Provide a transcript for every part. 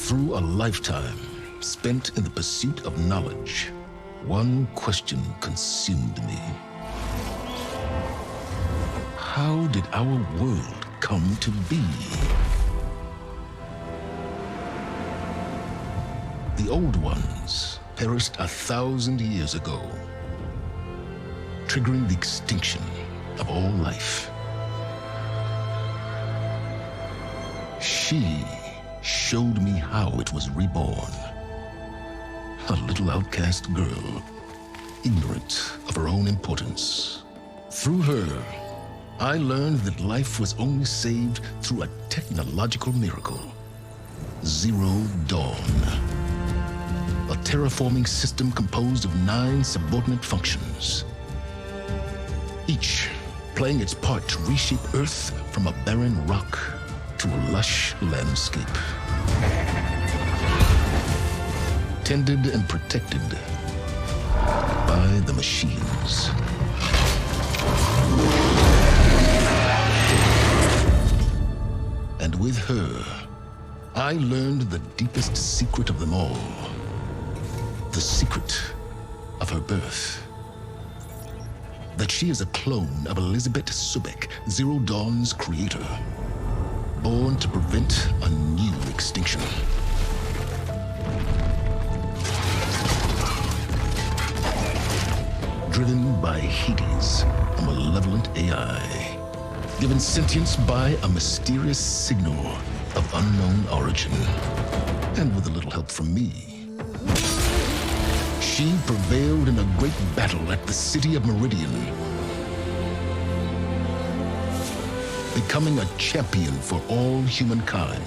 Through a lifetime spent in the pursuit of knowledge, one question consumed me. How did our world come to be? The old ones perished 1,000 years ago, triggering the extinction of all life. She showed me how it was reborn. A little outcast girl, ignorant of her own importance. Through her, I learned that life was only saved through a technological miracle. Zero Dawn. A terraforming system composed of 9 subordinate functions, each playing its part to reshape Earth from a barren rock to a lush landscape. Tended and protected by the machines. And with her, I learned the deepest secret of them all. The secret of her birth. That she is a clone of Elizabeth Sobek, Zero Dawn's creator. Born to prevent a new extinction. Driven by Hades, a malevolent AI. Given sentience by a mysterious signal of unknown origin. And with a little help from me, she prevailed in a great battle at the city of Meridian, becoming a champion for all humankind.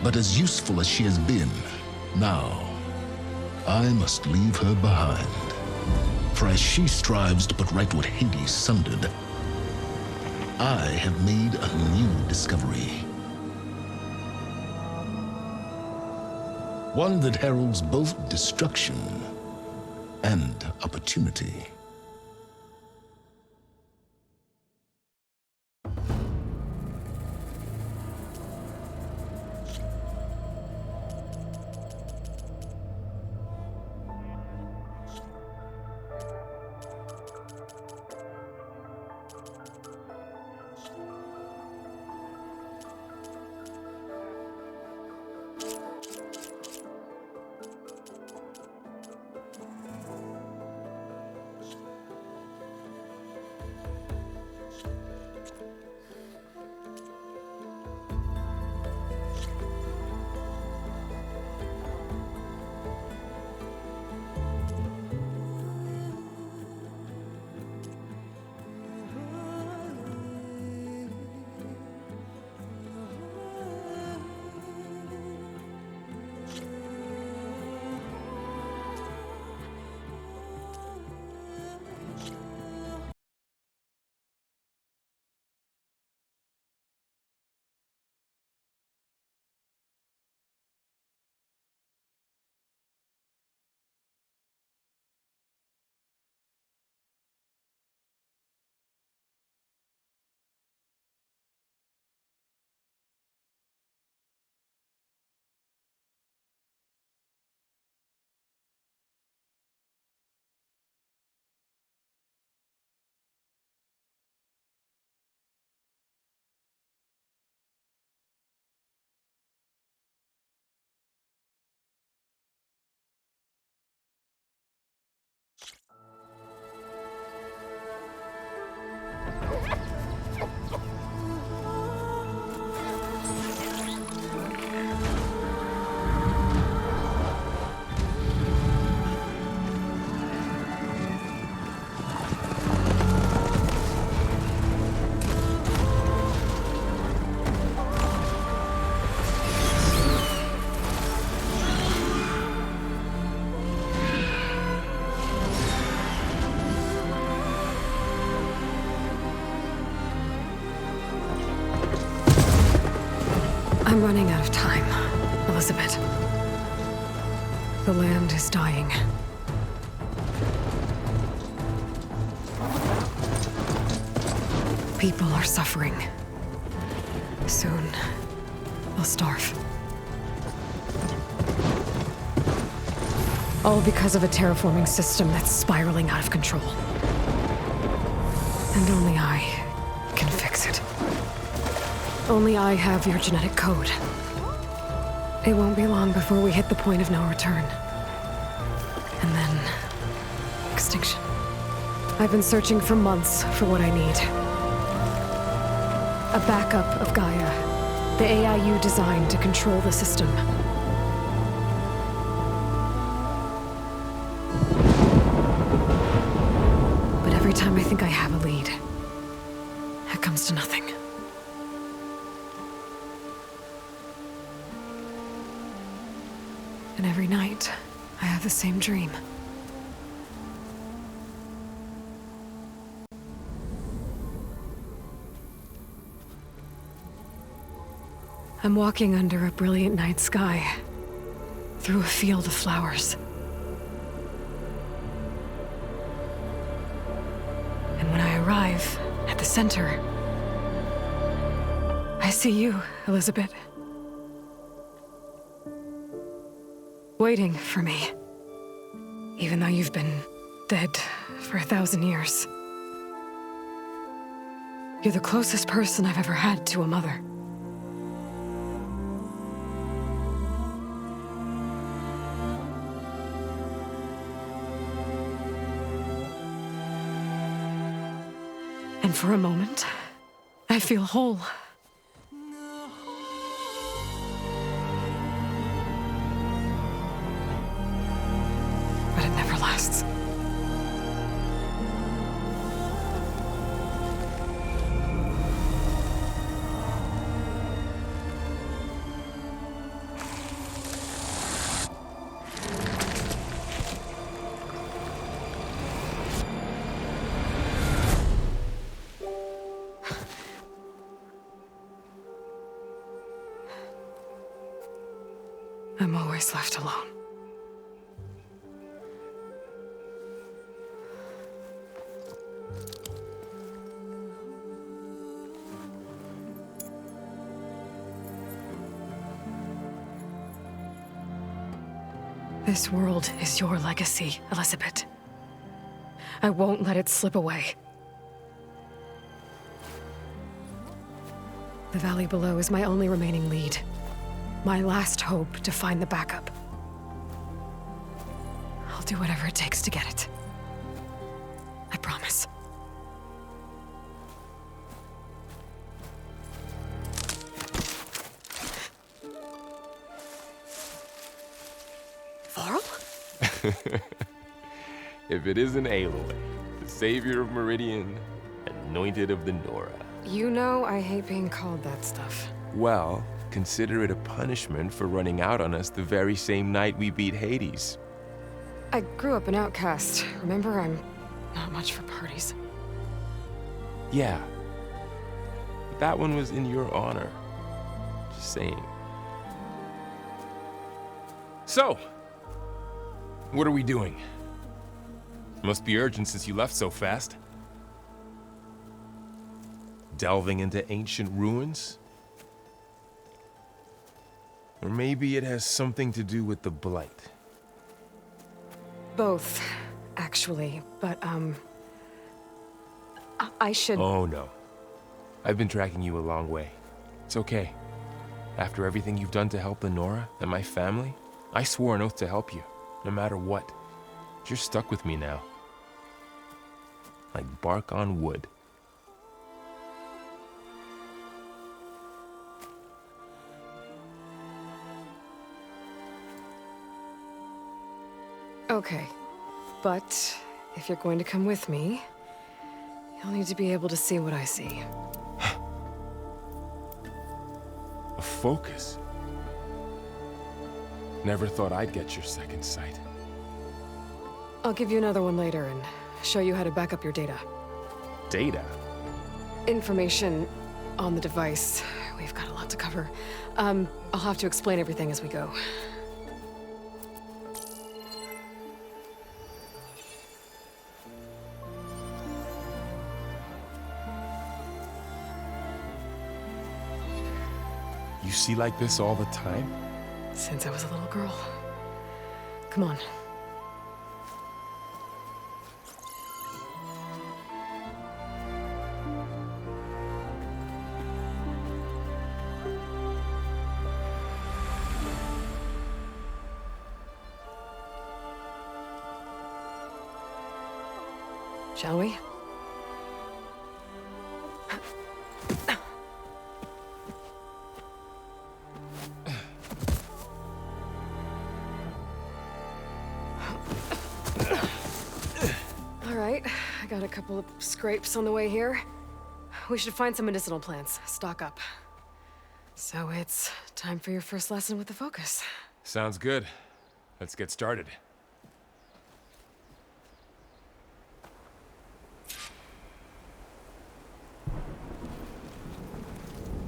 But as useful as she has been, now I must leave her behind. For as she strives to put right what Hades sundered, I have made a new discovery. One that heralds both destruction and opportunity. I'm running out of time, Elizabeth. The land is dying. People are suffering. Soon, they'll starve. All because of a terraforming system that's spiraling out of control. And only I can fix it. Only I have your genetic code. It won't be long before we hit the point of no return. And then... extinction. I've been searching for months for what I need. A backup of Gaia, the AI you designed to control the system. But every time I think I have a lead, it comes to nothing. And every night, I have the same dream. I'm walking under a brilliant night sky, through a field of flowers. And when I arrive at the center, I see you, Elizabeth. Waiting for me. Even though you've been dead for 1,000 years. You're the closest person I've ever had to a mother. And for a moment, I feel whole. But it never lasts. I'm always left alone. This world is your legacy, Elizabeth. I won't let it slip away. The valley below is my only remaining lead. My last hope to find the backup. I'll do whatever it takes to get it. I promise. Varl? If it isn't Aloy, the savior of Meridian, anointed of the Nora. You know I hate being called that stuff. Well, consider it a punishment for running out on us the very same night we beat Hades. I grew up an outcast. Remember, I'm not much for parties. Yeah. But that one was in your honor. Just saying. So, what are we doing? Must be urgent since you left so fast. Delving into ancient ruins? Or maybe it has something to do with the Blight. Both, actually, but, I should... Oh, no. I've been tracking you a long way. It's okay. After everything you've done to help the Nora and my family, I swore an oath to help you, no matter what. You're stuck with me now. Like bark on wood. Okay, but if you're going to come with me, you'll need to be able to see what I see. A focus? Never thought I'd get your second sight. I'll give you another one later and show you how to back up your data. Data? Information on the device. We've got a lot to cover. I'll have to explain everything as we go. You see like this all the time? Since I was a little girl. Come on. Shall we? All right, I got a couple of scrapes on the way here. We should find some medicinal plants, stock up. So it's time for your first lesson with the Focus. Sounds good. Let's get started.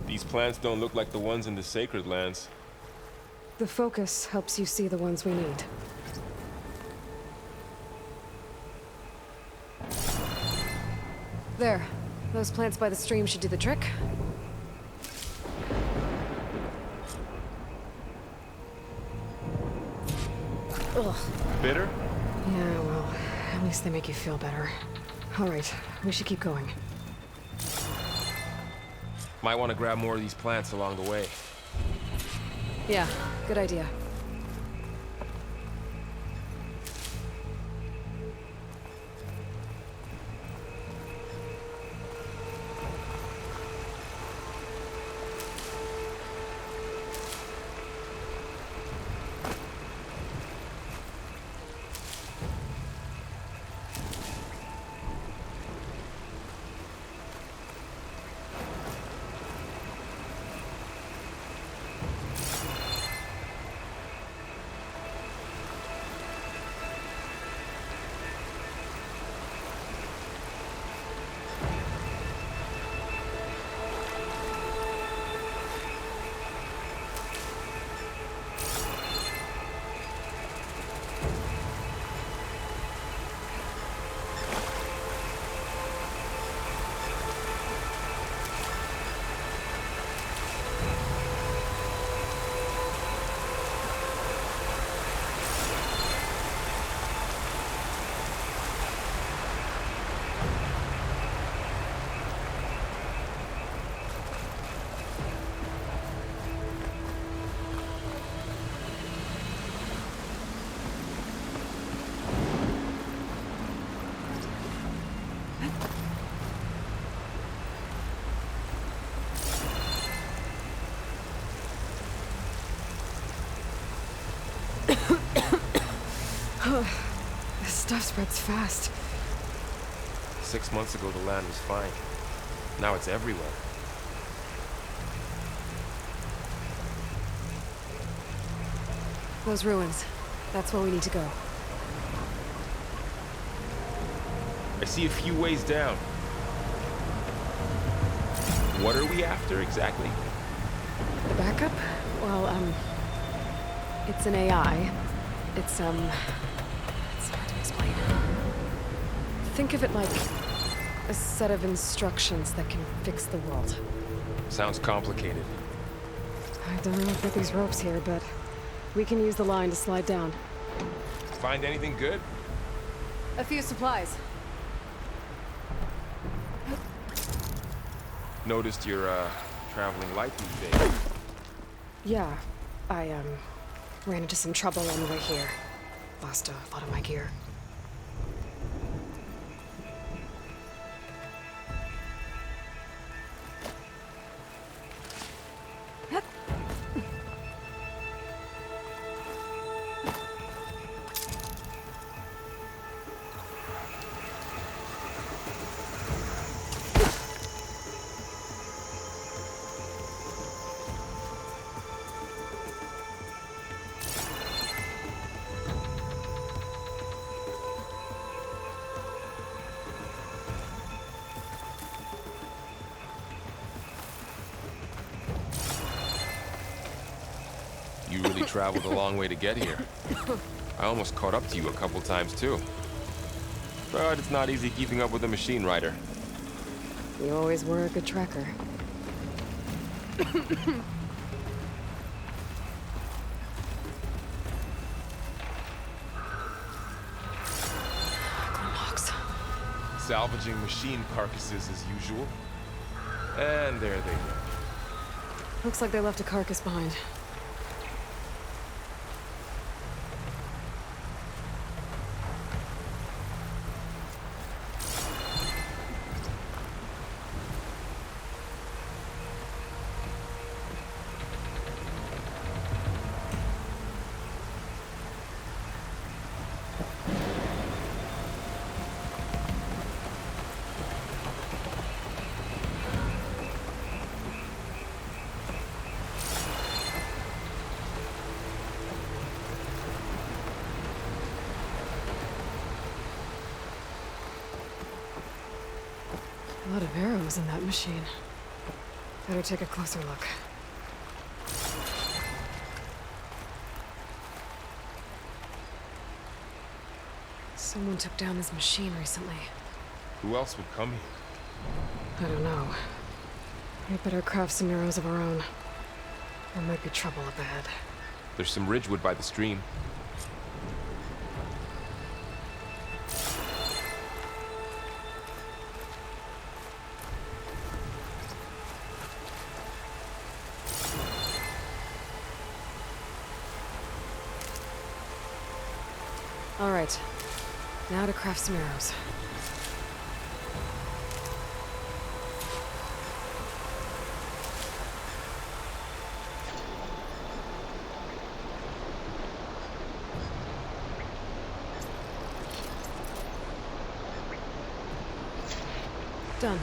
These plants don't look like the ones in the Sacred Lands. The Focus helps you see the ones we need. There. Those plants by the stream should do the trick. Ugh. Bitter? Yeah, well, at least they make you feel better. All right, we should keep going. Might want to grab more of these plants along the way. Yeah, good idea. This stuff spreads fast. 6 months ago, the land was fine. Now it's everywhere. Those ruins. That's where we need to go. I see a few ways down. What are we after exactly? The backup? Well, it's an AI. It's hard to explain. Think of it like a set of instructions that can fix the world. Sounds complicated. I don't know about these ropes here, but we can use the line to slide down. Find anything good? A few supplies. Noticed you're, traveling light these days. Yeah, I, ran into some trouble on the way here. Lost a lot of my gear. You really traveled a long way to get here. I almost caught up to you a couple times too. But it's not easy keeping up with a machine rider. You always were a good tracker. salvaging machine carcasses as usual. And there they go. Looks like they left a carcass behind. A lot of arrows in that machine. Better take a closer look. Someone took down this machine recently. Who else would come here? I don't know. We better craft some arrows of our own. There might be trouble up ahead. There's some ridgewood by the stream. All right. Now to craft some arrows. Done.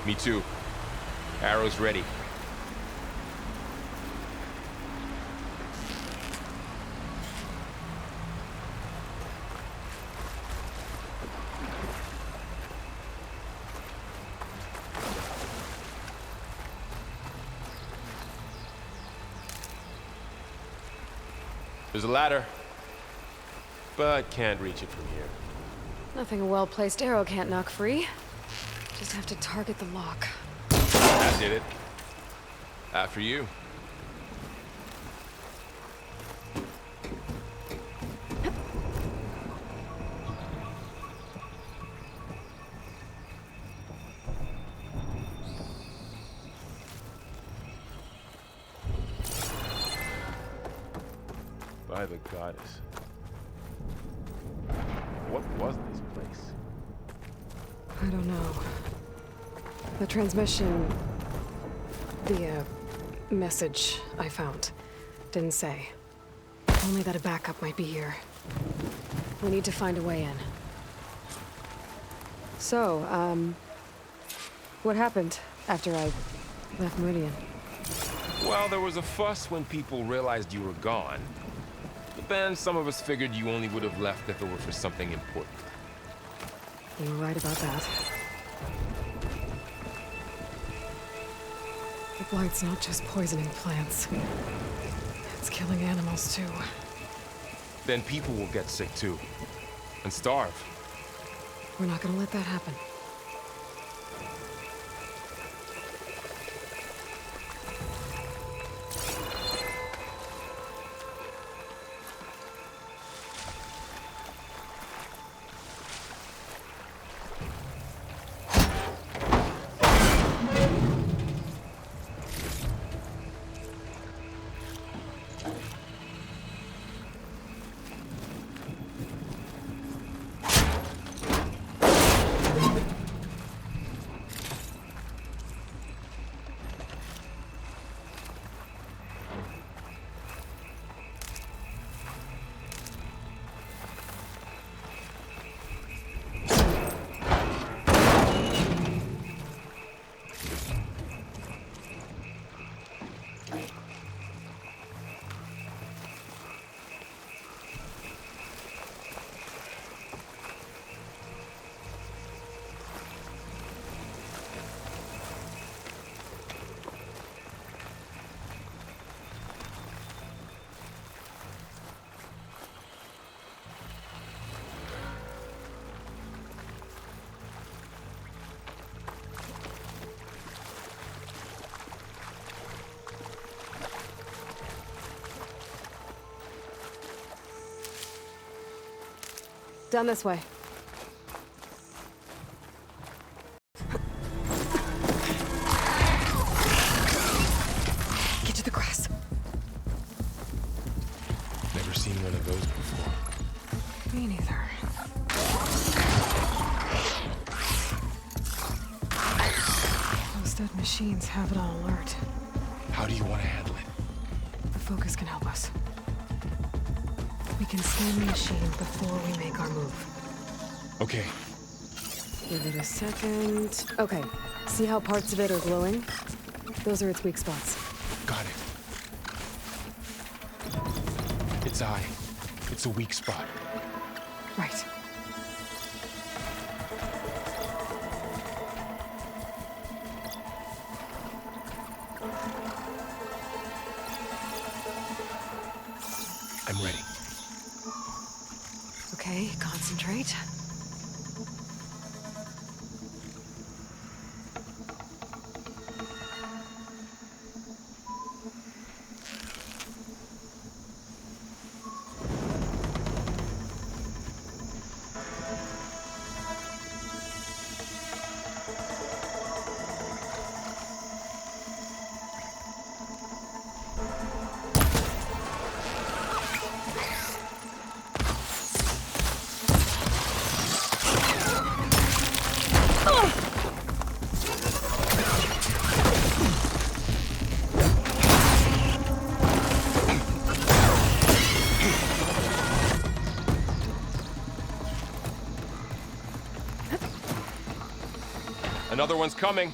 Me too. Arrows ready. There's a ladder, but can't reach it from here. Nothing a well-placed arrow can't knock free. Just have to target the lock. That did it. After you. By the goddess. What was this place? I don't know. The transmission... The, message I found didn't say. Only that a backup might be here. We need to find a way in. So, what happened after I left Meridian? Well, there was a fuss when people realized you were gone. But then some of us figured you only would have left if it were for something important. You were right about that. The blight's not just poisoning plants. It's killing animals, too. Then people will get sick too. And starve. We're not gonna let that happen. Down this way. seen one of those before. Me neither. Those dead machines have it on alert. How do you want to handle it? The focus can help us. We can scan the machine before we make our move. Okay. Give it a second. Okay. See how parts of it are glowing? Those are its weak spots. Got it. Its eye. It's a weak spot. Right. I'm ready. Okay, concentrate. Another one's coming.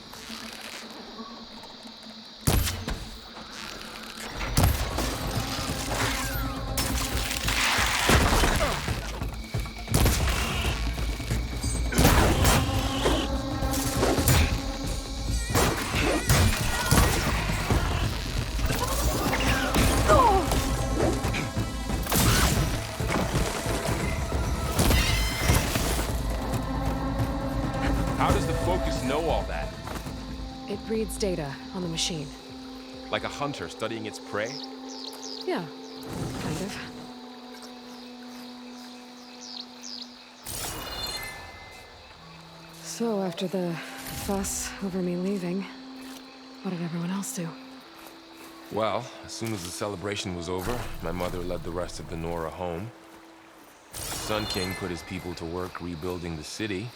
How does the focus know all that? It reads data on the machine. Like a hunter studying its prey? Yeah, kind of. So, after the fuss over me leaving, what did everyone else do? Well, as soon as the celebration was over, my mother led the rest of the Nora home. Sun King put his people to work rebuilding the city,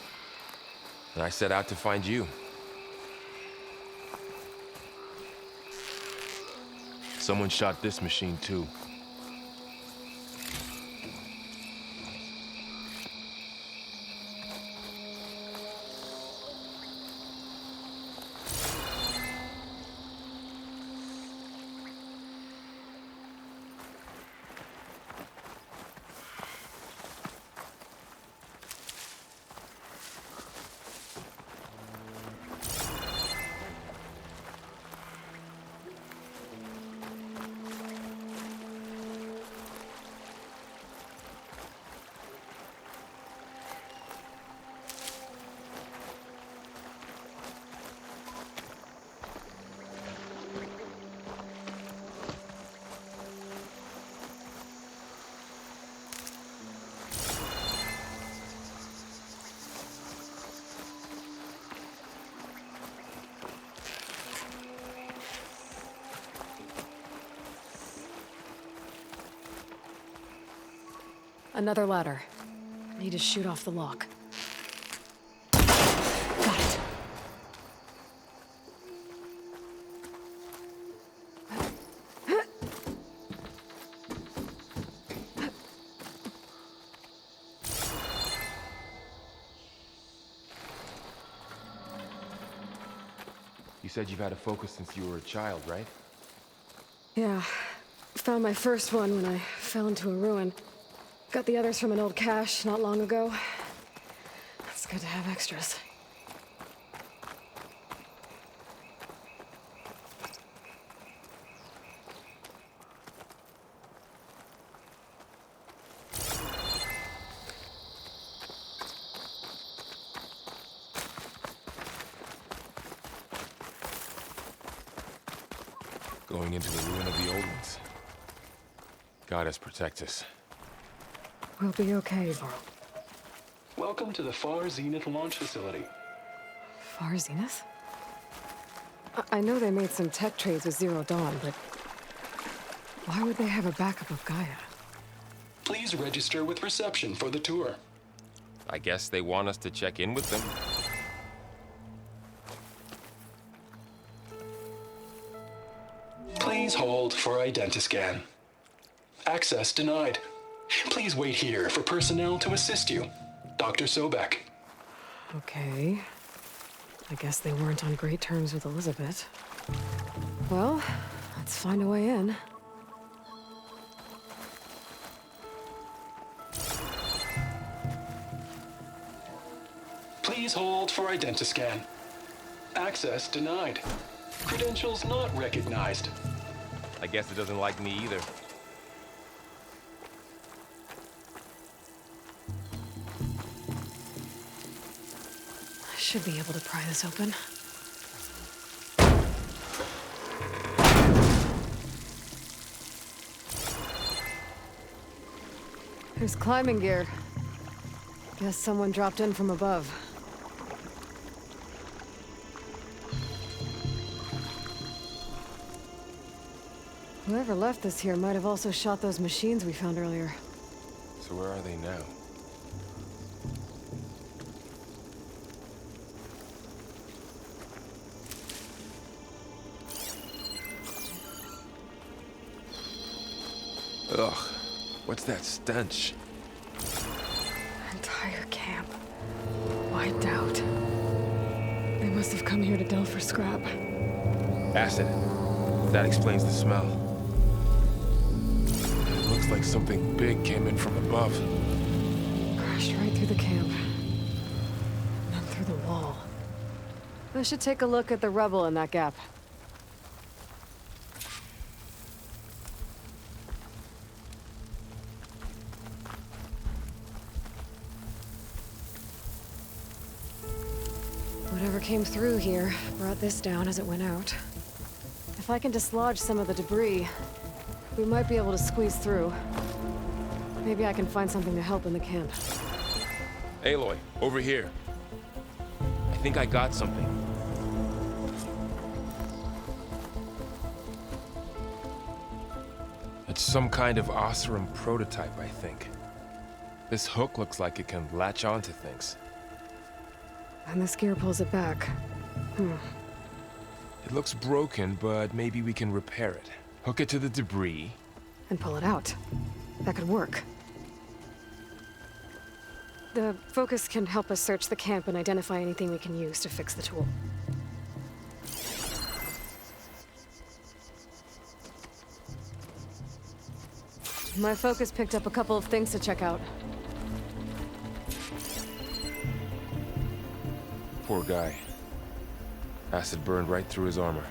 and I set out to find you. Someone shot this machine too. Another ladder. Need to shoot off the lock. Got it. You said you've had a focus since you were a child, right? Yeah. Found my first one when I fell into a ruin. Got the others from an old cache not long ago. It's good to have extras. Going into the ruin of the old ones. Goddess protect us. We'll be okay, Varl. Welcome to the Far Zenith launch facility. Far Zenith? I know they made some tech trades with Zero Dawn, but why would they have a backup of Gaia? Please register with reception for the tour. I guess they want us to check in with them. Please hold for identiscan. Access denied. Please wait here for personnel to assist you. Dr. Sobek. Okay. I guess they weren't on great terms with Elizabeth. Well, let's find a way in. Please hold for identiscan. Access denied. Credentials not recognized. I guess it doesn't like me either. I should be able to pry this open. There's climbing gear. Guess someone dropped in from above. Whoever left this here might have also shot those machines we found earlier. So where are they now? Ugh, what's that stench? Entire camp. Wiped out. They must have come here to delve for scrap. Acid. That explains the smell. It looks like something big came in from above. Crashed right through the camp. And then through the wall. I should take a look at the rubble in that gap. Whatever came through here brought this down as it went out. If I can dislodge some of the debris, we might be able to squeeze through. Maybe I can find something to help in the camp. Aloy, over here. I think I got something. It's some kind of Oseram prototype, I think. This hook looks like it can latch onto things. And this gear pulls it back. It looks broken, but maybe we can repair it. Hook it to the debris. And pull it out. That could work. The focus can help us search the camp and identify anything we can use to fix the tool. My focus picked up a couple of things to check out. Poor guy. Acid burned right through his armor.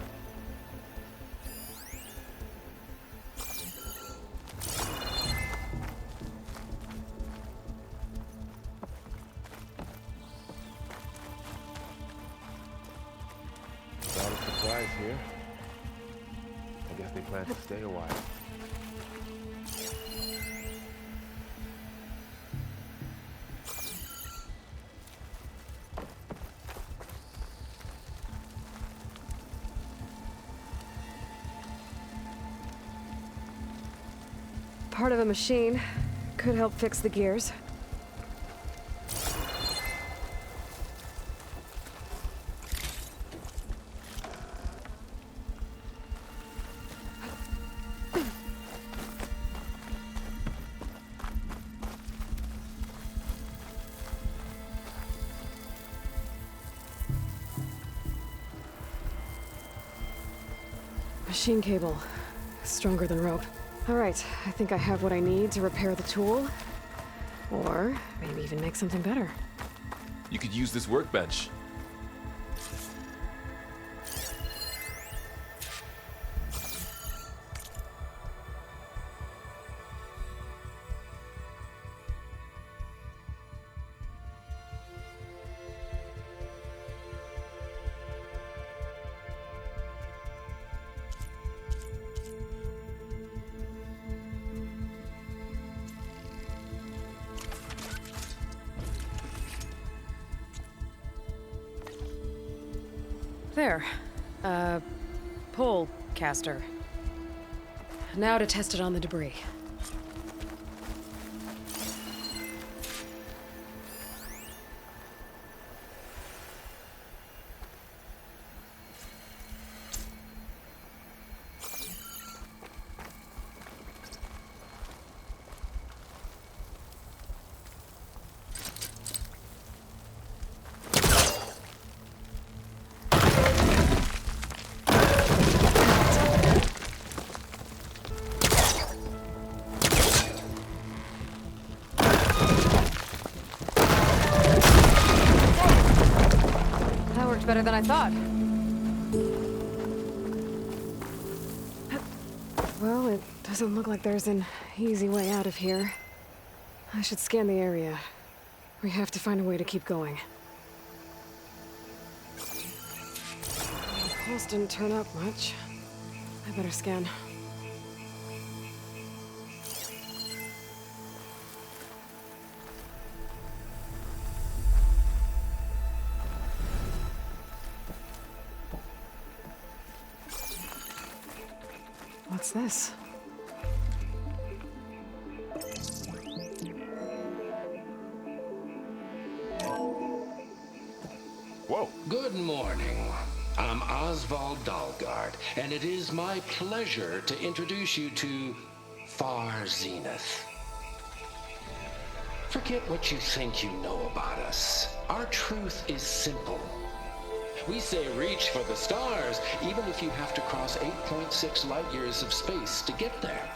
A lot of supplies here. I guess they plan to stay a while. Part of a machine. Could help fix the gears. Machine cable. Stronger than rope. All right, I think I have what I need to repair the tool. Or maybe even make something better. You could use this workbench. There. Pole caster. Now to test it on the debris. better than I thought. Well, it doesn't look like there's an easy way out of here. I should scan the area. We have to find a way to keep going. The pulse didn't turn up much. I better scan. What's this? Whoa. Good morning. I'm Oswald Dalgard, and it is my pleasure to introduce you to Far Zenith. Forget what you think you know about us. Our truth is simple. We say reach for the stars, even if you have to cross 8.6 light years of space to get there.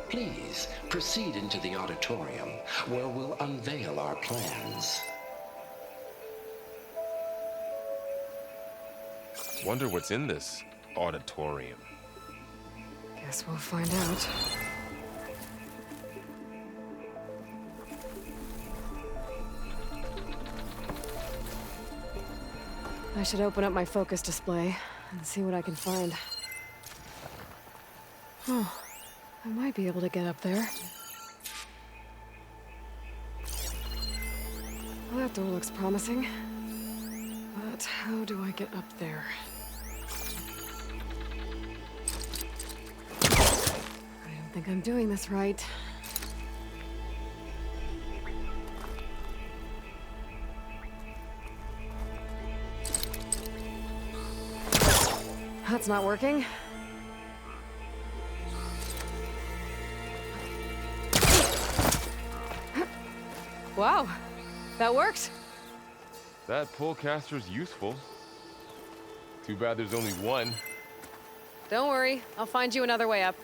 Please proceed into the auditorium, where we'll unveil our plans. Wonder what's in this auditorium. Guess we'll find out. I should open up my focus display and see what I can find. Oh, I might be able to get up there. Well, that door looks promising. But how do I get up there? I don't think I'm doing this right. That's not working. Wow, that worked. That pullcaster's useful. Too bad there's only one. Don't worry, I'll find you another way up.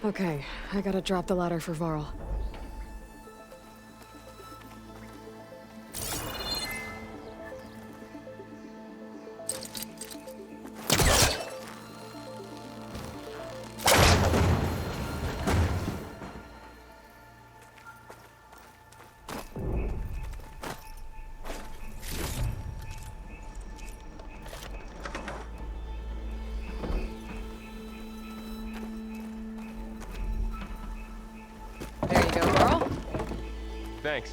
Okay, I gotta drop the ladder for Varl. There you go, Varl. Thanks.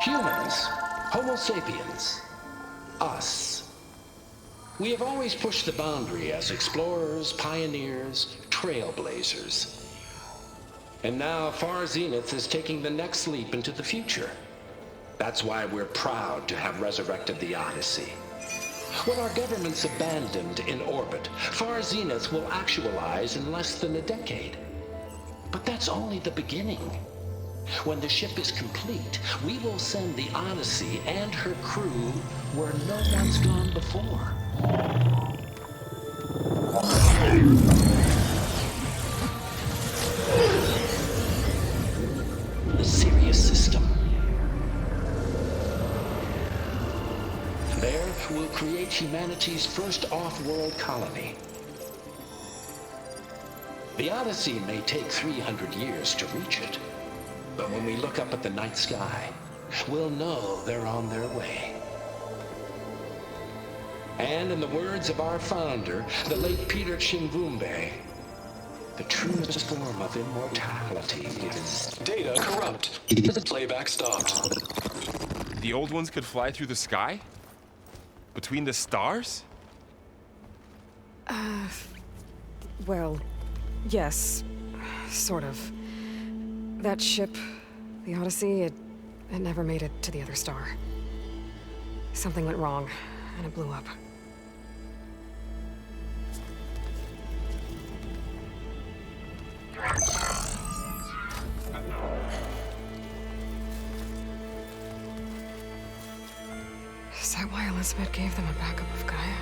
Humans, Homo sapiens, us. We have always pushed the boundary as explorers, pioneers, trailblazers. And now Far Zenith is taking the next leap into the future. That's why we're proud to have resurrected the Odyssey. What our governments abandoned in orbit, Far Zenith will actualize in less than a decade. But that's only the beginning. When the ship is complete, we will send the Odyssey and her crew where no one's gone before. The Sirius system. There, we'll create humanity's first off-world colony. The Odyssey may take 300 years to reach it, but when we look up at the night sky, we'll know they're on their way. And in the words of our founder, the late Peter Chimvumbe, the truest form of immortality is... Data corrupt. Playback stopped. The old ones could fly through the sky? Between the stars? Well, yes. Sort of. That ship, the Odyssey, it never made it to the other star. Something went wrong, and it blew up. Is that why Elizabeth gave them a backup of Gaia?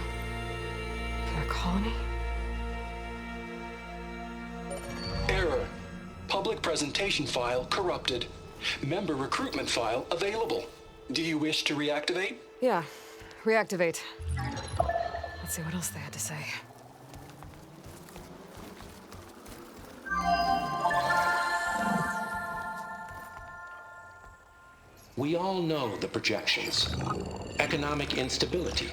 For their colony? Error. Public presentation file corrupted. Member recruitment file available. Do you wish to reactivate? Yeah, reactivate. Let's see what else they had to say. We all know the projections. Economic instability,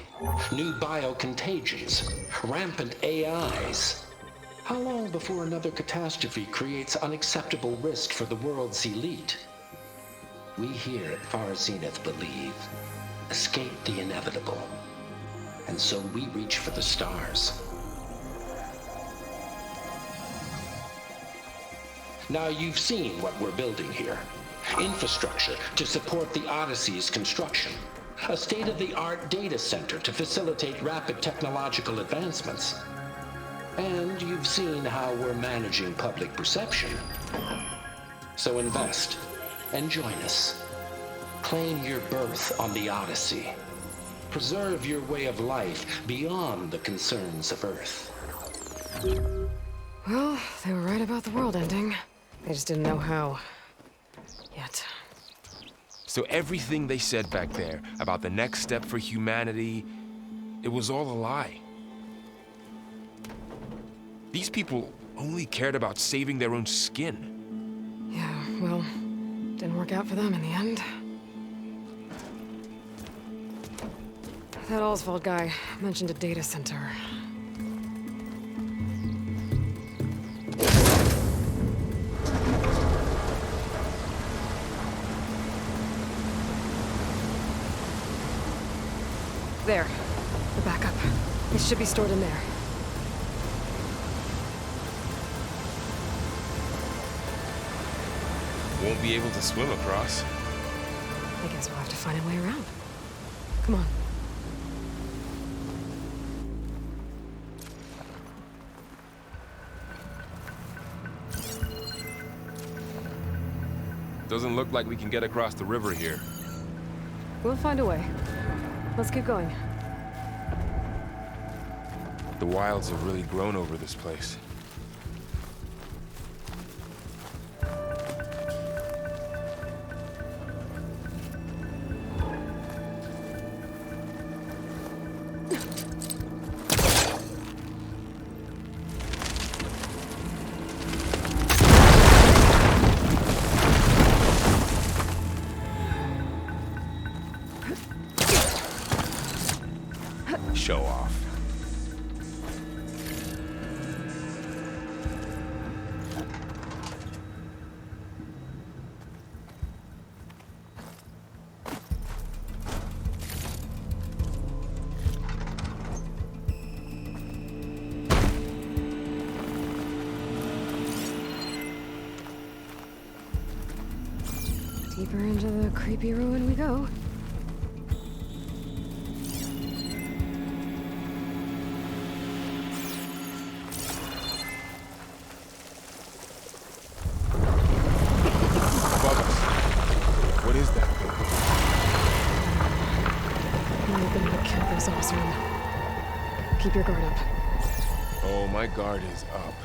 new biocontagions, rampant AIs. How long before another catastrophe creates unacceptable risk for the world's elite? We here at Far Zenith believe, escape the inevitable. And so we reach for the stars. Now you've seen what we're building here. Infrastructure to support the Odyssey's construction. A state-of-the-art data center to facilitate rapid technological advancements. And you've seen how we're managing public perception. So invest and join us. Claim your berth on the Odyssey. Preserve your way of life beyond the concerns of Earth. Well, they were right about the world ending. They just didn't know how. Yet. So everything they said back there about the next step for humanity, it was all a lie. These people only cared about saving their own skin. Yeah, well, didn't work out for them in the end. That Oswald guy mentioned a data center. There. The backup. It should be stored in there. Won't be able to swim across. I guess we'll have to find a way around. Come on. Doesn't look like we can get across the river here. We'll find a way. Let's keep going. The wilds have really grown over this place. Show off. Deeper into the creepy ruin we go. Above Keep your guard up. Oh, my guard is up.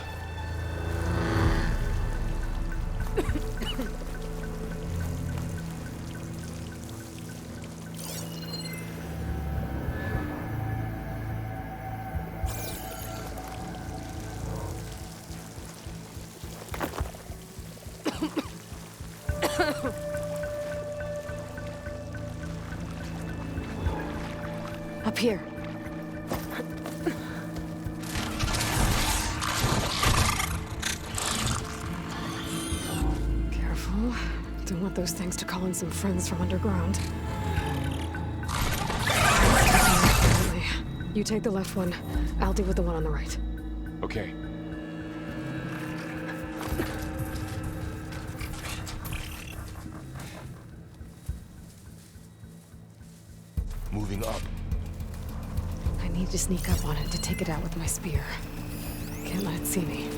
Up here. Careful. Don't want those things to call in some friends from underground. You take the left one. I'll deal with the one on the right. Okay. Moving up. I need to sneak up on it to take it out with my spear. Can't let it see me.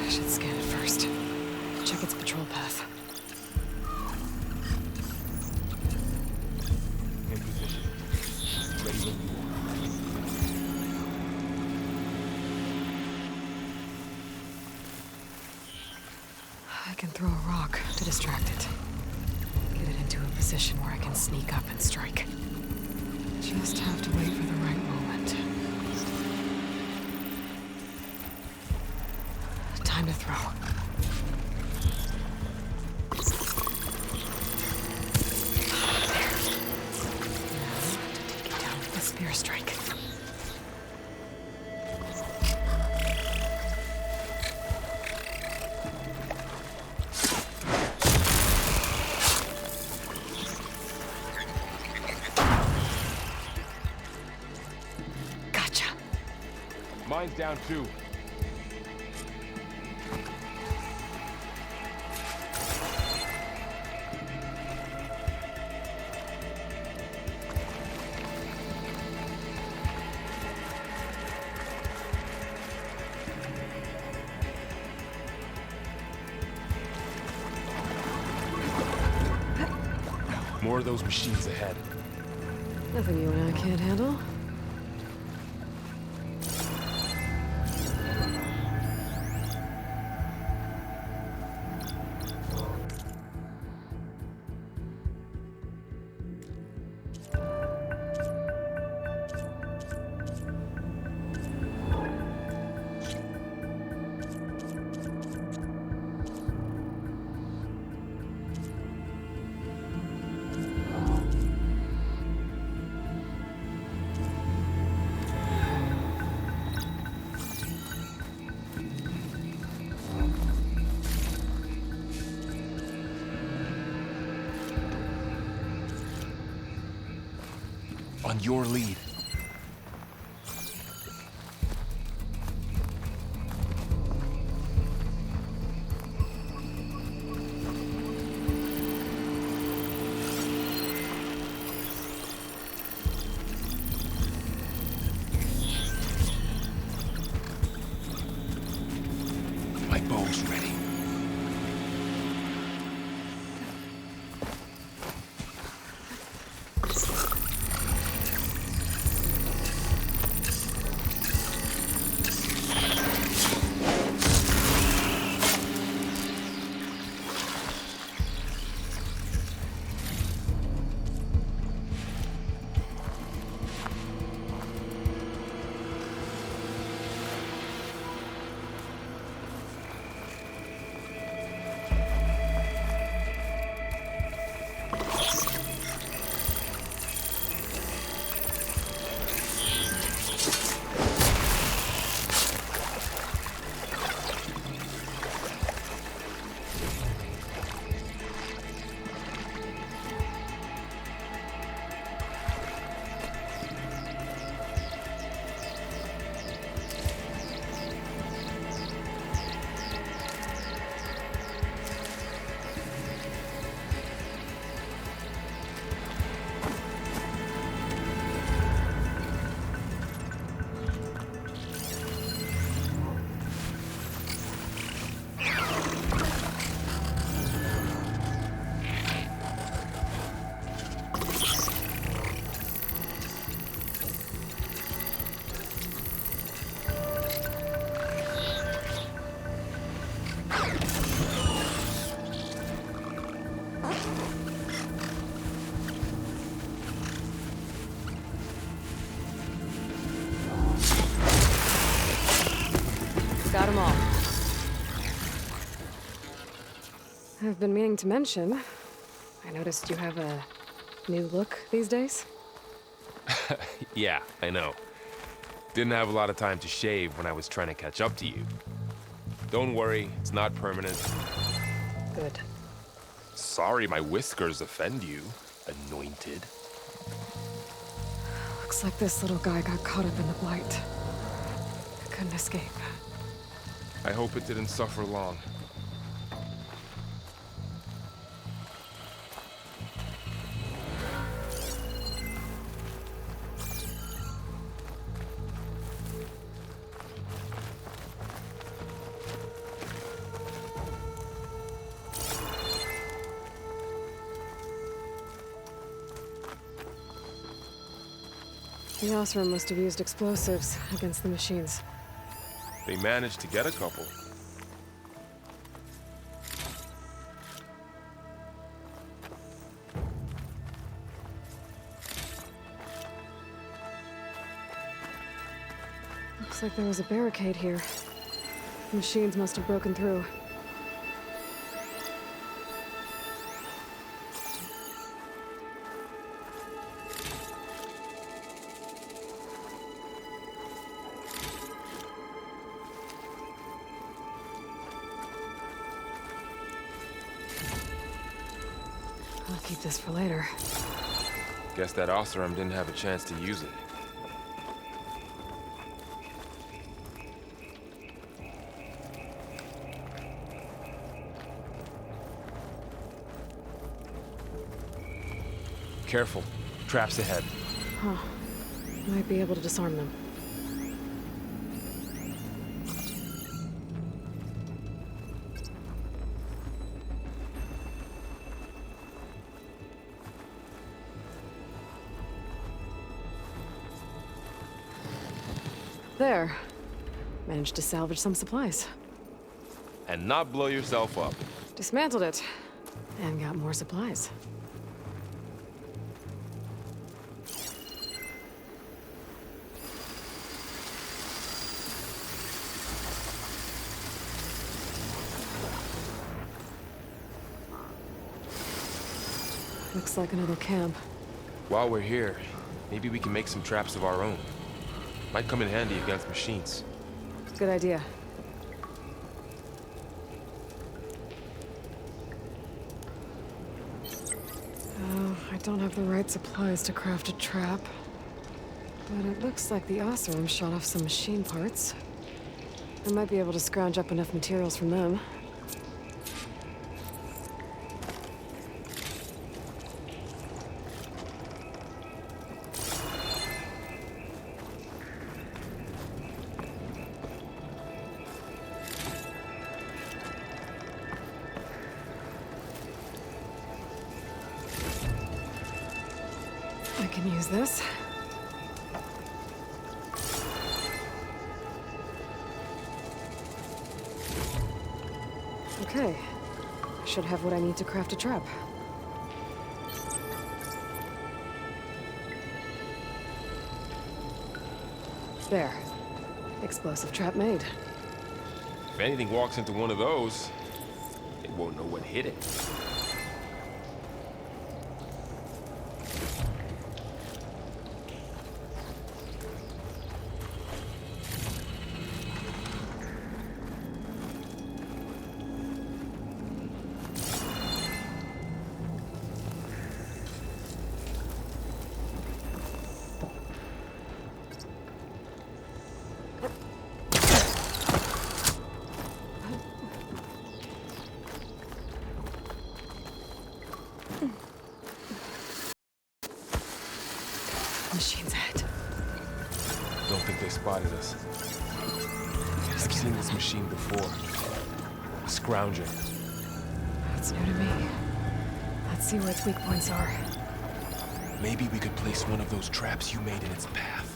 I should scan it first. Check its patrol path. In position. Ready when you are. I can throw a rock to distract it. Get it into a position where I can sneak up and strike. Just have to wait for the right moment. Time to throw. There. Now to take it down with a spear strike. Gotcha. Mine's down too. More of those machines ahead. Nothing you and I can't handle. On your lead. My bow's ready. I've been meaning to mention, I noticed you have a new look these days. Yeah, I know. Didn't have a lot of time to shave when I was trying to catch up to you. Don't worry, it's not permanent. Good. Sorry my whiskers offend you, anointed. Looks like this little guy got caught up in the blight. Couldn't escape. I hope it didn't suffer long. The Osram must have used explosives against the machines. They managed to get a couple. Looks like there was a barricade here. The machines must have broken through. I'll keep this for later. Guess that Osram didn't have a chance to use it. Careful. Traps ahead. Huh. Might be able to disarm them. There. Managed to salvage some supplies. And not blow yourself up. Dismantled it. And got more supplies. Looks like another camp. While we're here, maybe we can make some traps of our own. Might come in handy against machines. Good idea. Oh, I don't have the right supplies to craft a trap. But it looks like the Osram shot off some machine parts. I might be able to scrounge up enough materials from them. I can use this. Okay. Should have what I need to craft a trap. There. Explosive trap made. If anything walks into one of those, they won't know what hit it. Machine's ahead. Don't think they spotted us. I've seen this machine before. Scrounging. That's new to me. Let's see where its weak points are. Maybe we could place one of those traps you made in its path.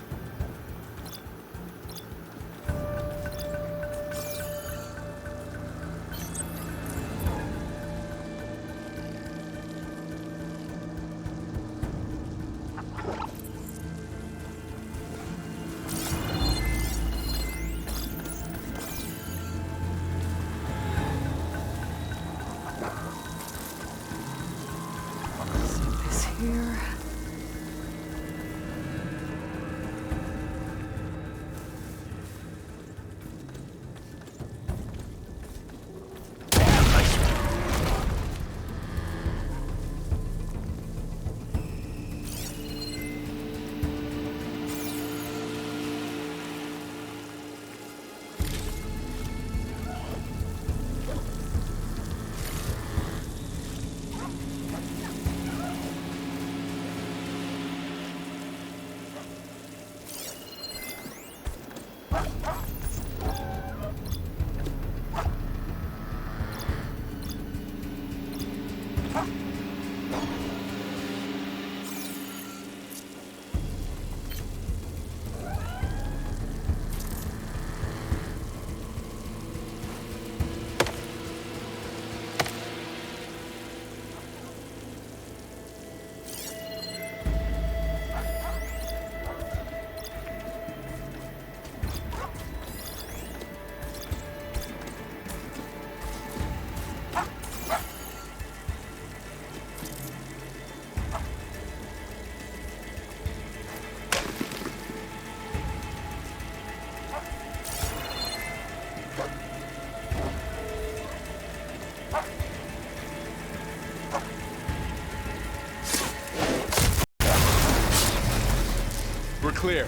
We're clear.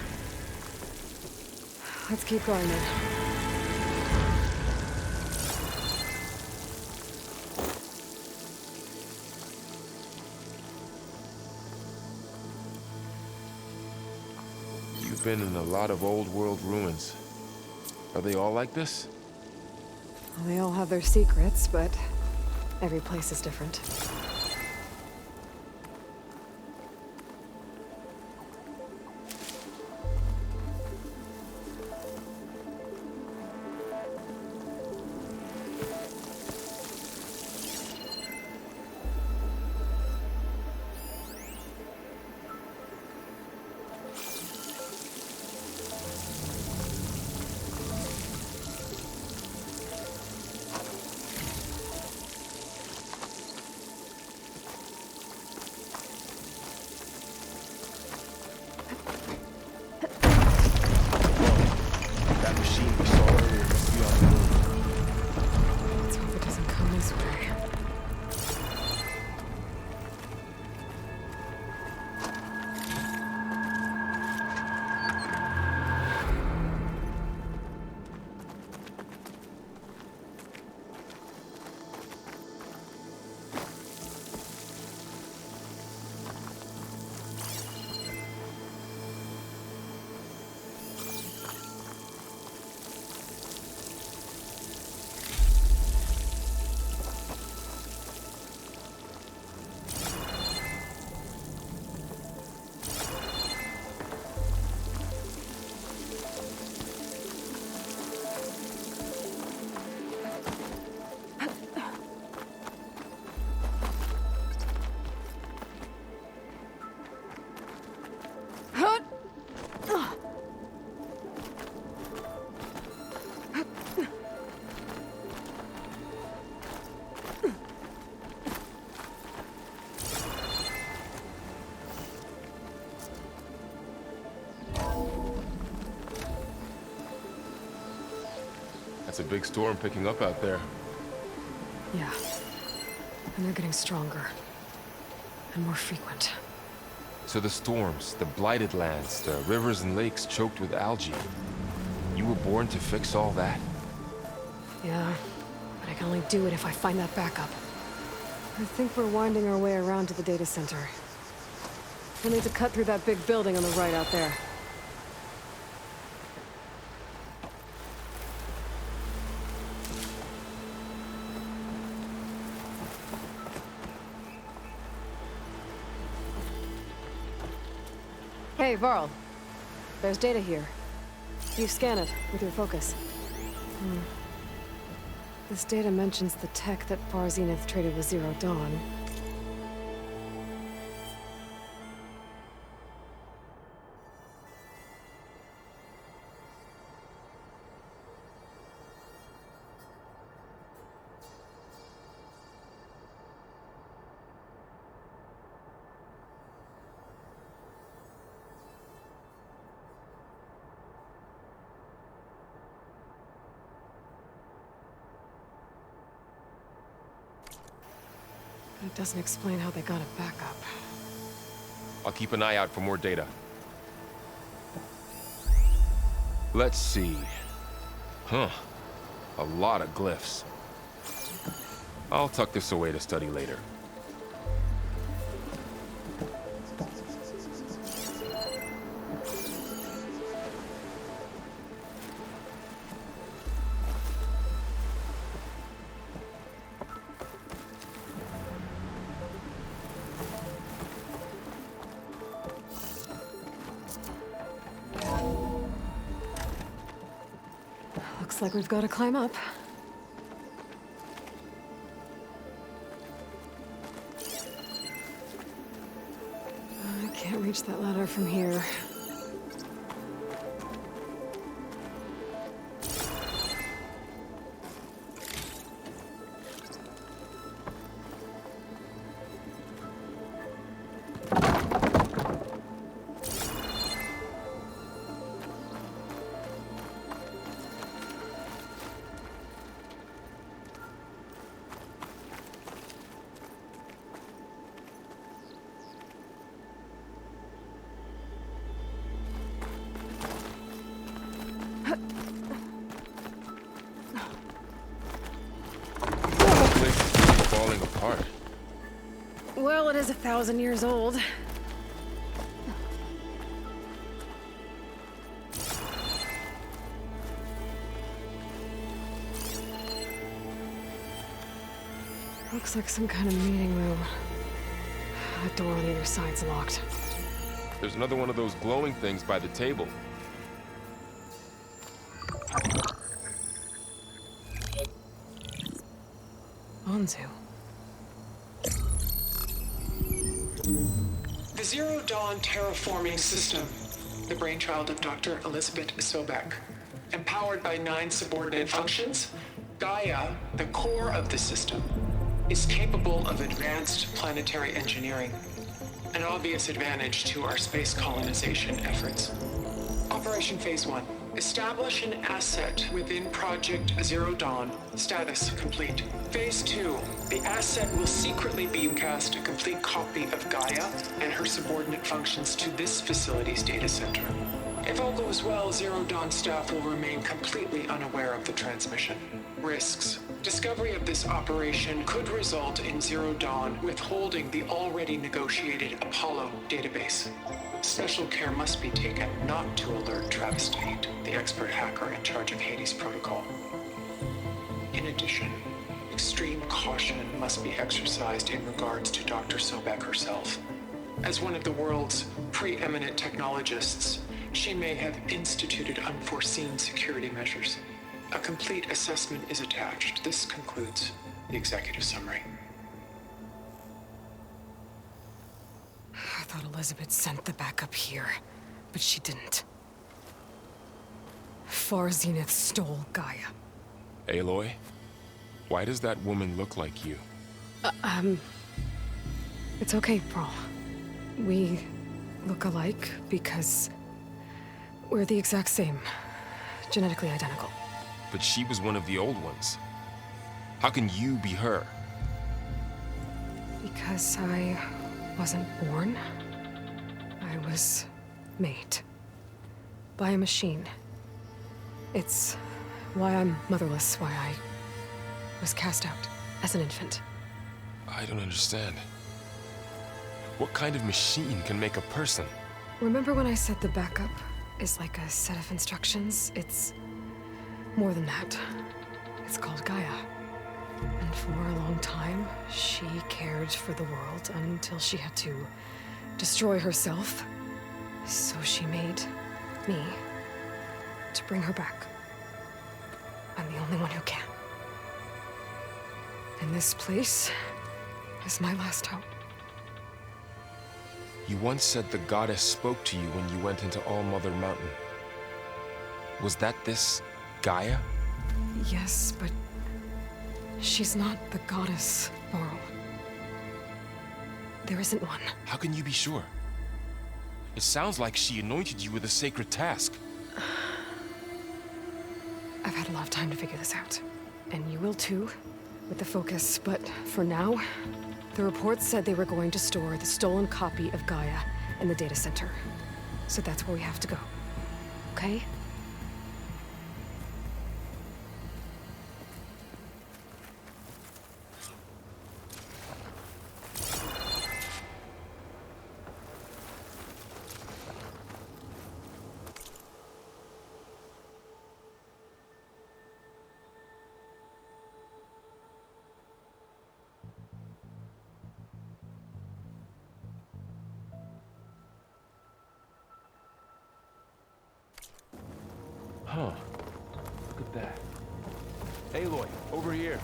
Let's keep going then. You've been in a lot of old world ruins. Are they all like this? Well, they all have their secrets, but every place is different. That machine we saw earlier must be on the move. Let's hope it doesn't come this way. That's a big storm picking up out there. Yeah. And they're getting stronger. And more frequent. So the storms, the blighted lands, the rivers and lakes choked with algae. You were born to fix all that? Yeah. But I can only do it if I find that backup. I think we're winding our way around to the data center. We'll need to cut through that big building on the right out there. Hey, Varl. There's data here. You scan it with your focus. This data mentions the tech that Far Zenith traded with Zero Dawn. It doesn't explain how they got it back up. I'll keep an eye out for more data. Let's see. Huh. A lot of glyphs. I'll tuck this away to study later. Looks like we've got to climb up. I can't reach that ladder from here. Falling apart. Well, it is 1,000 years old. Looks like some kind of meeting room. That door on the other side's locked. There's another one of those glowing things by the table. Anzu. The Zero Dawn terraforming system, the brainchild of Dr. Elizabeth Sobek. Empowered by 9 subordinate functions, Gaia, the core of the system, is capable of advanced planetary engineering, an obvious advantage to our space colonization efforts. Operation Phase 1. Establish an asset within Project Zero Dawn. Status complete. Phase 2. The asset will secretly beamcast a complete copy of Gaia and her subordinate functions to this facility's data center. If all goes well, Zero Dawn staff will remain completely unaware of the transmission. Risks. Discovery of this operation could result in Zero Dawn withholding the already negotiated Apollo database. Special care must be taken not to alert Travis Tate, the expert hacker in charge of Hades Protocol. In addition, extreme caution must be exercised in regards to Dr. Sobek herself. As one of the world's preeminent technologists, she may have instituted unforeseen security measures. A complete assessment is attached. This concludes the executive summary. I thought Elizabeth sent the backup here, but she didn't. Far Zenith stole Gaia. Aloy? Why does that woman look like you? It's okay, Pearl. We look alike because we're the exact same. Genetically identical. But she was one of the old ones. How can you be her? Because I wasn't born. I was made. By a machine. It's why I'm motherless, why I was cast out as an infant. I don't understand. What kind of machine can make a person? Remember when I said the backup is like a set of instructions? It's more than that. It's called Gaia. And for a long time, she cared for the world until she had to destroy herself. So she made me to bring her back. I'm the only one who can. And this place is my last hope. You once said the goddess spoke to you when you went into All-Mother Mountain. Was that this Gaia? Yes, but she's not the goddess, Laurel. There isn't one. How can you be sure? It sounds like she anointed you with a sacred task. I've had a lot of time to figure this out. And you will too, with the focus. But for now, the report said they were going to store the stolen copy of Gaia in the data center. So that's where we have to go. Okay? Huh. Look at that. Aloy, over here.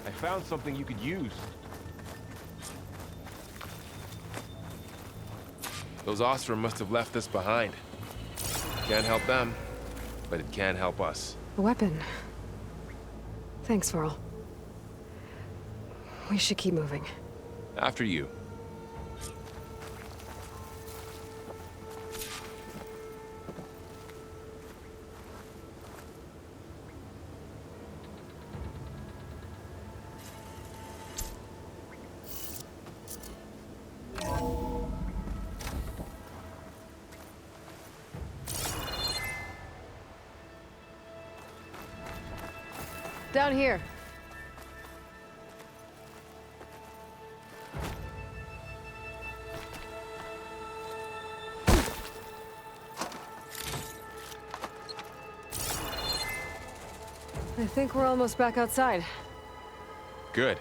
I found something you could use. Those Ostrom must have left us behind. Can't help them, but it can help us. A weapon. Thanks, Varl. We should keep moving. After you. Down here. I think we're almost back outside. Good.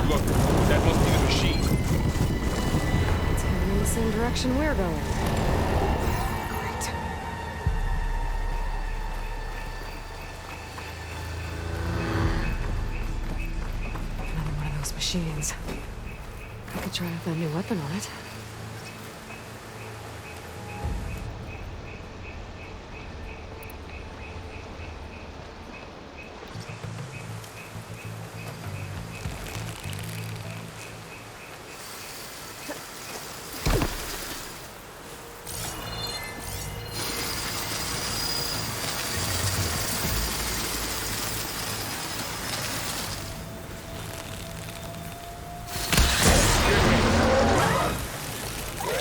Look, that must be the machine. It's heading in the same direction we're going. Great. Another one of those machines. I could try out that new weapon on it.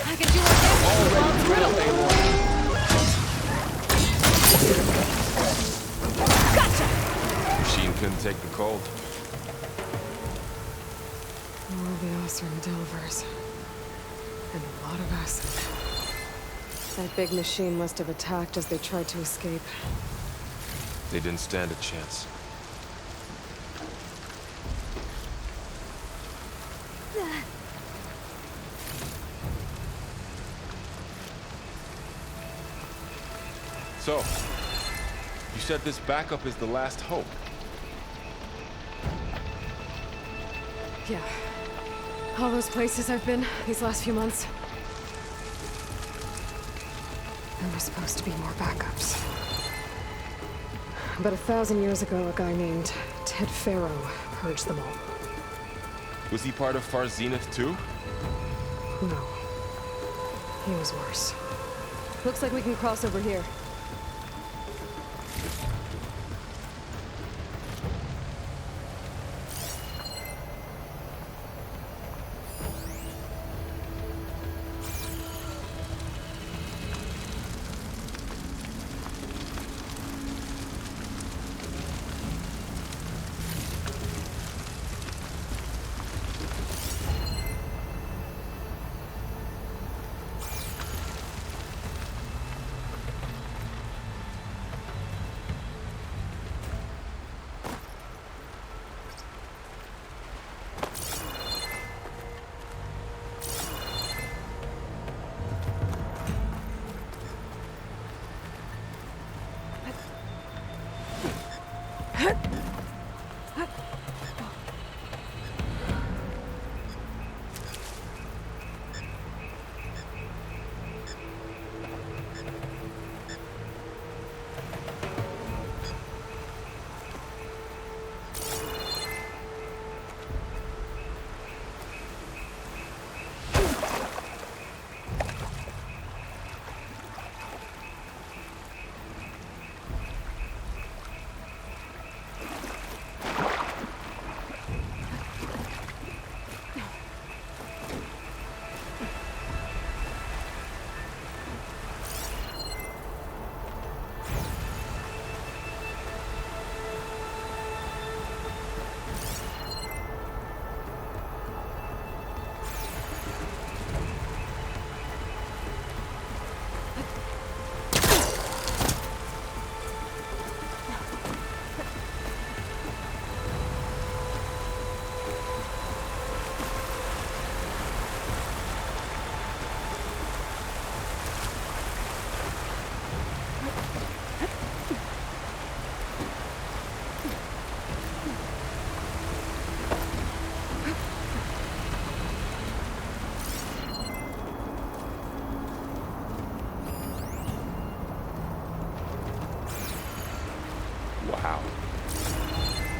I can do it Machine couldn't take the cold. All the Ostrom Delvers. And a lot of acid. That big machine must have attacked as they tried to escape. They didn't stand a chance. So, you said this backup is the last hope. Yeah. All those places I've been these last few months. There were supposed to be more backups. But 1,000 years ago, a guy named Ted Farrow purged them all. Was he part of Far Zenith too? No. He was worse. Looks like we can cross over here.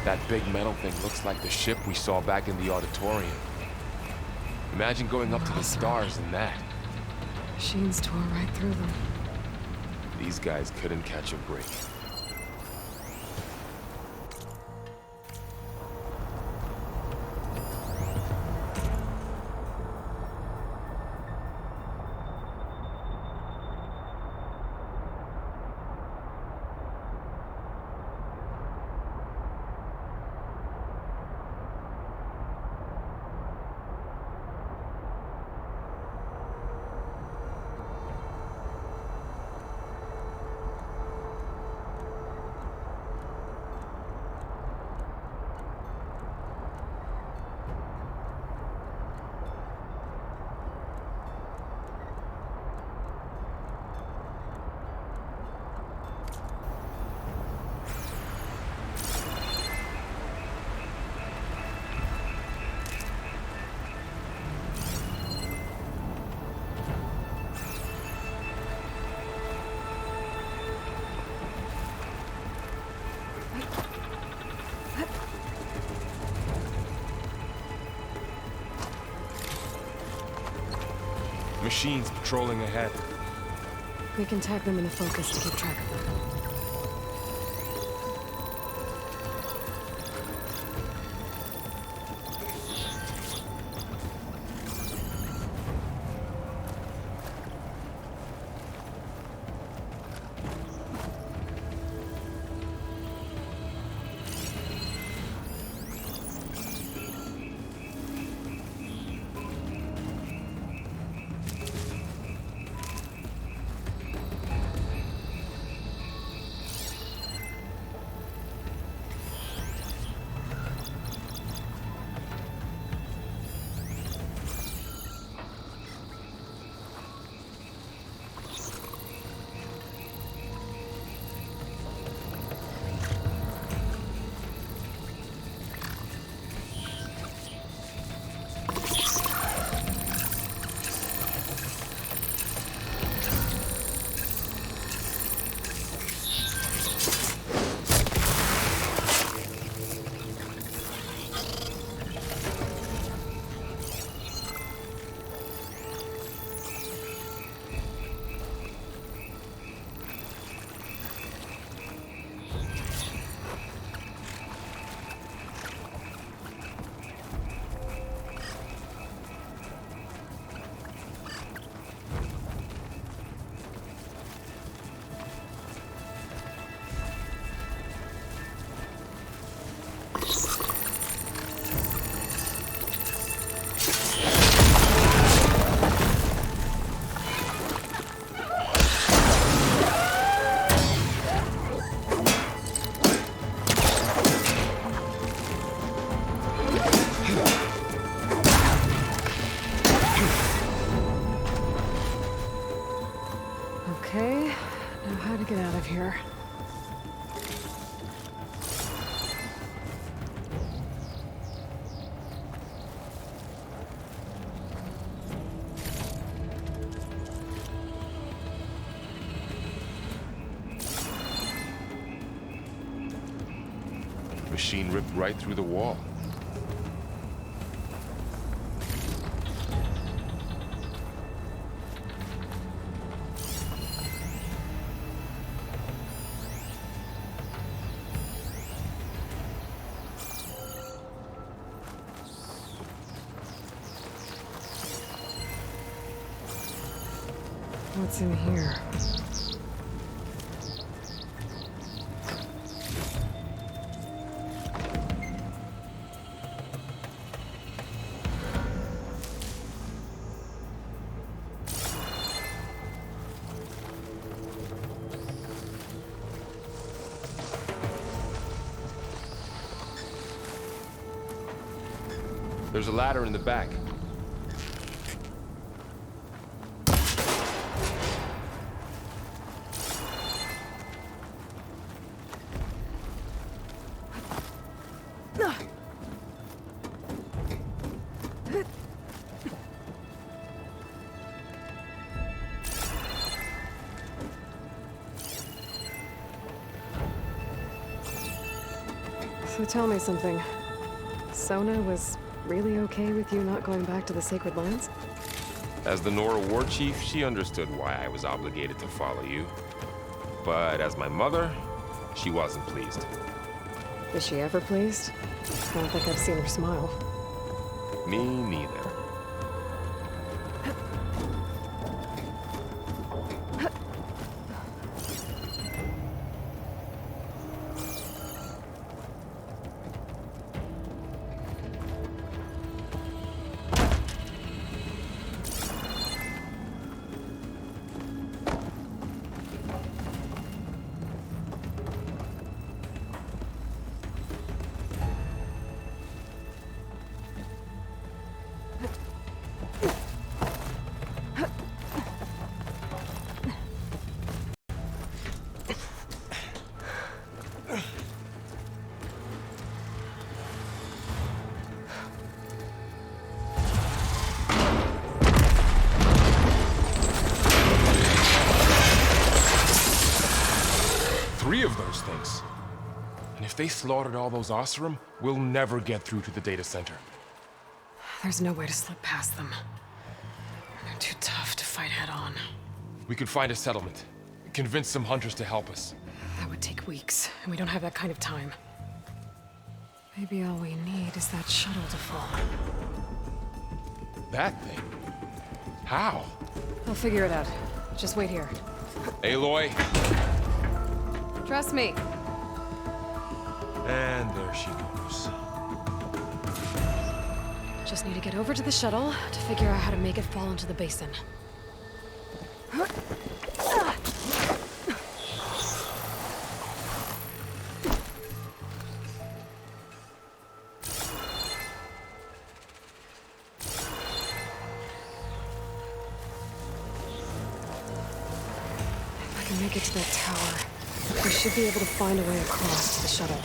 That big metal thing looks like the ship we saw back in the auditorium. Imagine going up to the stars in that. Machines tore right through them. These guys couldn't catch a break. Machines patrolling ahead. We can tag them in the focus to keep track of them. Here. Machine ripped right through the wall. What's in here? There's a ladder in the back. So So tell me something. Sona was really okay with you not going back to the Sacred Lands? As the Nora war chief, she understood why I was obligated to follow you. But as my mother, she wasn't pleased. Is she ever pleased? I don't think I've seen her smile. Me neither. Three of those things. And if they slaughtered all those Oseram, we'll never get through to the data center. There's no way to slip past them. They're too tough to fight head-on. We could find a settlement. Convince some hunters to help us. That would take weeks, and we don't have that kind of time. Maybe all we need is that shuttle to fall. That thing? How? I'll figure it out. Just wait here. Aloy. Trust me. And there she goes. Just need to get over to the shuttle to figure out how to make it fall into the basin. If I can make it to that tower, we should be able to find a way across to the shuttle.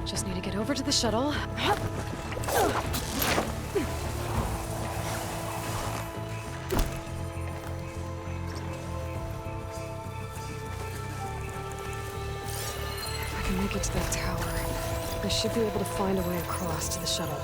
Just need to get over to the shuttle. If I can make it to that tower, I should be able to find a way across to the shuttle.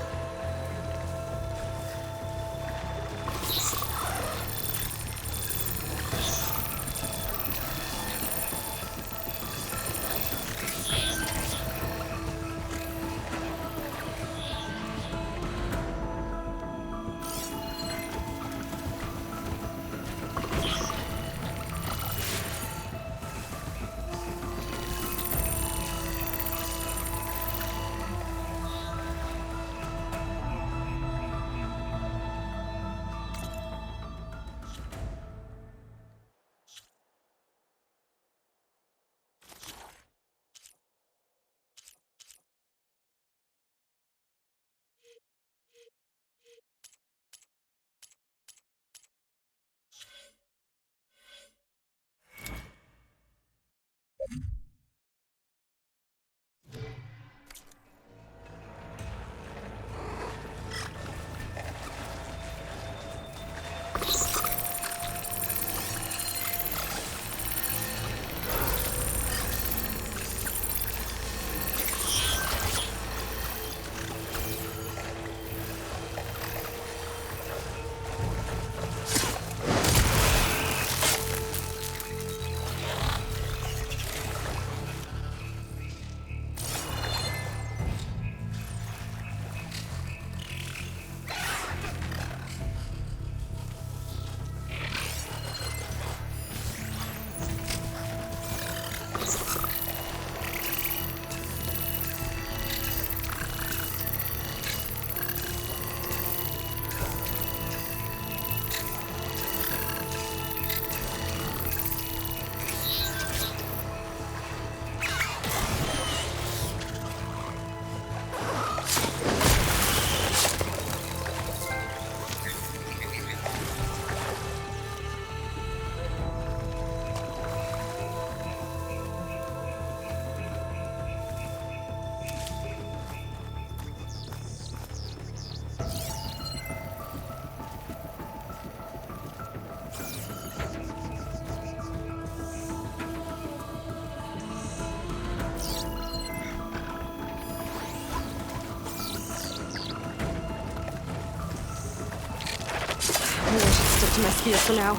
riskier for now.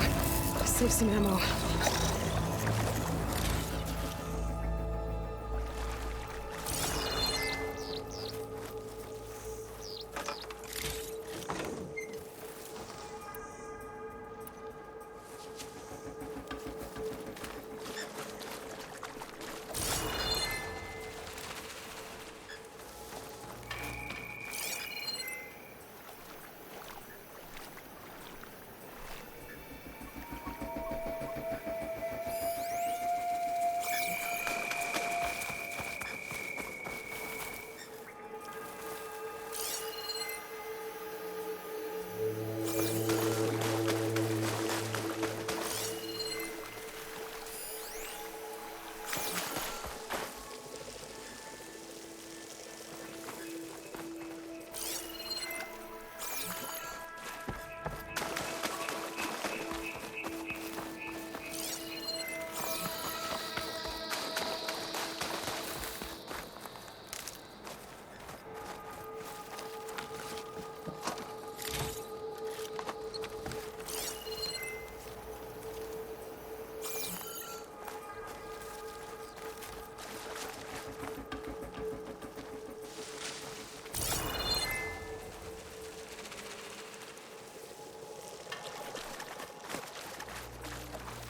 Save some ammo.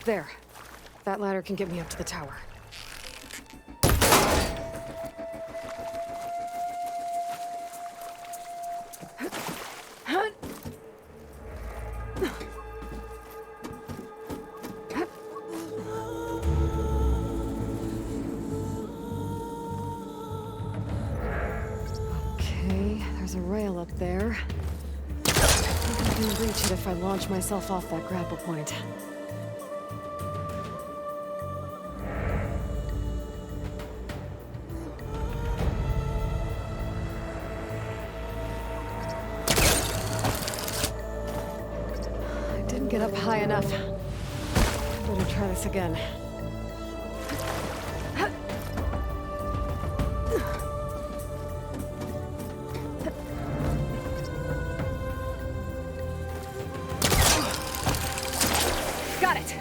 There. That ladder can get me up to the tower. Okay, there's a rail up there. I think I can reach it if I launch myself off that grapple point. Get up high enough. Better try this again. Got it.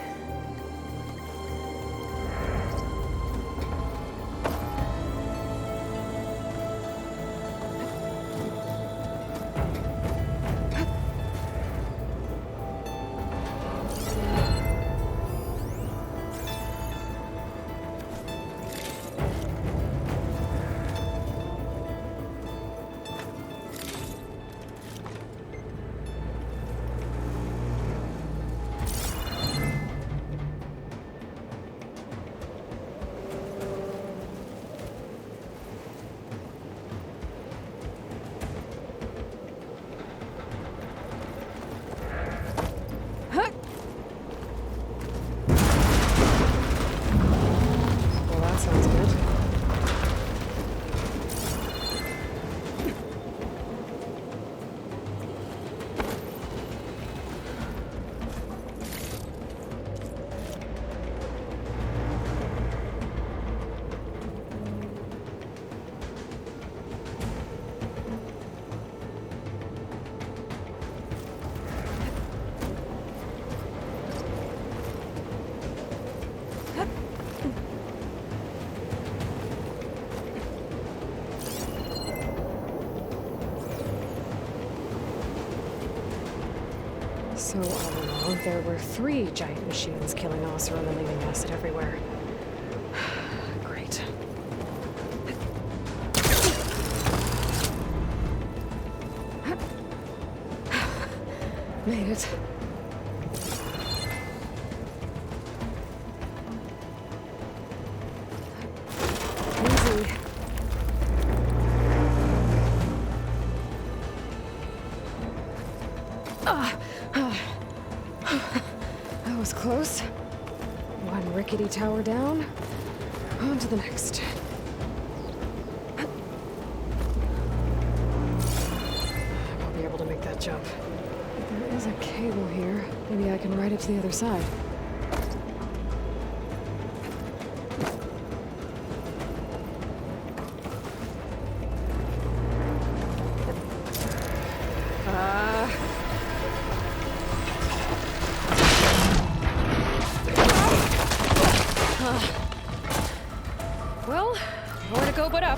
So all along, there were 3 giant machines killing Ossor and leaving acid everywhere. Great. Made it. Easy. That was close. One rickety tower down. On to the next. I'll be able to make that jump. There is a cable here. Maybe I can ride it to the other side. Well, nowhere to go but up.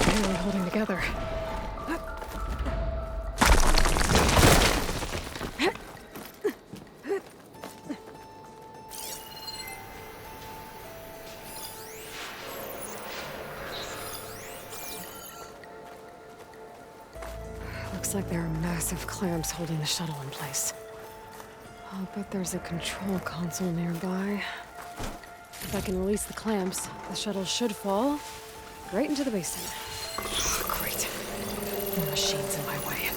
Barely holding together. Looks like there are massive clamps holding the shuttle in place. I'll bet there's a control console nearby. If I can release the clamps, the shuttle should fall right into the basin. Great. The machine's in my way.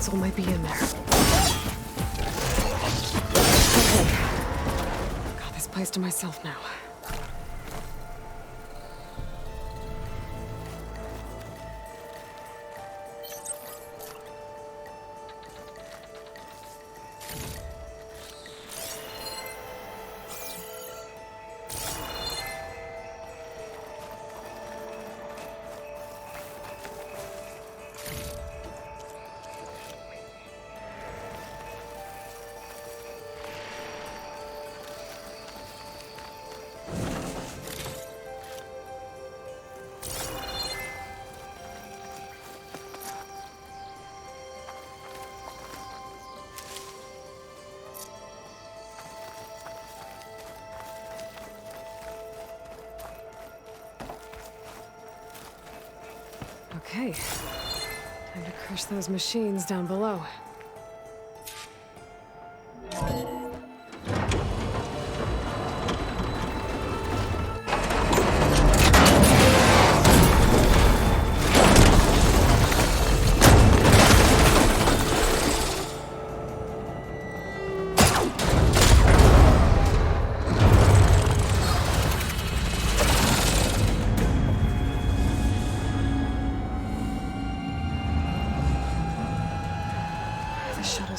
console might be in there. Okay. Got this place to myself now. Okay. Time to crush those machines down below.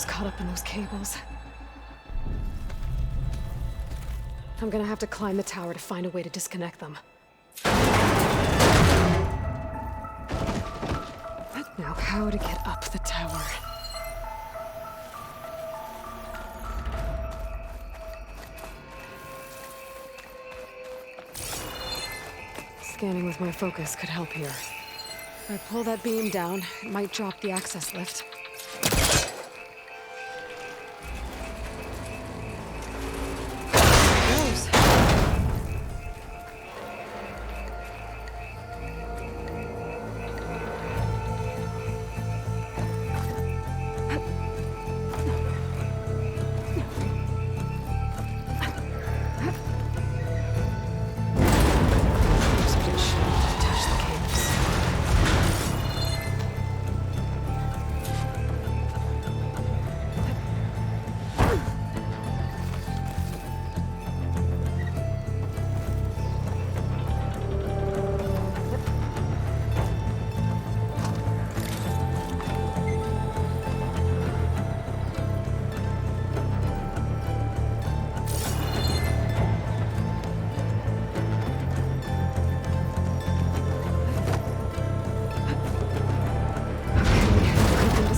Caught up in those cables. I'm gonna have to climb the tower to find a way to disconnect them. Now, how to get up the tower? Scanning with my focus could help here. If I pull that beam down, it might drop the access lift.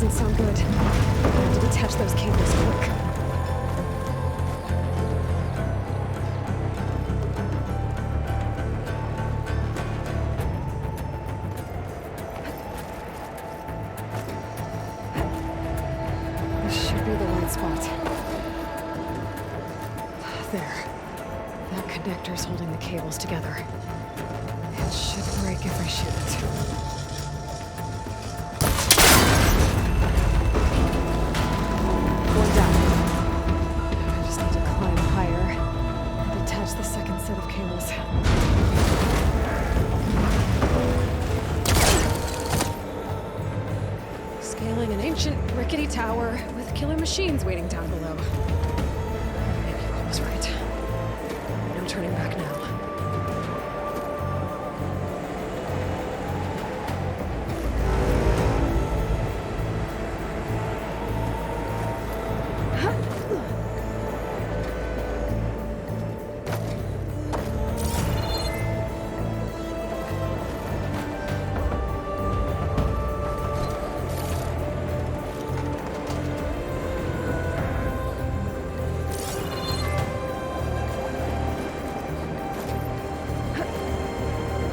Sound good. I have to detach those cables quick. This should be the right spot. There. That connector's holding the cables together. It should break if I shoot it. The second set of cables. Scaling an ancient, rickety tower with killer machines waiting down below. Maybe I was right. No turning back now.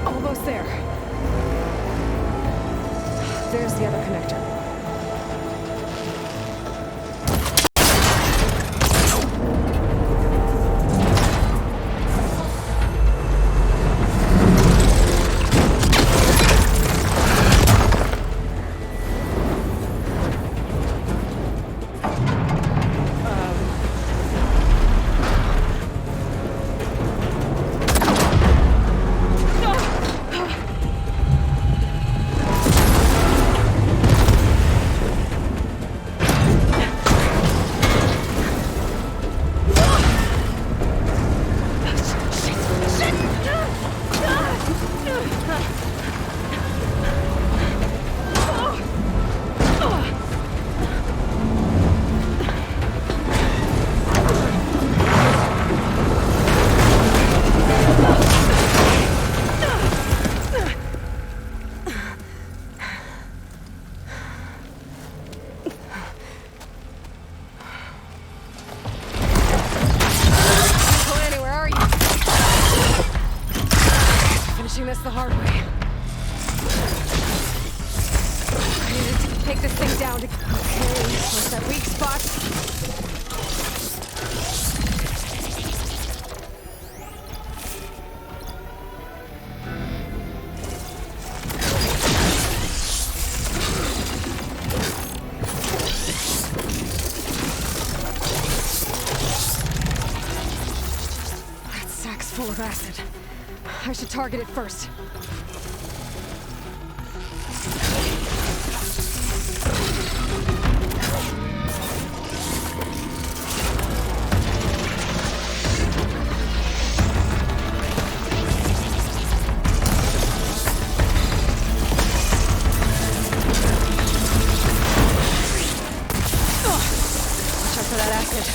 Almost there. There's the other connector. This the hard way. I needed to take this thing down to... Okay, what's that weak spot? of acid. I should target it first. Watch out for that acid.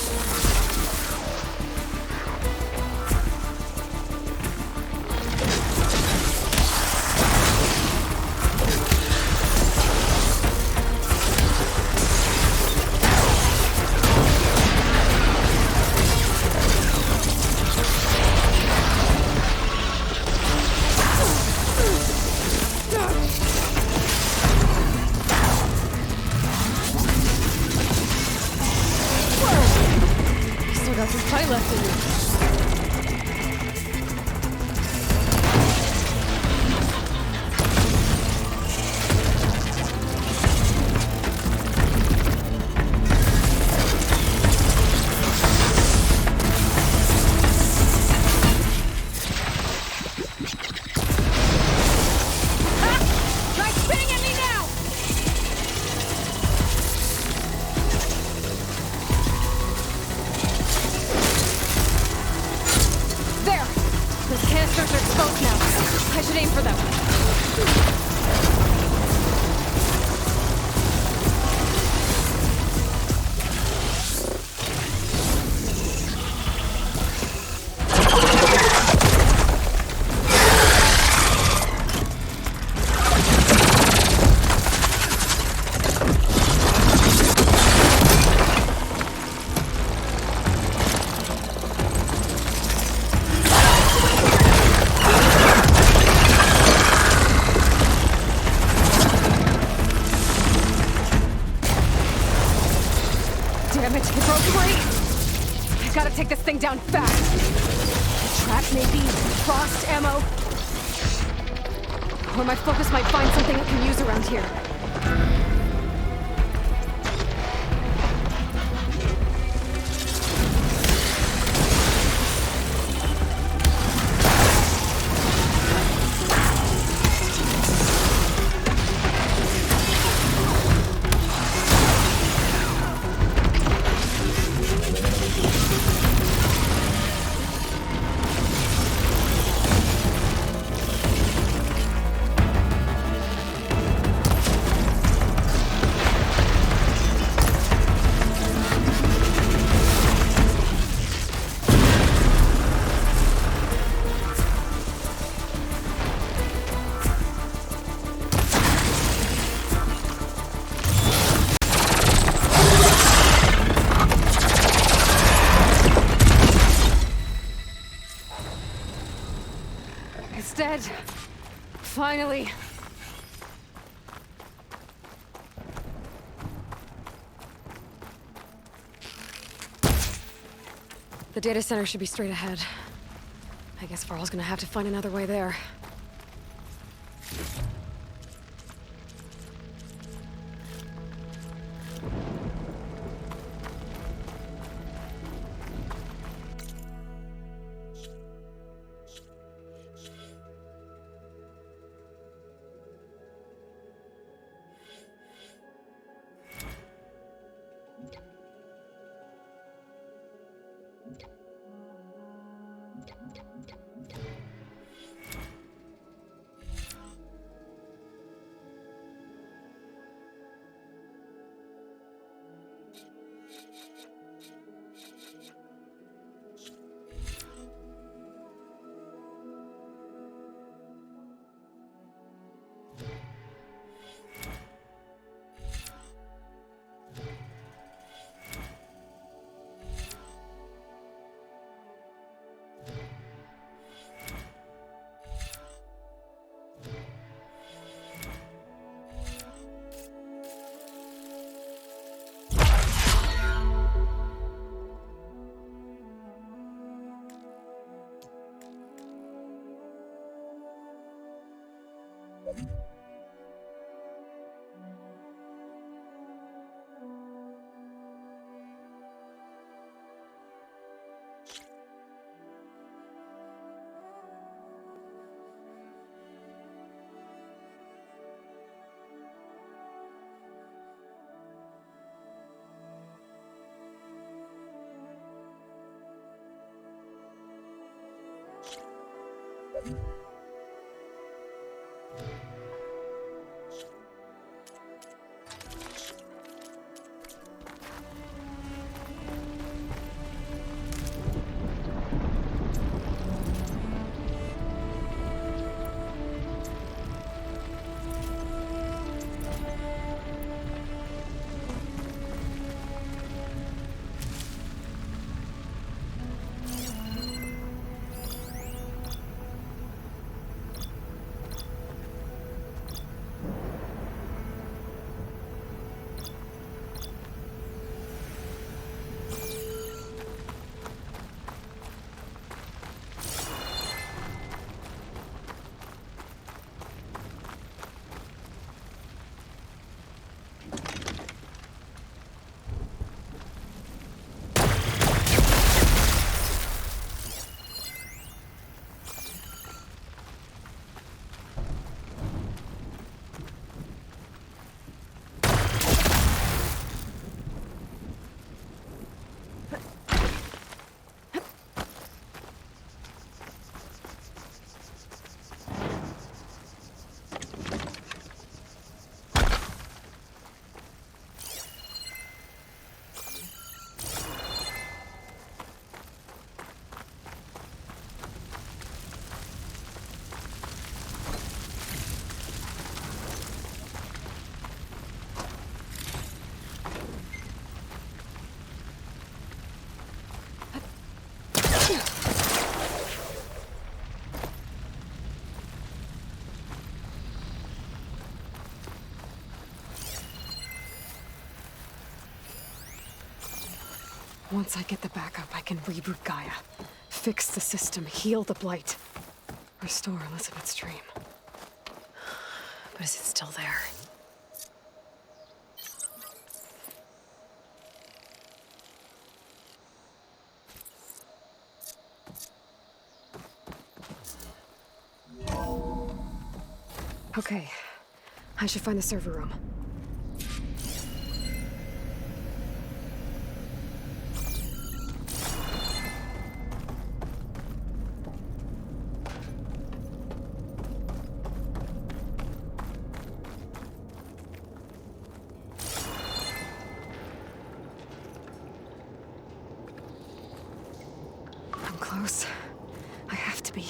Still got some fight left in me. Try spitting at me now! There! Those canisters are exposed now. I should aim for them. Damn it, it broke free! I've gotta take this thing down fast. The trap may be frost ammo. Or my focus might find something I can use around here. It's dead. Finally. The data center should be straight ahead. I guess Varl's gonna have to find another way there. Once I get the backup, I can reboot Gaia, fix the system, heal the Blight, restore Elizabeth's dream. But is it still there? Okay, I should find the server room. I'm close. I have to be.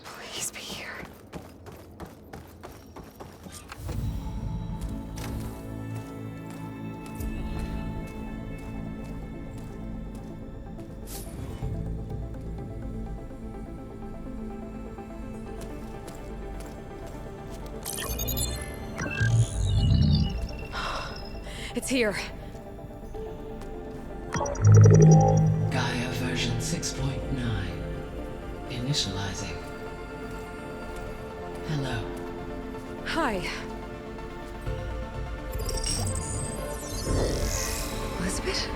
Please be here. It's here. Gaia version 6.9. Initializing. Hello. Hi. Elizabeth?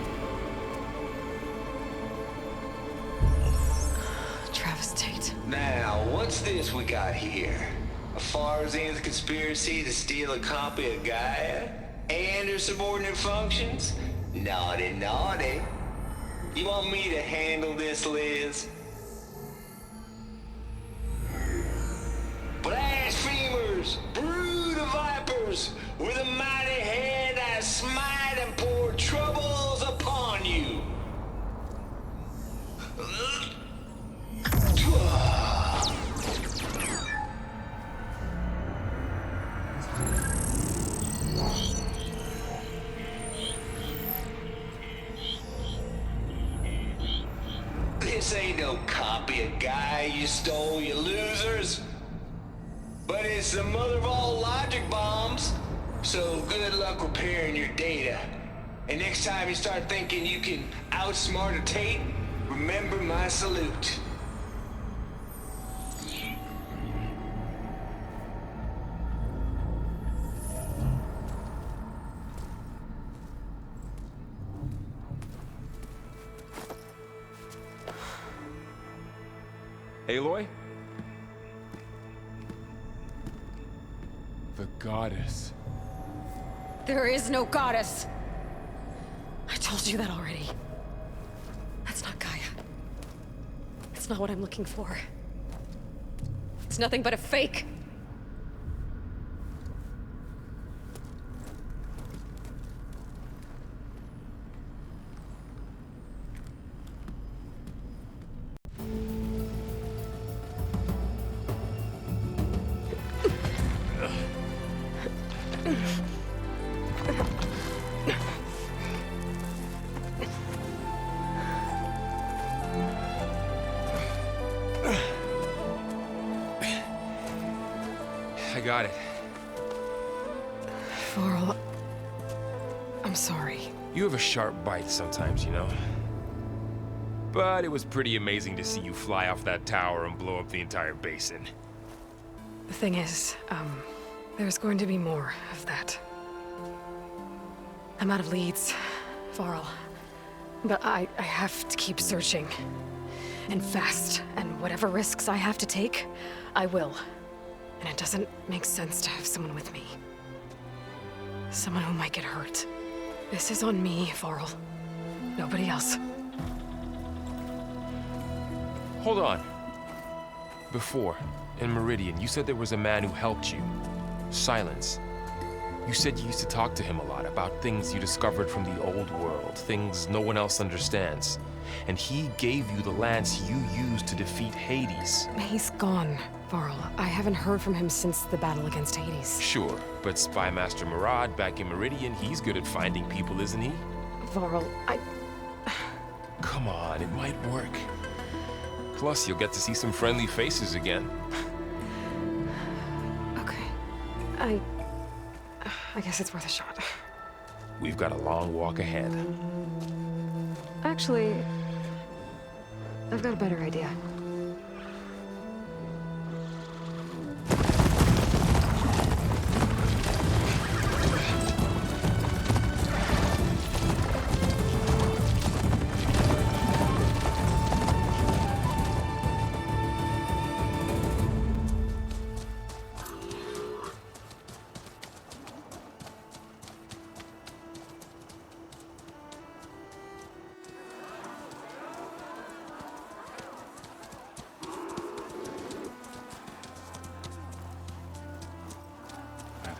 Travis Tate. Now, what's this we got here? A Farzan's conspiracy to steal a copy of Gaia? And her subordinate functions? Naughty, naughty. You want me to handle this, Liz? Blasphemers, brood of vipers, with a mighty hand I smite and pour troubles upon you. This ain't no copy of Guy you stole, you losers. But it's the mother of all logic bombs. So good luck repairing your data. And next time you start thinking you can outsmart a Tate, remember my salute. Aloy? The goddess. There is no goddess. I told you that already. That's not Gaia. It's not what I'm looking for. It's nothing but a fake. I got it. Varl, I'm sorry. You have a sharp bite sometimes, you know? But it was pretty amazing to see you fly off that tower and blow up the entire basin. The thing is, there's going to be more of that. I'm out of leads, Varl. But I have to keep searching. And fast. And whatever risks I have to take, I will. And it doesn't make sense to have someone with me. Someone who might get hurt. This is on me, Varl. Nobody else. Hold on. Before, in Meridian, you said there was a man who helped you. Silence. You said you used to talk to him a lot about things you discovered from the old world, things no one else understands. And he gave you the lance you used to defeat Hades. He's gone, Varl. I haven't heard from him since the battle against Hades. Sure, but Spy Master Murad back in Meridian, he's good at finding people, isn't he? Varl, Come on, it might work. Plus, you'll get to see some friendly faces again. Okay. I guess it's worth a shot. We've got a long walk ahead. Actually, I've got a better idea.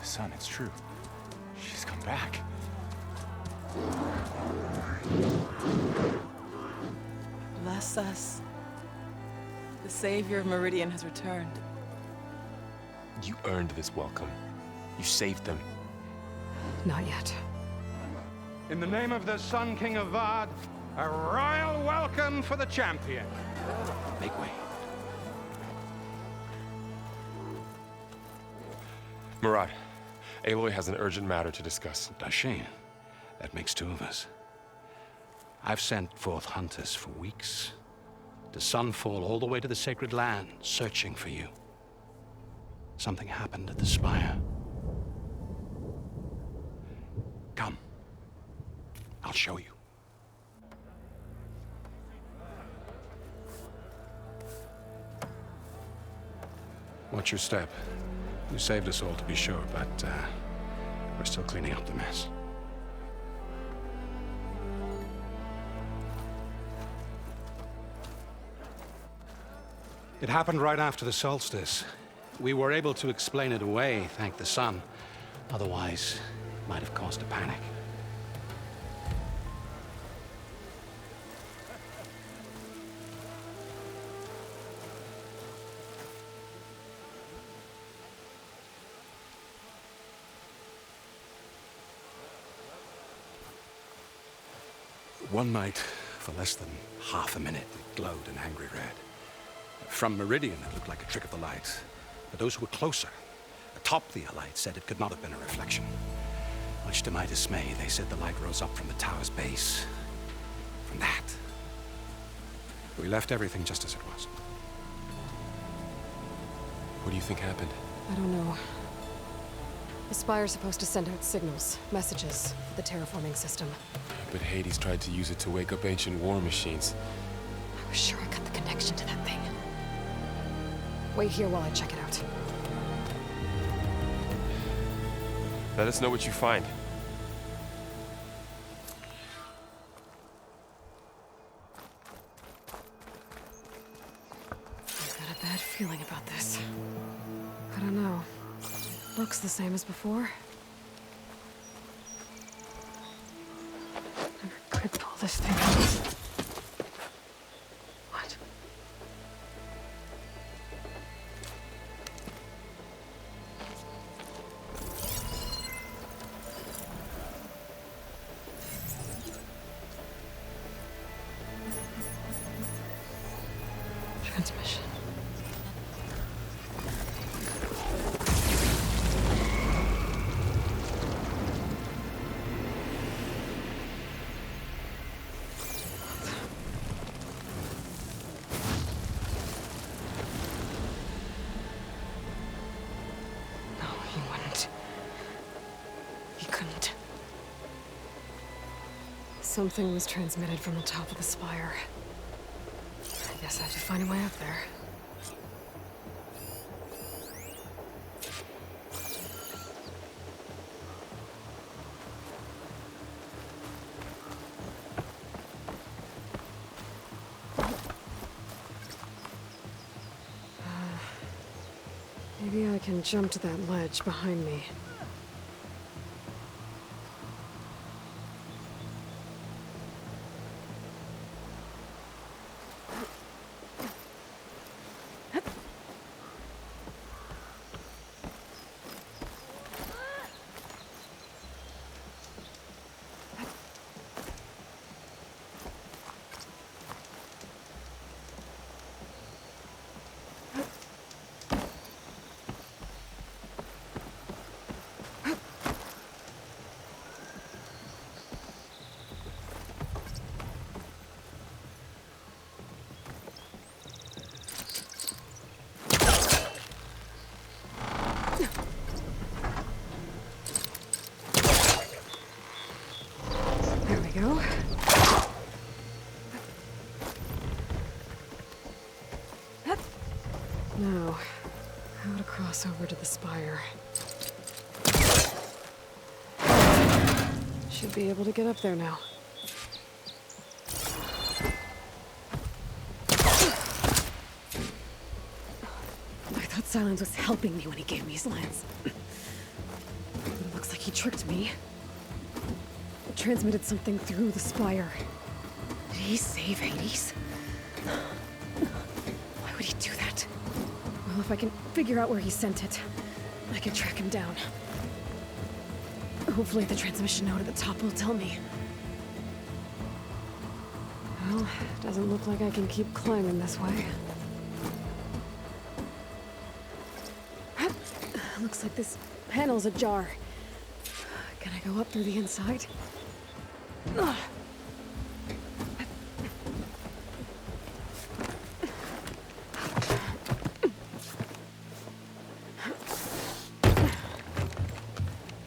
Son, it's true. She's come back. Bless us. The savior of Meridian has returned. You earned this welcome. You saved them. Not yet. In the name of the Sun King of Vard, a royal welcome for the champion. Make way. Murad, Aloy has an urgent matter to discuss. Dashane, that makes two of us. I've sent forth hunters for weeks, to Sunfall all the way to the Sacred Land, searching for you. Something happened at the Spire. Come. I'll show you. Watch your step. You saved us all, to be sure, but We're still cleaning up the mess. It happened right after the solstice. We were able to explain it away, thank the sun. Otherwise, it might have caused a panic. One night, for less than half a minute, it glowed an angry red. From Meridian, it looked like a trick of the light. But those who were closer, atop the light, said it could not have been a reflection. Much to my dismay, they said the light rose up from the tower's base. From that. We left everything just as it was. What do you think happened? I don't know. The Spire's supposed to send out signals, messages, for the terraforming system. But Hades tried to use it to wake up ancient war machines. I was sure I got the connection to that thing. Wait here while I check it out. Let us know what you find. I've got a bad feeling about this. I don't know. Looks the same as before. Never could pull this thing out. What? Transmission. No, he wouldn't. He couldn't. Something was transmitted from the top of the spire. I guess I have to find a way up there. Maybe I can jump to that ledge behind me. There we go. Now, how to cross over to the spire. Should be able to get up there now. I thought Silence was helping me when he gave me his lance. It looks like he tricked me. Transmitted something through the spire. Did he save Hades? Why would he do that? Well, if I can figure out where he sent it, I can track him down. Hopefully the transmission node at the top will tell me. Well, doesn't look like I can keep climbing this way. Looks like this panel's ajar. Can I go up through the inside? Ugh.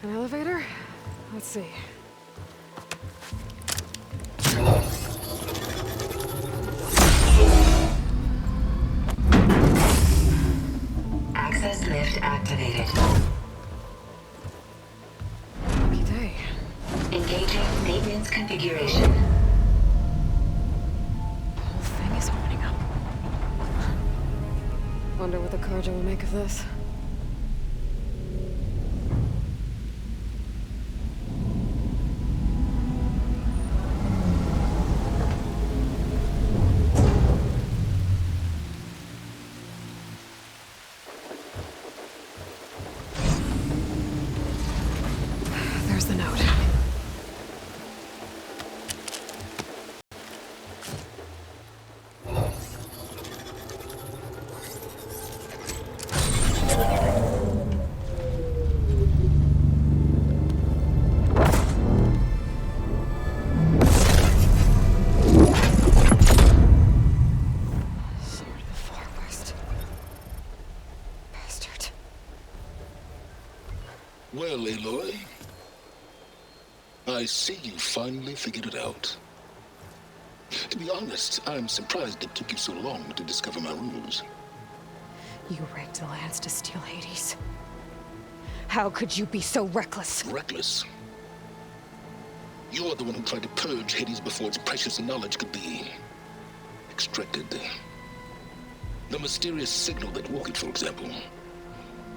An elevator? Let's see. Access lift activated. wonder what the Carja will make of this. There's the note. Well, Aloy, I see you finally figured it out. To be honest, I'm surprised it took you so long to discover my ruse. You rigged the lands to steal Hades. How could you be so reckless? Reckless? You're the one who tried to purge Hades before its precious knowledge could be extracted. The mysterious signal that woke it, for example.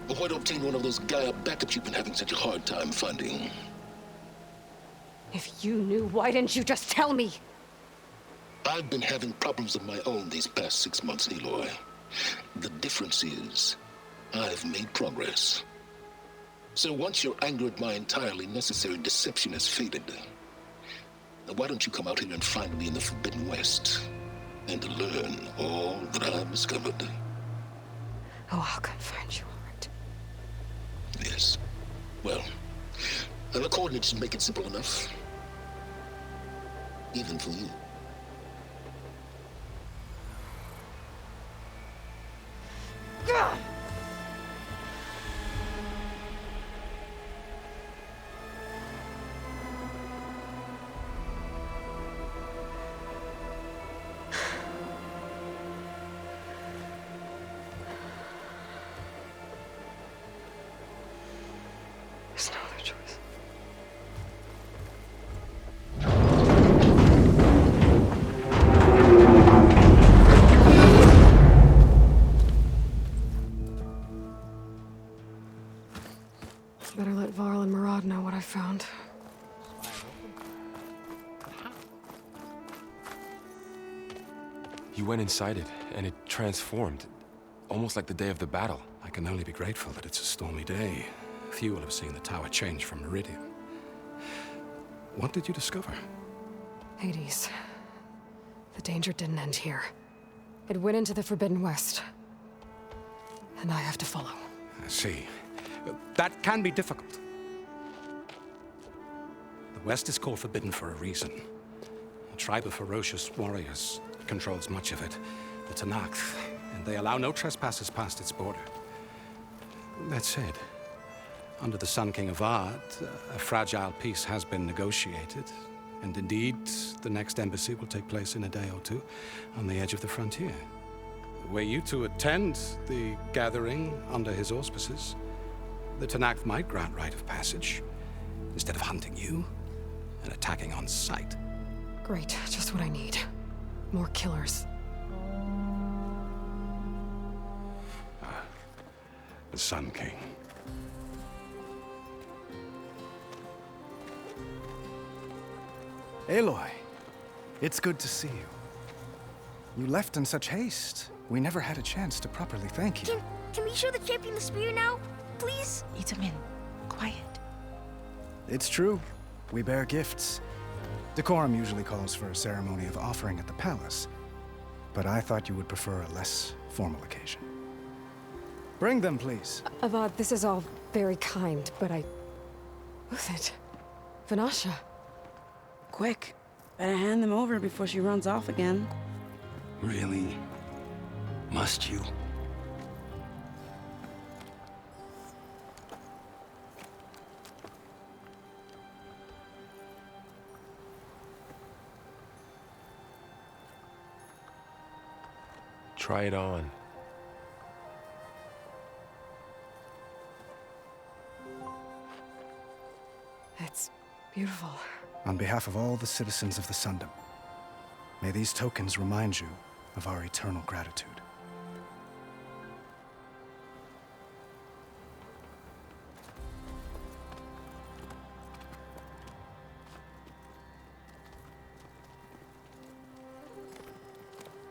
Or why to obtain one of those Gaia backups you've been having such a hard time finding? If you knew, why didn't you just tell me? I've been having problems of my own these past 6 months, Aloy. The difference is, I've made progress. So once your anger at my entirely necessary deception has faded, why don't you come out here and find me in the Forbidden West and learn all that I've discovered? Oh, I'll come find you, all right. Yes. Well, and the coordinates make it simple enough. Even for you. Gah! There's no other choice. Better let Varl and Murad know what I found. You went inside it, and it transformed. Almost like the day of the battle. I can only be grateful that it's a stormy day. Few will have seen the tower change from Meridian. What did you discover? Hades. The danger didn't end here. It went into the Forbidden West. And I have to follow. I see. That can be difficult. The West is called Forbidden for a reason. A tribe of ferocious warriors controls much of it, the Tenakth, and they allow no trespassers past its border. That said, under the Sun King of Ard, a fragile peace has been negotiated, and indeed, the next embassy will take place in a day or two on the edge of the frontier. Were you to attend the gathering under his auspices, the Tenakth might grant right of passage, instead of hunting you and attacking on sight. Great, just what I need. More killers. The Sun King. Aloy, it's good to see you. You left in such haste. We never had a chance to properly thank you. Can we show the champion the spear now? Please? Itamin, quiet. It's true. We bear gifts. Decorum usually calls for a ceremony of offering at the palace, but I thought you would prefer a less formal occasion. Bring them, please. Avad, this is all very kind, but Who's it? Vanasha. Quick, better hand them over before she runs off again. Really? Must you? Try it on. It's beautiful. On behalf of all the citizens of the Sundom, may these tokens remind you of our eternal gratitude.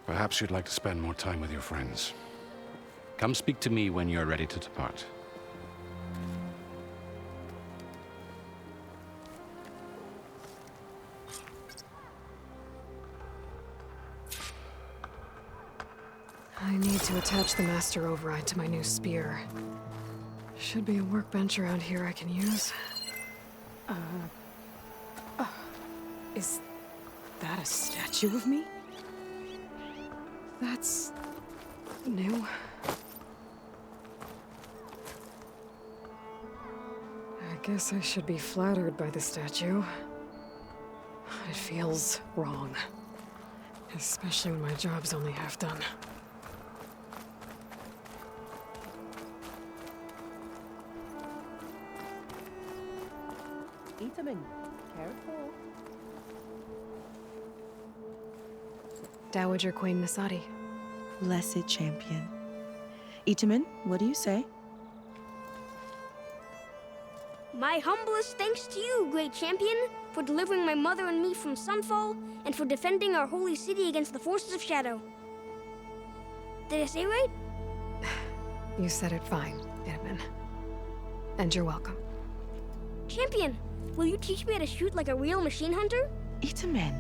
Perhaps you'd like to spend more time with your friends. Come speak to me when you're ready to depart. I need to attach the master override to my new spear. Should be a workbench around here I can use. Is that a statue of me? That's new. I guess I should be flattered by the statue. It feels wrong. Especially when my job's only half done. Itaman, careful. Dowager Queen Nasadi. Blessed champion. Itaman, what do you say? My humblest thanks to you, great champion, for delivering my mother and me from Sunfall, and for defending our holy city against the forces of Shadow. Did I say right? You said it fine, Itaman. And you're welcome. Champion, will you teach me how to shoot like a real machine hunter? Itaman.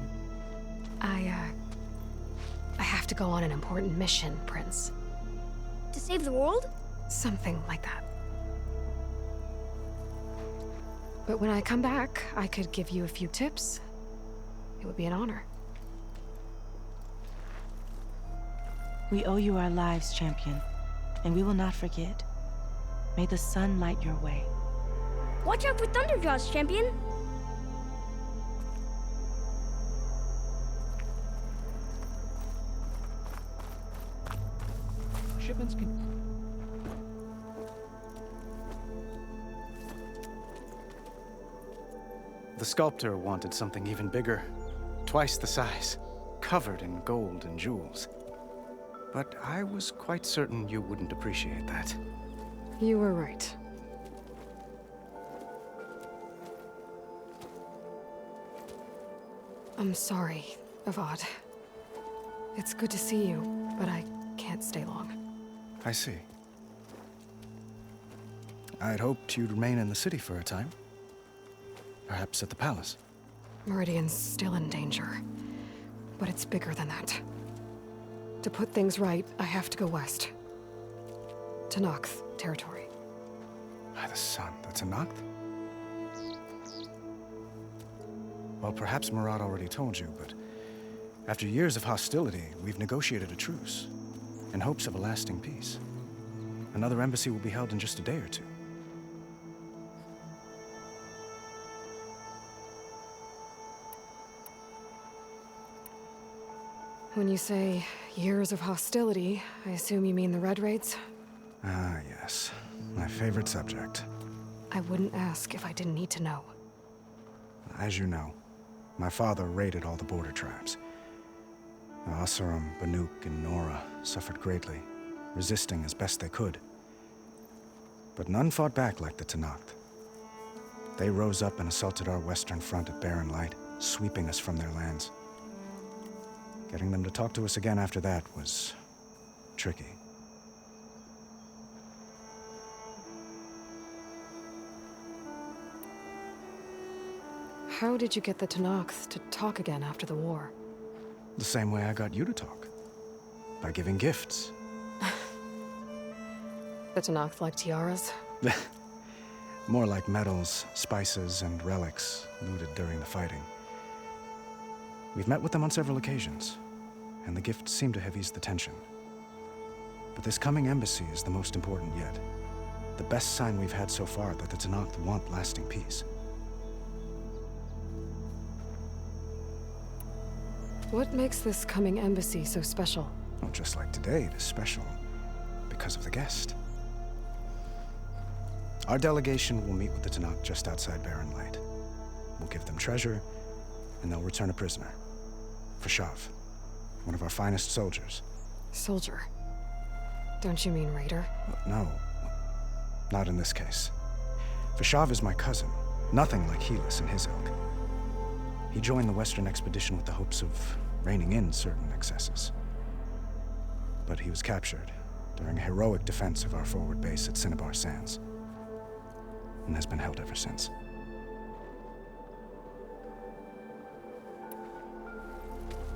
I have to go on an important mission, Prince. To save the world? Something like that. But when I come back, I could give you a few tips. It would be an honor. We owe you our lives, champion, and we will not forget. May the sun light your way. Watch out for Thunderjaws, champion! Shipments can... The sculptor wanted something even bigger, twice the size, covered in gold and jewels. But I was quite certain you wouldn't appreciate that. You were right. I'm sorry, Avad. It's good to see you, but I can't stay long. I see. I'd hoped you'd remain in the city for a time. Perhaps at the palace. Meridian's still in danger, but it's bigger than that. To put things right, I have to go west. To Nox territory. By the sun, that's a Nox? Well, perhaps Murad already told you, but after years of hostility, we've negotiated a truce, in hopes of a lasting peace. Another embassy will be held in just a day or two. When you say years of hostility, I assume you mean the Red Raids? Ah, yes. My favorite subject. I wouldn't ask if I didn't need to know. As you know, my father raided all the border tribes. The Asuram, Banuk, and Nora suffered greatly, resisting as best they could. But none fought back like the Tenakth. They rose up and assaulted our western front at Barren Light, sweeping us from their lands. Getting them to talk to us again after that was tricky. How did you get the Tenakth to talk again after the war? The same way I got you to talk. By giving gifts. The Tenakth like tiaras? More like medals, spices, and relics looted during the fighting. We've met with them on several occasions, and the gifts seem to have eased the tension. But this coming embassy is the most important yet. The best sign we've had so far that the Tenakth want lasting peace. What makes this coming embassy so special? Well, just like today, it is special because of the guest. Our delegation will meet with the Tenakth just outside Barren Light. We'll give them treasure, and they'll return a prisoner. Fashav, one of our finest soldiers. Soldier? Don't you mean raider? No, not in this case. Fashav is my cousin, nothing like Helis and his ilk. He joined the Western expedition with the hopes of reining in certain excesses. but he was captured during a heroic defense of our forward base at Cinnabar Sands, and has been held ever since.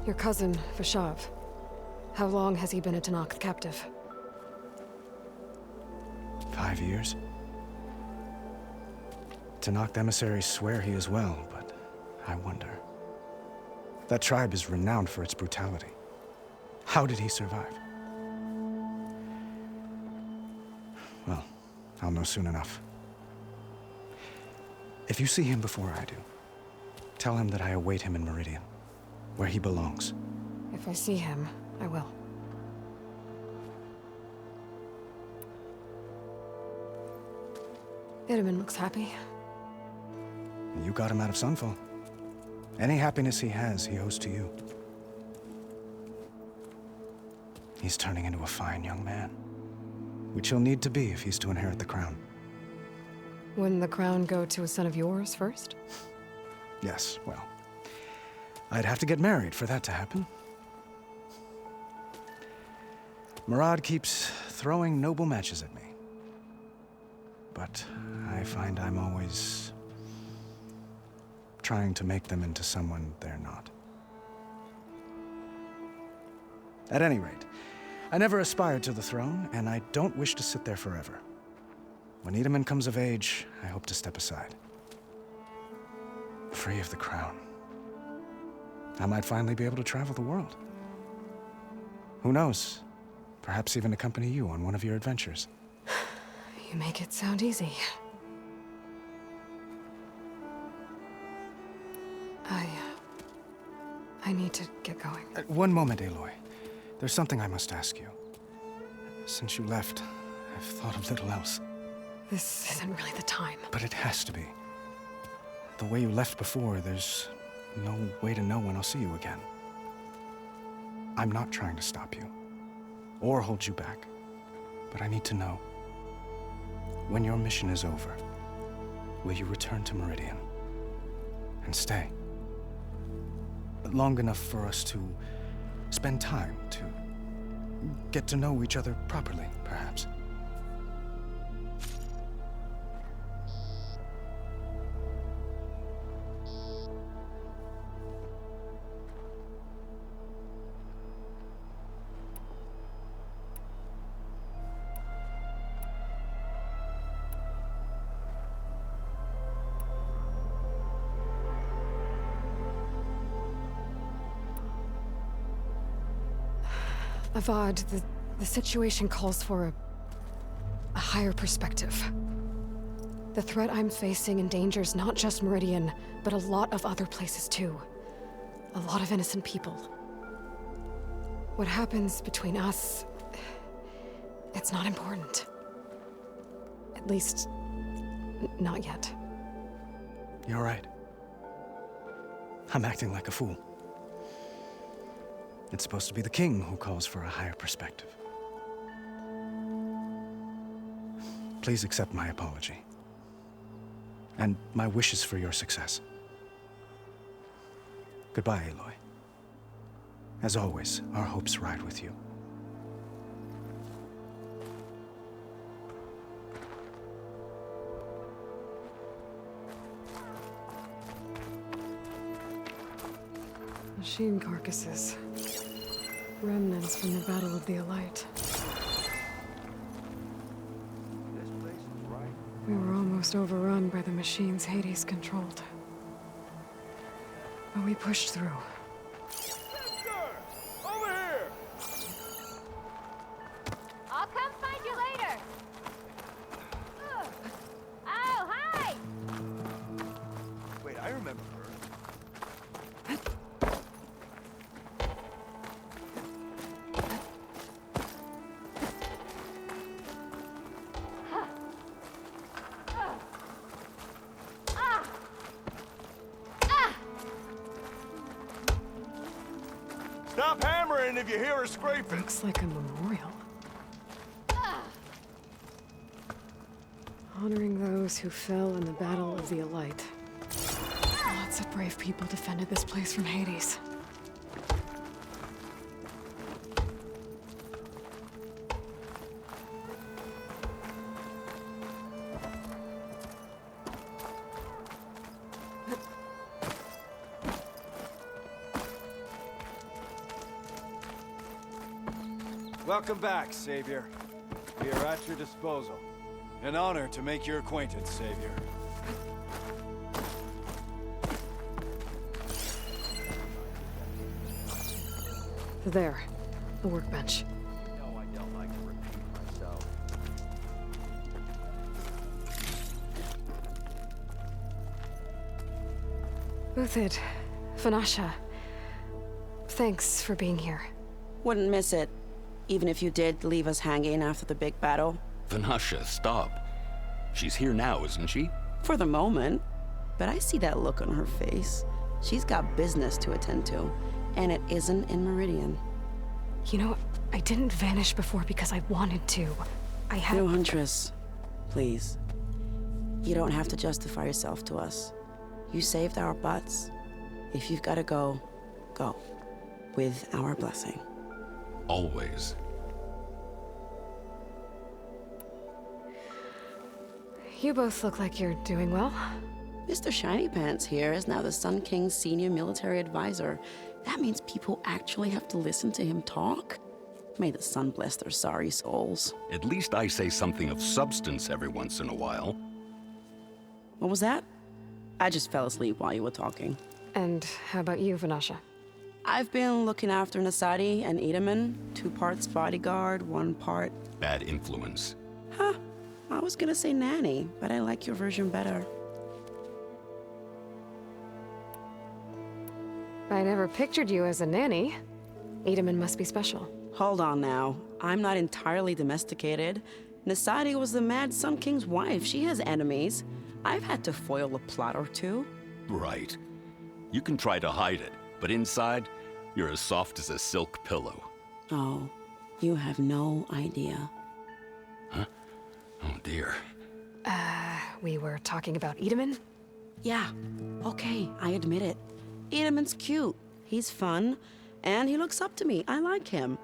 Your cousin, Vashav. How long has he been a Tenakth captive? 5 years. Tenakth emissaries swear he is well, but I wonder. That tribe is renowned for its brutality. How did he survive? Well, I'll know soon enough. If you see him before I do, tell him that I await him in Meridian, where he belongs. If I see him, I will. Itaman looks happy. You got him out of Sunfall. Any happiness he has, he owes to you. He's turning into a fine young man, which he'll need to be if he's to inherit the crown. Wouldn't the crown go to a son of yours first? Yes, well, I'd have to get married for that to happen. Murad keeps throwing noble matches at me. But I find I'm always trying to make them into someone they're not. At any rate, I never aspired to the throne, and I don't wish to sit there forever. When Itaman comes of age, I hope to step aside. Free of the crown. I might finally be able to travel the world. Who knows? Perhaps even accompany you on one of your adventures. You make it sound easy. I need to get going. One moment, Aloy. There's something I must ask you. Since you left, I've thought of little else. This isn't really the time. But it has to be. The way you left before, there's no way to know when I'll see you again. I'm not trying to stop you, or hold you back, but I need to know. When your mission is over, will you return to Meridian and stay? Long enough for us to spend time, to get to know each other properly, perhaps. Avad, the situation calls for a higher perspective. The threat I'm facing endangers not just Meridian, but a lot of other places too. A lot of innocent people. What happens between us, it's not important. At least, not yet. You're right. I'm acting like a fool. It's supposed to be the king who calls for a higher perspective. Please accept my apology. And my wishes for your success. Goodbye, Aloy. As always, our hopes ride with you. Machine carcasses. Remnants from the Battle of the Aloy. We were almost overrun by the machines Hades controlled. But we pushed through. Over here! I'll come find you later! Ugh. Oh, hi! Wait, I remember her. Stop hammering if you hear her scraping. Looks like a memorial. Honoring those who fell in the Battle of the Aloy. Lots of brave people defended this place from Hades. Welcome back, Savior. We are at your disposal. An honor to make your acquaintance, Savior. There. The workbench. No, I don't like to repeat myself. Uthid. Vanasha. Thanks for being here. Wouldn't miss it. Even if you did leave us hanging after the big battle. Vanasha, stop. She's here now, isn't she? For the moment. But I see that look on her face. She's got business to attend to. And it isn't in Meridian. You know, I didn't vanish before because I wanted to. I had... No, Huntress. Please. You don't have to justify yourself to us. You saved our butts. If you've got to go, go. With our blessing. Always. You both look like you're doing well. Mr. Shiny Pants here is now the Sun King's senior military advisor. That means people actually have to listen to him talk? May the sun bless their sorry souls. At least I say something of substance every once in a while. What was that? I just fell asleep while you were talking. And how about you, Vanasha? I've been looking after Nasadi and Edaman. 2 parts bodyguard, 1 part... Bad influence. Huh. I was gonna say nanny, but I like your version better. I never pictured you as a nanny. Edaman must be special. Hold on now. I'm not entirely domesticated. Nasadi was the Mad Sun King's wife. She has enemies. I've had to foil a plot or 2. Right. You can try to hide it, but inside, you're as soft as a silk pillow. Oh, you have no idea. Huh? Oh dear. We were talking about Edaman? Yeah. Okay, I admit it. Edaman's cute. He's fun. And he looks up to me. I like him.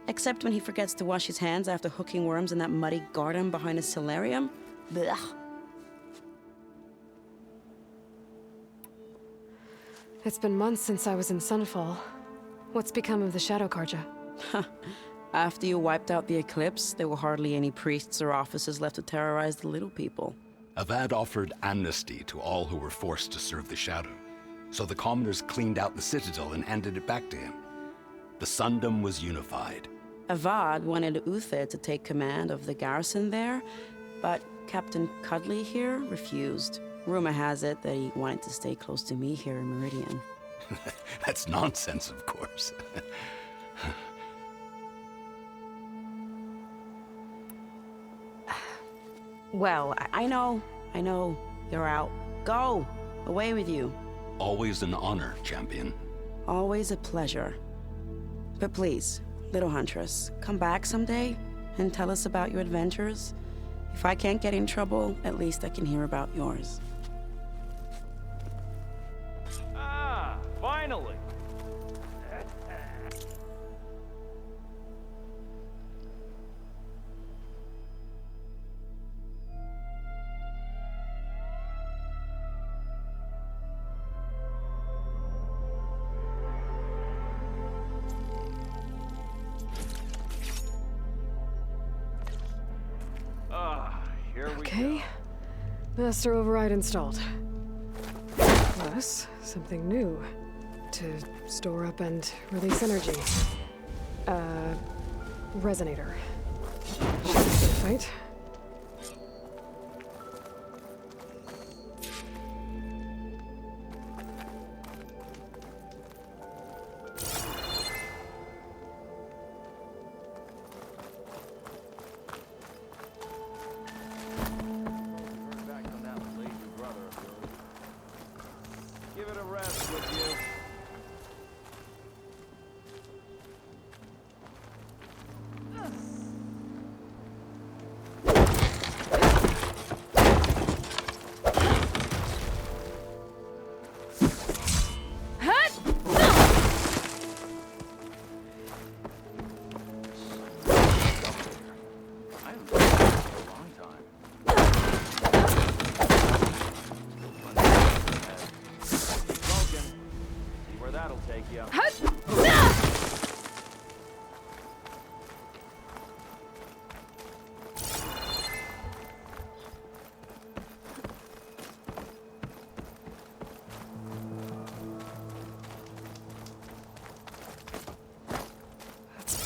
Except when he forgets to wash his hands after hooking worms in that muddy garden behind his solarium. Blech. It's been months since I was in Sunfall. What's become of the Shadow Karja? After you wiped out the eclipse, there were hardly any priests or officers left to terrorize the little people. Avad offered amnesty to all who were forced to serve the Shadow. So the commoners cleaned out the citadel and handed it back to him. The Sundom was unified. Avad wanted Uthid to take command of the garrison there, but Captain Cudley here refused. Rumor has it that he wanted to stay close to me here in Meridian. That's nonsense, of course. Well, I know. You're out. Go! Away with you. Always an honor, champion. Always a pleasure. But please, little Huntress, come back someday and tell us about your adventures. If I can't get in trouble, at least I can hear about yours. Ah, finally! Okay. Master override installed. Plus, something new. To store up and release energy. Resonator. Right? Give it a rest, would you?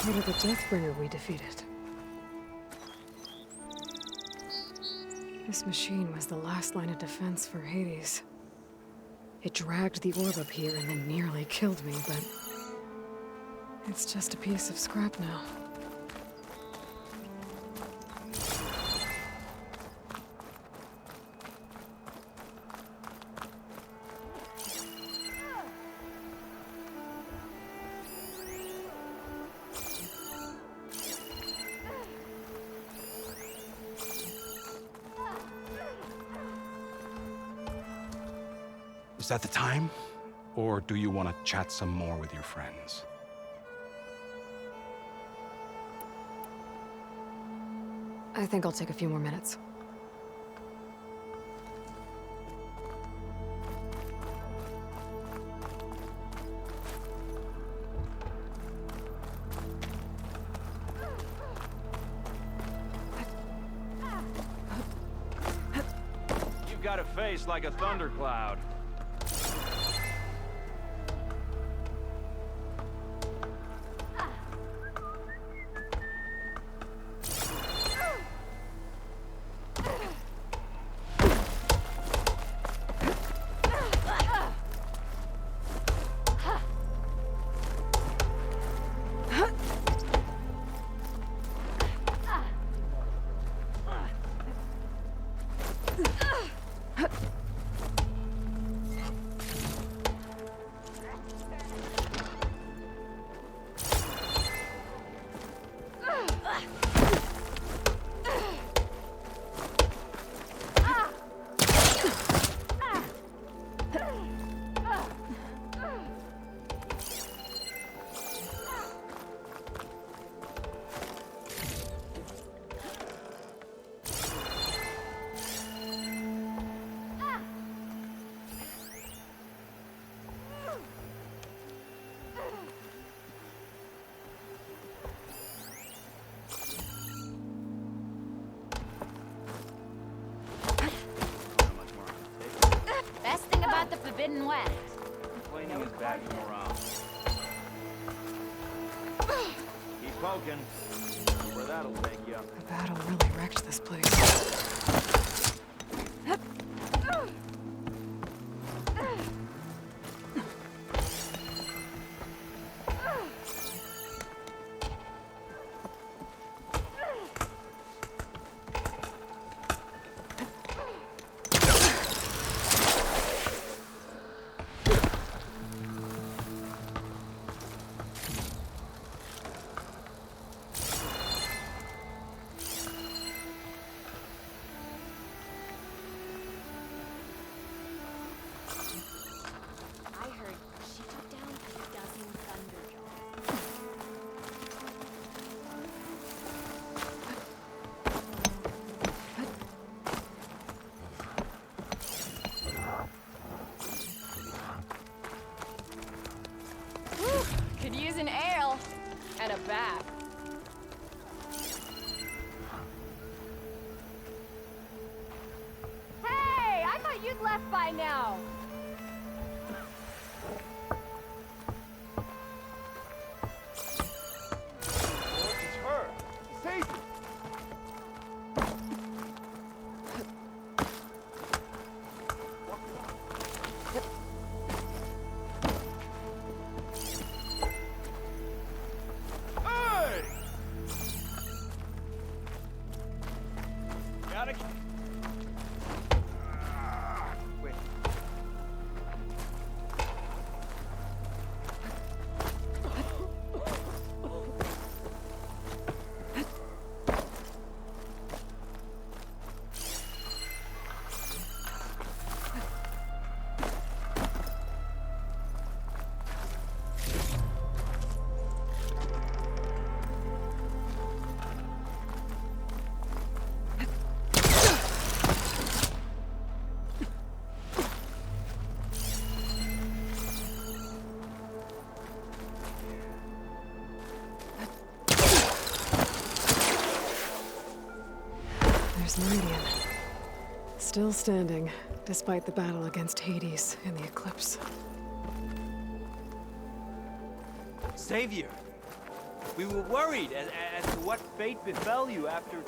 part of the Deathbringer we defeated. This machine was the last line of defense for Hades. It dragged the orb up here and then nearly killed me, but it's just a piece of scrap now. Is that the time? Or do you want to chat some more with your friends? I think I'll take a few more minutes. You've got a face like a thundercloud. The Forbidden West. Cleaning is bagging around. Keep poking. See where that'll take you. The battle really wrecked this place. Could use an ale and a bath. Hey, I thought you'd left by now. It's her. Save it. There's Meridian. Still standing, despite the battle against Hades and the eclipse. Savior! We were worried as to what fate befell you after...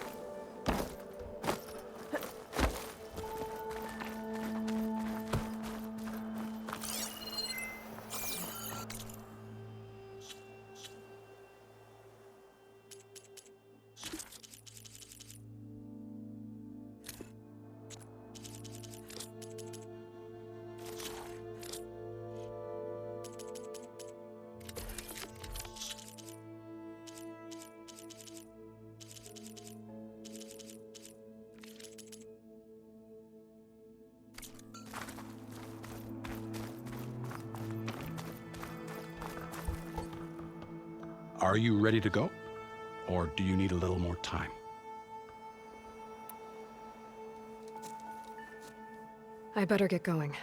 Are you ready to go? Or do you need a little more time? I better get going.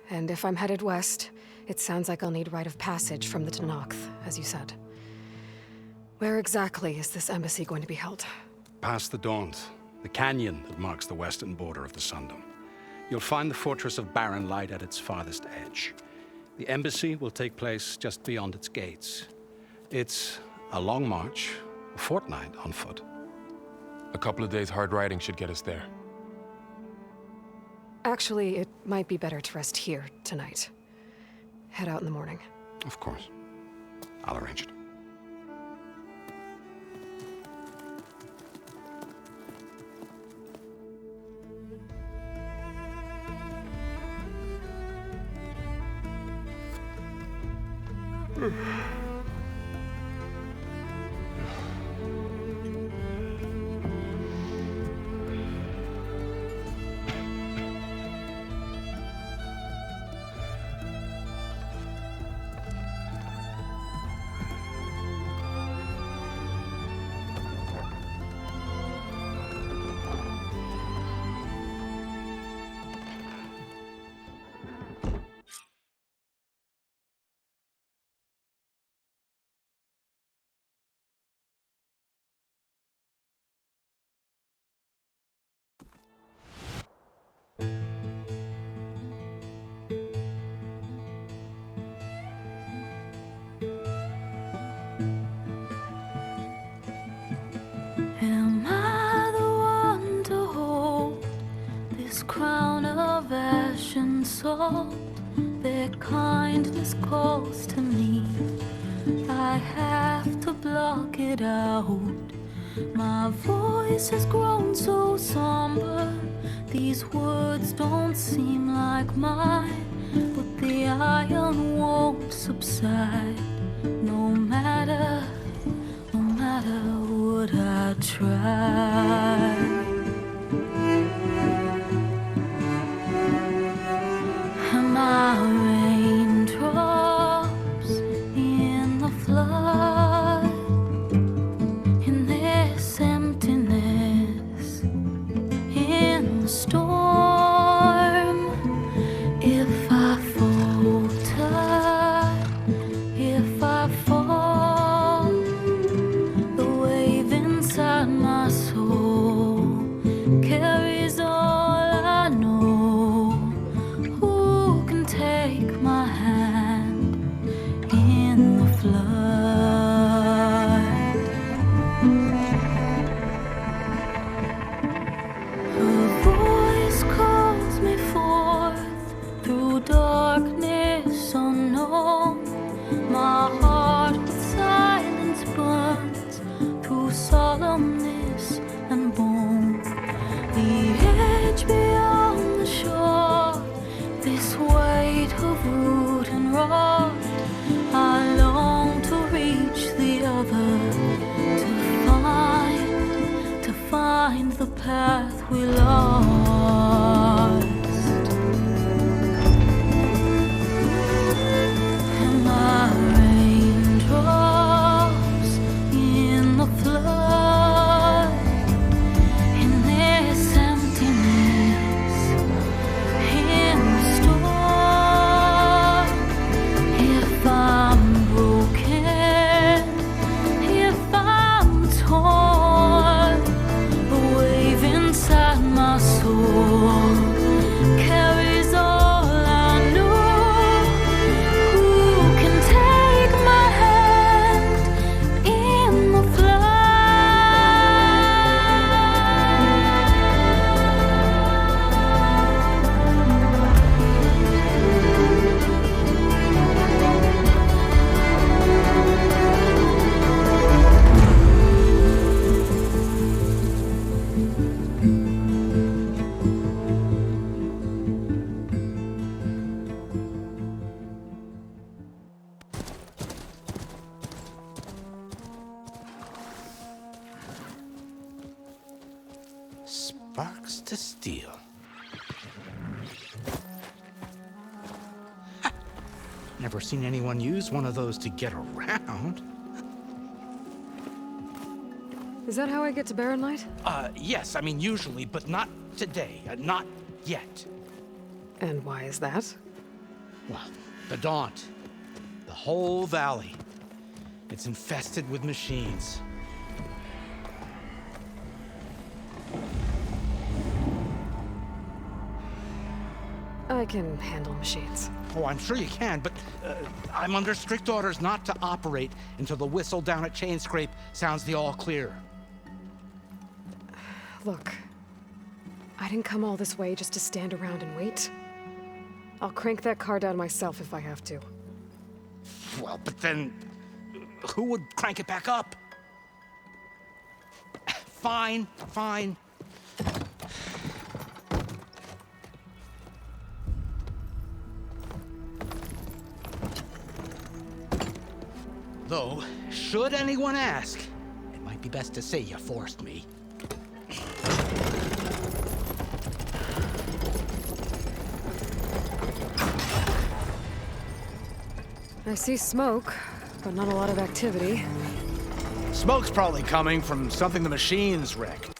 And if I'm headed west, it sounds like I'll need rite of passage from the Tenakth, as you said. Where exactly is this embassy going to be held? Past the Daunt, the canyon that marks the western border of the Sundom. You'll find the fortress of Barren Light at its farthest edge. The embassy will take place just beyond its gates. It's a long march, a fortnight on foot. A couple of days hard riding should get us there. Actually, it might be better to rest here tonight. Head out in the morning. Of course. I'll arrange it. Am I the one to hold this crown of ash and salt? Their kindness calls to me. I have to block it out. My voice has grown so somber. These words don't seem like mine, but the iron won't subside. No matter what I try. Am I raindrops in the flood? In this emptiness, in the storm. If I falter, if I fall, the wave inside my soul carries all I know. Who can take my hand in the flood? Her voice calls me forth through darkness unknown. My heart with silence burns through solemnness and bone. The edge beyond the shore, this weight of root and rod. I long to reach the other, to find the path we lost. Am I raindrops in the flood? In this emptiness, in the storm. If I'm broken, if I'm torn, the wave inside my soul sparks to steel. Never seen anyone use one of those to get around. Is that how I get to Barren Light? Yes, I mean usually, but not today. Not yet. And why is that? Well, the Daunt. The whole valley. It's infested with machines. I can handle machines. Oh, I'm sure you can, but I'm under strict orders not to operate until the whistle down at Chainscrape sounds the all clear. Look, I didn't come all this way just to stand around and wait. I'll crank that car down myself if I have to. Well, but then who would crank it back up? Fine, fine. Though, should anyone ask, it might be best to say you forced me. I see smoke, but not a lot of activity. Smoke's probably coming from something the machines wrecked.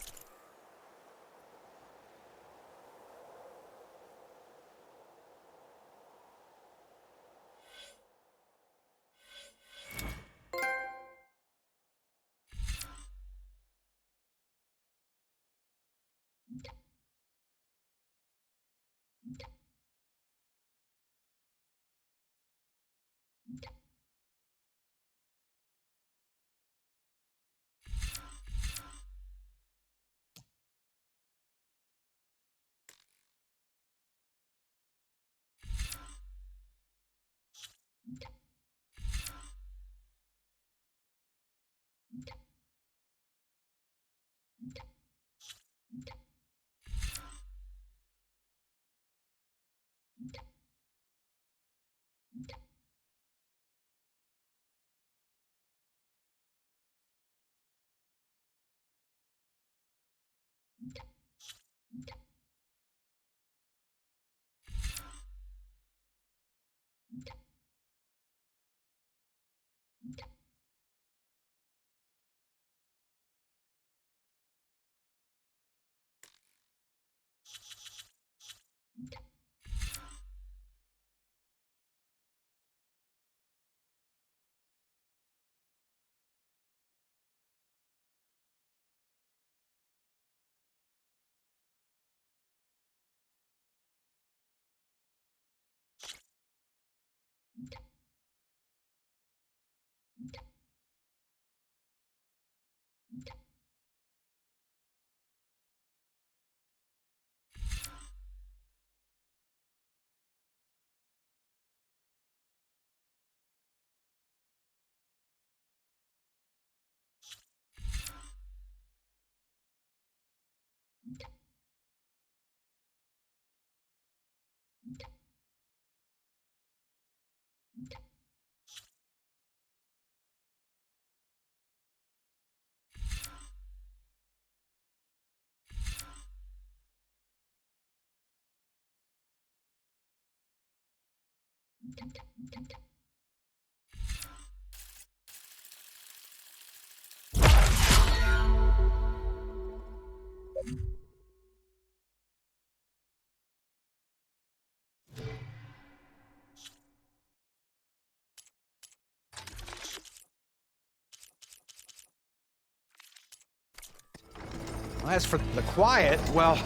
As for the quiet, well,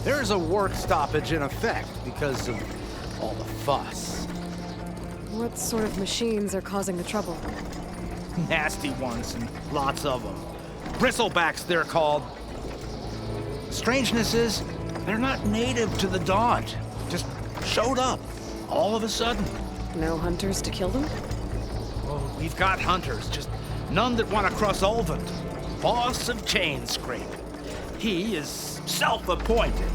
there's a work stoppage in effect because of all the fuss. What sort of machines are causing the trouble? Nasty ones, and lots of them. Bristlebacks, they're called. Strangeness is, they're not native to the Daunt. Just showed up, all of a sudden. No hunters to kill them? Oh, we've got hunters, just none that want to cross Ulvund. Boss of Chainscrape. He is self-appointed.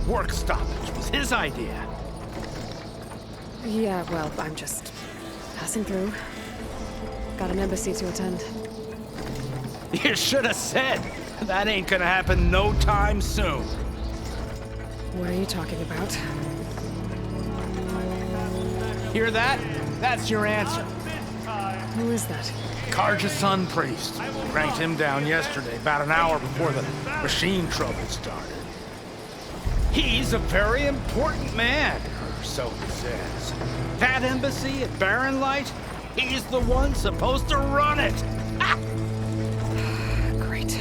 Work stoppage was his idea. Yeah, well, I'm just passing through. Got an embassy to attend. You should have said. That ain't gonna happen no time soon. What are you talking about? Hear that? That's your answer. Who is that? Karja's son priest. Cranked him down yesterday, about an hour before the machine trouble started. He's a very important man, or so he says. That embassy at Barren Light, he's the one supposed to run it. Great.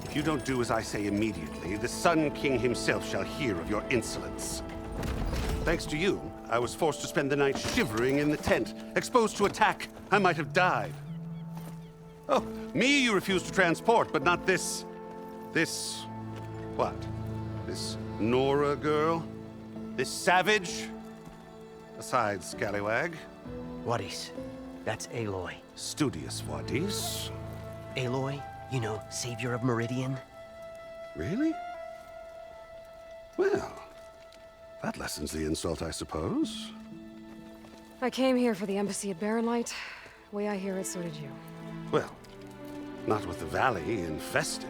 If you don't do as I say immediately, the Sun King himself shall hear of your insolence. Thanks to you, I was forced to spend the night shivering in the tent, exposed to attack. I might have died. Oh, me you refuse to transport, but not this... what? This Nora girl? This savage? Besides, scallywag. Wadis. That's Aloy. Studious Wadis. Aloy, you know, savior of Meridian. Really? Well, that lessens the insult, I suppose. I came here for the embassy at Barren Light. Way I hear it, so did you. Well, not with the valley infested.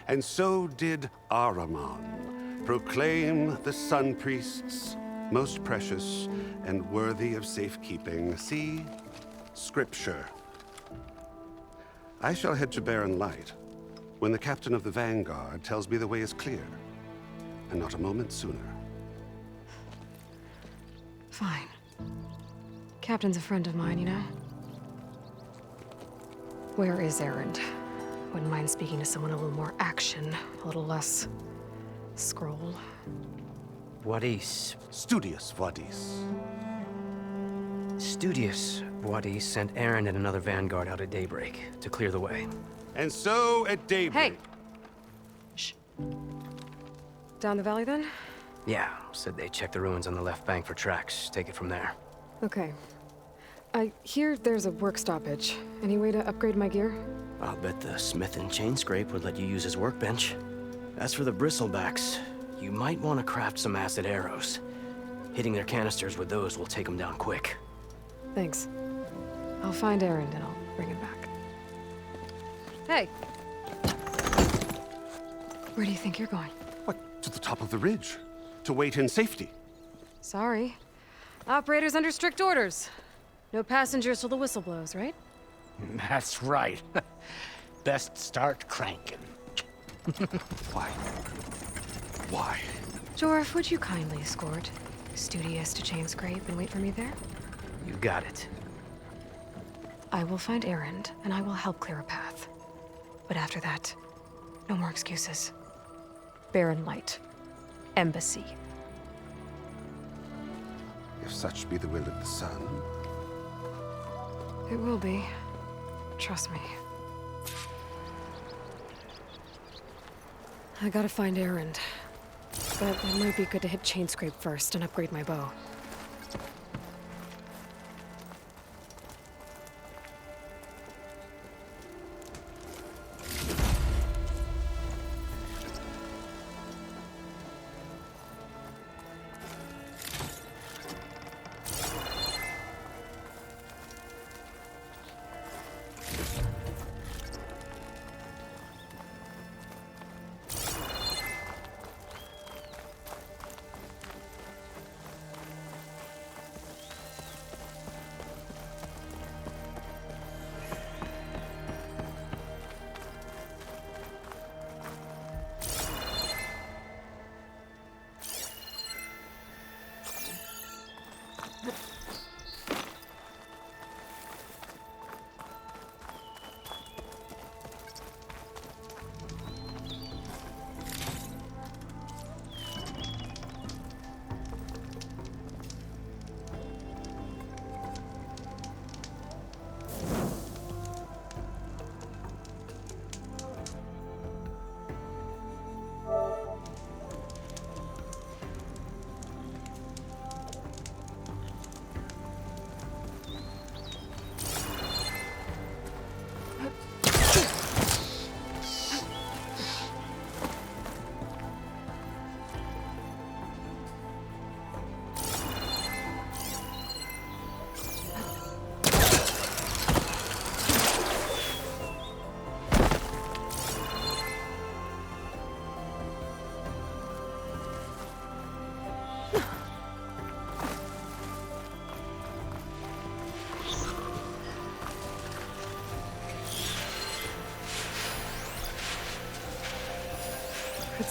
And so did Ahriman proclaim the Sun Priests most precious and worthy of safekeeping. See? Scripture. I shall head to Barren Light when the captain of the Vanguard tells me the way is clear, and not a moment sooner. Fine. Captain's a friend of mine, you know? Where is Erend? Wouldn't mind speaking to someone a little more action, a little less... scroll. Wadis. Studious Wadis. Studious Wadis sent Aaron and another Vanguard out at daybreak to clear the way. And so at daybreak... Hey! Shh. Down the valley, then? Yeah, said they checked the ruins on the left bank for tracks. Take it from there. Okay. I hear there's a work stoppage. Any way to upgrade my gear? I'll bet the smith and chain scrape would let you use his workbench. As for the bristlebacks, you might want to craft some acid arrows. Hitting their canisters with those will take them down quick. Thanks. I'll find Erend and I'll bring him back. Hey! Where do you think you're going? What? To the top of the ridge. To wait in safety. Sorry. Operator's under strict orders. No passengers till the whistle blows, right? That's right. Best start cranking. Why? Why? Jorf, would you kindly escort Studious to chain scrape and wait for me there? You got it. I will find Erend, and I will help clear a path. But after that, no more excuses. Barren Light. Embassy. If such be the will of the sun. It will be. Trust me. I gotta find Erend. But it might be good to hit chain scrape first and upgrade my bow.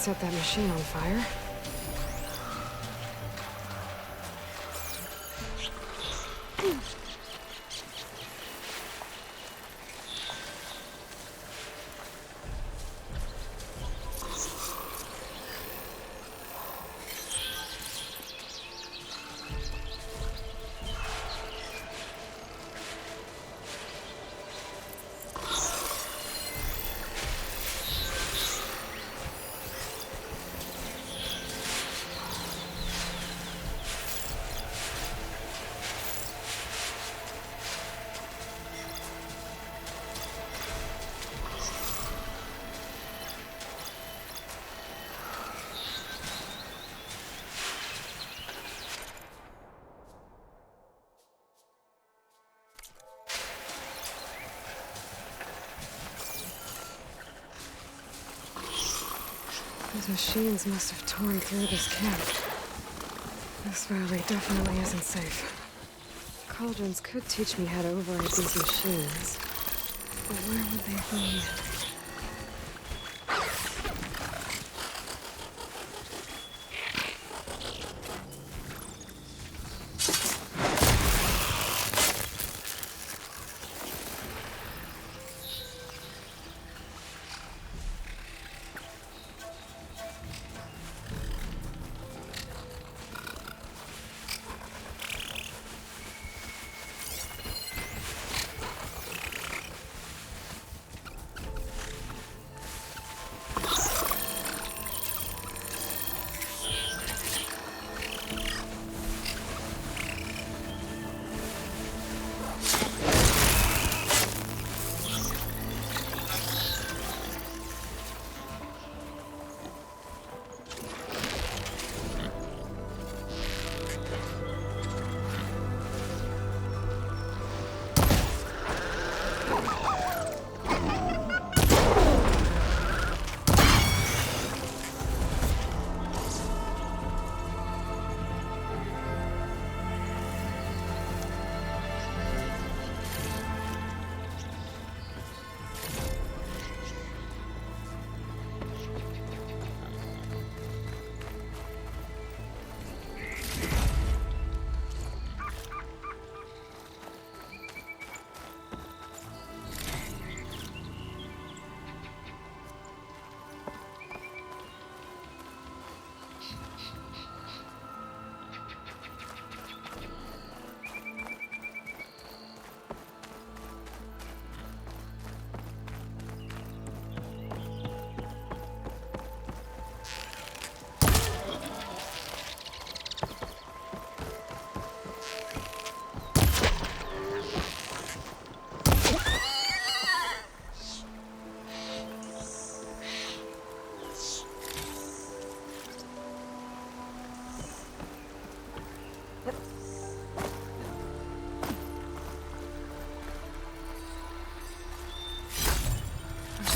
set that machine on fire. Those machines must have torn through this camp. This valley definitely isn't safe. Cauldrons could teach me how to override these machines. But where would they be?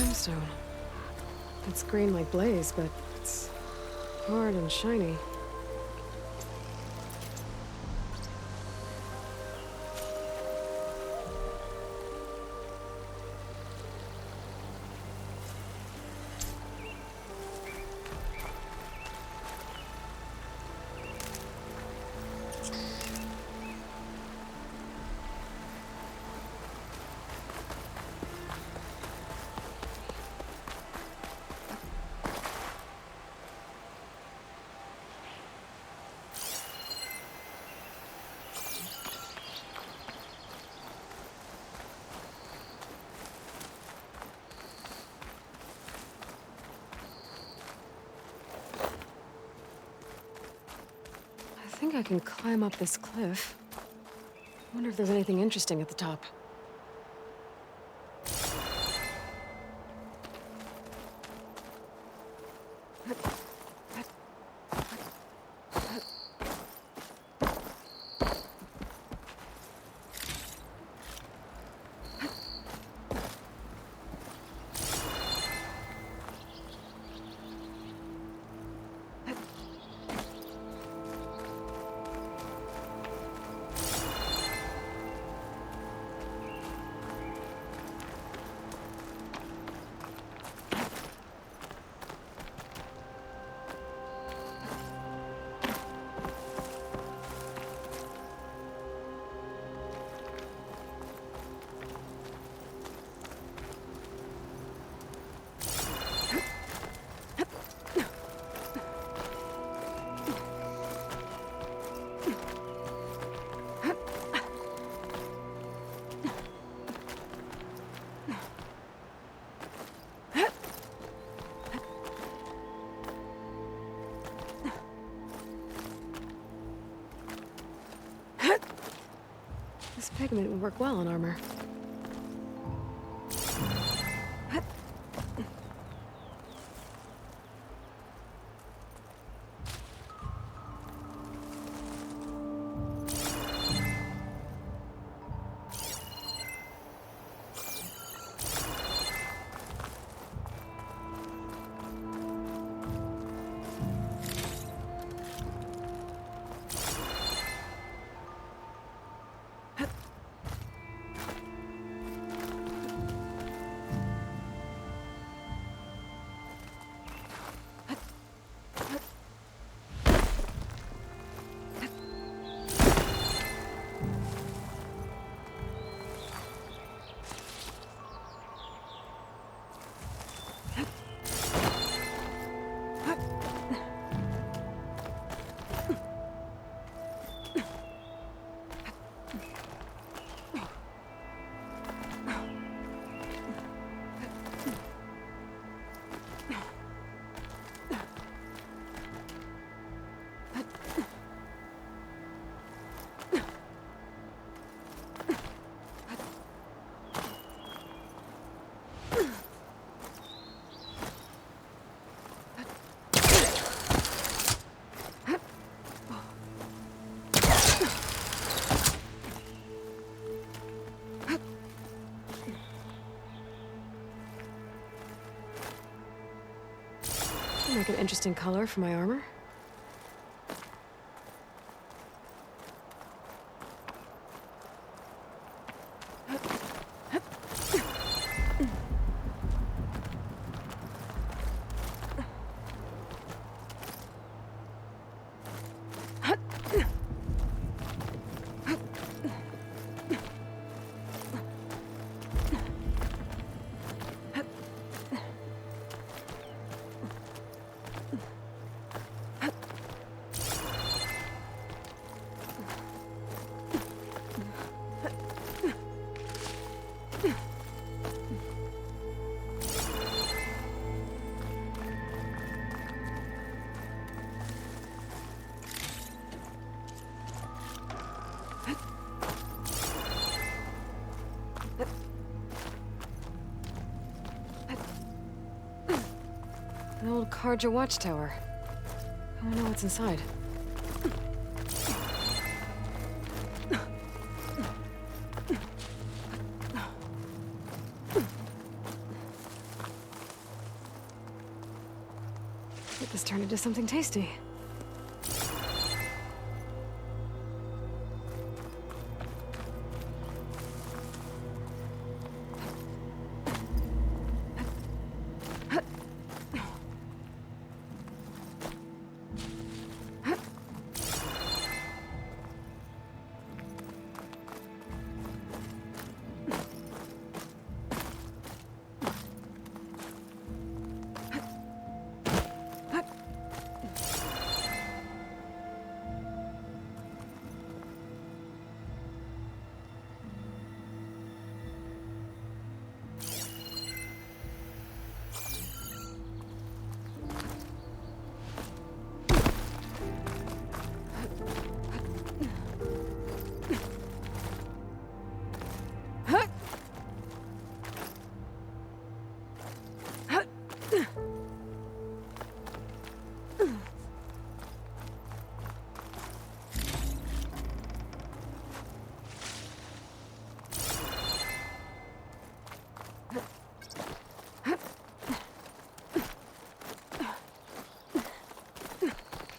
Gemstone. It's green like blaze, but it's hard and shiny. I think I can climb up this cliff. Wonder if there's anything interesting at the top. pigment would work well on armor. Make an interesting color for my armor. An old Karja watchtower. I wonder what's inside. Get this turned into something tasty.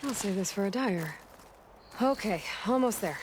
I'll save this for a dyer. Okay, almost there.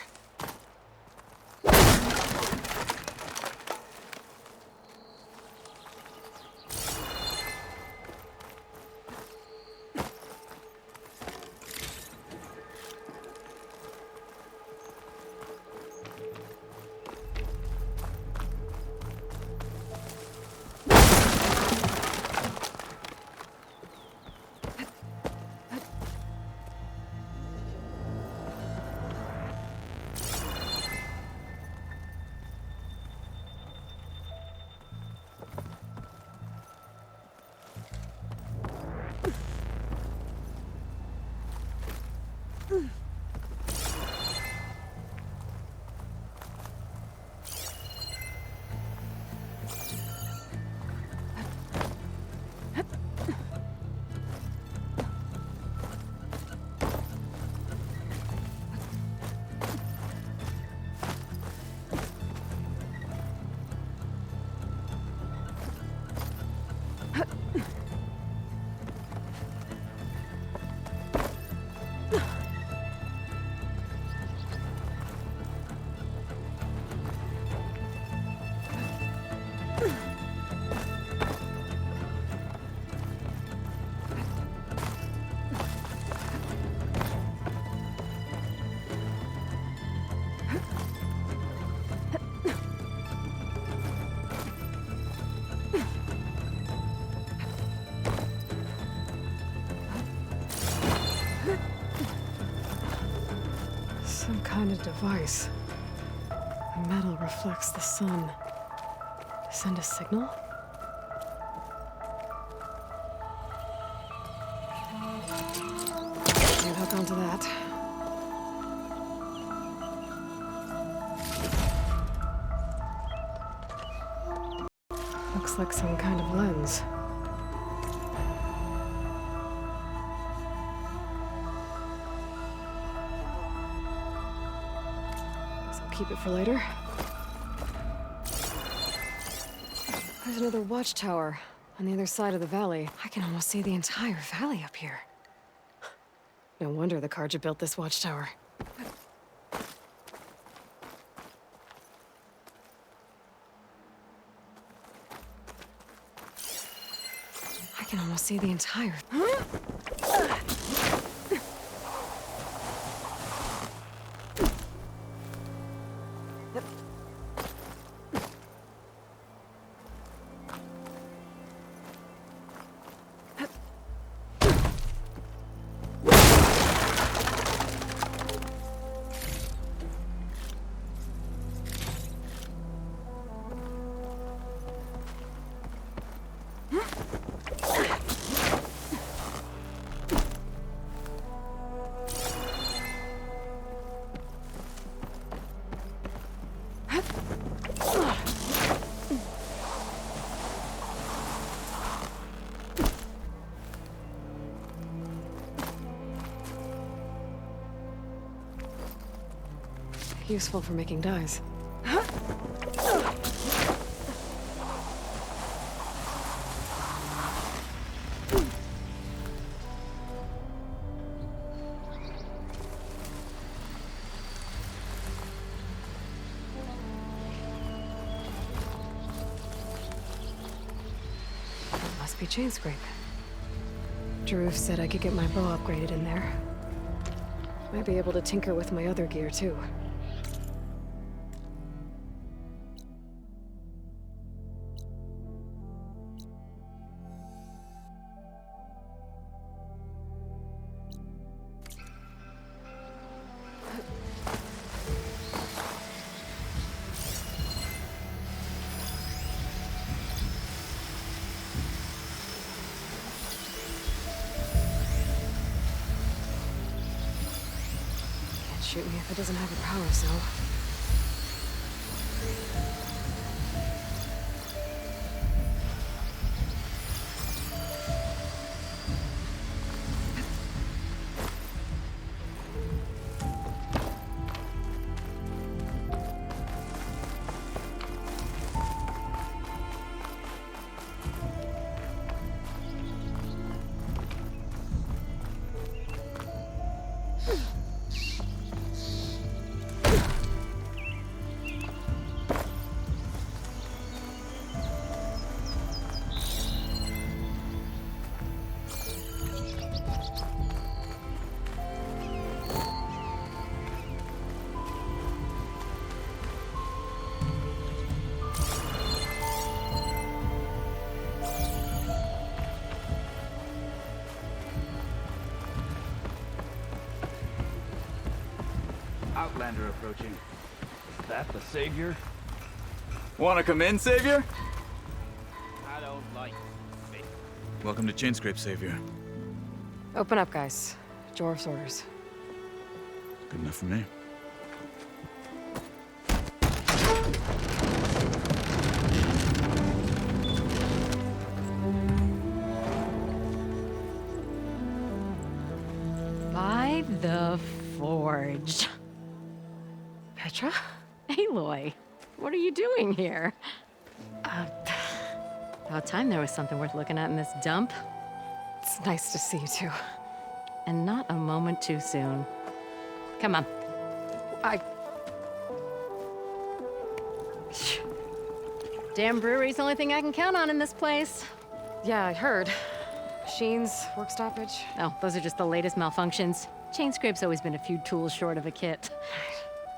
kind of device. The metal reflects the sun. To send a signal? Can't hook onto that. Looks like some kind of lens. Guess I'll keep it for later. There's another watchtower on the other side of the valley. I can almost see the entire valley up here. No wonder the Carja built this watchtower. I can almost see the entire... Useful for making dyes. Must be chain scrape. Drew said I could get my bow upgraded in there. Might be able to tinker with my other gear too. Shoot me if it doesn't have a power cell. Outlander approaching. Is that the Savior? Wanna come in, Savior? I don't like it. Welcome to Chainscrape, Savior. Open up, guys. Jorv's orders. Good enough for me. By the Forge. Petra? Aloy, what are you doing here? About time there was something worth looking at in this dump. It's nice to see you too. And not a moment too soon. Come on. Damn brewery's the only thing I can count on in this place. Yeah, I heard. Machines, work stoppage. Oh, those are just the latest malfunctions. Chainscrape's always been a few tools short of a kit.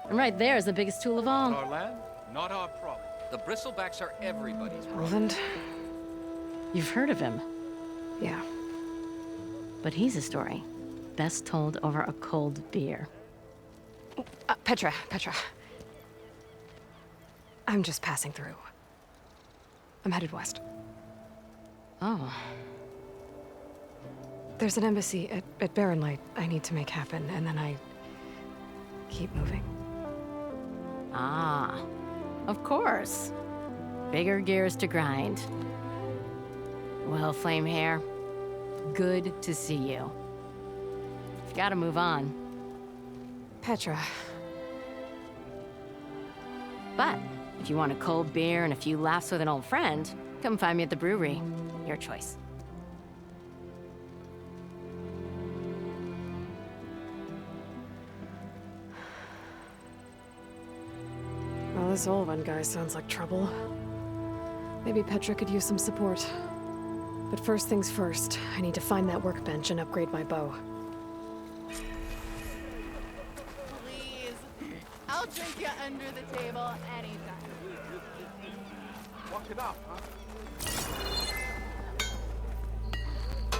And right there is the biggest tool of all. Our land, not our problem. The bristlebacks are everybody's problem. Roland? You've heard of him. Yeah. But he's a story best told over a cold beer. Petra. I'm just passing through. I'm headed west. Oh. There's an embassy at Barren Light I need to make happen, and then I keep moving. Ah, of course. Bigger gears to grind. Well, Flame Hair, good to see you. You've got to move on. Petra. But if you want a cold beer and a few laughs with an old friend, come find me at the brewery. Your choice. Well, this Olvan guy sounds like trouble. Maybe Petra could use some support. But first things first, I need to find that workbench and upgrade my bow. Please. I'll drink you under the table anytime. Watch it up, huh?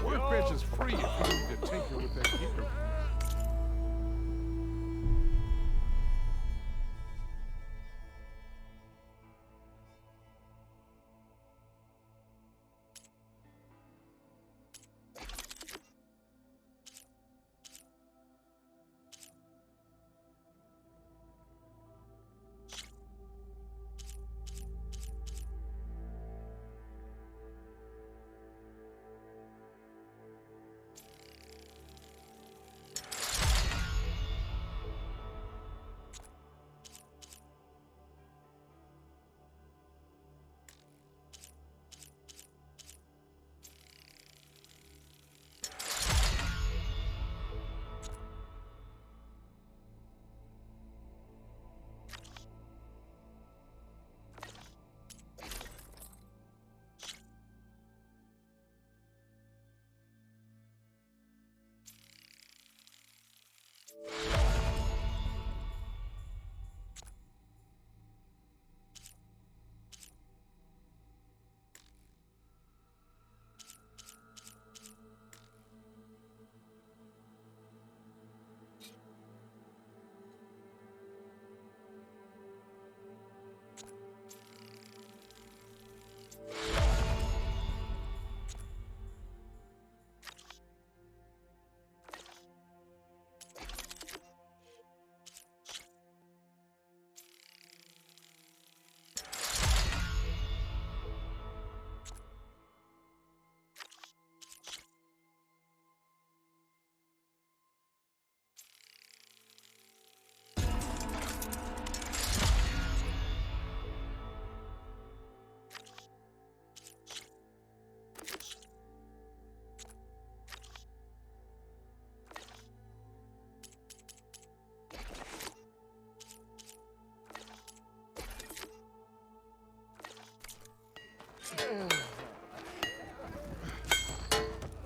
Workbench is free if you need to tinker with that gear.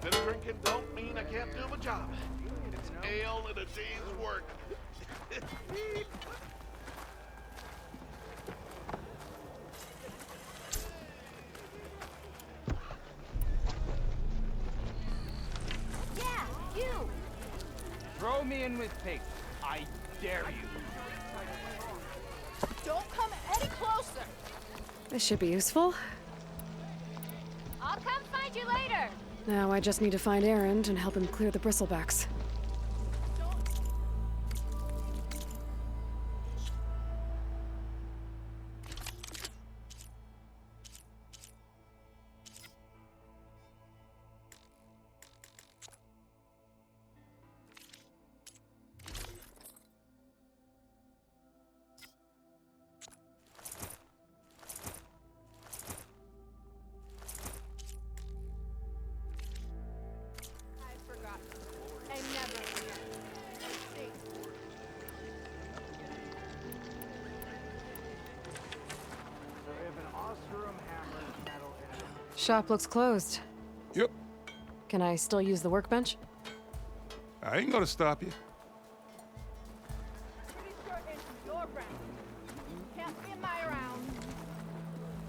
Been drinking don't mean I can't do my job. It's ale and a day's work. Yeah, you! Throw me in with Pig. I dare you. Don't come any closer! This should be useful. I'll come find you later! Now I just need to find Erend and help him clear the bristlebacks. Shop looks closed. Yep. Can I still use the workbench? I ain't gonna stop you.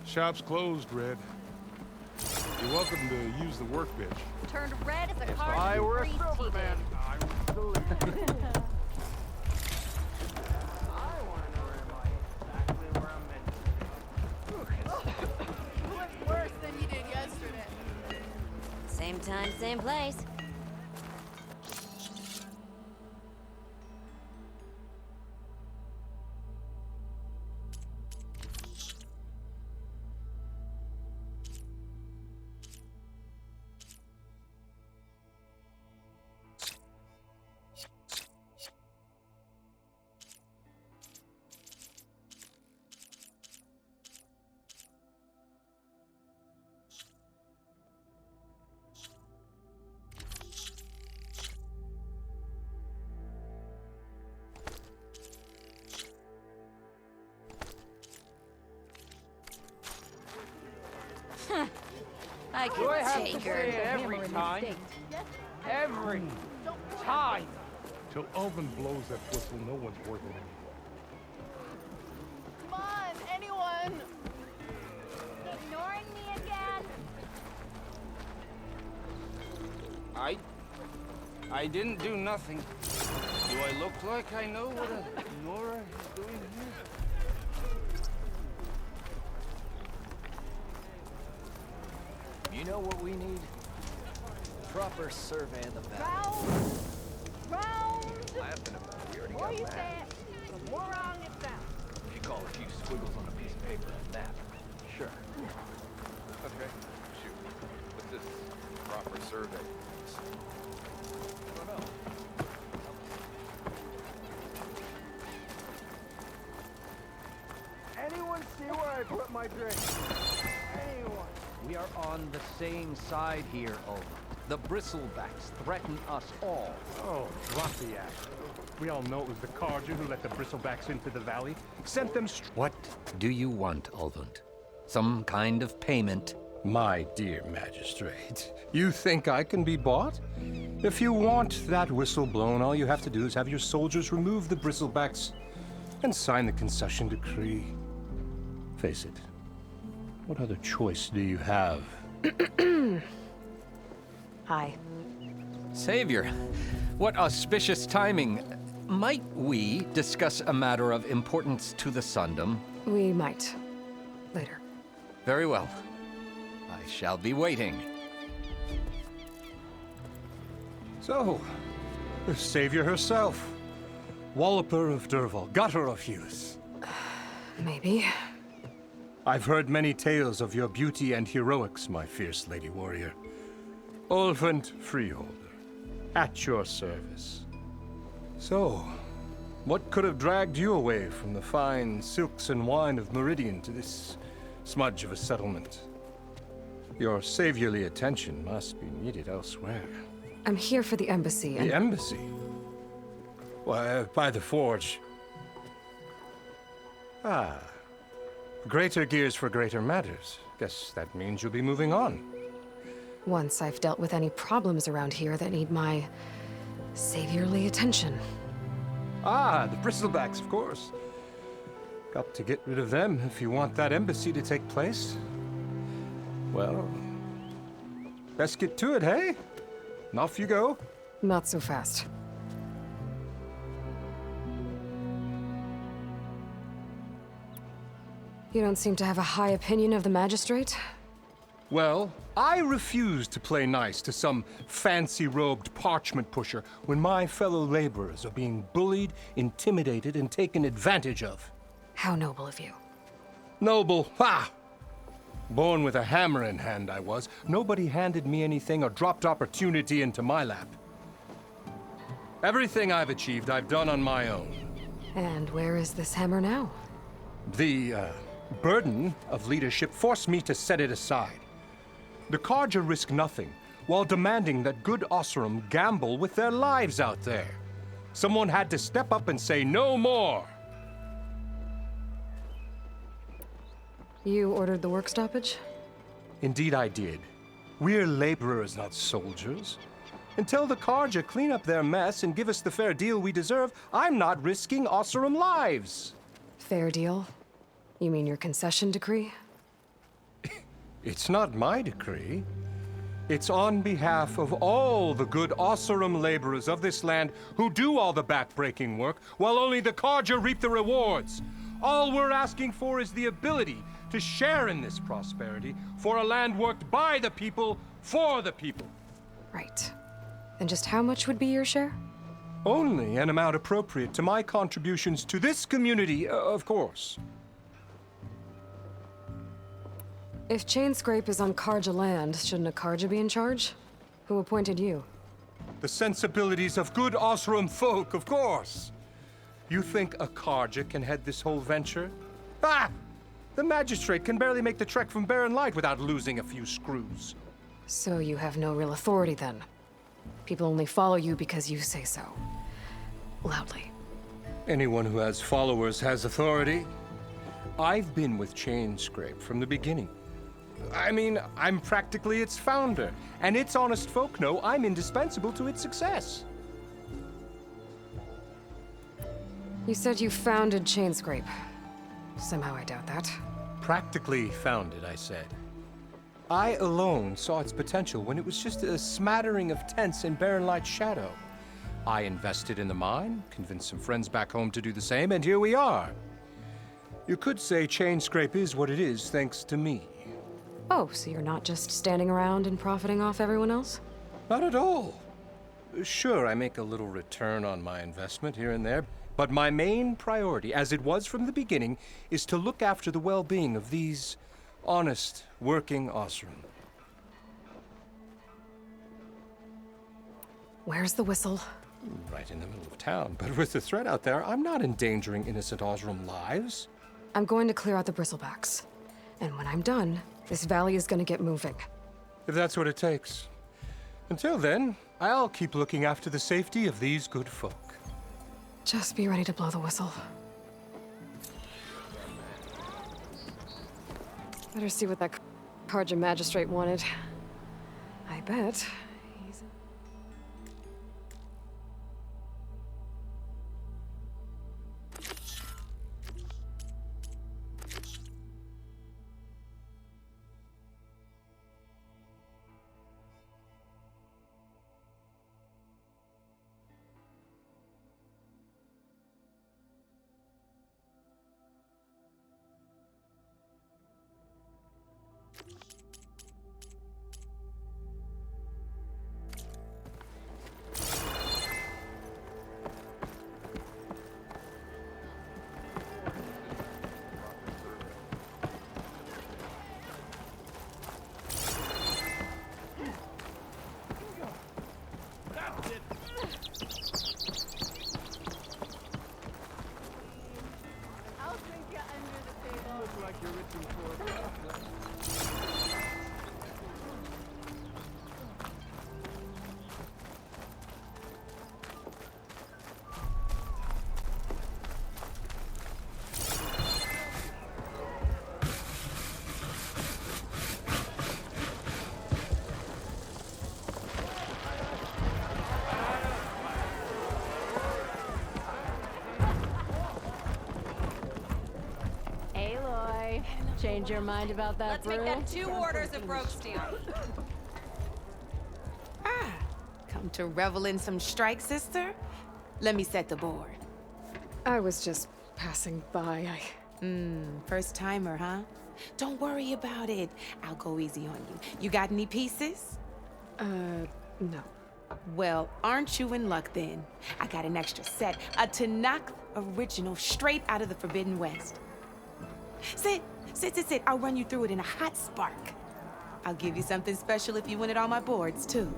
Shop's closed, Red. You're welcome to use the workbench. Turned red as a If car I were a freeze Silverman, I would Same place. I Do I have can to take say it every time? Every time. Till Alvin blows that whistle, no one's working anymore. Come on, anyone! Ignoring me again? I didn't do nothing. Do I look like I know what a Nora is doing here? You know what we need? Proper survey of the battle. Round! Laughing about it. We already More got you that. say it, the more wrong it sounds. If you call a few squiggles on a piece of paper that. Sure. Okay, shoot. What's this proper survey? I don't know. Anyone see where I put my drink? Anyone? We are on the same side here, Aloy. The bristlebacks threaten us all. Oh, drop the act. We all know it was the Carja who let the bristlebacks into the valley. Sent them What do you want, Ulvund? Some kind of payment? My dear magistrate, you think I can be bought? If you want that whistle blown, all you have to do is have your soldiers remove the bristlebacks and sign the concession decree. Face it, what other choice do you have? Hi. Savior, what auspicious timing. Might we discuss a matter of importance to the Sundom? We might. Later. Very well. I shall be waiting. So, the savior herself. Walloper of Derval, gutter of youth. Maybe. I've heard many tales of your beauty and heroics, my fierce lady warrior. Ulvund Freeholder, at your service. So, what could have dragged you away from the fine silks and wine of Meridian to this smudge of a settlement? Your saviorly attention must be needed elsewhere. I'm here for the embassy and... The embassy? Why, by the forge. Ah. Greater gears for greater matters. Guess that means you'll be moving on. Once I've dealt with any problems around here that need my saviorly attention. Ah, the bristlebacks, of course. Got to get rid of them if you want that embassy to take place. Well, best get to it, hey? And off you go. Not so fast. You don't seem to have a high opinion of the magistrate? Well, I refuse to play nice to some fancy-robed parchment pusher when my fellow laborers are being bullied, intimidated, and taken advantage of. How noble of you. Noble? Ha! Born with a hammer in hand, I was. Nobody handed me anything or dropped opportunity into my lap. Everything I've achieved, I've done on my own. And where is this hammer now? The, burden of leadership forced me to set it aside. The Carja risk nothing, while demanding that good Oseram gamble with their lives out there. Someone had to step up and say no more. You ordered the work stoppage? Indeed I did. We're laborers, not soldiers. Until the Carja clean up their mess and give us the fair deal we deserve, I'm not risking Oseram lives. Fair deal? You mean your concession decree? It's not my decree. It's on behalf of all the good Oseram laborers of this land who do all the backbreaking work, while only the Carja reap the rewards. All we're asking for is the ability to share in this prosperity for a land worked by the people, for the people. Right. And just how much would be your share? Only an amount appropriate to my contributions to this community, of course. If Chainscrape is on Karja land, shouldn't a Karja be in charge? Who appointed you? The sensibilities of good Osram folk, of course. You think a Karja can head this whole venture? Ah! The magistrate can barely make the trek from Barren Light without losing a few screws. So you have no real authority then? People only follow you because you say so. Loudly. Anyone who has followers has authority. I've been with Chainscrape from the beginning. I mean, I'm practically its founder, and its honest folk know I'm indispensable to its success. You said you founded Chainscrape. Somehow I doubt that. Practically founded, I said. I alone saw its potential when it was just a smattering of tents in Barren Light's shadow. I invested in the mine, convinced some friends back home to do the same, and here we are. You could say Chainscrape is what it is thanks to me. Oh, so you're not just standing around and profiting off everyone else? Not at all. Sure, I make a little return on my investment here and there, but my main priority, as it was from the beginning, is to look after the well-being of these honest, working Osram. Where's the whistle? Right in the middle of town, but with the threat out there, I'm not endangering innocent Osram lives. I'm going to clear out the bristlebacks. And when I'm done, this valley is going to get moving. If that's what it takes. Until then, I'll keep looking after the safety of these good folk. Just be ready to blow the whistle. Better see what that Karja magistrate wanted. I bet he's... Aloy, change your mind about that brew? Let's make that 2 orders of rogue steel. Come to revel in some strike, sister? Let me set the board. I was just passing by. First timer, huh? Don't worry about it. I'll go easy on you. You got any pieces? No. Well, aren't you in luck then? I got an extra set, a Tanakh original straight out of the Forbidden West. Sit. I'll run you through it in a hot spark. I'll give you something special if you win it on my boards, too.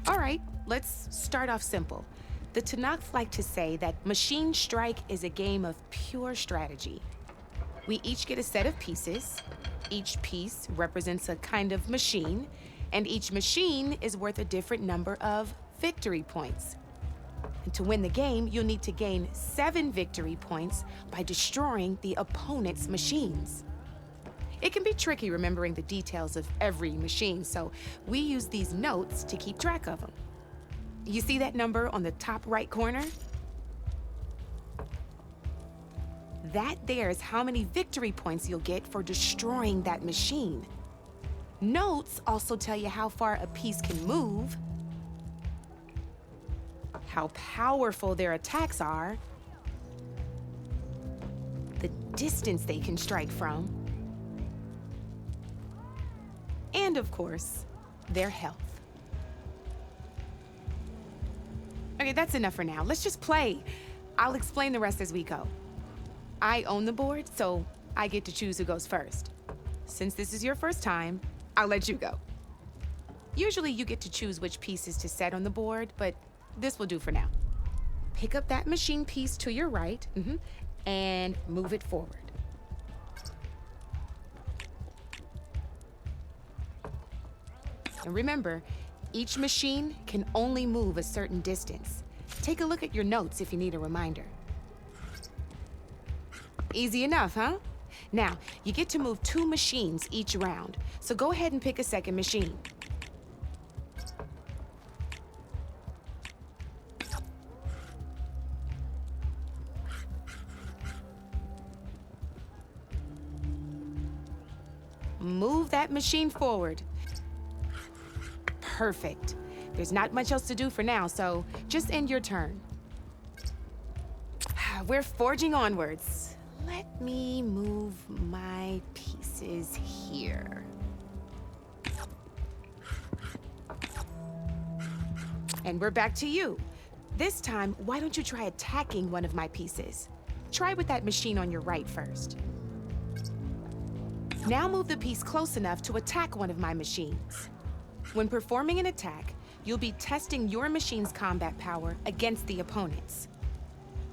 All right, let's start off simple. The Tanakh like to say that Machine Strike is a game of pure strategy. We each get a set of pieces. Each piece represents a kind of machine, and each machine is worth a different number of victory points. And to win the game, you'll need to gain 7 victory points by destroying the opponent's machines. It can be tricky remembering the details of every machine, so we use these notes to keep track of them. You see that number on the top right corner? That there's how many victory points you'll get for destroying that machine. Notes also tell you how far a piece can move, how powerful their attacks are, the distance they can strike from, and of course, their health. Okay, that's enough for now. Let's just play. I'll explain the rest as we go. I own the board, so I get to choose who goes first. Since this is your first time, I'll let you go. Usually you get to choose which pieces to set on the board, but this will do for now. Pick up that machine piece to your right, and move it forward. And remember, each machine can only move a certain distance. Take a look at your notes if you need a reminder. Easy enough, huh? Now, you get to move 2 machines each round, so go ahead and pick a second machine. Move that machine forward. Perfect. There's not much else to do for now, so just end your turn. We're forging onwards. Let me move my pieces here. And we're back to you. This time, why don't you try attacking one of my pieces? Try with that machine on your right first. Now move the piece close enough to attack one of my machines. When performing an attack, you'll be testing your machine's combat power against the opponent's.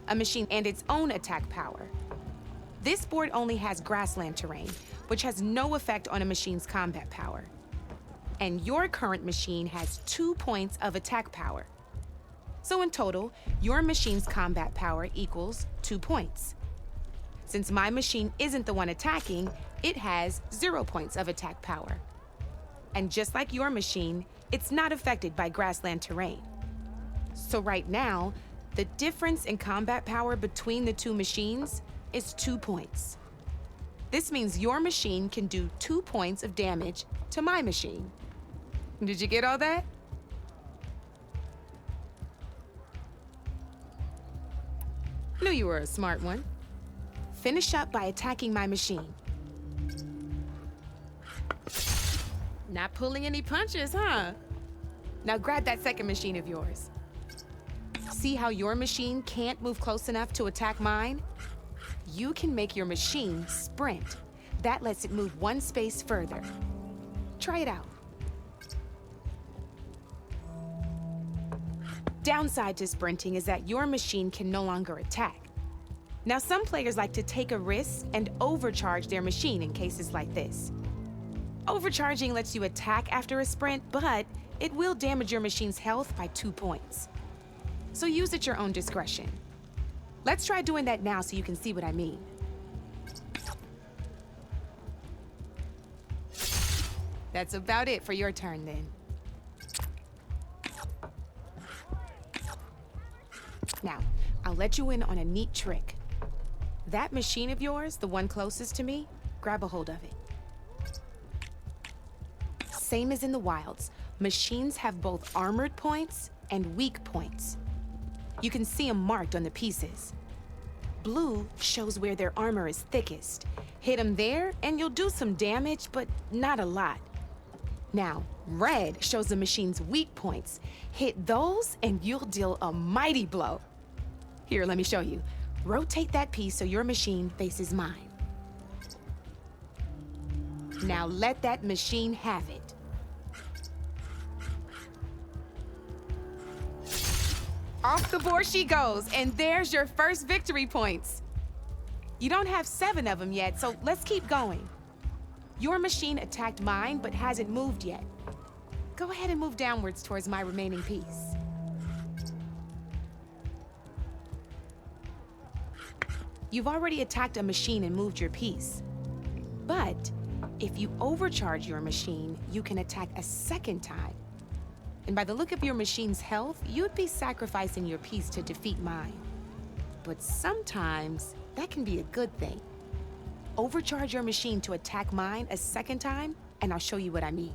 A machine and its own attack power. This board only has grassland terrain, which has no effect on a machine's combat power. And your current machine has 2 points of attack power. So in total, your machine's combat power equals 2 points. Since my machine isn't the one attacking, it has 0 points of attack power. And just like your machine, it's not affected by grassland terrain. So right now, the difference in combat power between the 2 machines is 2 points. This means your machine can do 2 points of damage to my machine. Did you get all that? Knew you were a smart one. Finish up by attacking my machine. Not pulling any punches, huh? Now grab that second machine of yours. See how your machine can't move close enough to attack mine? You can make your machine sprint. That lets it move 1 space further. Try it out. Downside to sprinting is that your machine can no longer attack. Now, some players like to take a risk and overcharge their machine in cases like this. Overcharging lets you attack after a sprint, but it will damage your machine's health by 2 points. So use at your own discretion. Let's try doing that now so you can see what I mean. That's about it for your turn then. Now, I'll let you in on a neat trick. That machine of yours, the one closest to me, grab a hold of it. Same as in the wilds, machines have both armored points and weak points. You can see them marked on the pieces. Blue shows where their armor is thickest. Hit them there and you'll do some damage, but not a lot. Now, red shows the machine's weak points. Hit those and you'll deal a mighty blow. Here, let me show you. Rotate that piece so your machine faces mine. Now let that machine have it. Off the board she goes, and there's your first victory points. You don't have 7 of them yet, so let's keep going. Your machine attacked mine, but hasn't moved yet. Go ahead and move downwards towards my remaining piece. You've already attacked a machine and moved your piece. But if you overcharge your machine, you can attack a second time. And by the look of your machine's health, you'd be sacrificing your piece to defeat mine. But sometimes that can be a good thing. Overcharge your machine to attack mine a second time, and I'll show you what I mean.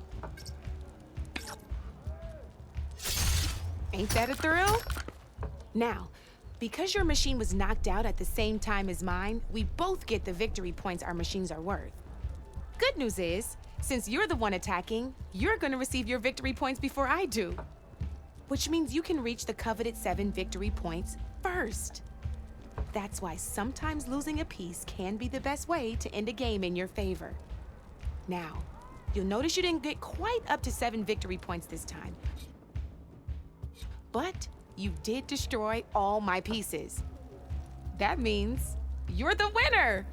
Ain't that a thrill? Now, because your machine was knocked out at the same time as mine, we both get the victory points our machines are worth. Good news is, since you're the one attacking, you're gonna receive your victory points before I do. Which means you can reach the coveted 7 victory points first. That's why sometimes losing a piece can be the best way to end a game in your favor. Now, you'll notice you didn't get quite up to 7 victory points this time. But you did destroy all my pieces. That means you're the winner!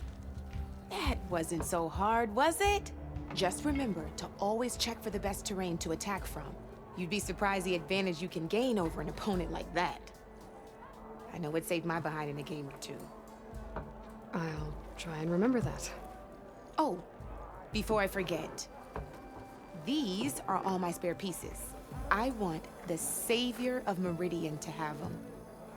That wasn't so hard, was it? Just remember to always check for the best terrain to attack from. You'd be surprised the advantage you can gain over an opponent like that. I know it saved my behind in a game or two. I'll try and remember that. Oh, before I forget, these are all my spare pieces. I want the Savior of Meridian to have them.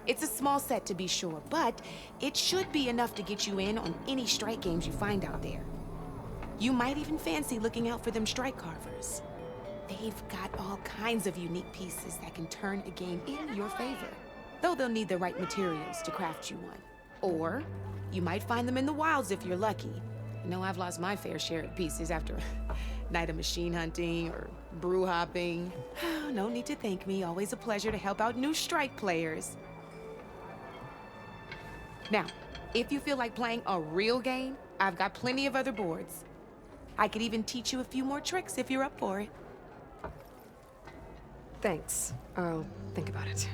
It's a small set to be sure, but it should be enough to get you in on any strike games you find out there. You might even fancy looking out for them strike carvers. They've got all kinds of unique pieces that can turn a game in your favor, though they'll need the right materials to craft you one. Or you might find them in the wilds if you're lucky. You know, I've lost my fair share of pieces after a night of machine hunting or brew hopping. No need to thank me. Always a pleasure to help out new strike players. Now, if you feel like playing a real game, I've got plenty of other boards. I could even teach you a few more tricks if you're up for it. Thanks. I'll think about it.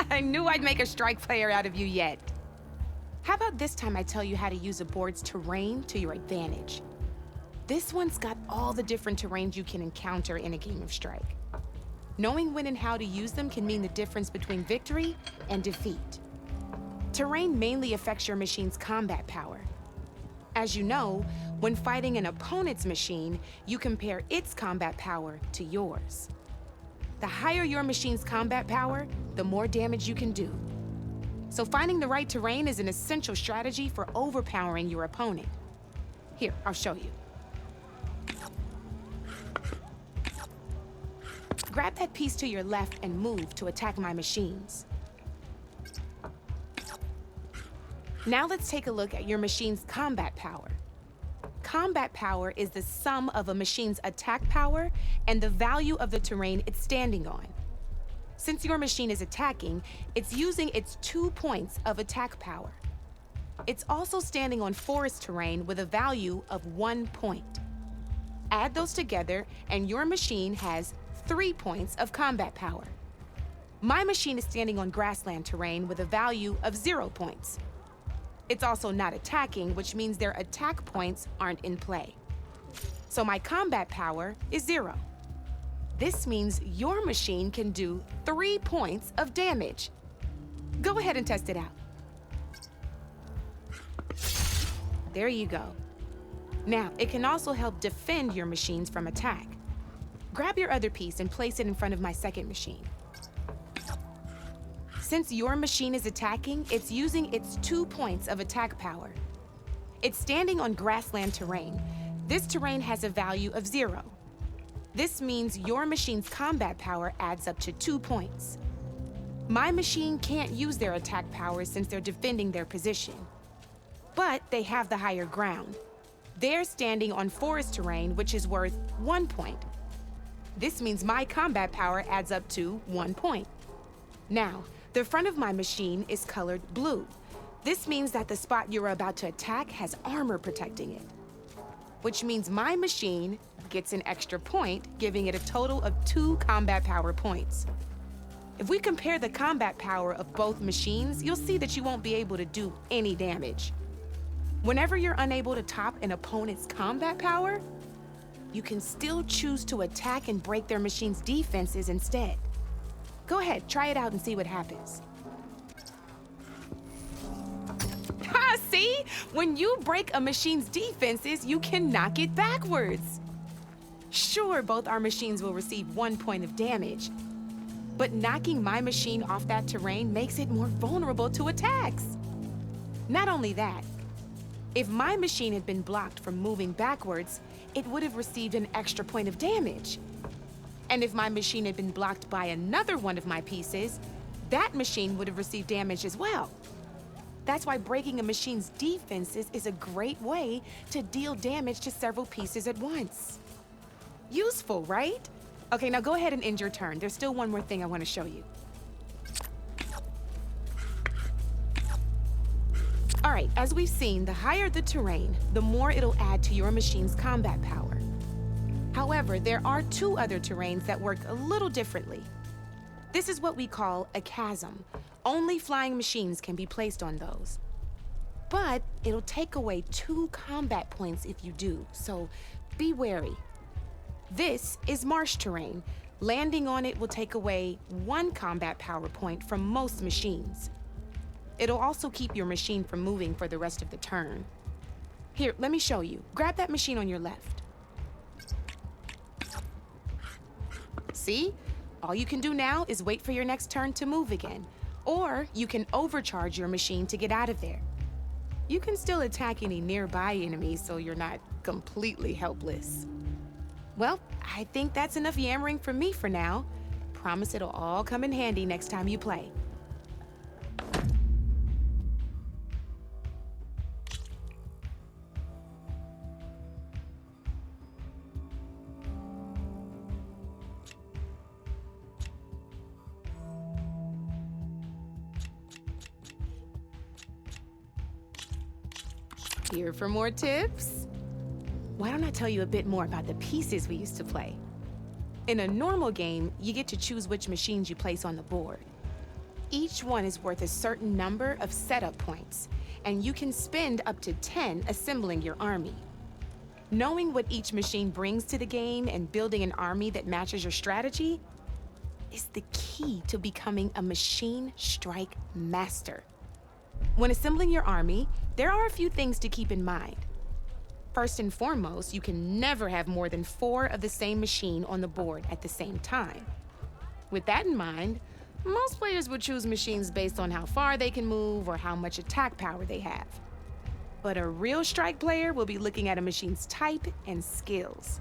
I knew I'd make a strike player out of you yet. How about this time I tell you how to use a board's terrain to your advantage? This one's got all the different terrains you can encounter in a game of Strike. Knowing when and how to use them can mean the difference between victory and defeat. Terrain mainly affects your machine's combat power. As you know, when fighting an opponent's machine, you compare its combat power to yours. The higher your machine's combat power, the more damage you can do. So finding the right terrain is an essential strategy for overpowering your opponent. Here, I'll show you. Grab that piece to your left and move to attack my machines. Now let's take a look at your machine's combat power. Combat power is the sum of a machine's attack power and the value of the terrain it's standing on. Since your machine is attacking, it's using its 2 points of attack power. It's also standing on forest terrain with a value of 1 point. Add those together and your machine has 3 points of combat power. My machine is standing on grassland terrain with a value of 0 points. It's also not attacking, which means their attack points aren't in play. So my combat power is 0. This means your machine can do 3 points of damage. Go ahead and test it out. There you go. Now, it can also help defend your machines from attack. Grab your other piece and place it in front of my second machine. Since your machine is attacking, it's using its 2 points of attack power. It's standing on grassland terrain. This terrain has a value of 0. This means your machine's combat power adds up to 2 points. My machine can't use their attack powers since they're defending their position. But they have the higher ground. They're standing on forest terrain, which is worth 1 point. This means my combat power adds up to 1 point. Now, the front of my machine is colored blue. This means that the spot you're about to attack has armor protecting it. which means my machine gets an extra point, giving it a total of 2 combat power points. If we compare the combat power of both machines, you'll see that you won't be able to do any damage. Whenever you're unable to top an opponent's combat power, you can still choose to attack and break their machine's defenses instead. Go ahead, try it out and see what happens. Ha, see? When you break a machine's defenses, you can knock it backwards. Sure, both our machines will receive 1 point of damage, but knocking my machine off that terrain makes it more vulnerable to attacks. Not only that, if my machine had been blocked from moving backwards, it would have received an extra point of damage. And if my machine had been blocked by another one of my pieces, that machine would have received damage as well. That's why breaking a machine's defenses is a great way to deal damage to several pieces at once. Useful, right? Okay, now go ahead and end your turn. There's still one more thing I want to show you. All right, as we've seen, the higher the terrain, the more it'll add to your machine's combat power. However, there are 2 other terrains that work a little differently. This is what we call a chasm. Only flying machines can be placed on those. But it'll take away 2 combat points if you do, so be wary. This is marsh terrain. Landing on it will take away 1 combat power point from most machines. It'll also keep your machine from moving for the rest of the turn. Here, let me show you. Grab that machine on your left. See? All you can do now is wait for your next turn to move again. Or you can overcharge your machine to get out of there. You can still attack any nearby enemies so you're not completely helpless. Well, I think that's enough yammering from me for now. Promise it'll all come in handy next time you play. Here for more tips? Why don't I tell you a bit more about the pieces we used to play? In a normal game, you get to choose which machines you place on the board. Each one is worth a certain number of setup points, and you can spend up to 10 assembling your army. Knowing what each machine brings to the game and building an army that matches your strategy is the key to becoming a machine strike master. When assembling your army, there are a few things to keep in mind. First and foremost, you can never have more than 4 of the same machine on the board at the same time. With that in mind, most players would choose machines based on how far they can move or how much attack power they have. But a real strike player will be looking at a machine's type and skills.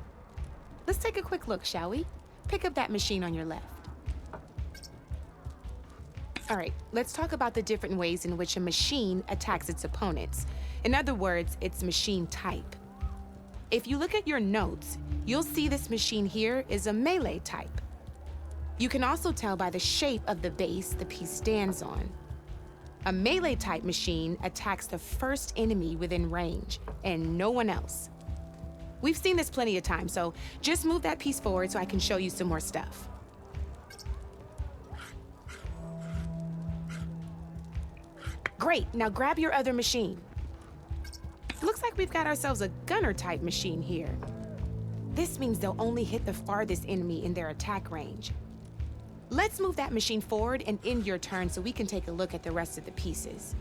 Let's take a quick look, shall we? Pick up that machine on your left. All right, let's talk about the different ways in which a machine attacks its opponents. In other words, its machine type. If you look at your notes, you'll see this machine here is a melee type. You can also tell by the shape of the base the piece stands on. A melee type machine attacks the first enemy within range, and no one else. We've seen this plenty of times, so just move that piece forward so I can show you some more stuff. Great, now grab your other machine. Looks like we've got ourselves a gunner-type machine here. This means they'll only hit the farthest enemy in their attack range. Let's move that machine forward and end your turn so we can take a look at the rest of the pieces.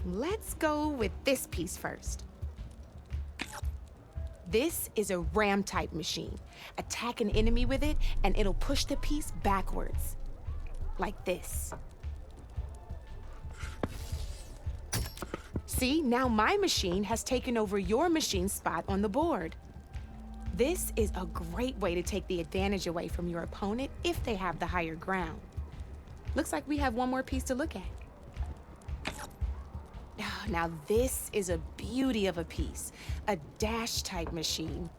Let's go with this piece first. This is a ram-type machine. Attack an enemy with it, and it'll push the piece backwards. Like this. See, now my machine has taken over your machine's spot on the board. This is a great way to take the advantage away from your opponent if they have the higher ground. Looks like we have one more piece to look at. Now this is a beauty of a piece, a dash-type machine.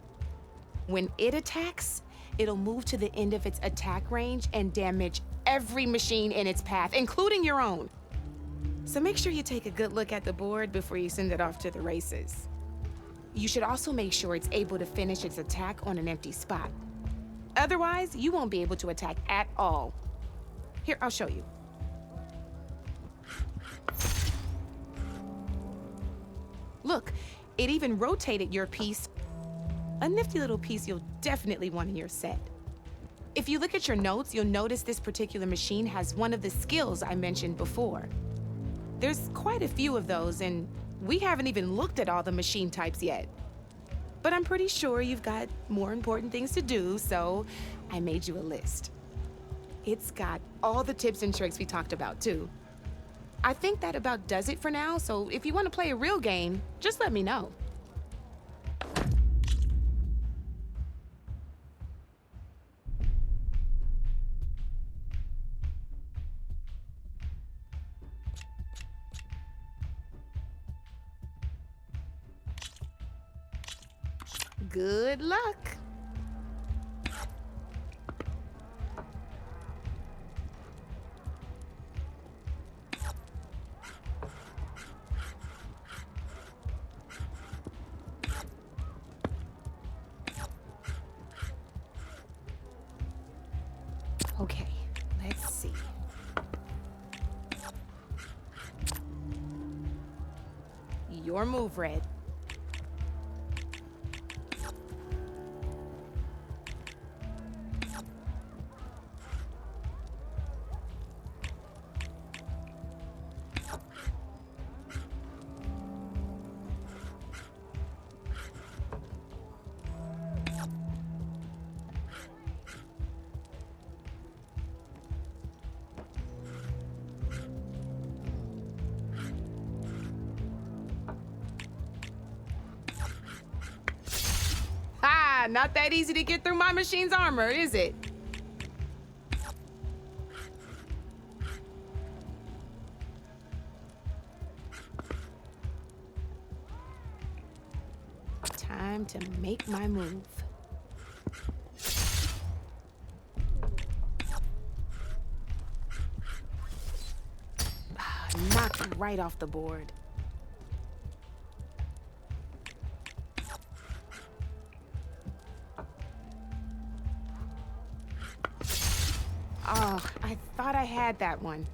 When it attacks, it'll move to the end of its attack range and damage every machine in its path, including your own. So make sure you take a good look at the board before you send it off to the races. You should also make sure it's able to finish its attack on an empty spot. Otherwise, you won't be able to attack at all. Here, I'll show you. Look, it even rotated your piece. A nifty little piece you'll definitely want in your set. If you look at your notes, you'll notice this particular machine has one of the skills I mentioned before. There's quite a few of those, and we haven't even looked at all the machine types yet. But I'm pretty sure you've got more important things to do, so I made you a list. It's got all the tips and tricks we talked about, too. I think that about does it for now, so if you want to play a real game, just let me know. Good luck. Okay, let's see. Your move, Red. Not that easy to get through my machine's armor, is it? Time to make my move. Knocked you right off the board. Oh, I thought I had that one.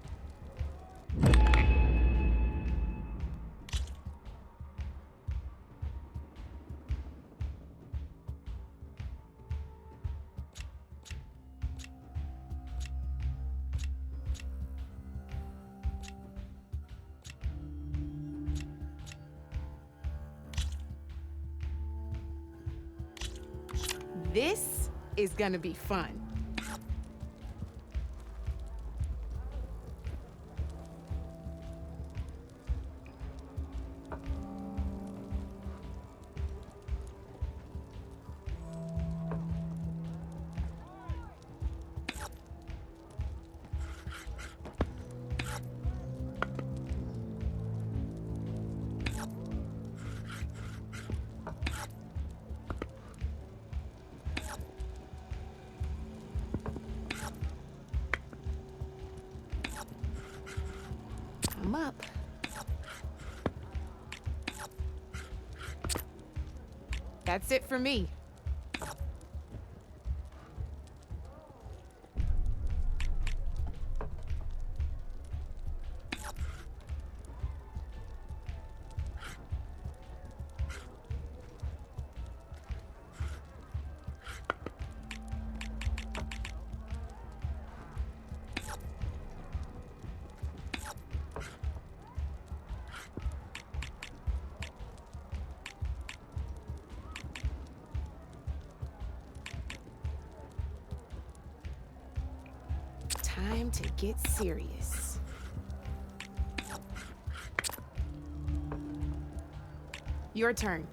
This is gonna be fun. I'm up. That's it for me. Time to get serious. Your turn.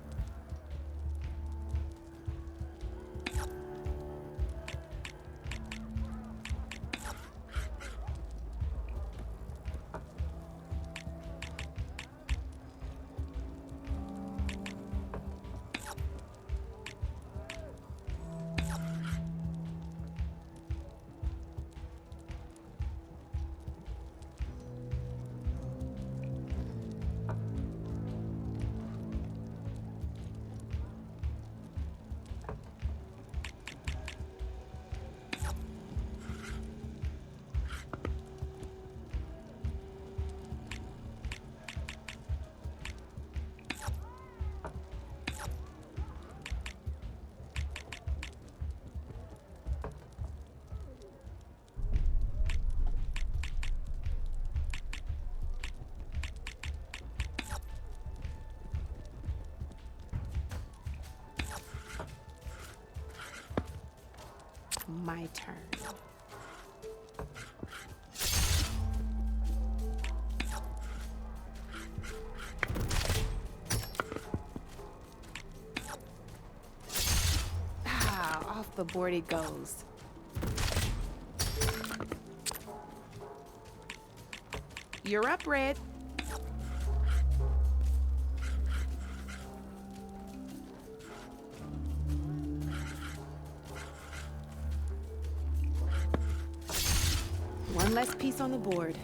My turn. Ah, off the board it goes. You're up, Red. One less piece on the board.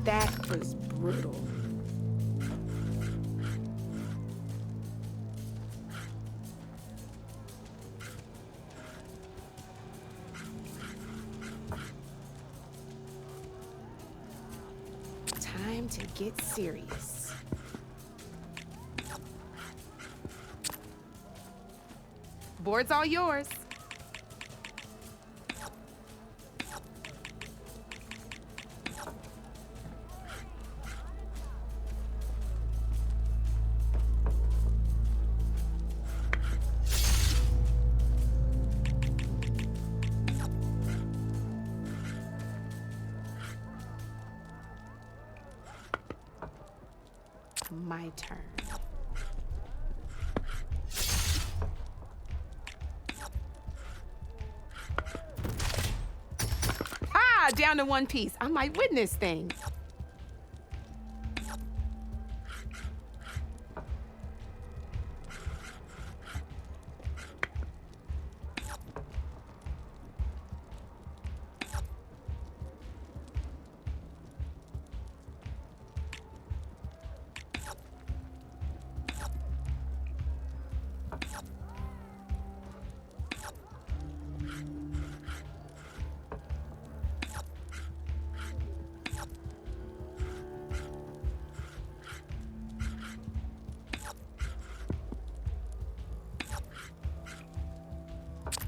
That was brutal. Time to get serious. Board's all yours. My turn. Ah, down to one piece. I might win this thing.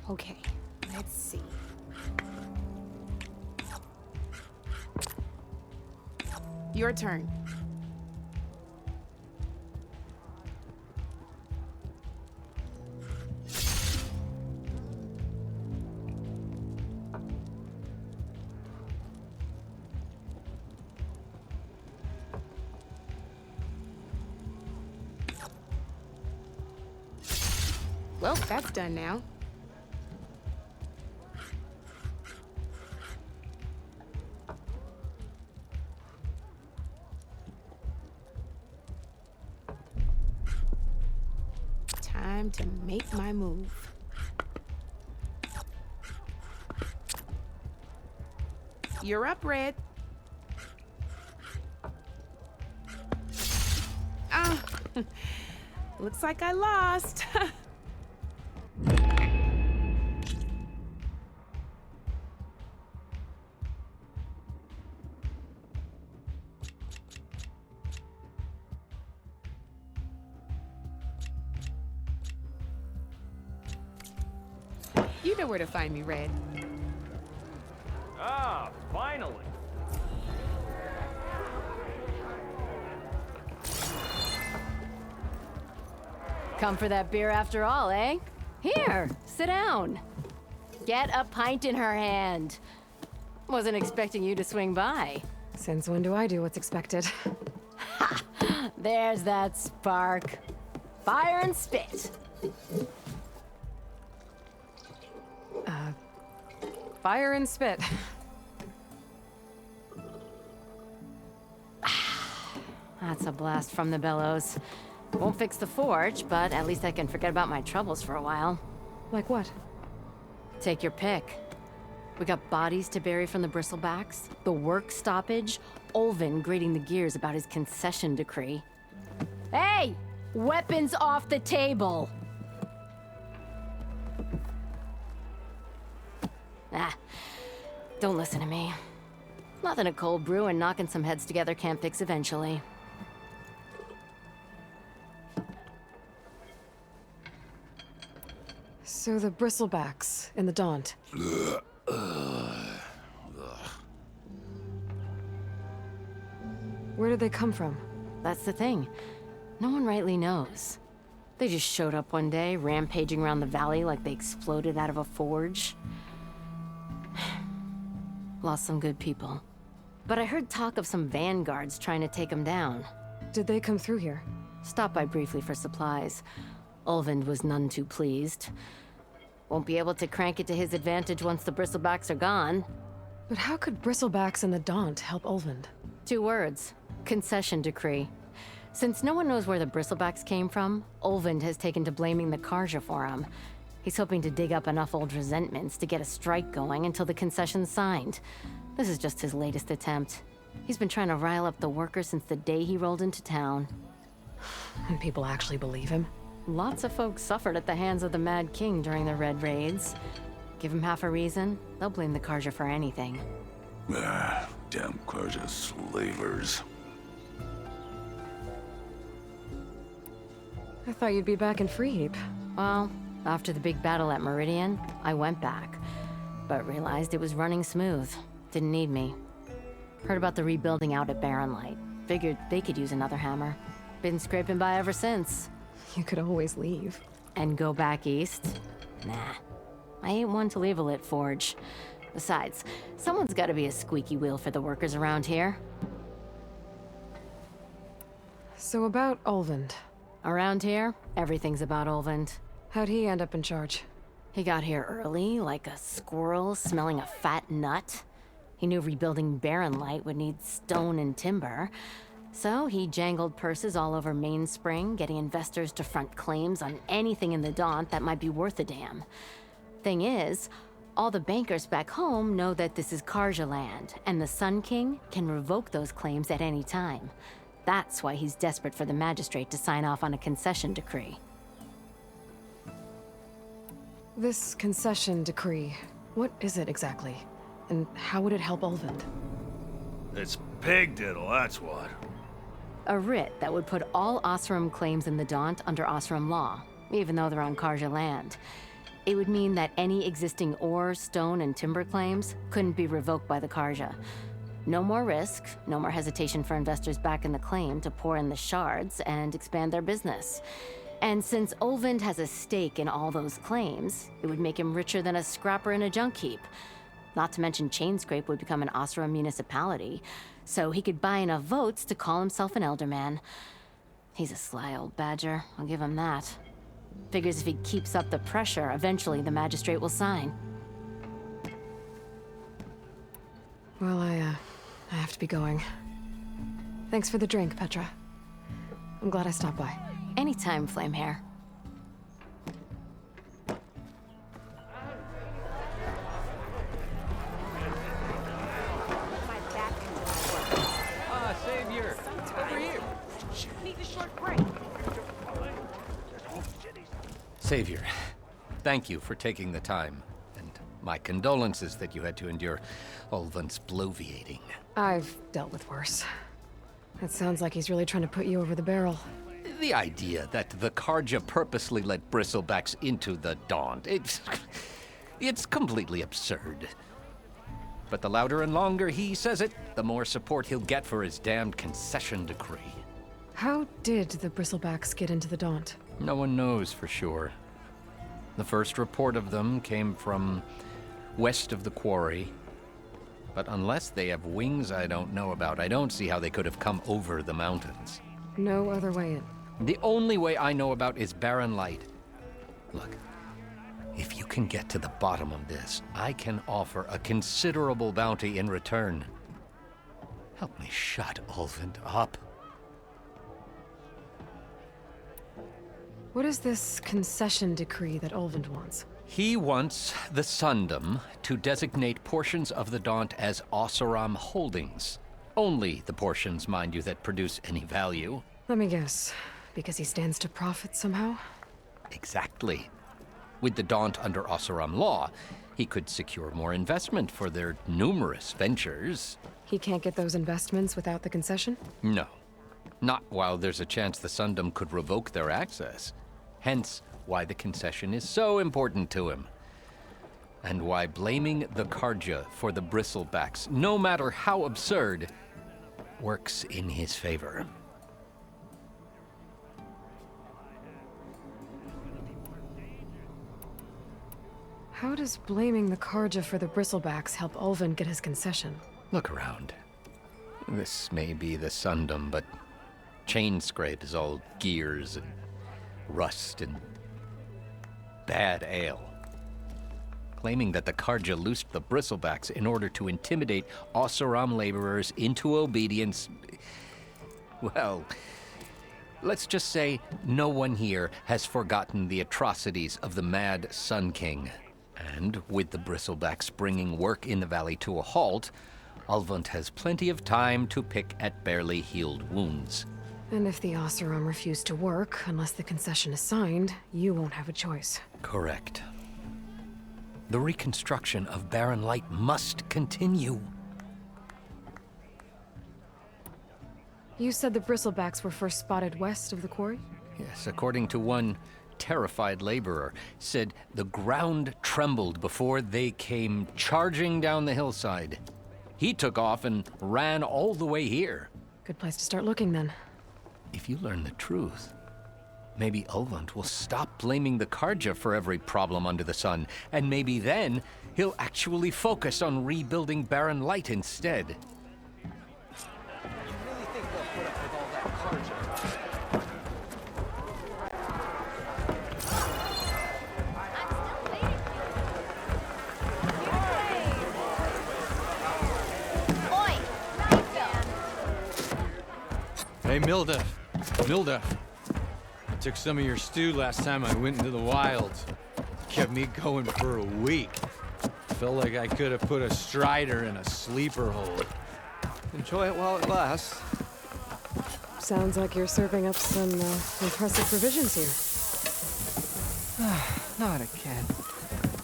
Okay, let's see. Your turn. Well, that's done now. Time to make my move. You're up, Red. Ah, looks like I lost. You know where to find me, Red. Ah, finally. Come for that beer after all, eh? Here, sit down. Get a pint in her hand. Wasn't expecting you to swing by. Since when do I do what's expected? Ha! There's that spark. Fire and spit. Fire and spit. That's a blast from the bellows. Won't fix the forge, but at least I can forget about my troubles for a while. Like what? Take your pick. We got bodies to bury from the bristlebacks, the work stoppage, Olvin grating the gears about his concession decree. Hey! Weapons off the table! Ah, don't listen to me. Nothing a cold brew and knocking some heads together can't fix eventually. So the bristlebacks in the Daunt. Where did they come from? That's the thing. No one rightly knows. They just showed up one day, rampaging around the valley like they exploded out of a forge. Lost some good people. But I heard talk of some vanguards trying to take them down. Did they come through here? Stopped by briefly for supplies. Ulvund was none too pleased. Won't be able to crank it to his advantage once the bristlebacks are gone. But how could bristlebacks and the Daunt help Ulvund? 2 words. Concession decree. Since no one knows where the bristlebacks came from, Ulvund has taken to blaming the Karja for them. He's hoping to dig up enough old resentments to get a strike going until the concession's signed. This is just his latest attempt. He's been trying to rile up the workers since the day he rolled into town. And people actually believe him? Lots of folks suffered at the hands of the Mad King during the Red Raids. Give him half a reason, they'll blame the Karja for anything. Damn Karja slavers. I thought you'd be back in Freeheap. Well, after the big battle at Meridian, I went back. But realized it was running smooth. Didn't need me. Heard about the rebuilding out at Barren Light. Figured they could use another hammer. Been scraping by ever since. You could always leave. And go back east? Nah. I ain't one to leave a lit forge. Besides, someone's gotta be a squeaky wheel for the workers around here. So about Ulvund. Around here, everything's about Ulvund. How'd he end up in charge? He got here early, like a squirrel smelling a fat nut. He knew rebuilding Barren Light would need stone and timber. So he jangled purses all over Mainspring, getting investors to front claims on anything in the Daunt that might be worth a damn. Thing is, all the bankers back home know that this is Karja land, and the Sun King can revoke those claims at any time. That's why he's desperate for the magistrate to sign off on a concession decree. This concession decree, what is it exactly? And how would it help Ulvund? It's pig diddle, that's what. A writ that would put all Oseram claims in the Daunt under Oseram law, even though they're on Karja land. It would mean that any existing ore, stone, and timber claims couldn't be revoked by the Karja. No more risk, no more hesitation for investors back in the claim to pour in the shards and expand their business. And since Ulvund has a stake in all those claims, it would make him richer than a scrapper in a junk heap. Not to mention Chainscrape would become an Oseram municipality, so he could buy enough votes to call himself an Elderman. He's a sly old badger, I'll give him that. Figures if he keeps up the pressure, eventually the magistrate will sign. Well, I have to be going. Thanks for the drink, Petra. I'm glad I stopped by. Anytime, Flamehair. Savior! Over here! Need a short break. Savior, thank you for taking the time. And my condolences that you had to endure Ulvund's bloviating. I've dealt with worse. It sounds like he's really trying to put you over the barrel. The idea that the Karja purposely let bristlebacks into the Daunt, it's completely absurd. But the louder and longer he says it, the more support he'll get for his damned concession decree. How did the bristlebacks get into the Daunt? No one knows for sure. The first report of them came from west of the quarry. But unless they have wings I don't know about, I don't see how they could have come over the mountains. No other way in. The only way I know about is Barren Light. Look, if you can get to the bottom of this, I can offer a considerable bounty in return. Help me shut Ulvund up. What is this concession decree that Ulvund wants? He wants the Sundom to designate portions of the Daunt as Oseram holdings. Only the portions, mind you, that produce any value. Let me guess. Because he stands to profit somehow? Exactly. With the Daunt under Oseram law, he could secure more investment for their numerous ventures. He can't get those investments without the concession? No. Not while there's a chance the Sundom could revoke their access. Hence, why the concession is so important to him. And why blaming the Karja for the bristlebacks, no matter how absurd, works in his favor. How does blaming the Karja for the bristlebacks help Ulvin get his concession? Look around. This may be the Sundom, but Chainscrape is all gears and rust and bad ale. Claiming that the Karja loosed the bristlebacks in order to intimidate Oseram laborers into obedience. Well, let's just say no one here has forgotten the atrocities of the Mad Sun King. And with the bristlebacks bringing work in the valley to a halt, Ulvund has plenty of time to pick at barely healed wounds. And if the Oseram refuse to work, unless the concession is signed, you won't have a choice. Correct. The reconstruction of Barren Light must continue. You said the bristlebacks were first spotted west of the quarry? Yes, according to one terrified laborer, said the ground trembled before they came charging down the hillside. He took off and ran all the way here. Good place to start looking, then. If you learn the truth, maybe Ulvund will stop blaming the Karja for every problem under the sun, and maybe then he'll actually focus on rebuilding Barren Light instead. Hey, Milda. I took some of your stew last time I went into the wilds. Kept me going for a week. Felt like I could have put a strider in a sleeper hole. Enjoy it while it lasts. Sounds like you're serving up some impressive provisions here. Not again.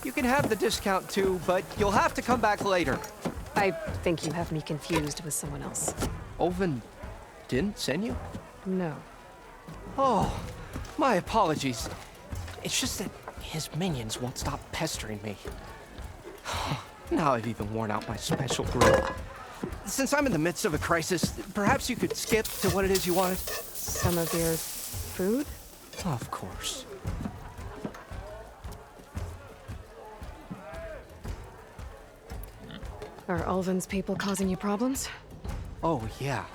You can have the discount too, but you'll have to come back later. I think you have me confused with someone else. Ulvin didn't send you? No. Oh, my apologies. It's just that his minions won't stop pestering me. Now I've even worn out my special grill. Since I'm in the midst of a crisis, perhaps you could skip to what it is you wanted? Some of your food? Of course. Are Ulvin's people causing you problems? Oh, yeah.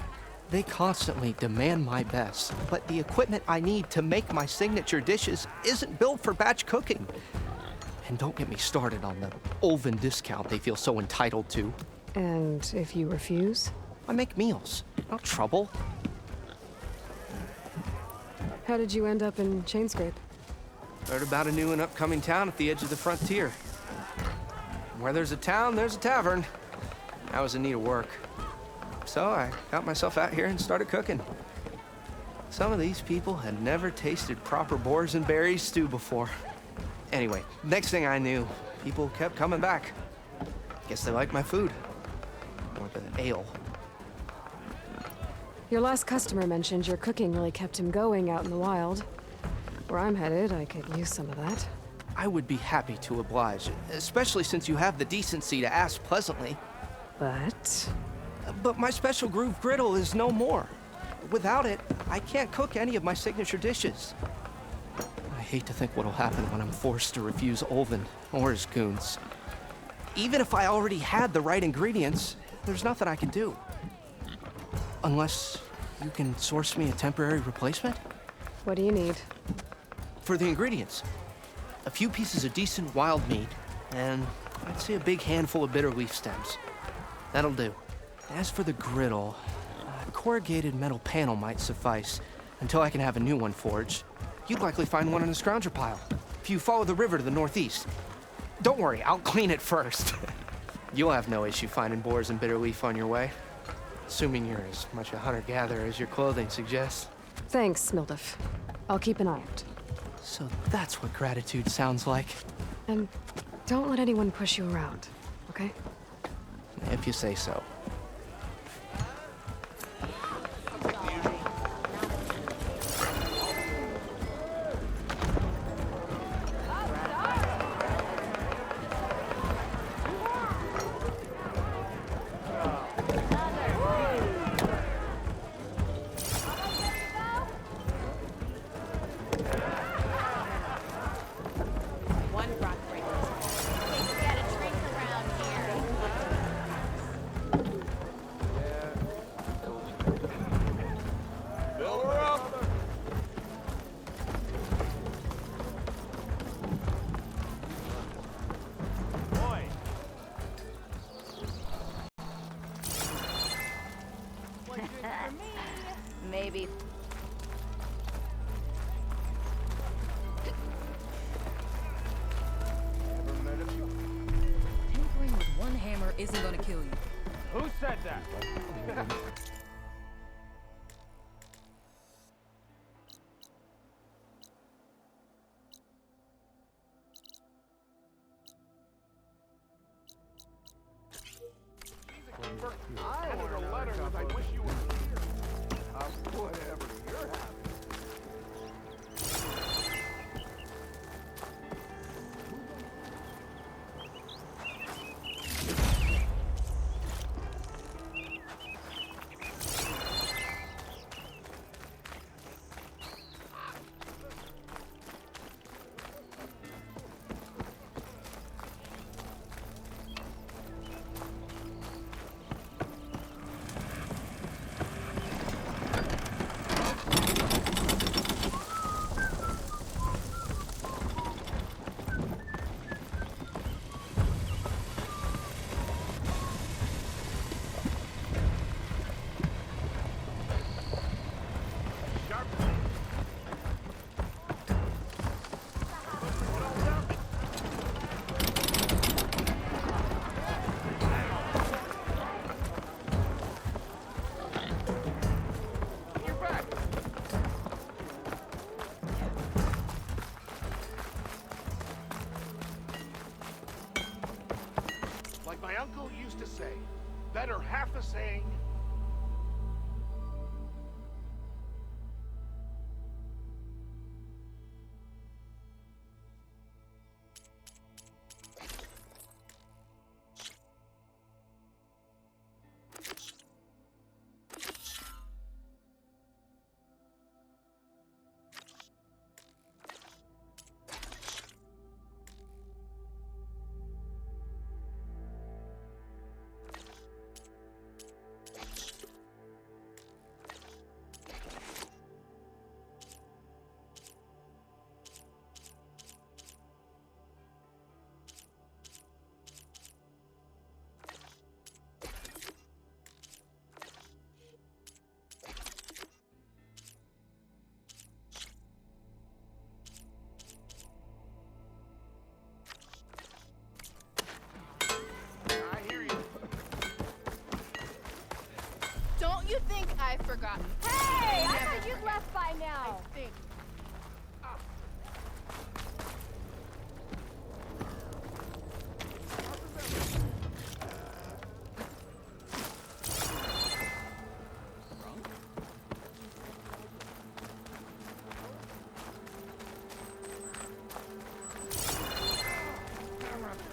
They constantly demand my best, but the equipment I need to make my signature dishes isn't built for batch cooking. And don't get me started on the Ulvin discount they feel so entitled to. And if you refuse? I make meals, not trouble. How did you end up in Chainscrape? Heard about a new and upcoming town at the edge of the frontier. Where there's a town, there's a tavern. I was in need of work. So I got myself out here and started cooking. Some of these people had never tasted proper boars and berries stew before. Anyway, next thing I knew, people kept coming back. Guess they liked my food. Or the ale. Your last customer mentioned your cooking really kept him going out in the wild. Where I'm headed, I could use some of that. I would be happy to oblige, especially since you have the decency to ask pleasantly. But my special groove griddle is no more. Without it, I can't cook any of my signature dishes. I hate to think what'll happen when I'm forced to refuse Ulvin or his goons. Even if I already had the right ingredients, there's nothing I can do. Unless you can source me a temporary replacement? What do you need? For the ingredients, a few pieces of decent wild meat, and I'd say a big handful of bitter leaf stems. That'll do. As for the griddle, a corrugated metal panel might suffice until I can have a new one forged. You'd likely find one in a scrounger pile, if you follow the river to the northeast. Don't worry, I'll clean it first. You'll have no issue finding boars and bitter leaf on your way. Assuming you're as much a hunter-gatherer as your clothing suggests. Thanks, Mildif. I'll keep an eye out. So that's what gratitude sounds like. And don't let anyone push you around, okay? If you say so. baby. Tinkering with one hammer isn't gonna kill you. Who said that? I ordered a letter with I wish you were here. Whatever you're having. Like my uncle used to say, better half a saying. Don't you think I've forgotten? Hey, I thought you'd left by now. I think.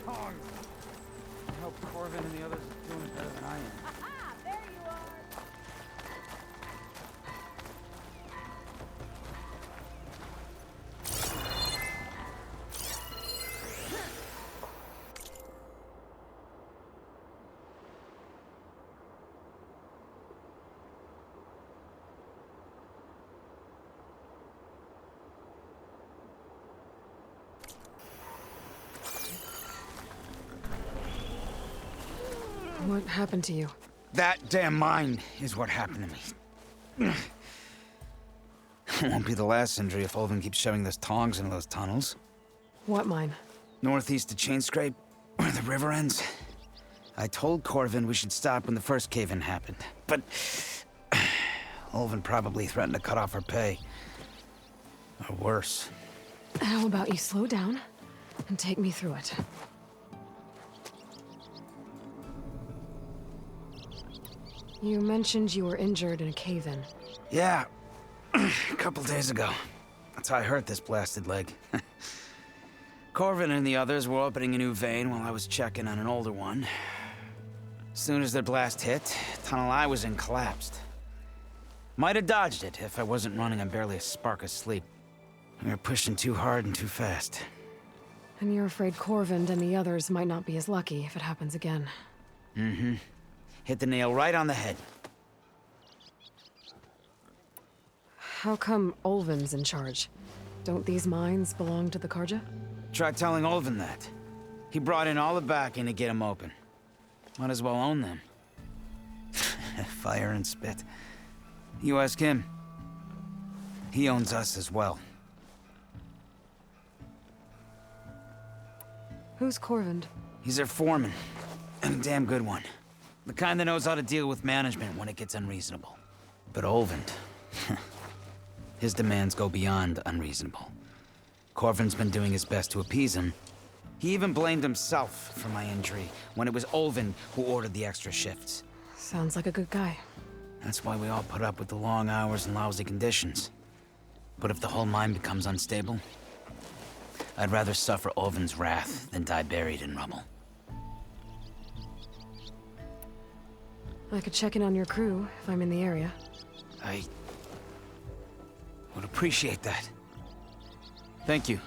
I hope Corvin and the others are doing better than I am. There you are. What happened to you? That damn mine is what happened to me. It won't be the last injury if Ulvin keeps shoving those tongs into those tunnels. What mine? Northeast of Chainscrape, where the river ends. I told Corvin we should stop when the first cave-in happened, but Ulvin probably threatened to cut off our pay. Or worse. How about you slow down and take me through it? You mentioned you were injured in a cave-in. Yeah, a couple days ago. That's how I hurt this blasted leg. Corvin and the others were opening a new vein while I was checking on an older one. As soon as their blast hit, the tunnel I was in collapsed. Might have dodged it if I wasn't running on barely a spark of sleep. We were pushing too hard and too fast. And you're afraid Corvin and the others might not be as lucky if it happens again. Mm-hmm. Hit the nail right on the head. How come Ulvin's in charge? Don't these mines belong to the Karja? Try telling Ulvin that. He brought in all the backing to get them open. Might as well own them. Fire and spit. You ask him. He owns us as well. Who's Corvind? He's their foreman, and a damn good one. The kind that knows how to deal with management when it gets unreasonable. But Olvind, his demands go beyond unreasonable. Corvin's been doing his best to appease him. He even blamed himself for my injury when it was Olvind who ordered the extra shifts. Sounds like a good guy. That's why we all put up with the long hours and lousy conditions. But if the whole mine becomes unstable, I'd rather suffer Olvin's wrath than die buried in rubble. I could check in on your crew if I'm in the area. I would appreciate that. Thank you.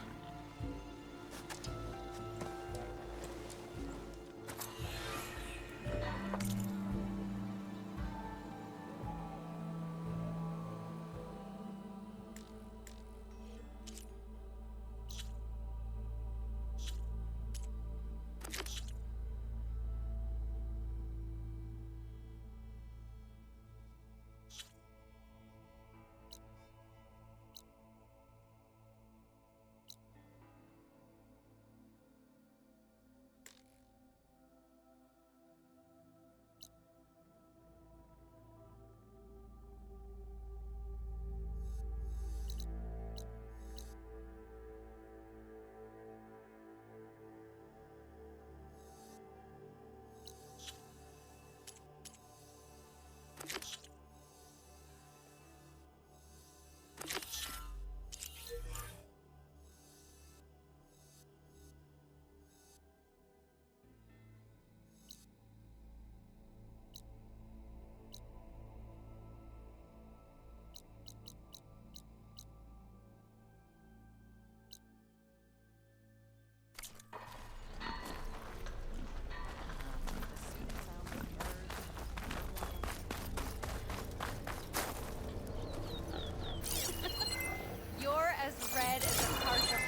You're as red as a carcer.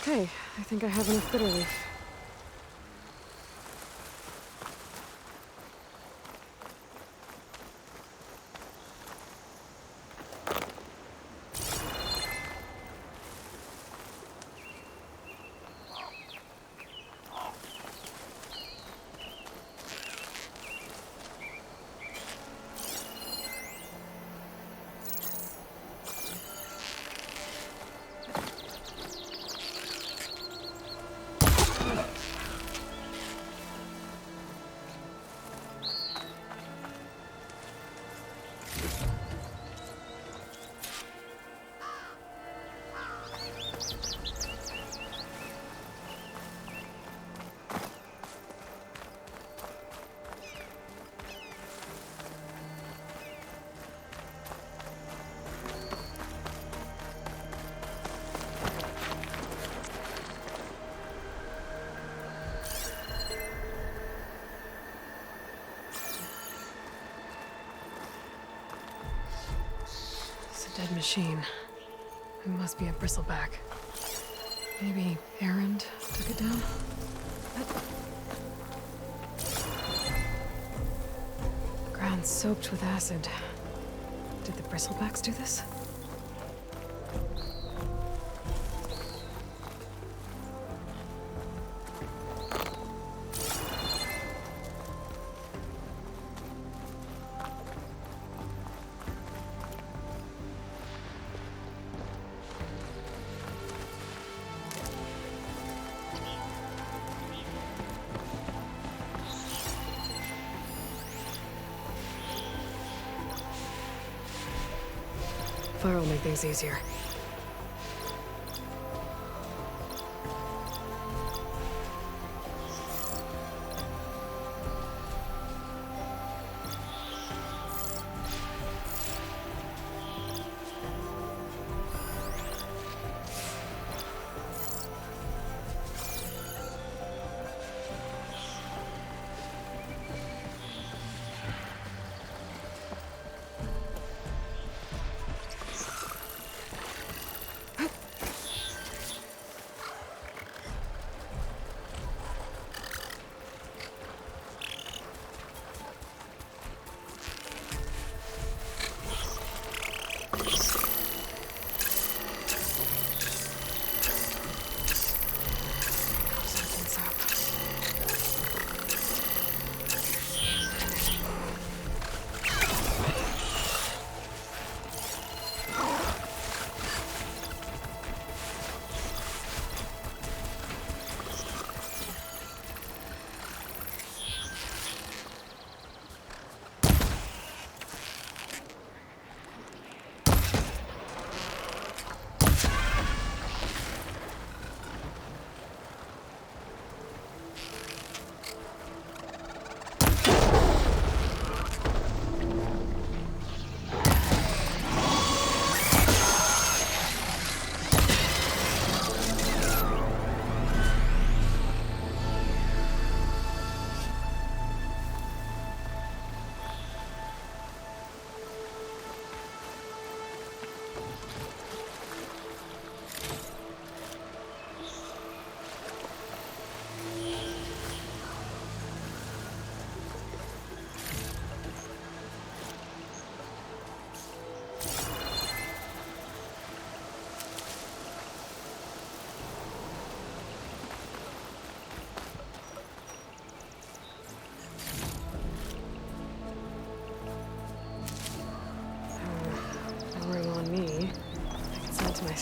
Okay, I think I have enough bitter leaf. Dead machine. It must be a bristleback. Maybe Erend took it down? Ground soaked with acid. Did the bristlebacks do this? Fire will make things easier.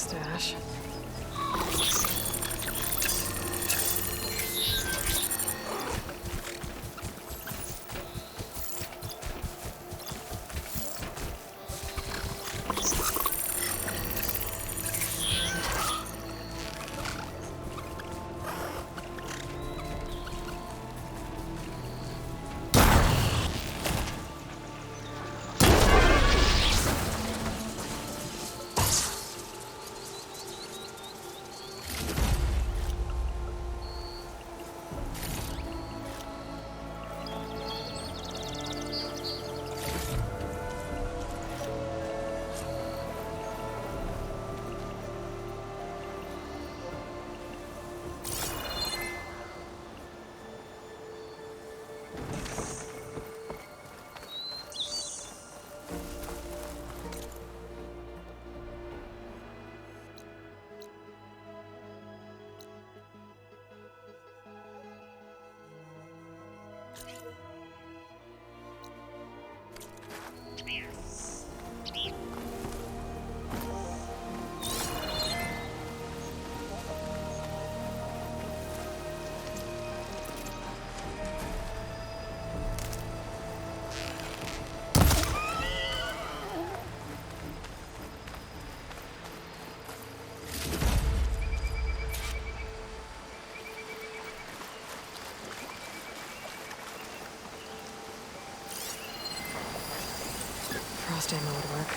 stash. Frost ammo would work.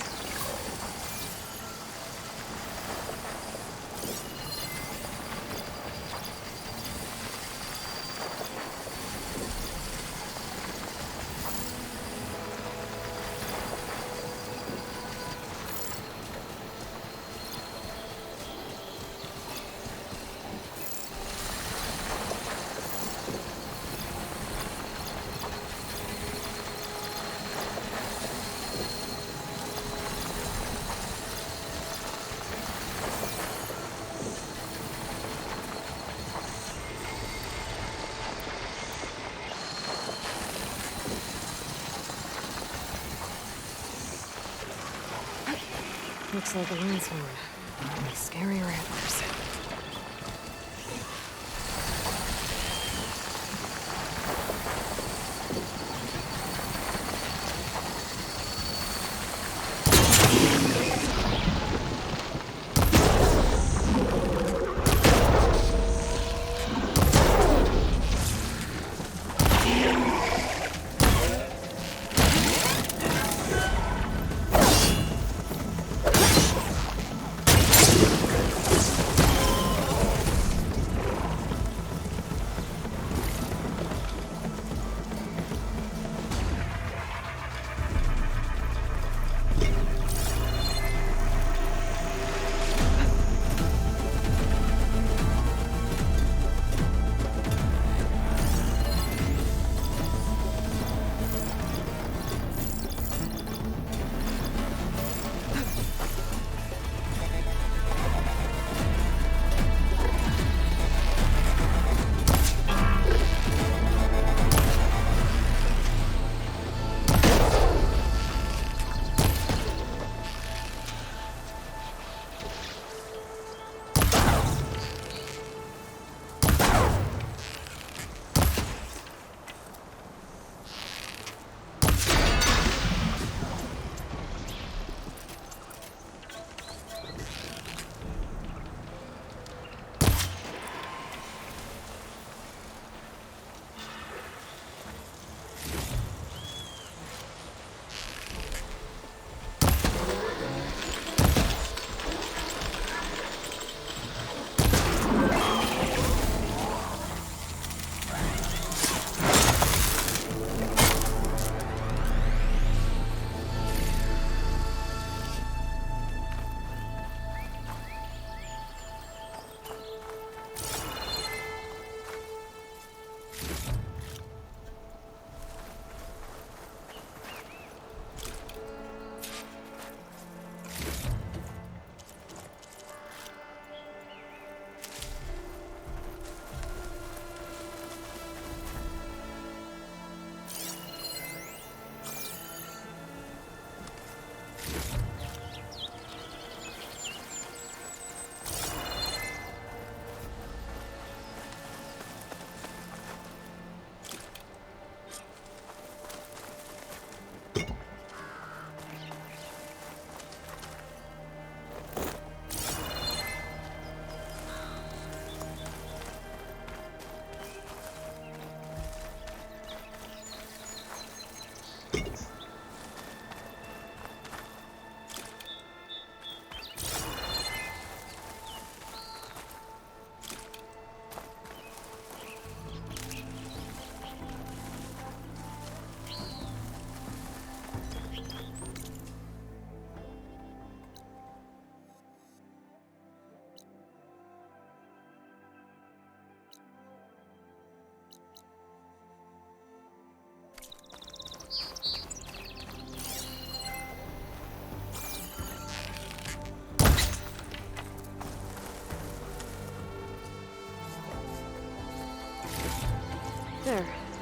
Looks like a lance horn. Scary rattlers.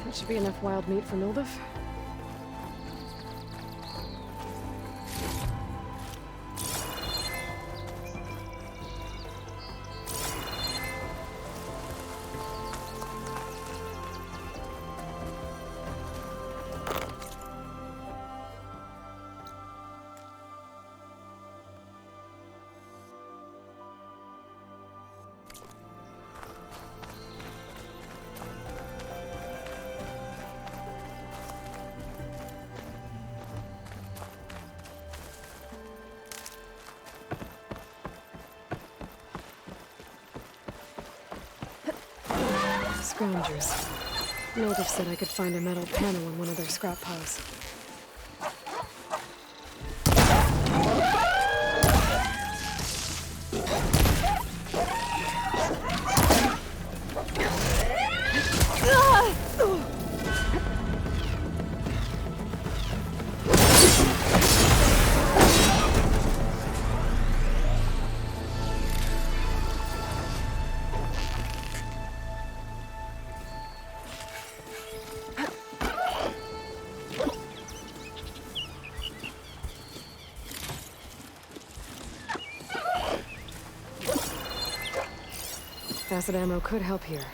That should be enough wild meat for Nildif. Scroungers. Nildif said I could find a metal panel in one of their scrap piles. Acid ammo could help here.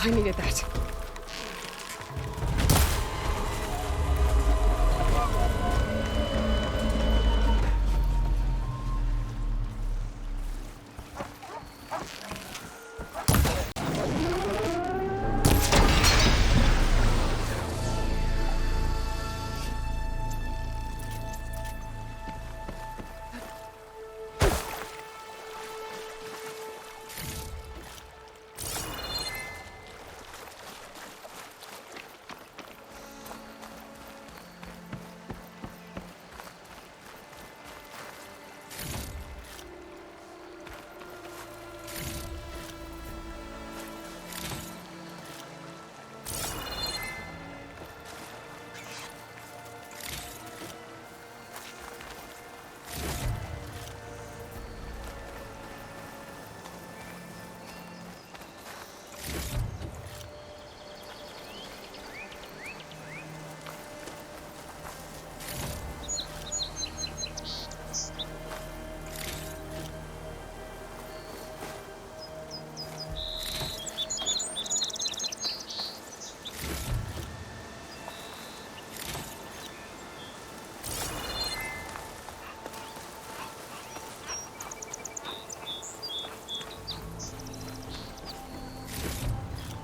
I needed that.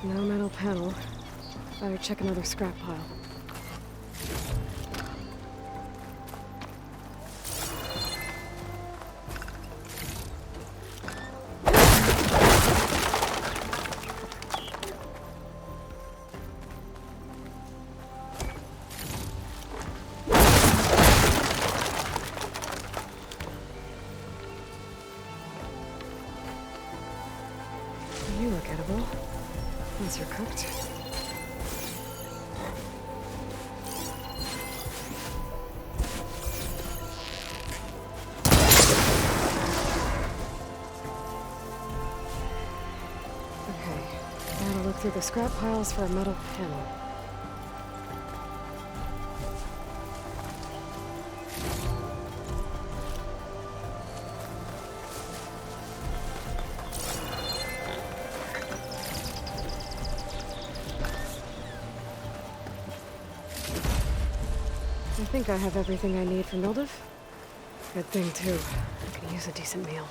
No metal panel. Better check another scrap pile. once you're cooked. Okay, gotta look through the scrap piles for a metal panel. I think I have everything I need for Mildiv. Good thing, too. I could use a decent meal.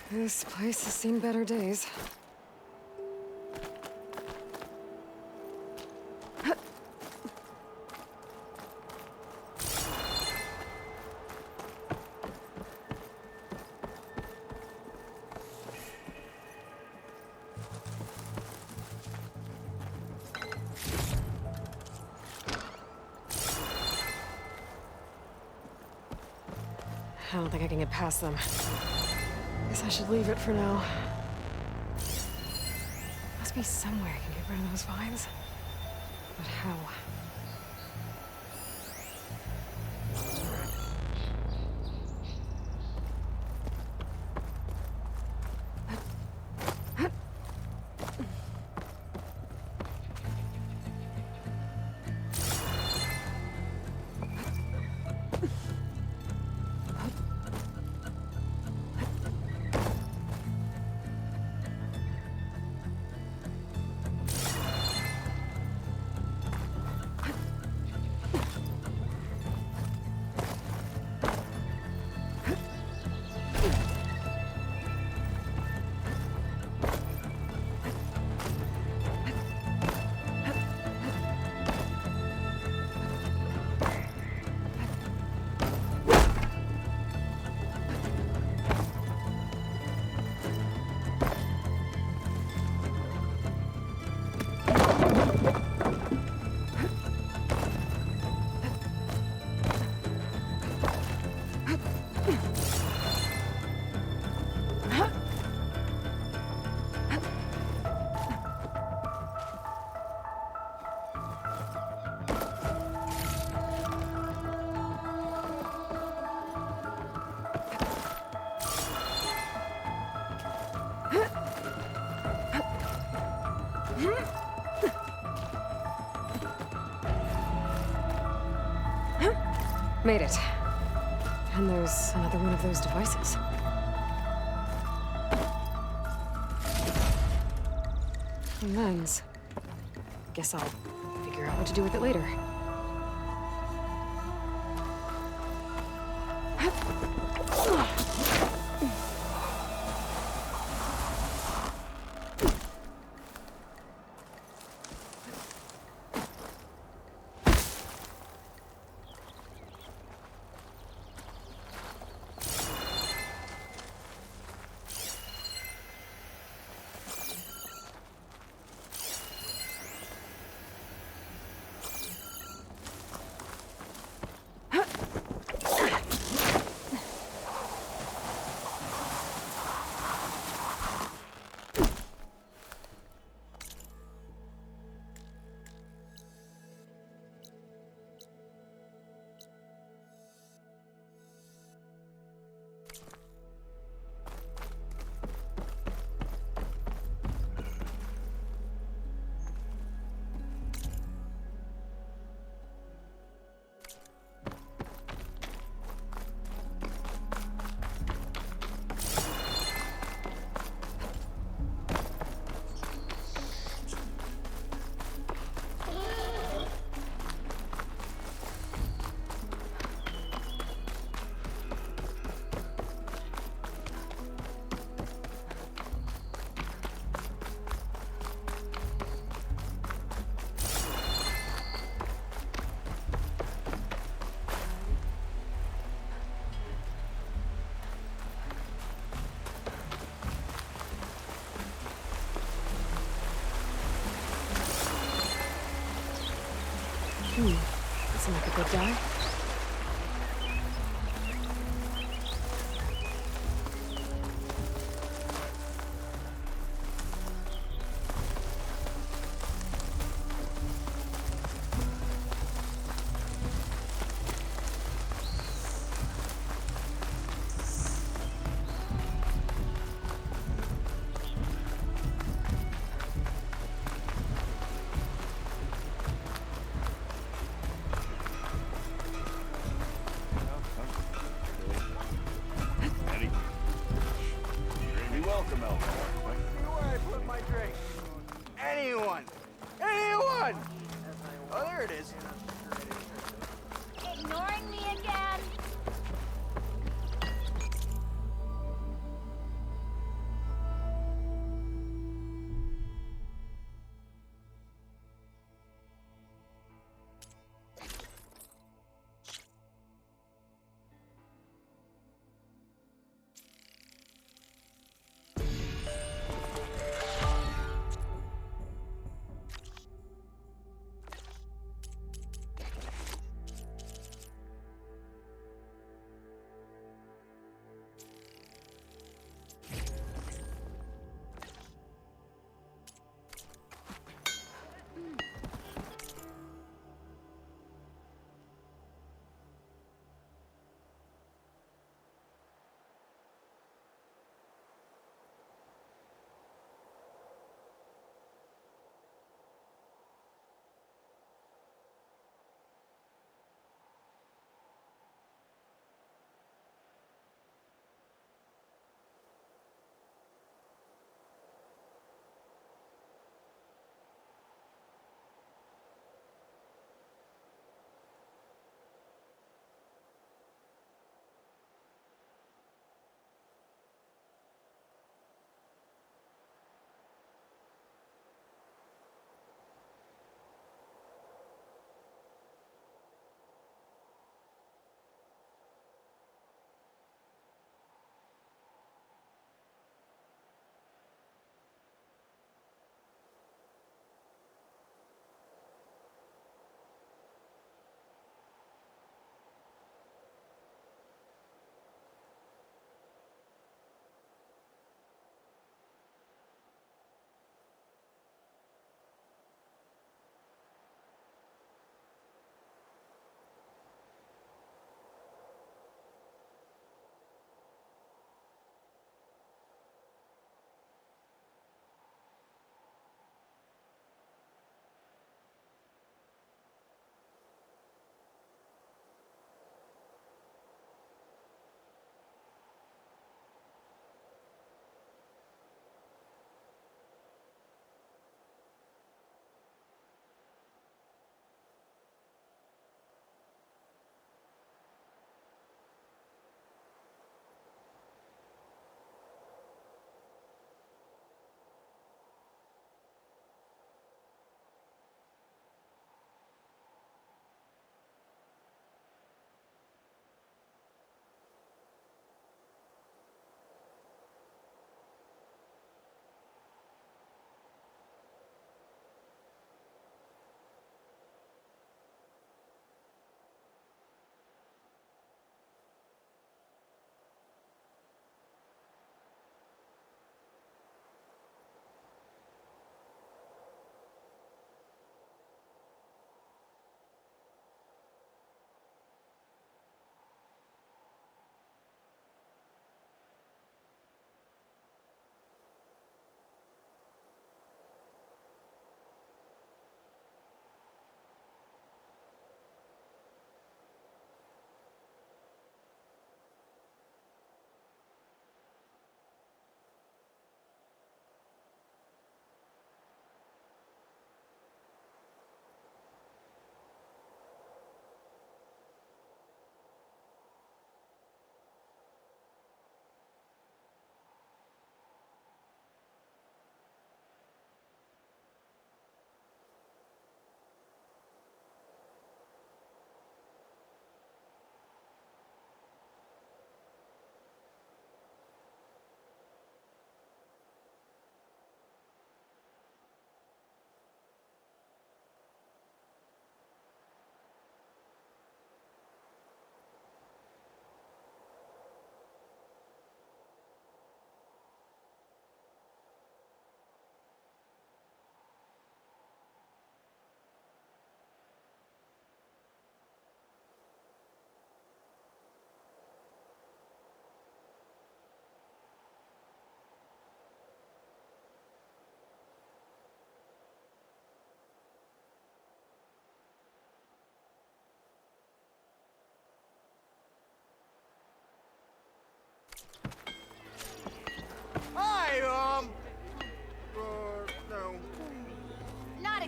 This place has seen better days. I don't think I can get past them. Guess I should leave it for now. Must be somewhere I can get rid of those vines. But how? Made it. And there's another one of those devices. A lens. Guess I'll figure out what to do with it later. Doesn't like a good guy. Welcome, Aloy. Where I put my drink? Anyone! Anyone! Oh, there it is. Ignoring me again?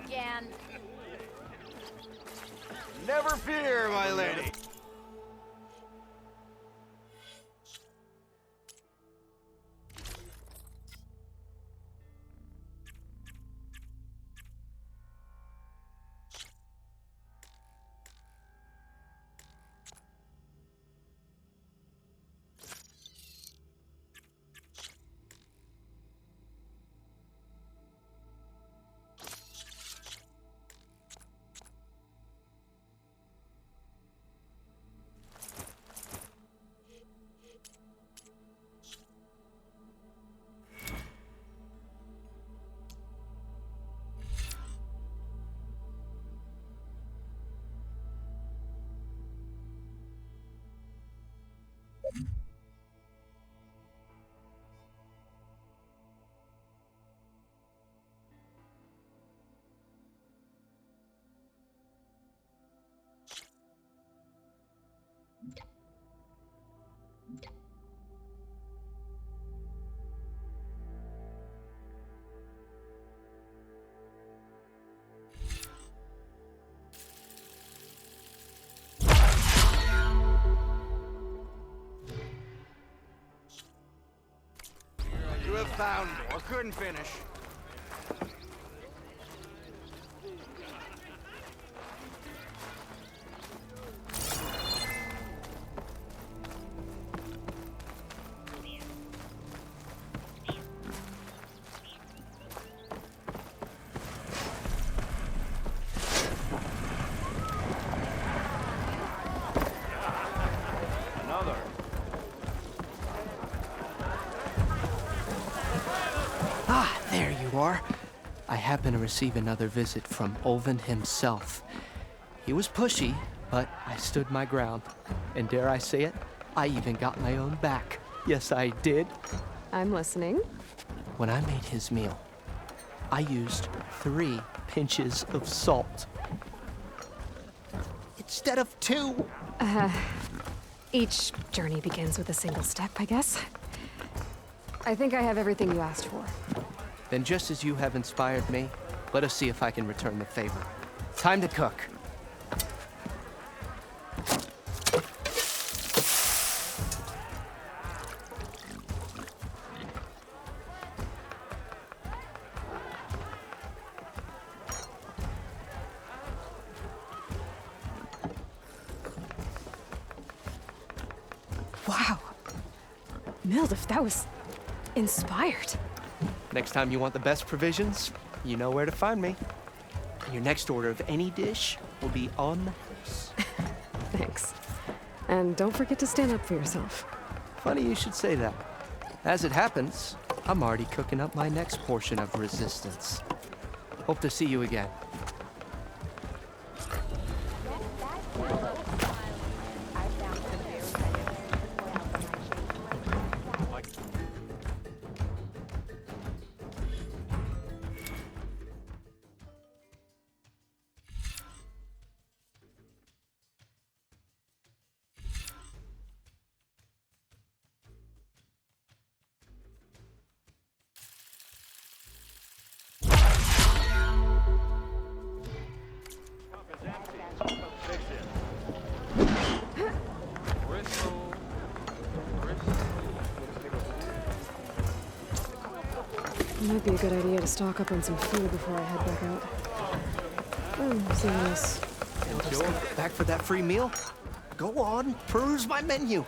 again. Never fear, my lady. You have found me, or couldn't finish. Another. Ah, there you are. I happen to receive another visit from Olvin himself. He was pushy, but I stood my ground. And dare I say it, I even got my own back. Yes, I did. I'm listening. When I made his meal, I used 3 pinches of salt. Instead of 2. Each journey begins with a single step, I guess. I think I have everything you asked for. Then just as you have inspired me, let us see if I can return the favor. Time to cook. Wow. Mildif, that was inspired. Next time you want the best provisions, you know where to find me. Your next order of any dish will be on the house. Thanks. And don't forget to stand up for yourself. Funny you should say that. As it happens, I'm already cooking up my next portion of resistance. Hope to see you again. It might be a good idea to stock up on some food before I head back out. Oh, see this. Back for that free meal? Go on, peruse my menu.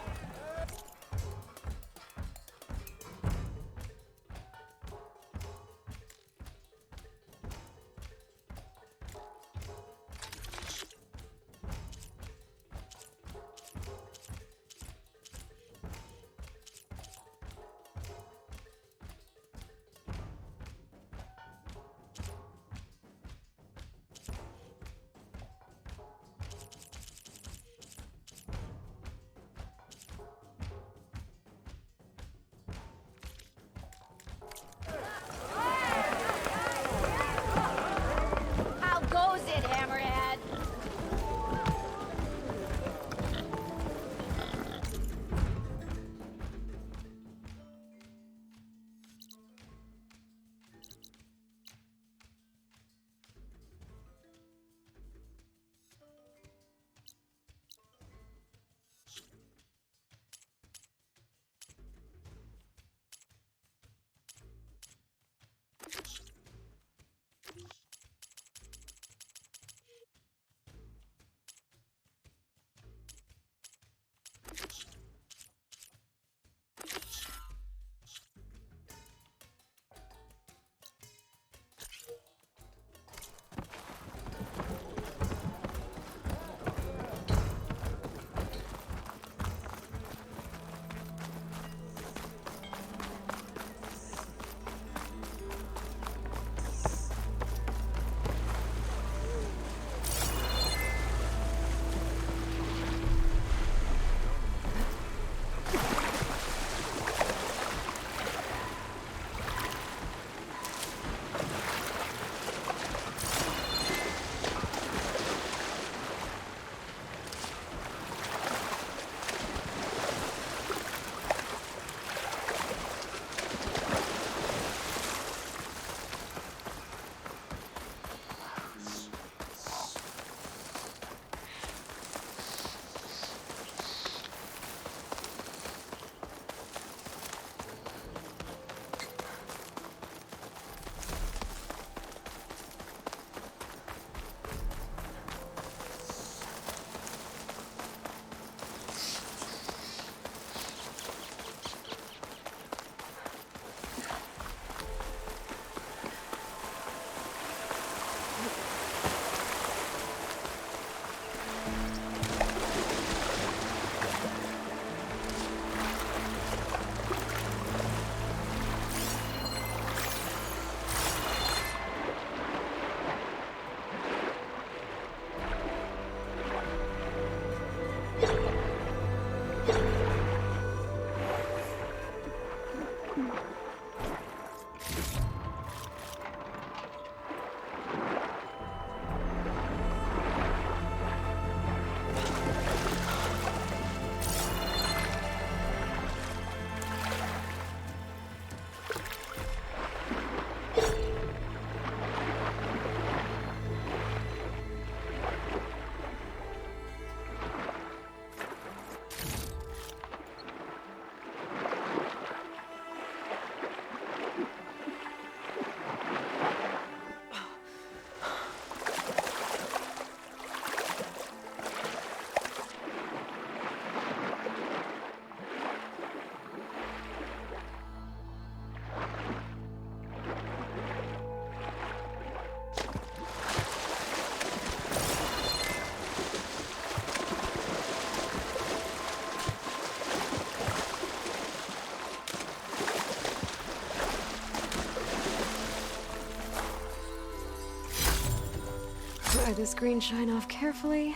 Pry this green shine off carefully.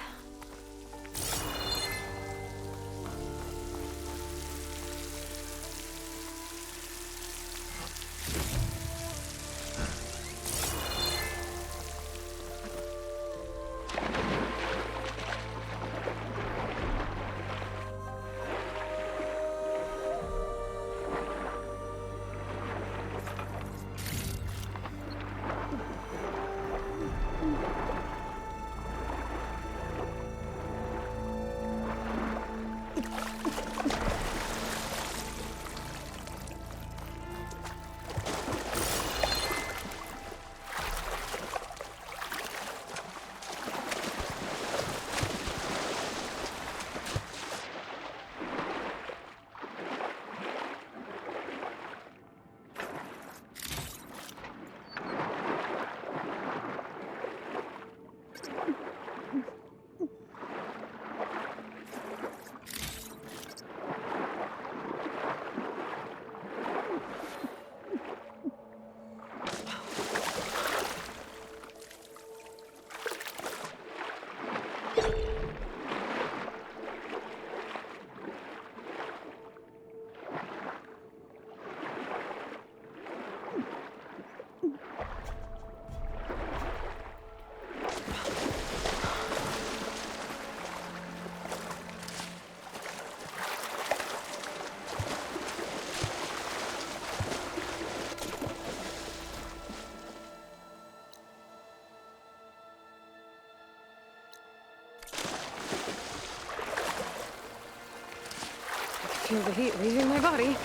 Feel the heat leaving my body.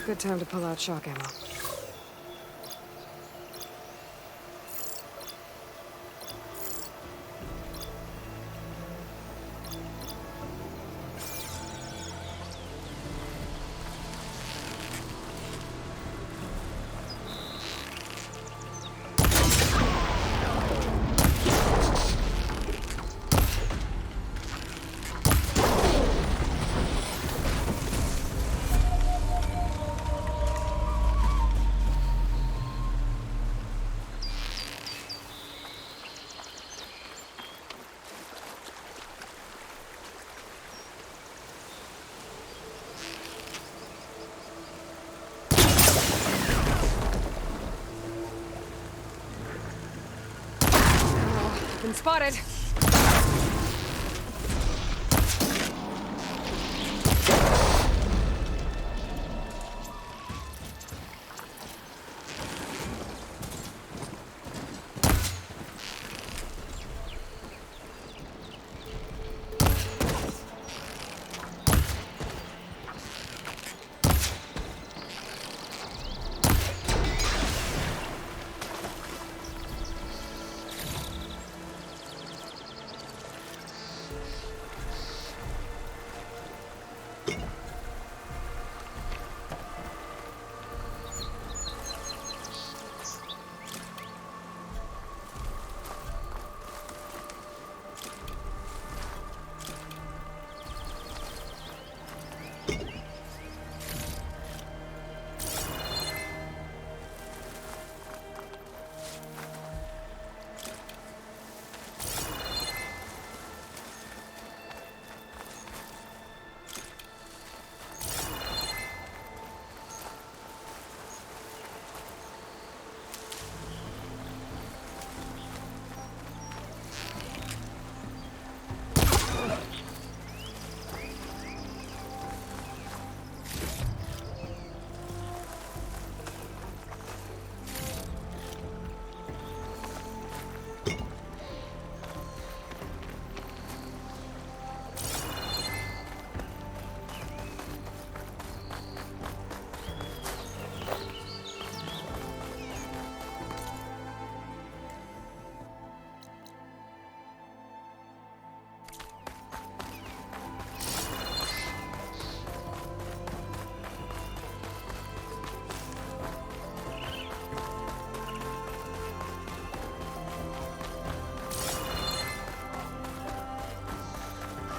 Good time to pull out shock ammo. Been spotted.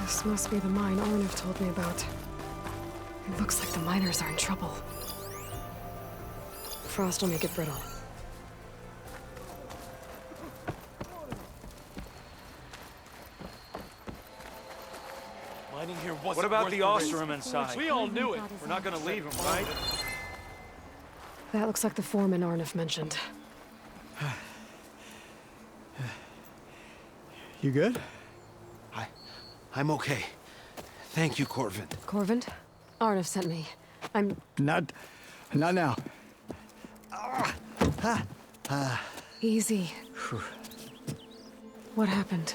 This must be the mine Arnav told me about. It looks like the miners are in trouble. Frost will make it brittle. Mining here wasn't What about worth the the Ostrom risk. inside? We all knew it. We're not gonna leave him, right? That looks like the foreman Arnav mentioned. You good? I'm okay. Thank you, Corvin. Corvin? Arnav sent me. I'm... Not now. Easy. What happened?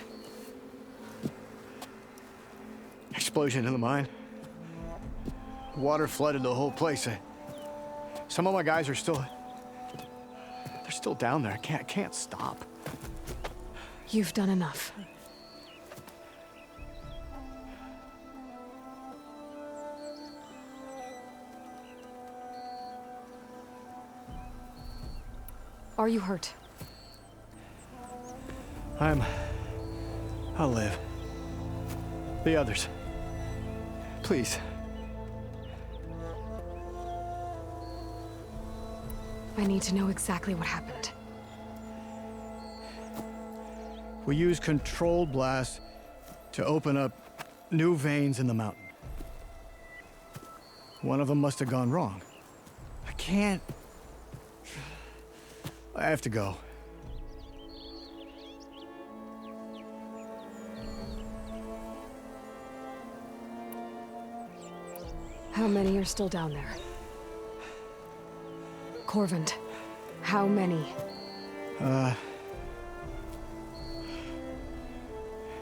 Explosion in the mine. Water flooded the whole place. Some of my guys are still... They're still down there. Can't stop. You've done enough. Are you hurt? I'll live. The others. Please. I need to know exactly what happened. We used controlled blasts to open up new veins in the mountain. One of them must have gone wrong. I have to go. How many are still down there? Corvin, how many?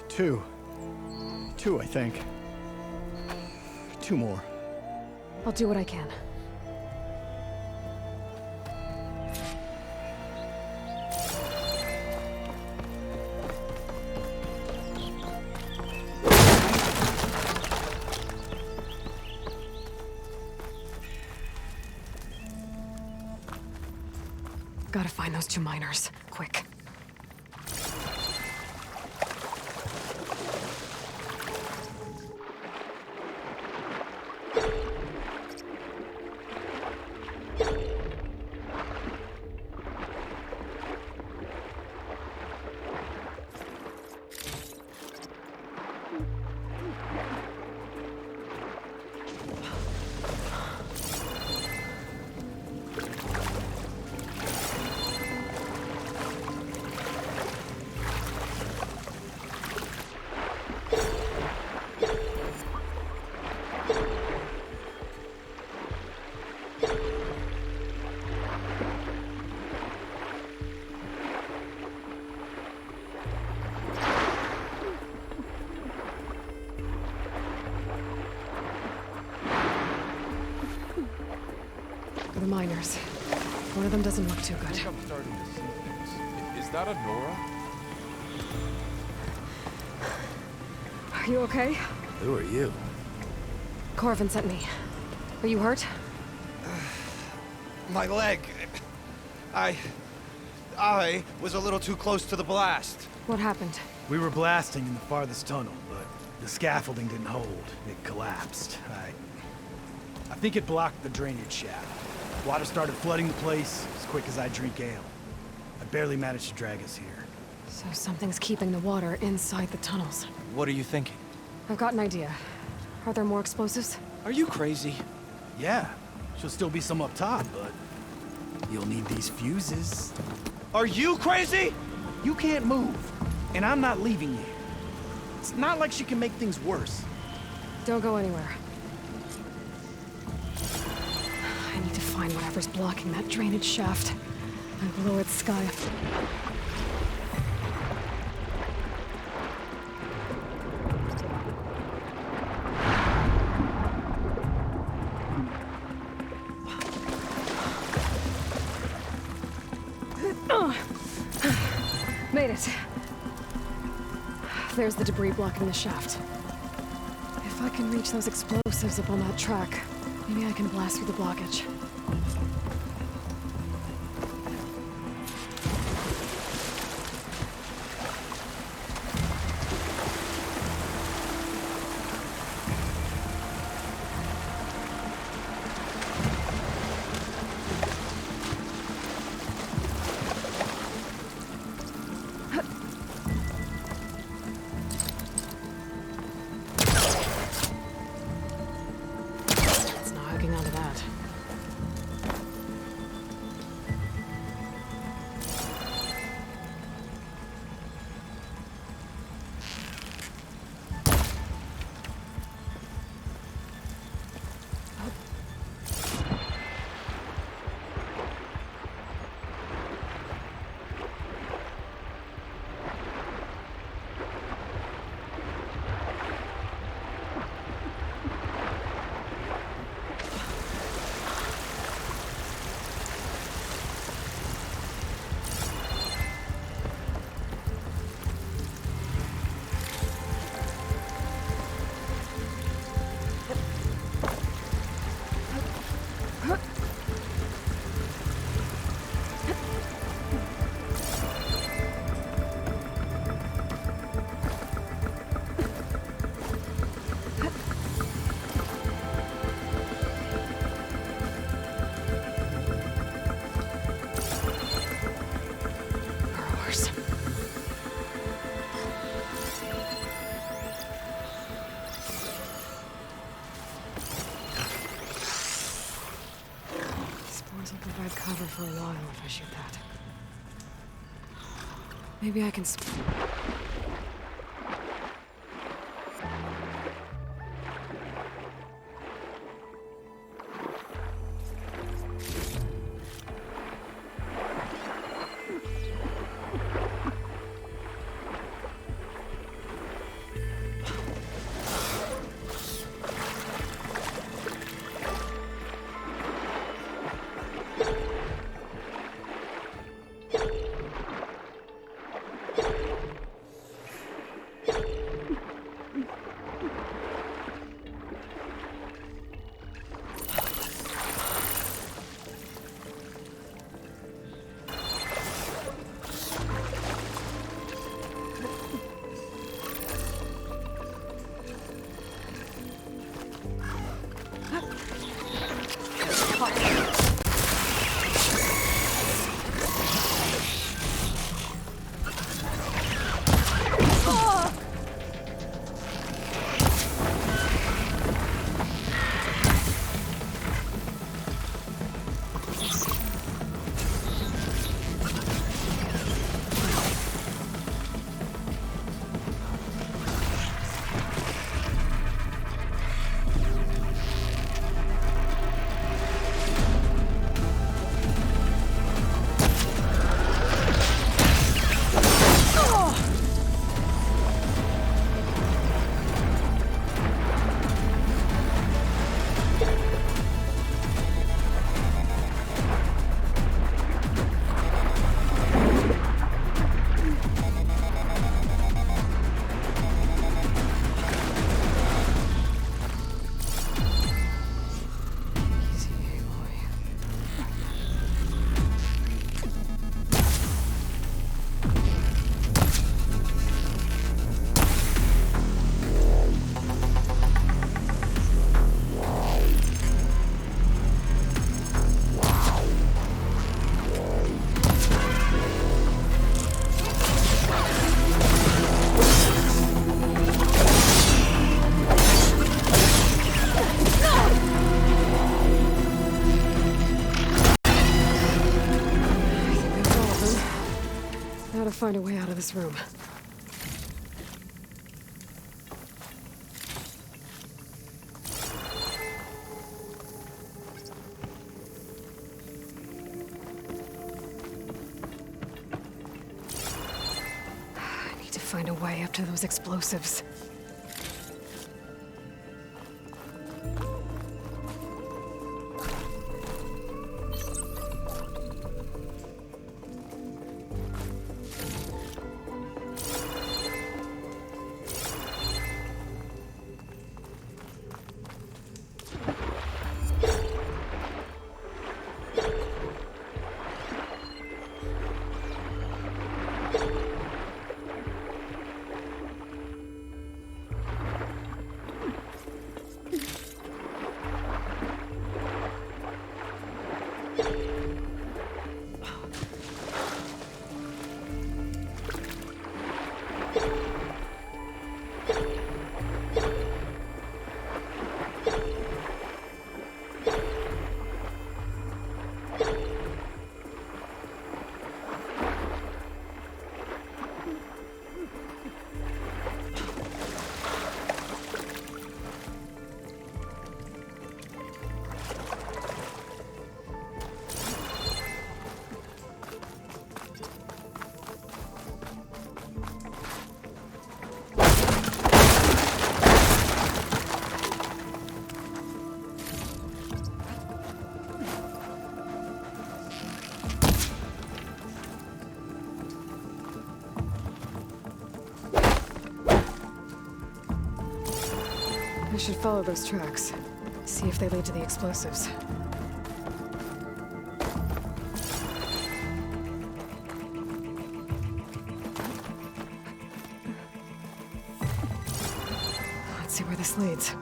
Two. Two, I think. Two more. I'll do what I can. Gotta find those two miners, quick. miners. One of them doesn't look too good. I'm starting to see things. Is that a Nora? Are you okay? Who are you? Corvin sent me. Are you hurt? My leg. I was a little too close to the blast. What happened? We were blasting in the farthest tunnel, but the scaffolding didn't hold. It collapsed. I think it blocked the drainage shaft. Water started flooding the place as quick as I drink ale. I barely managed to drag us here. So something's keeping the water inside the tunnels. What are you thinking? I've got an idea. Are there more explosives? Are you crazy? Yeah, should still be some up top, but you'll need these fuses. Are you crazy? You can't move, and I'm not leaving you. It's not like she can make things worse. Don't go anywhere. I need to find whatever's blocking that drainage shaft and blow its sky. Made it. There's the debris blocking the shaft. If I can reach those explosives up on that track, maybe I can blast through the blockage. Onto that. Cover for a while if I shoot that. Maybe I can. find a way out of this room. I need to find a way up to those explosives. I should follow those tracks. See if they lead to the explosives. Let's see where this leads.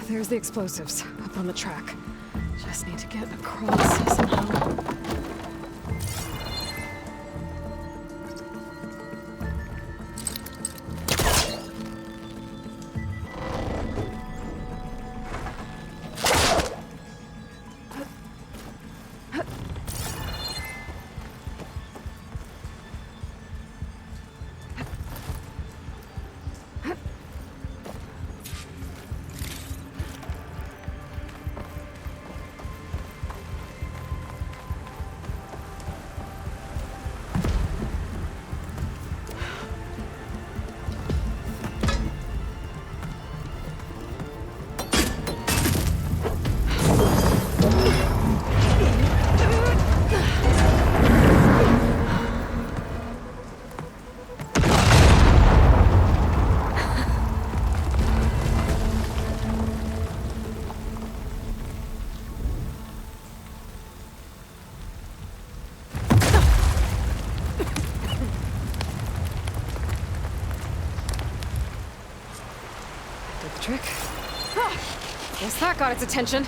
There's the explosives, up on the track. Just need to get across somehow. Trick. Guess that got its attention.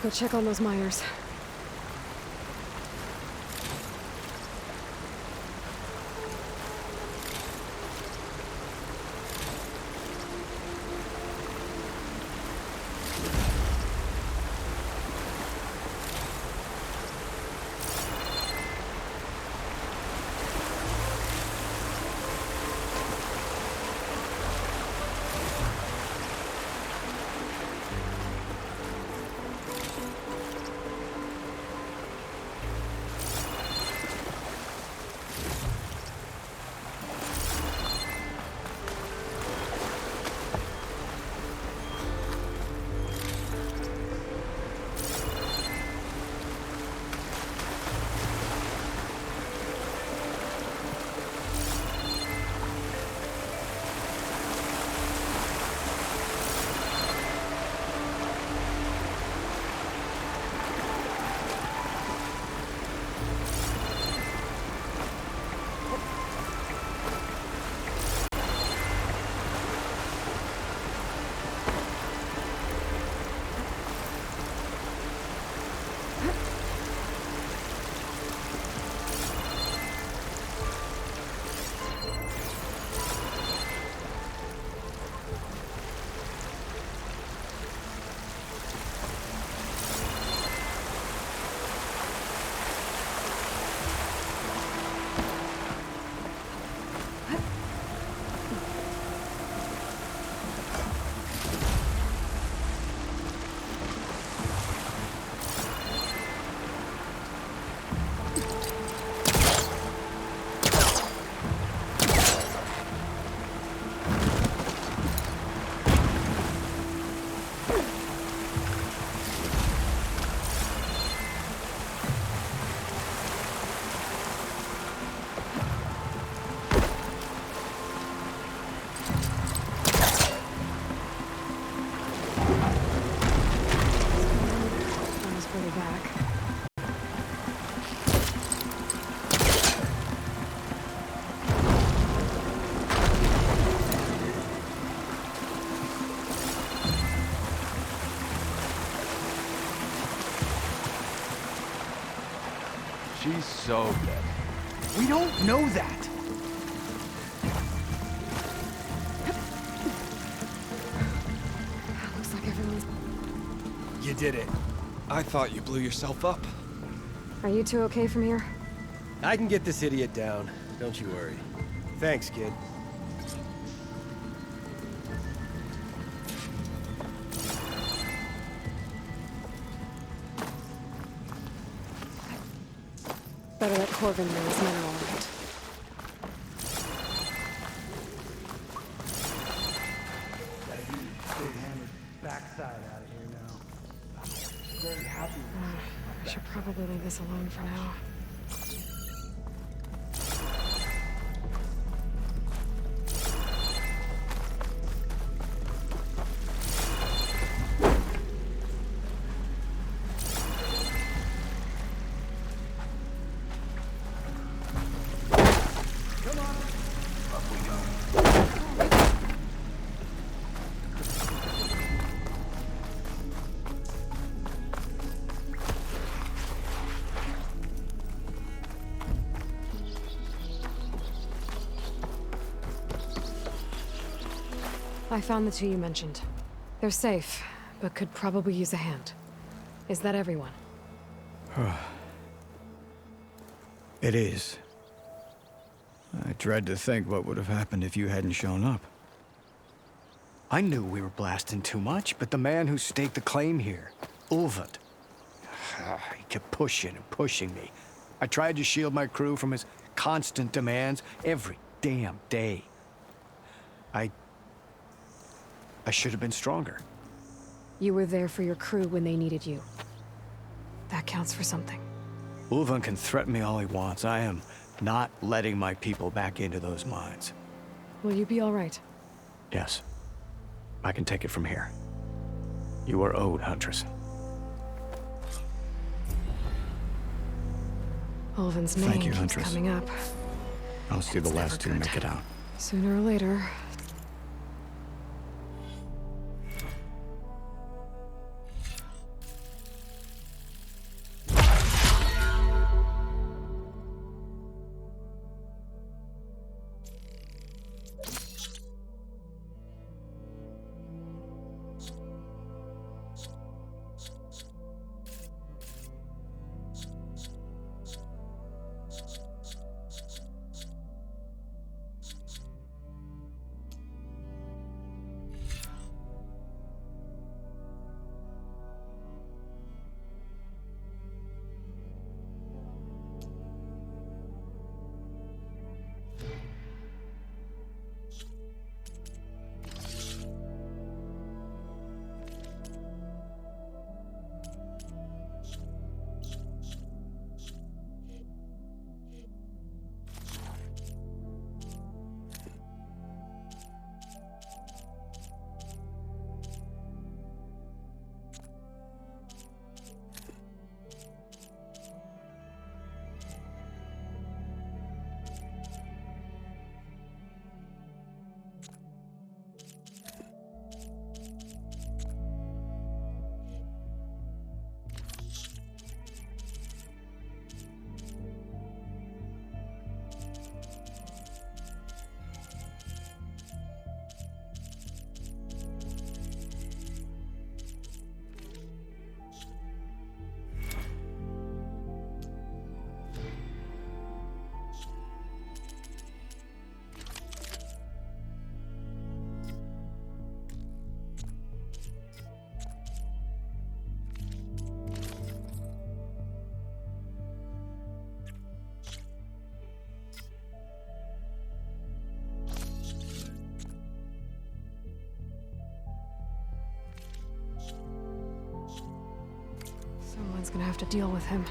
go check on those miners. She's so dead. We don't know that. Looks like everyone's... You did it. I thought you blew yourself up. Are you two okay from here? I can get this idiot down. Don't you worry. Thanks, kid. Better let Corvin know his men are all right. Backside out of here now. Very happy. I should probably leave this alone for now. I found the two you mentioned. They're safe, but could probably use a hand. Is that everyone? It is. I dread to think what would have happened if you hadn't shown up. I knew we were blasting too much, but the man who staked the claim here, Ulvund, he kept pushing and pushing me. I tried to shield my crew from his constant demands every damn day. I should have been stronger. You were there for your crew when they needed you. That counts for something. Ulvund can threaten me all he wants. I am not letting my people back into those mines. Will you be all right? Yes. I can take it from here. You are owed, Huntress. Ulvund's Thank name you, keeps Huntress. coming up. I'll see the last two make it out. Sooner or later. Someone's gonna have to deal with him.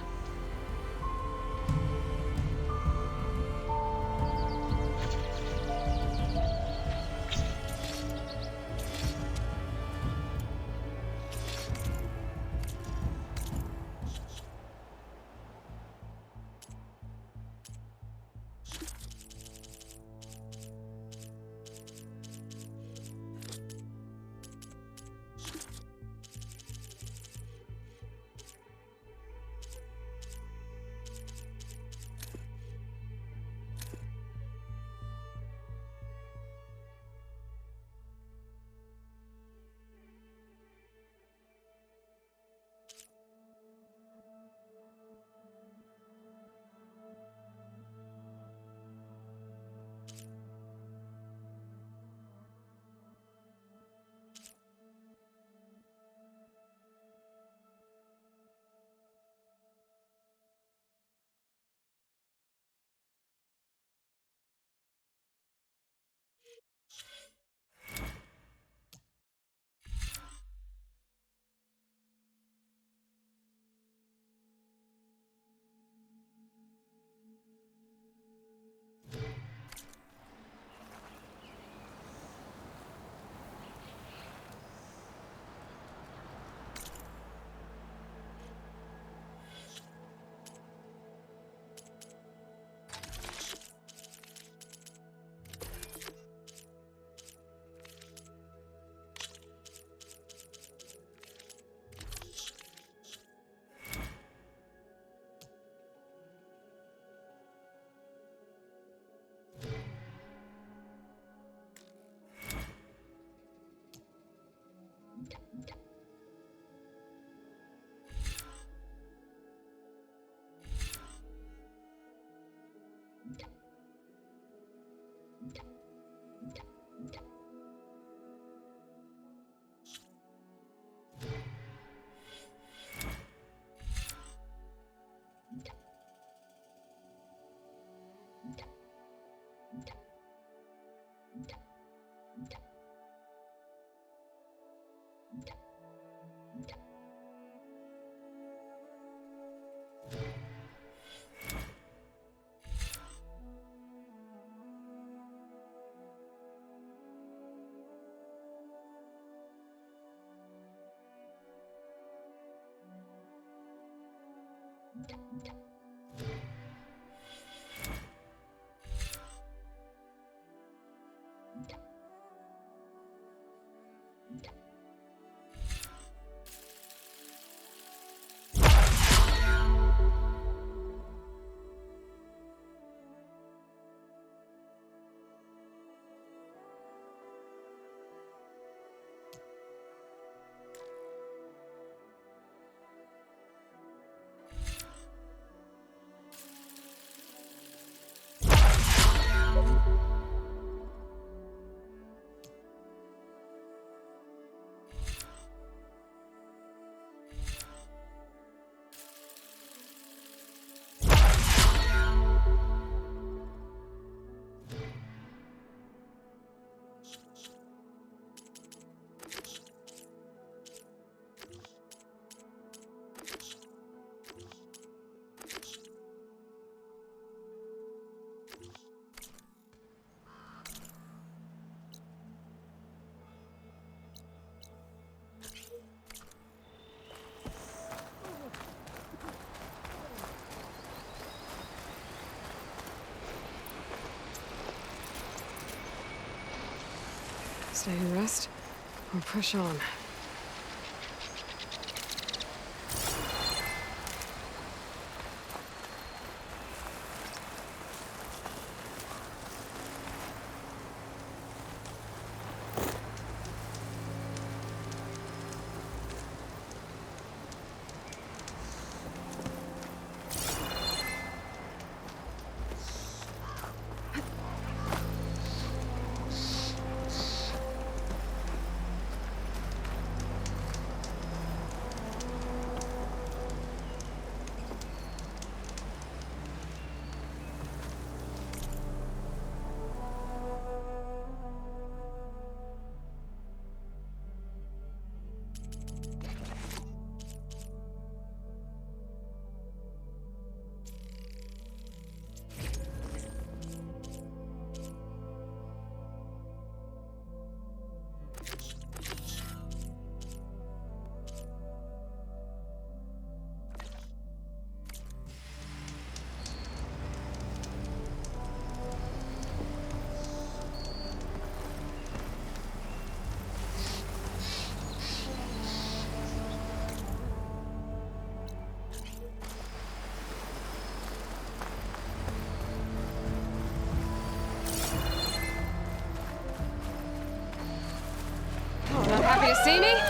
Stay and rest, or push on. see me?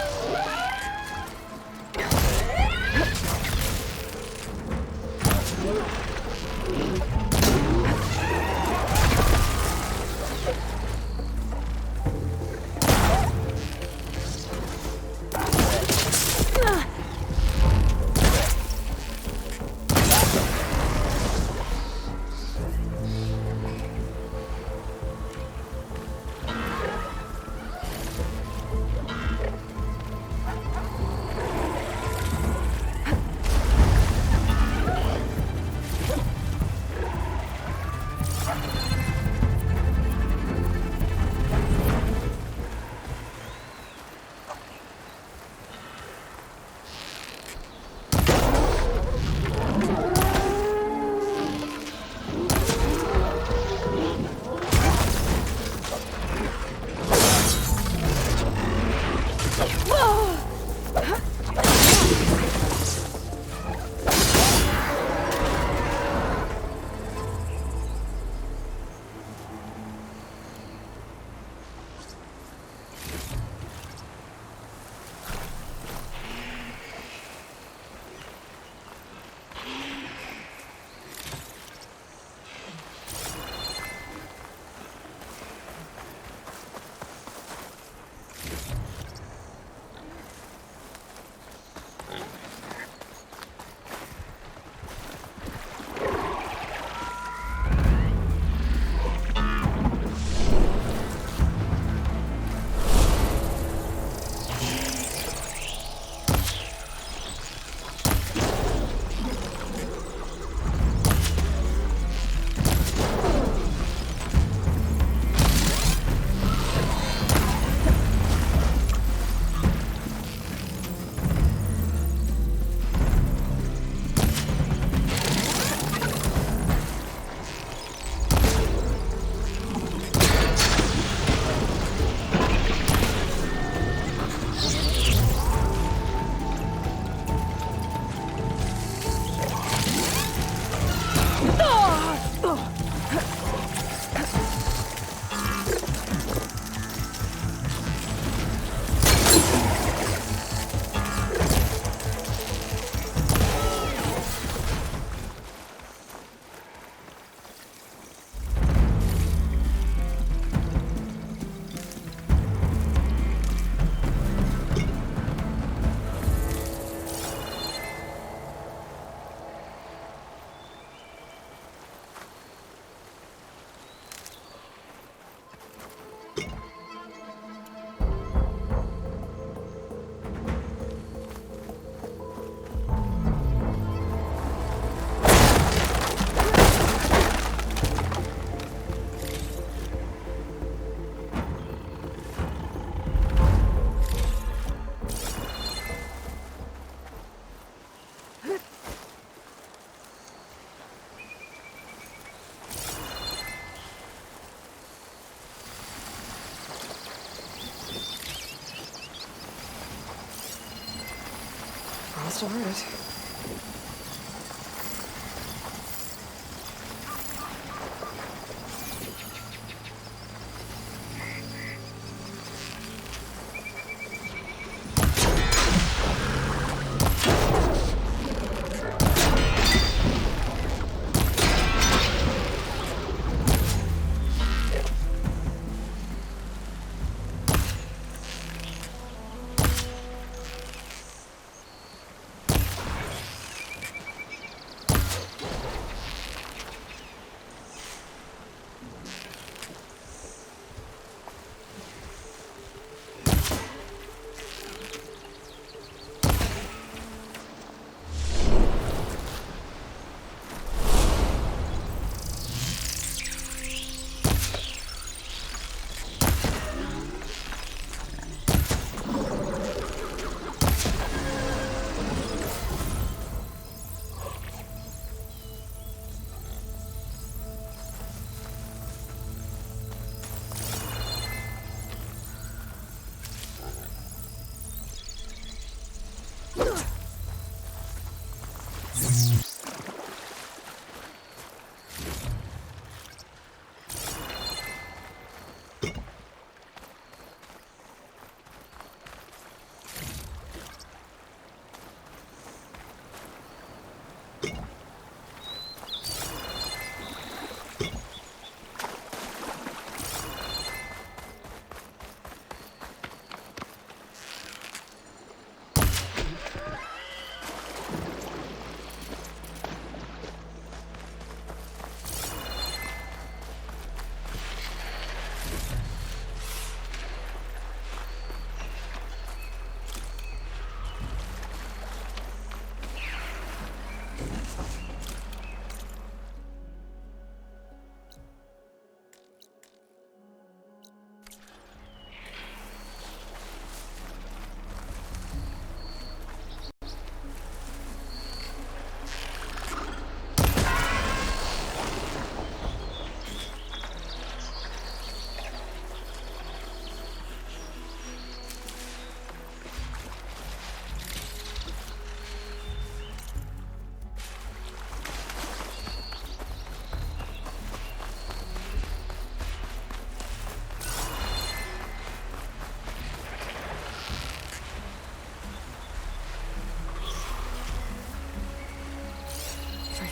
Must have heard it.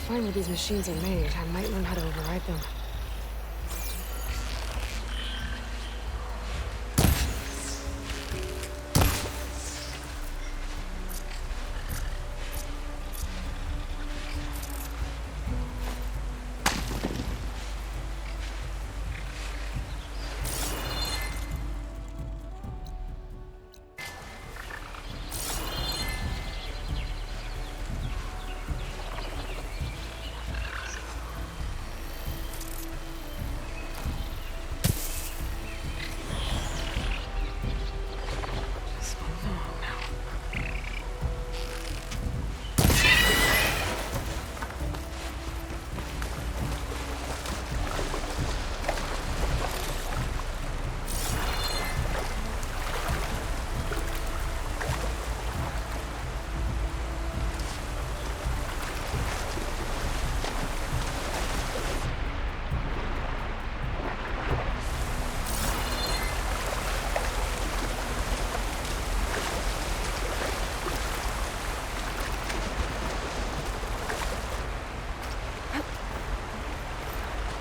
find where these machines are made, I might learn how to override them.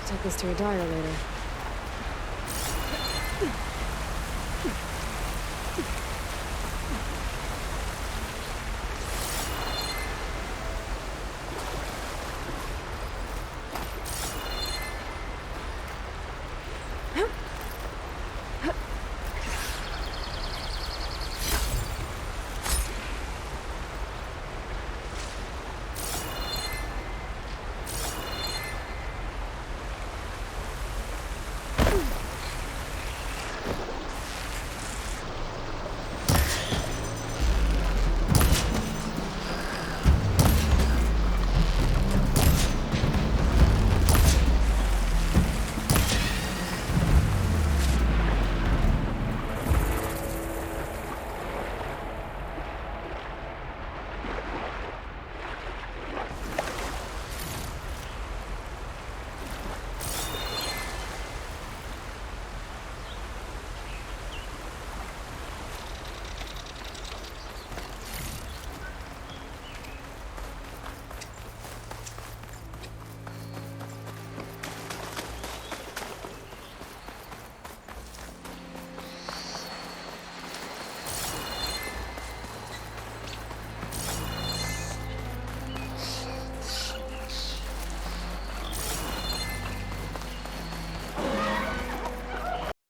Take this to a dyer later.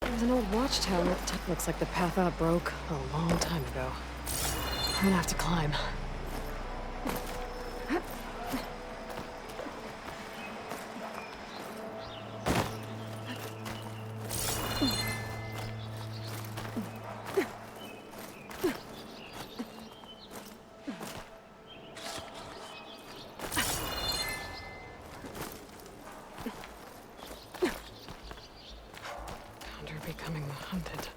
There's an old watchtower. Looks like the path up broke a long time ago. I'm gonna have to climb. Becoming the hunted.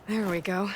There we go.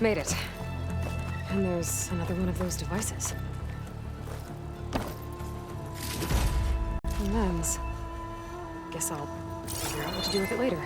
Made it. And there's another one of those devices. A lens. Guess I'll figure out what to do with it later.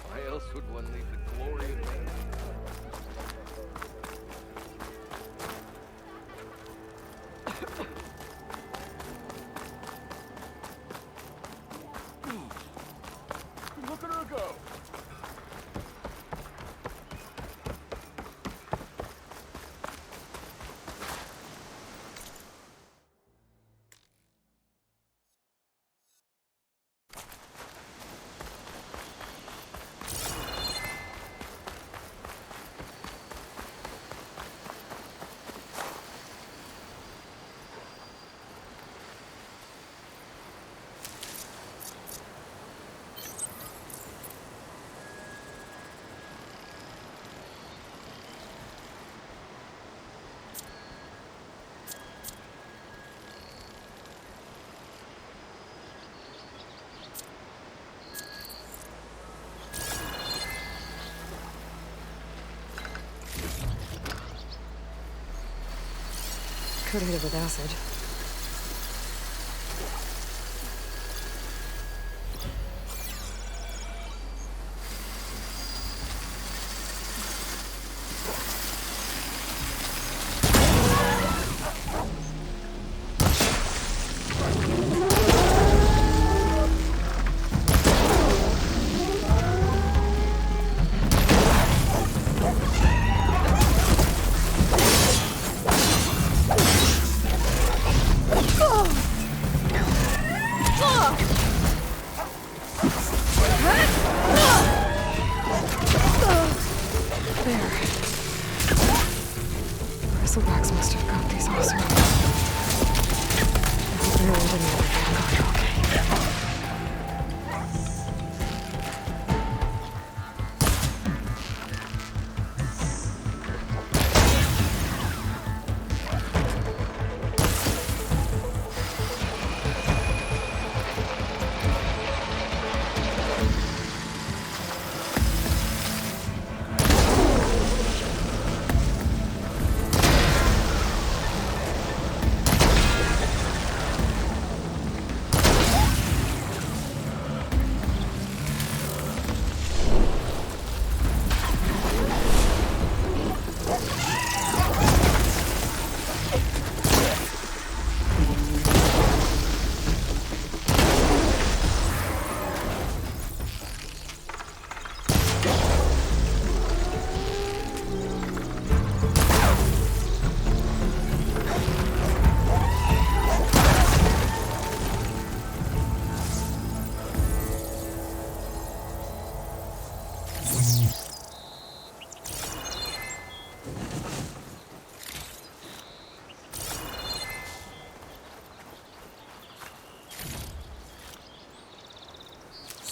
Why else would one need the glory of man? Look at her go! Coated it with acid. Bristlebacks must have got these also. I hope they're old enough to get okay.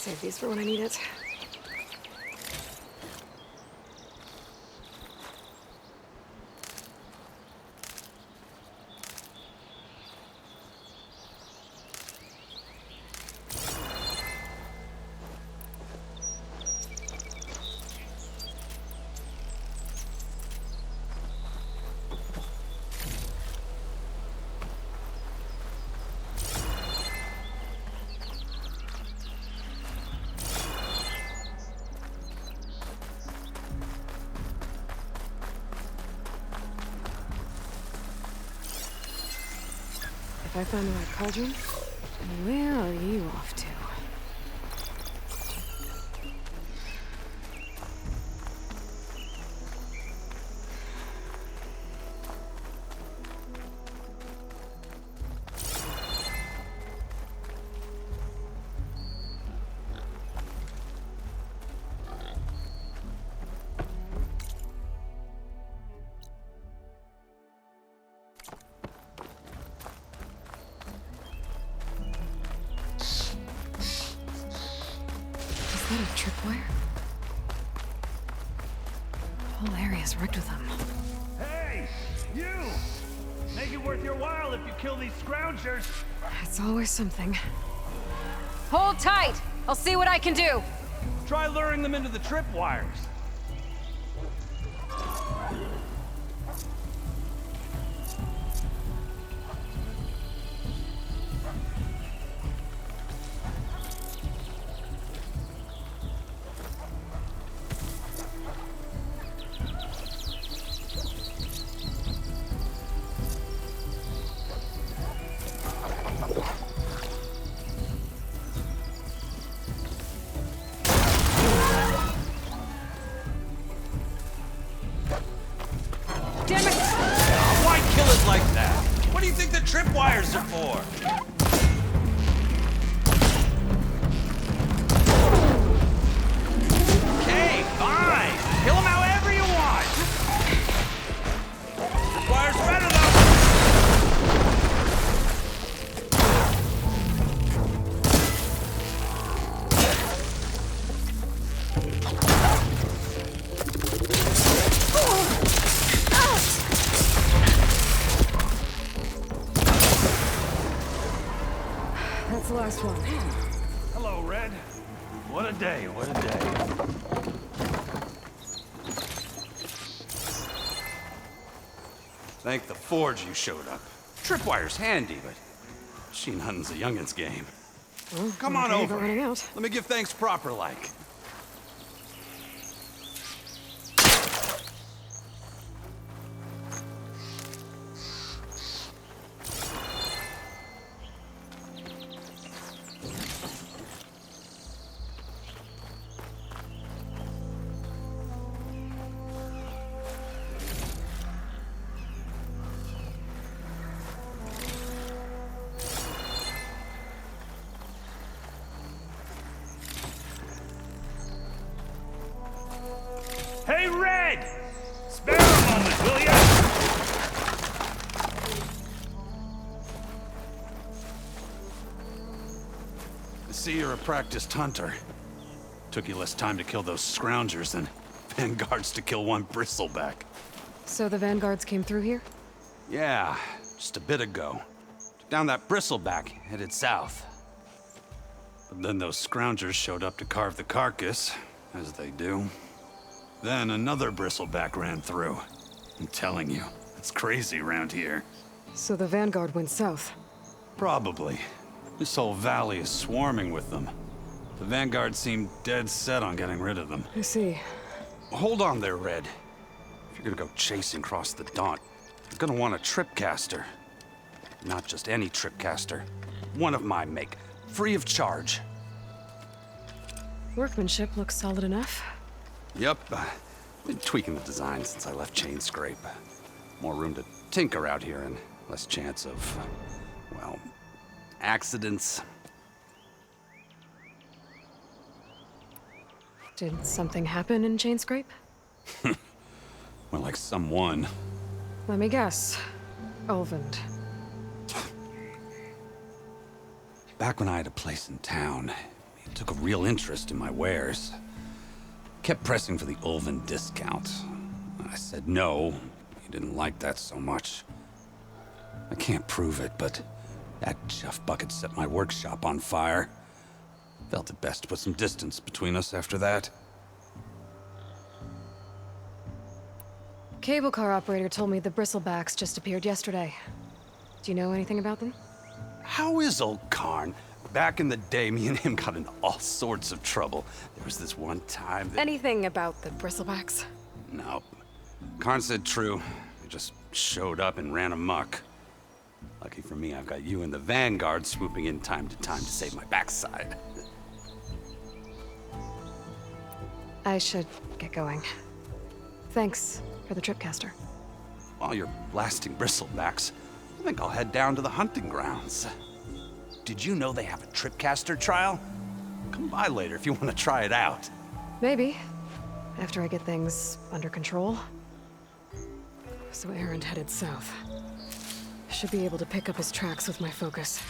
Save these for when I need it. If I find the right cauldron, where are you off to? Is that a tripwire? The whole area's rigged with them. Hey! You! Make it worth your while if you kill these scroungers! It's always something. Hold tight! I'll see what I can do! Try luring them into the tripwires. Why kill it like that? What do you think the tripwires are for? Okay, fine. Kill them however you want. Tripwires better though. That's the last one. Hello, Red. What a day, what a day. Thank the Forge you showed up. Tripwire's handy, but machine hunting's a youngin's game. Well, Come on okay, over. but running out. Let me give thanks proper-like. Hey, Red! Spare a moment, will ya? I see you're a practiced hunter. Took you less time to kill those scroungers than vanguards to kill one bristleback. So the vanguards came through here? Yeah, just a bit ago. Took down that bristleback, headed south. But then those scroungers showed up to carve the carcass, as they do. Then another bristleback ran through. I'm telling you, it's crazy around here. So the vanguard went south? Probably. This whole valley is swarming with them. The vanguard seemed dead set on getting rid of them. I see. Hold on there, Red. If you're gonna go chasing across the Daunt, you're gonna want a tripcaster. Not just any tripcaster. One of my make, free of charge. Workmanship looks solid enough. Yep, been tweaking the design since I left Chain Scrape. More room to tinker out here and less chance of, well, accidents. Did something happen in Chain Scrape? Well, like someone. Let me guess. Olvend. Back when I had a place in town, took a real interest in my wares. Kept pressing for the Ulven discount. I said no. He didn't like that so much. I can't prove it, but that chuff bucket set my workshop on fire. Felt it best to put some distance between us after that. Cable car operator told me the bristlebacks just appeared yesterday. Do you know anything about them? How is old Karn? Back in the day, me and him got into all sorts of trouble. There was this one time that... Anything about the bristlebacks? No. Karn said true. They just showed up and ran amok. Lucky for me, I've got you and the Vanguard swooping in time to save my backside. I should get going. Thanks for the tripcaster. While you're blasting bristlebacks, I think I'll head down to the hunting grounds. Did you know they have a tripcaster trial? Come by later if you want to try it out. Maybe. After I get things under control. So Erend headed south. Should be able to pick up his tracks with my focus.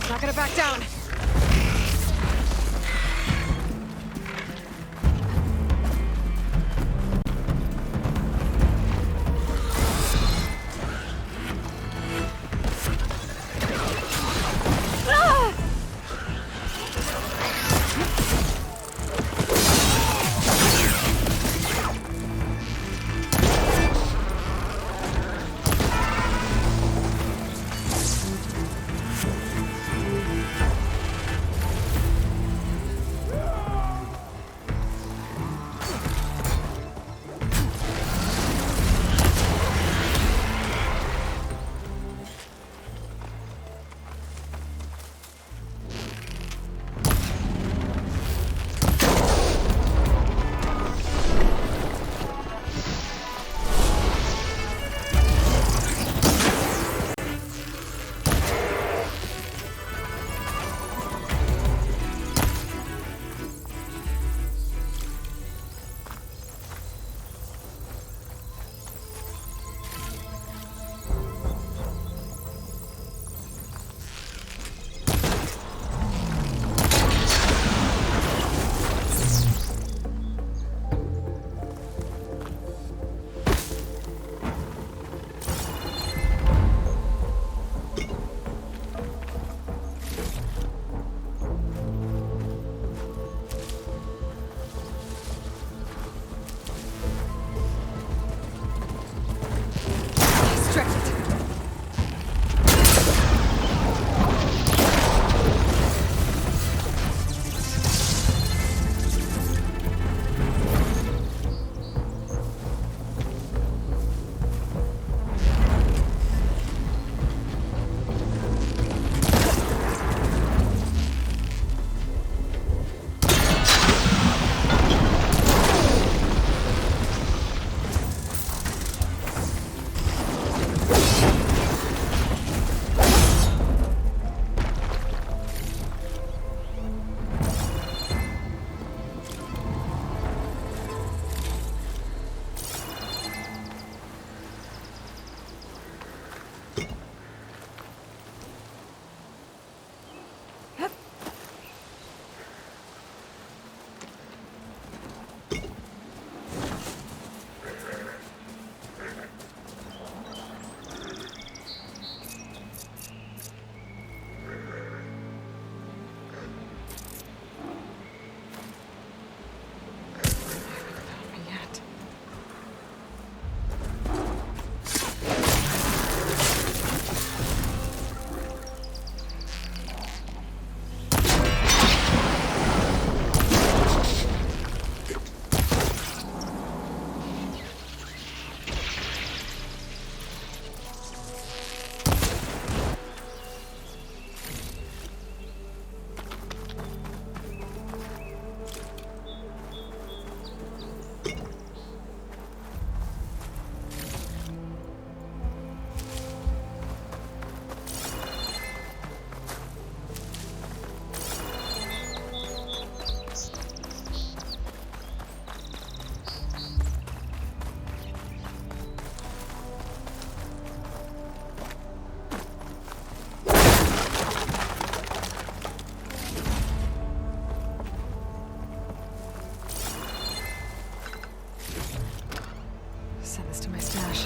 Not gonna back down. Send this to my stash.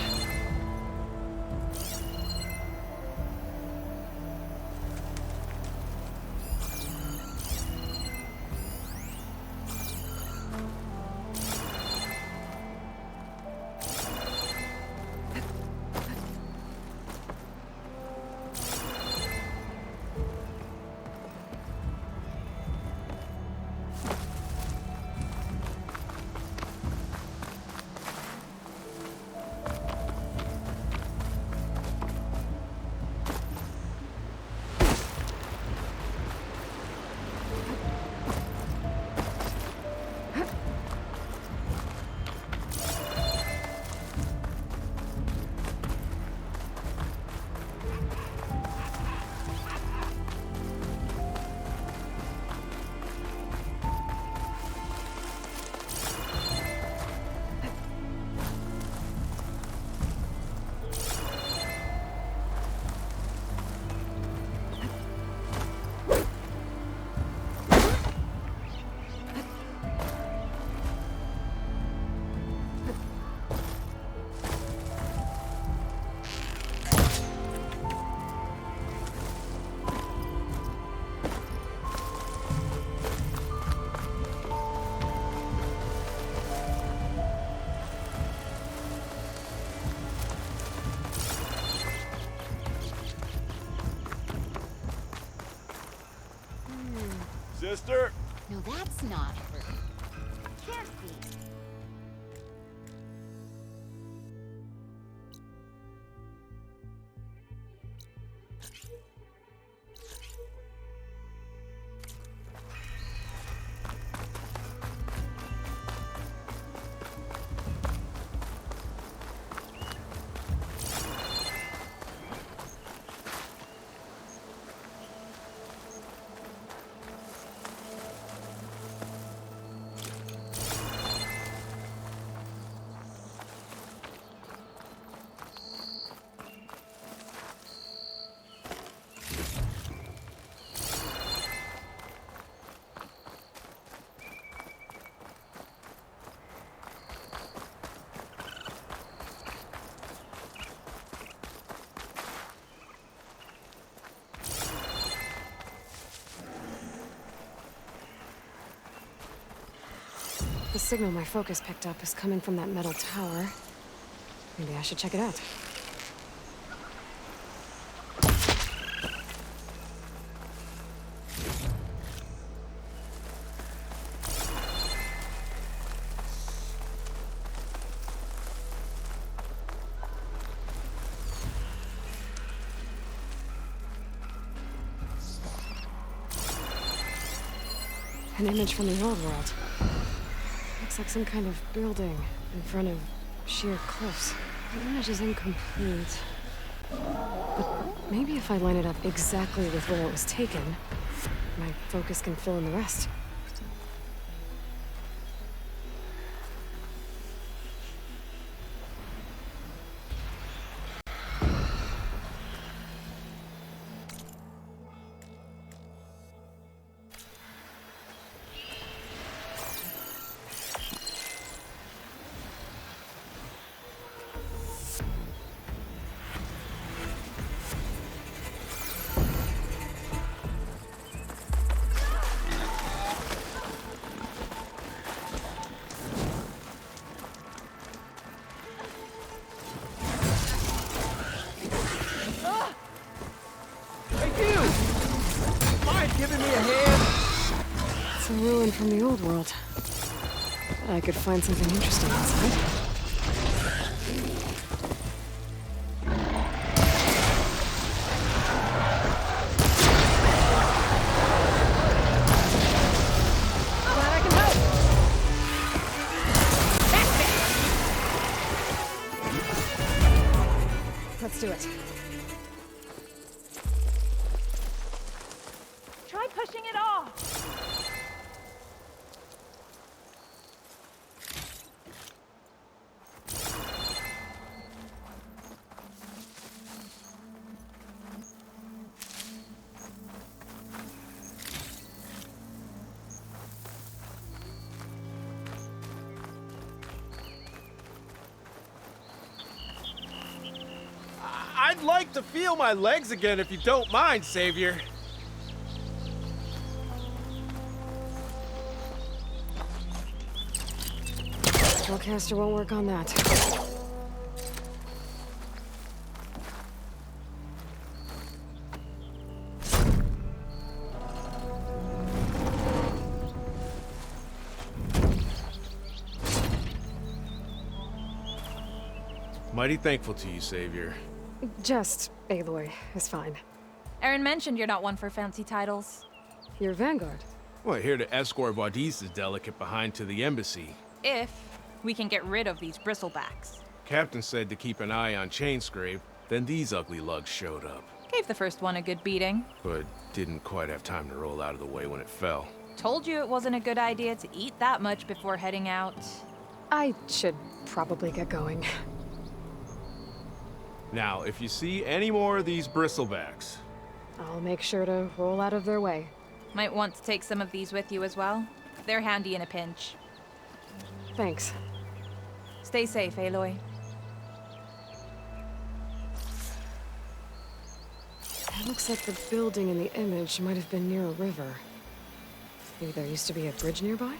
Sister? No, that's not her. Can't be. The signal my focus picked up is coming from that metal tower. Maybe I should check it out. An image from the old world. Looks like some kind of building in front of sheer cliffs. The image is incomplete. But maybe if I line it up exactly with where it was taken, my focus can fill in the rest. stolen from the old world. Bet I could find something interesting inside. Glad I can help. Let's do it. Try pushing it off. I'd like to feel my legs again if you don't mind, Savior. Spellcaster won't work on that. Mighty thankful to you, Savior. Just Aloy is fine. Aaron mentioned you're not one for fancy titles. You're Vanguard. Well, here to escort Wadis's delicate behind to the embassy. If we can get rid of these bristlebacks. Captain said to keep an eye on Chainscrape, then these ugly lugs showed up. Gave the first one a good beating. But didn't quite have time to roll out of the way when it fell. Told you it wasn't a good idea to eat that much before heading out. I should probably get going. Now, if you see any more of these bristlebacks... I'll make sure to roll out of their way. Might want to take some of these with you as well. They're handy in a pinch. Thanks. Stay safe, Aloy. It looks like the building in the image might have been near a river. Maybe there used to be a bridge nearby?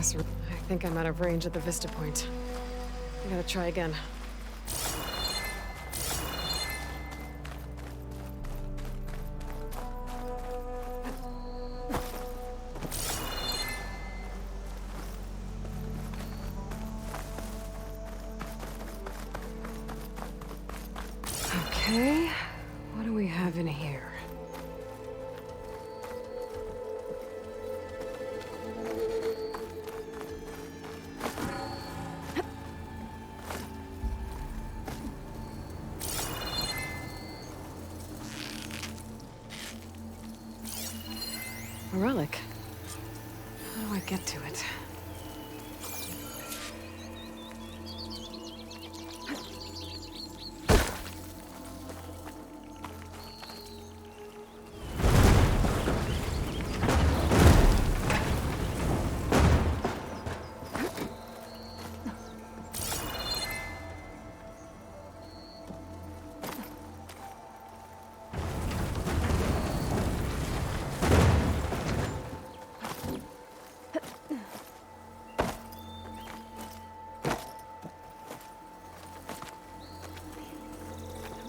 I think I'm out of range at the Vista Point. I gotta try again. Okay, what do we have in here? A relic. How do I get to it?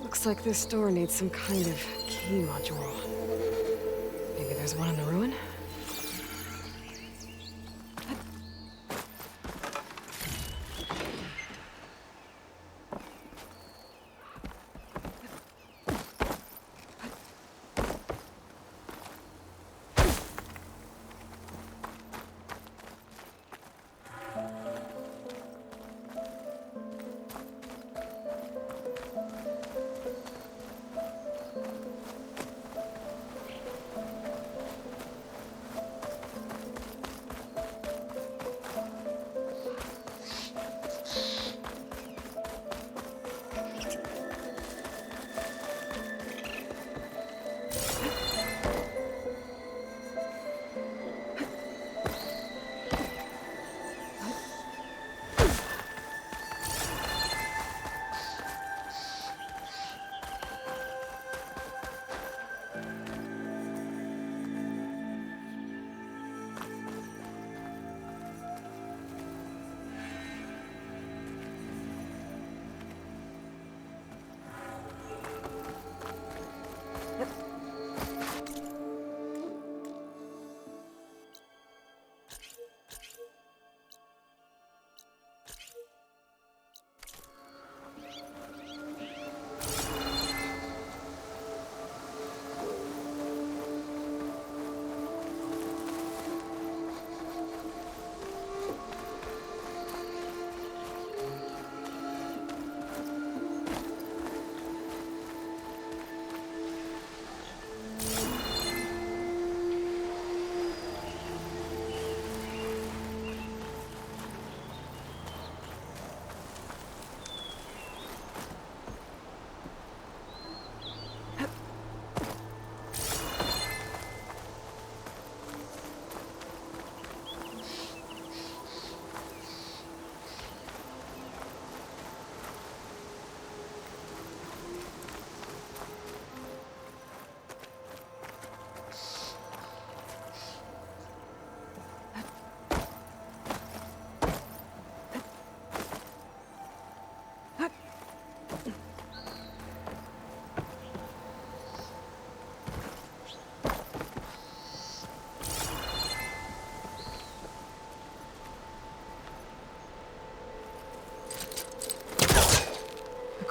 Looks like this door needs some kind of key module. Maybe there's one in the ruin?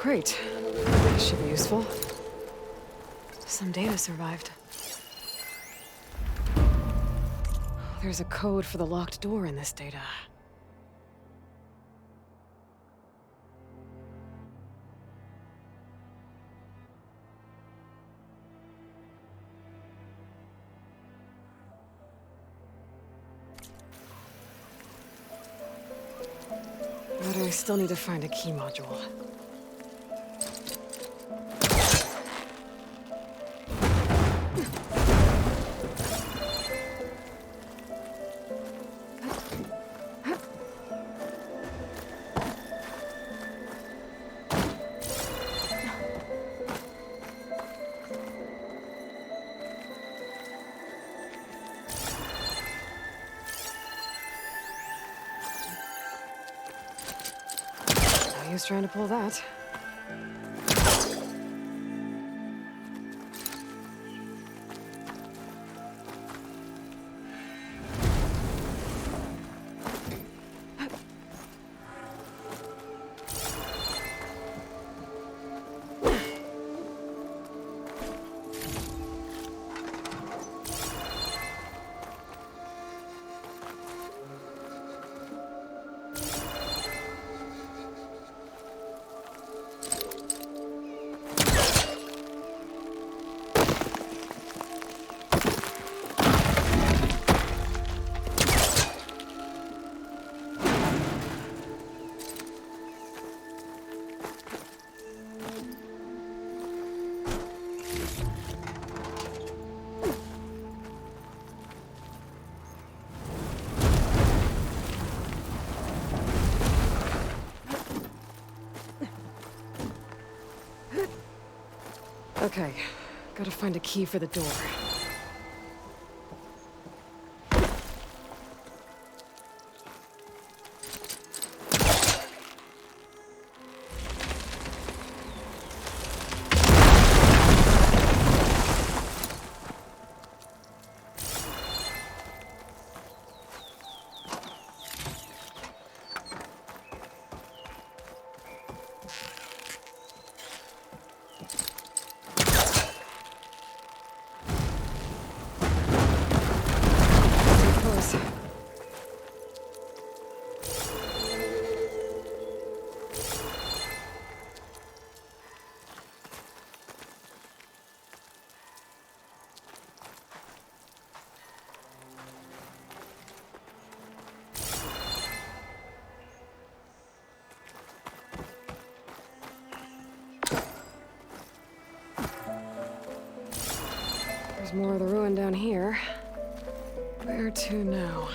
Great. This should be useful. Some data survived. There's a code for the locked door in this data. But I still need to find a key module. He was trying to pull that. Okay, gotta find a key for the door. There's more of the ruin down here. Where to now?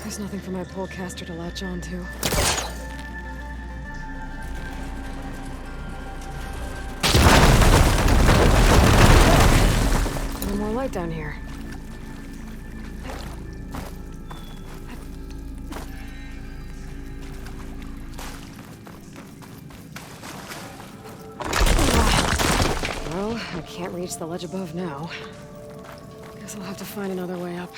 There's nothing for my polecaster to latch onto. No more light down here. Well, I can't reach the ledge above now. Guess I'll have to find another way up.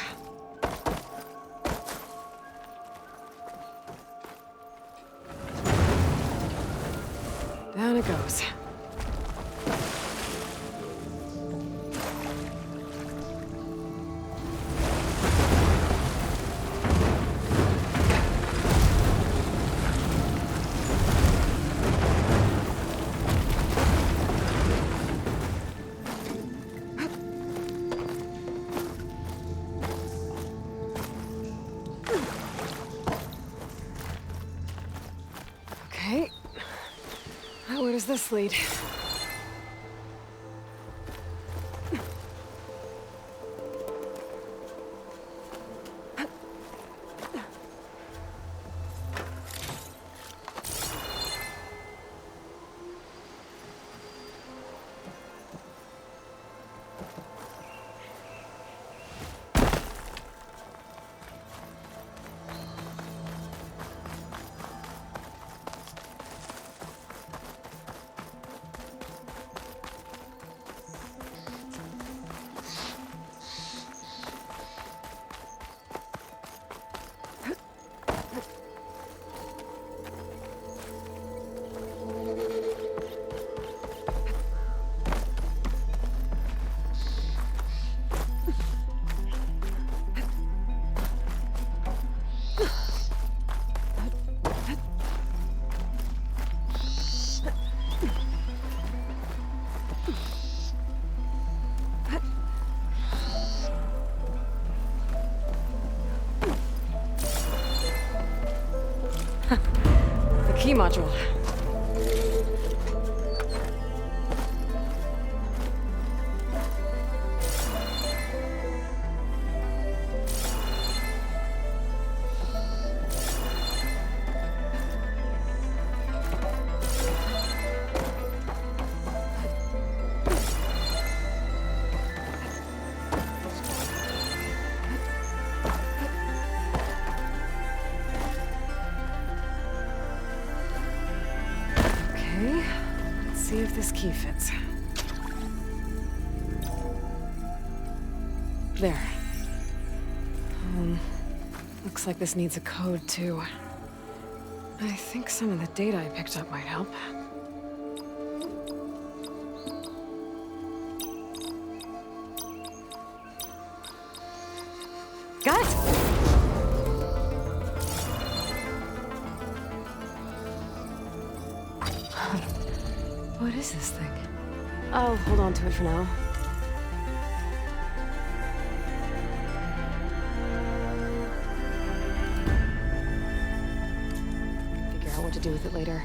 Down it goes. Okay. Where does this lead? module. See if this key fits. There. Looks like this needs a code, too. I think some of the data I picked up might help. Got it! What is this thing? I'll hold on to it for now. Figure out what to do with it later.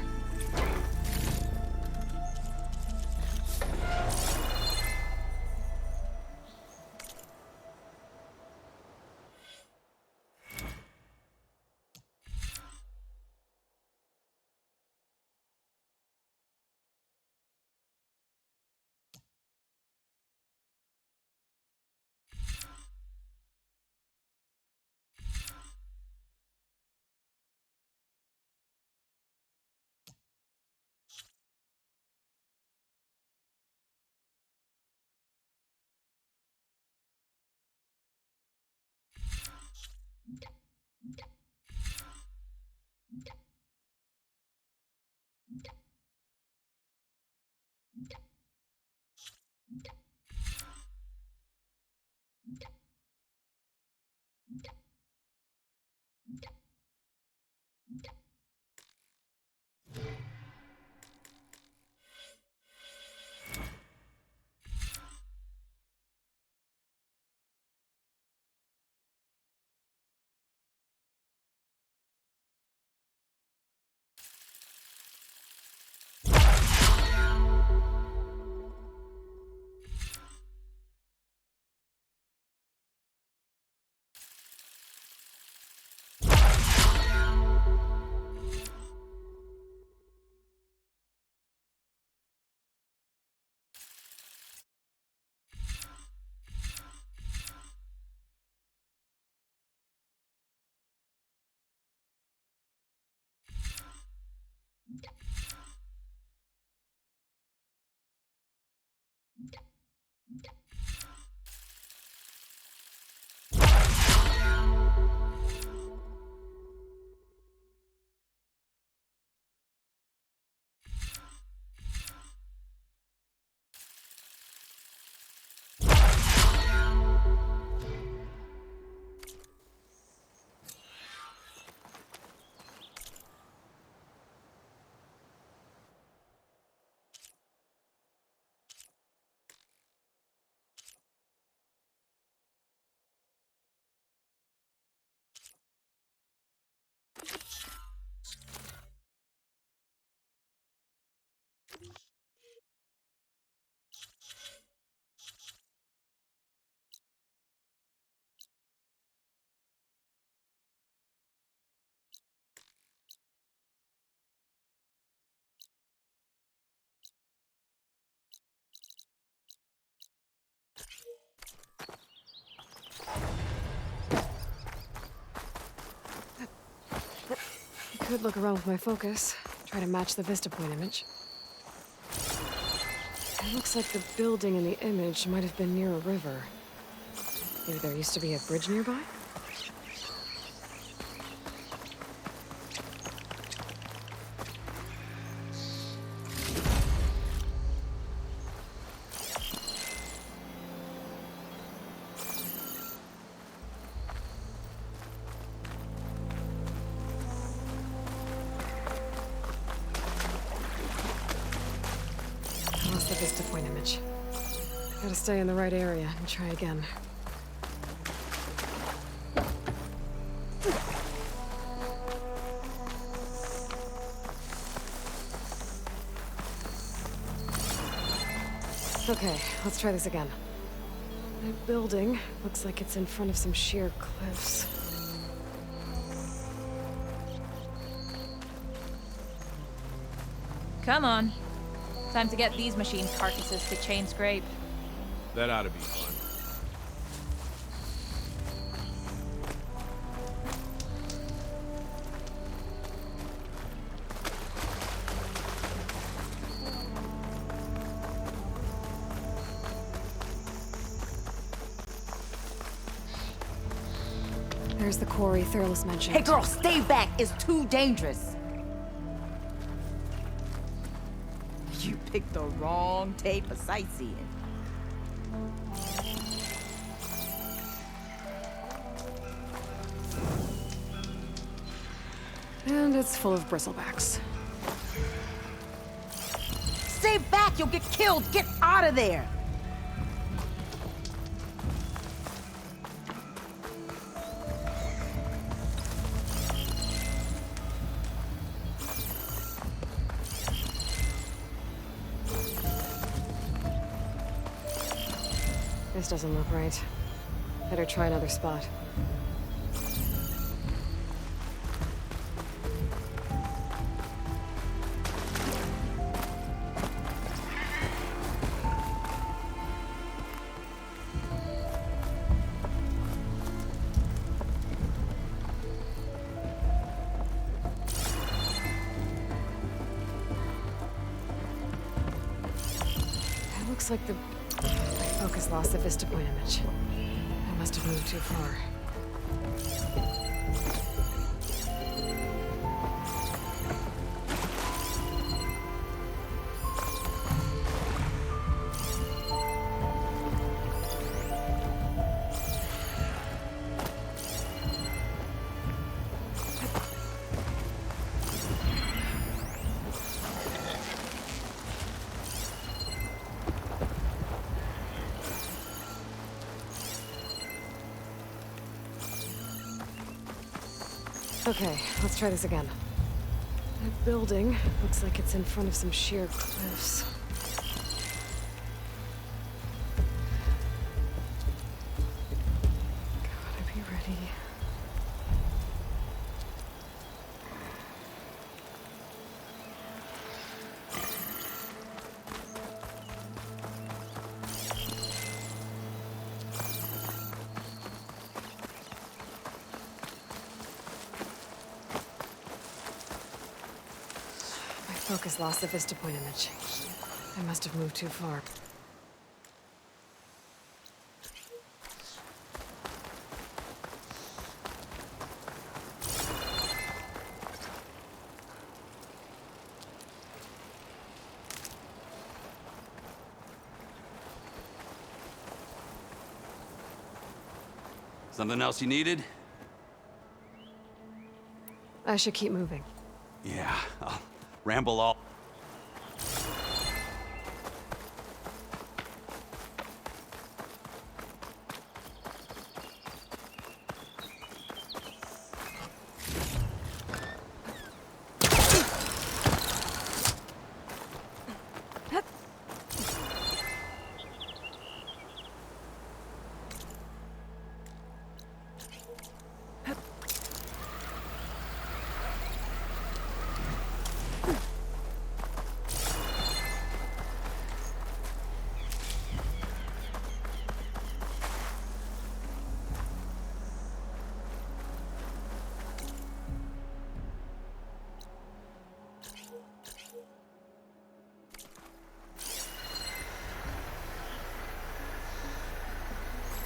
Could look around with my focus, try to match the vista point image. It looks like the building in the image might have been near a river. Maybe there used to be a bridge nearby? The vista point image. Gotta stay in the right area and try again. Okay, let's try this again. That building looks like it's in front of some sheer cliffs. Come on. Time to get these machine carcasses to chain scrape. That ought to be fun. There's the quarry Thurles mentioned. Hey girl, stay back. It's too dangerous. You picked the wrong day for sightseeing. And it's full of bristlebacks. Stay back, you'll get killed. Get out of there. This doesn't look right. Better try another spot. It looks like the focus lost the vista point image. I must have moved too far. Okay, let's try this again. That building looks like it's in front of some sheer cliffs. Gotta be ready. Focus lost the vista point image. I must have moved too far. Something else you needed? I should keep moving. Yeah, I'll ramble all.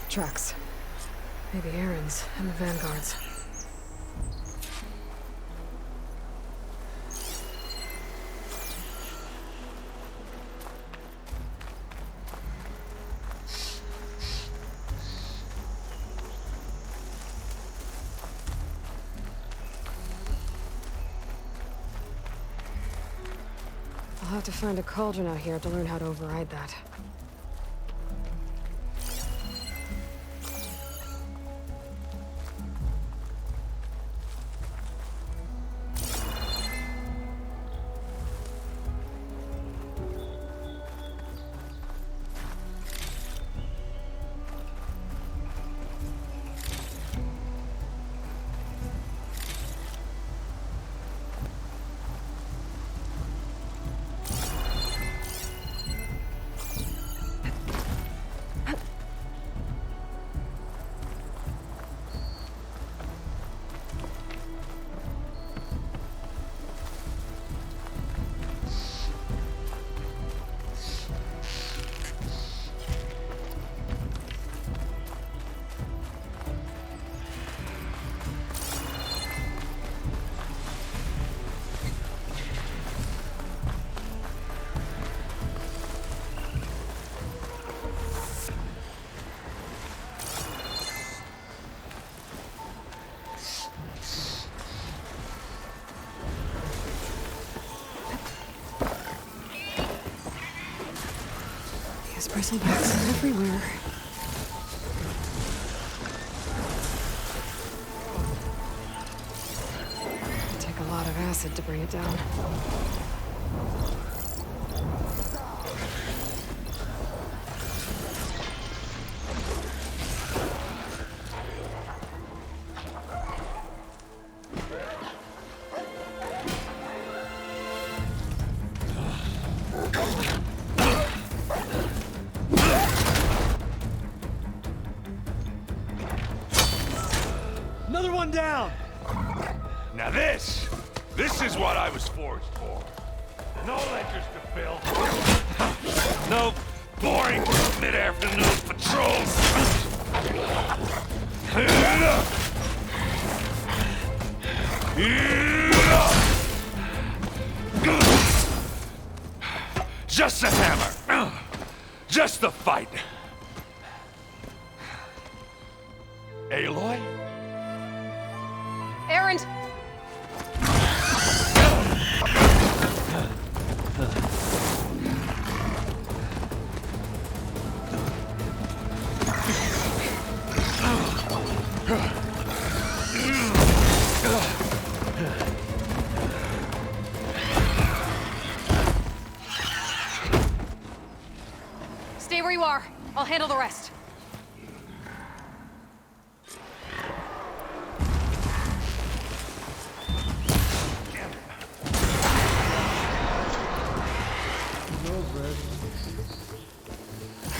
Tracks. Maybe Aaron's and the Vanguard's. I'll have to find a cauldron out here to learn how to override that. Those bristlebacks are everywhere. It'd take a lot of acid to bring it down. Another one down! Now this is what I was forged for. No ledgers to fill. No boring mid-afternoon patrols. Just the hammer. Just the fight. Aloy? Erend! Stay where you are. I'll handle the rest.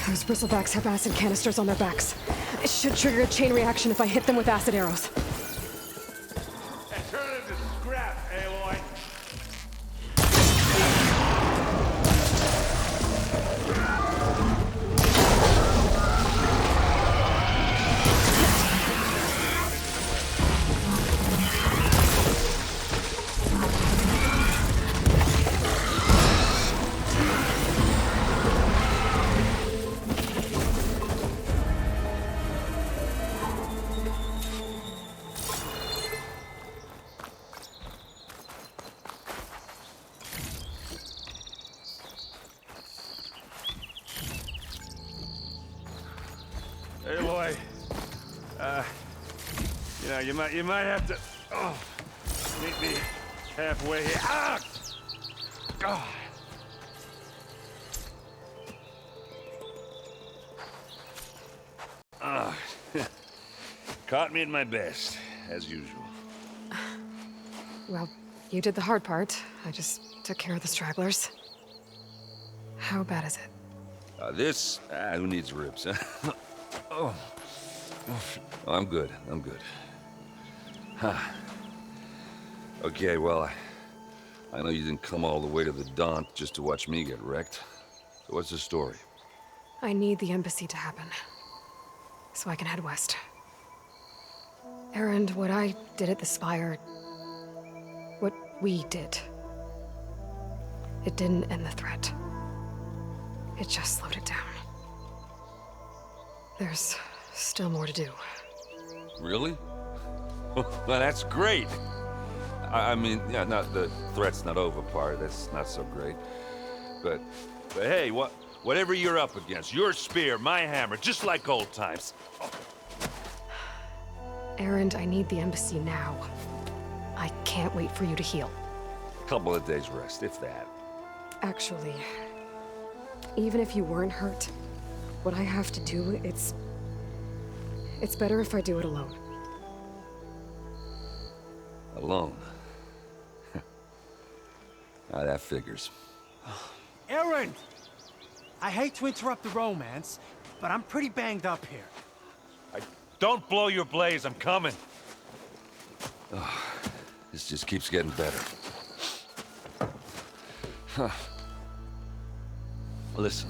Those bristlebacks have acid canisters on their backs. It should trigger a chain reaction if I hit them with acid arrows. And turn it into scrap, Aloy. Aloy, you might have to meet me halfway here. Ah! God. Caught me at my best, as usual. Well, you did the hard part. I just took care of the stragglers. How bad is it? Who needs ribs, huh? Oh, I'm good. I'm good. Huh. Okay, well, I know you didn't come all the way to the Daunt just to watch me get wrecked. So what's the story? I need the embassy to happen, so I can head west. Erend, what I did at the Spire, what we did, it didn't end the threat. It just slowed it down. There's still more to do. Really? Well, that's great. I mean, yeah, not the threat's not over part. That's not so great. But hey, whatever you're up against, your spear, my hammer, just like old times. Erend, I need the embassy now. I can't wait for you to heal. Couple of days rest, if that. Actually, even if you weren't hurt, what I have to do, it's better if I do it alone. Alone? That figures. Erend! I hate to interrupt the romance, but I'm pretty banged up here. Don't blow your blaze, I'm coming. This just keeps getting better. Huh. Listen,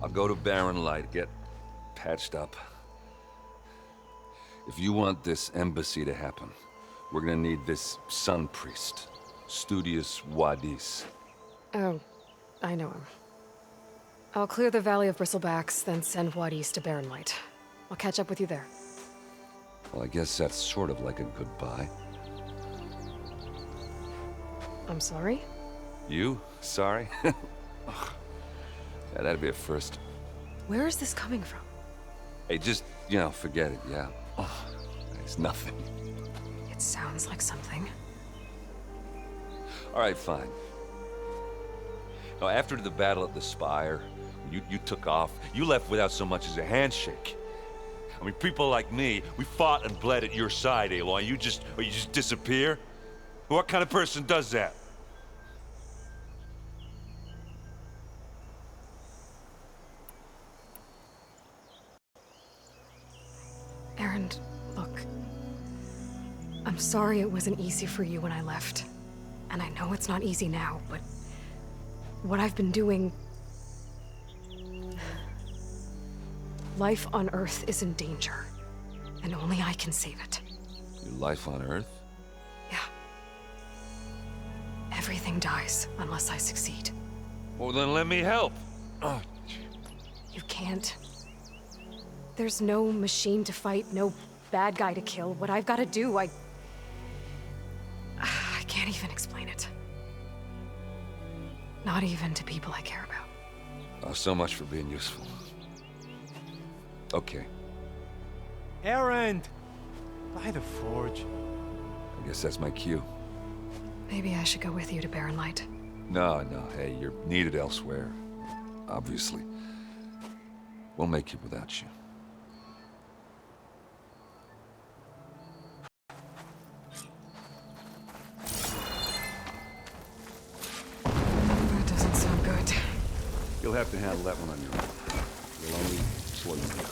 I'll go to Barren Light, get patched up. If you want this embassy to happen, we're gonna need this sun priest, Studious Wadis. Oh, I know him. I'll clear the Valley of Bristlebacks, then send Wadis to Barren Light. I'll catch up with you there. Well, I guess that's sort of like a goodbye. I'm sorry? You? Sorry? Yeah, that'd be a first. Where is this coming from? Hey, just, you know, forget it, yeah. Oh, it's nothing. It sounds like something. All right, fine. Now, after the battle at the Spire, you took off, you left without so much as a handshake. I mean, people like me, we fought and bled at your side, Aloy. You just disappear? What kind of person does that? Aaron, look. I'm sorry it wasn't easy for you when I left. And I know it's not easy now, but what I've been doing... Life on Earth is in danger, and only I can save it. Your life on Earth? Yeah. Everything dies unless I succeed. Well, then let me help. Oh. You can't. There's no machine to fight, no bad guy to kill. What I've got to do, I can't even explain it. Not even to people I care about. Oh, so much for being useful. Okay. Erend! By the forge. I guess that's my cue. Maybe I should go with you to Barren Light. No, hey, you're needed elsewhere. Obviously. We'll make it without you. That doesn't sound good. You'll have to handle that one on your own. You'll only slow you down.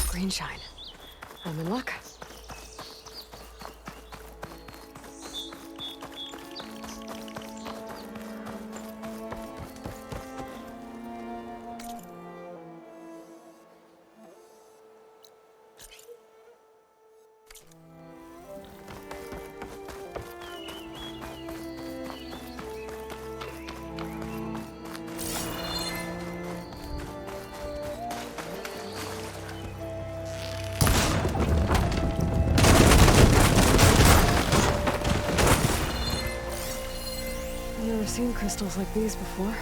Greenshine. I'm in luck. Never seen crystals like these before.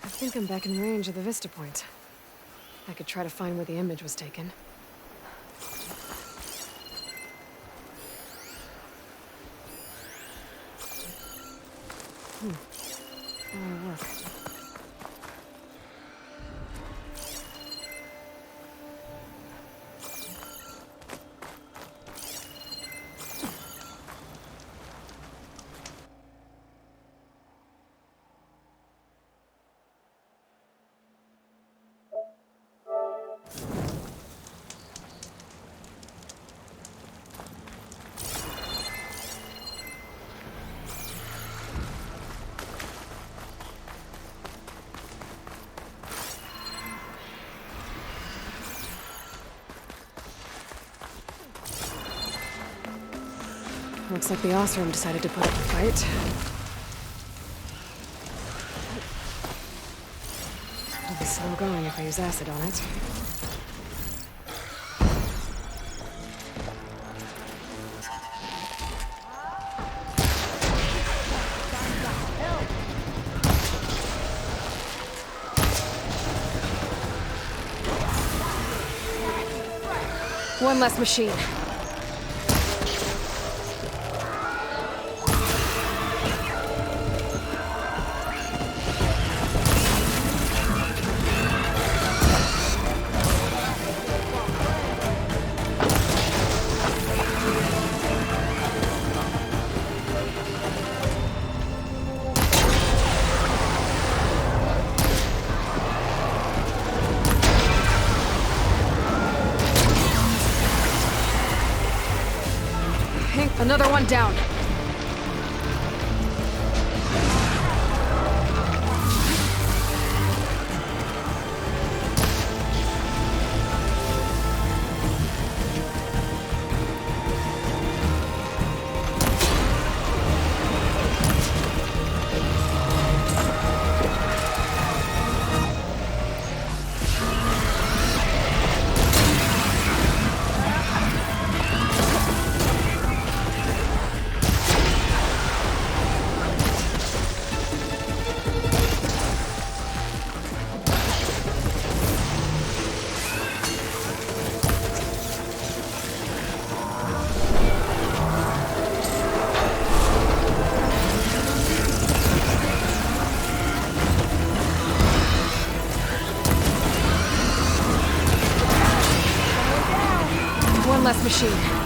I think I'm back in range of the vista point. I could try to find where the image was taken. That'll work. Looks like the Osram decided to put up a fight. It'll be slow going if I use acid on it. One less machine. Another one down. One less machine.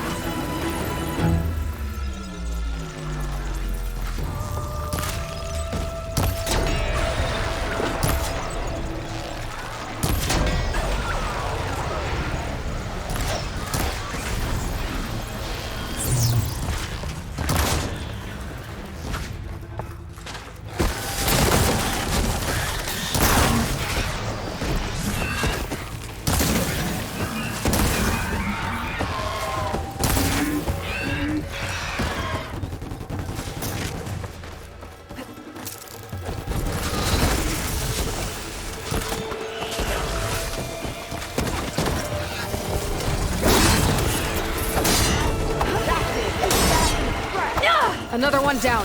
Another one down.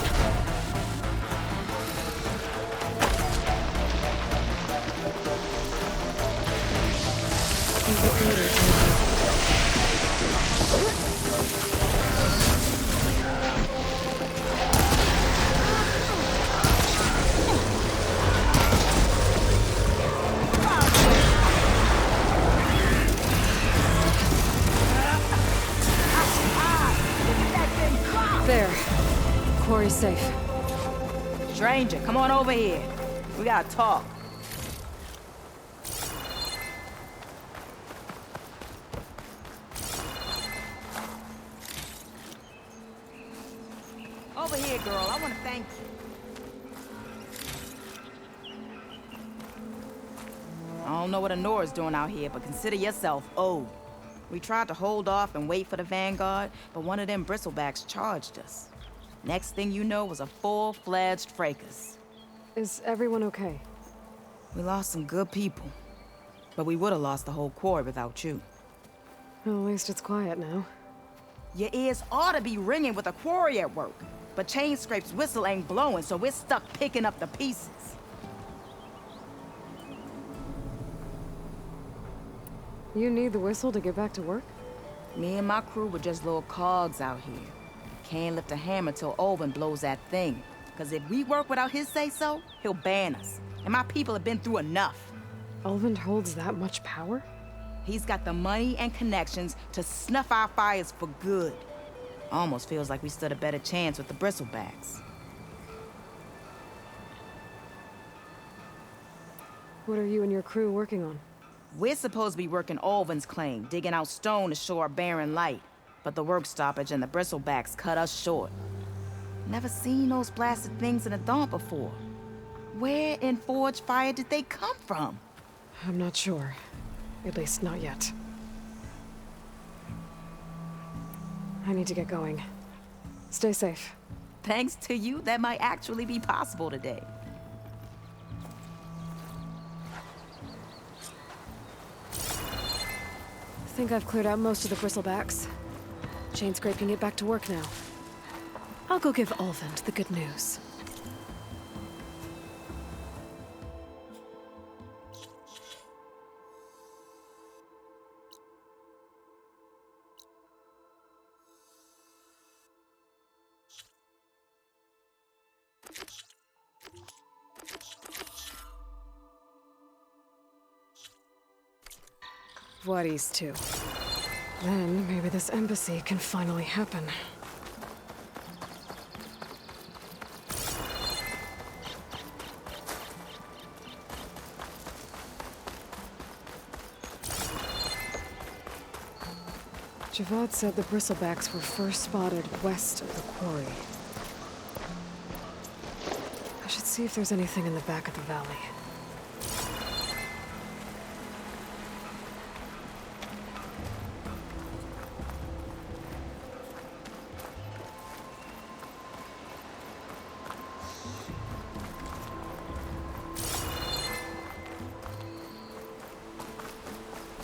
There. Quarry's safe. Stranger, come on over here. We gotta talk. Over here, girl. I want to thank you. I don't know what Honora's doing out here, but consider yourself owed. We tried to hold off and wait for the Vanguard, but one of them bristlebacks charged us. Next thing you know was a full-fledged fracas. Is everyone okay? We lost some good people, but we would have lost the whole quarry without you. Well, at least it's quiet now. Your ears ought to be ringing with a quarry at work, but Chainscrape's whistle ain't blowing, so we're stuck picking up the pieces. You need the whistle to get back to work? Me and my crew were just little cogs out here. Can't lift a hammer till Olvin blows that thing. Cause if we work without his say-so, he'll ban us. And my people have been through enough. Olvin holds that much power? He's got the money and connections to snuff our fires for good. Almost feels like we stood a better chance with the bristlebacks. What are you and your crew working on? We're supposed to be working Olvin's claim, digging out stone to show our barren light. But the work stoppage and the bristlebacks cut us short. Never seen those blasted things in a dump before. Where in Forge Fire did they come from? I'm not sure. At least not yet. I need to get going. Stay safe. Thanks to you, that might actually be possible today. I think I've cleared out most of the bristlebacks. Chain scraping it back to work now. I'll go give Ulvund the good news. Voorhees too. Then maybe this embassy can finally happen. Javad said the bristlebacks were first spotted west of the quarry. I should see if there's anything in the back of the valley.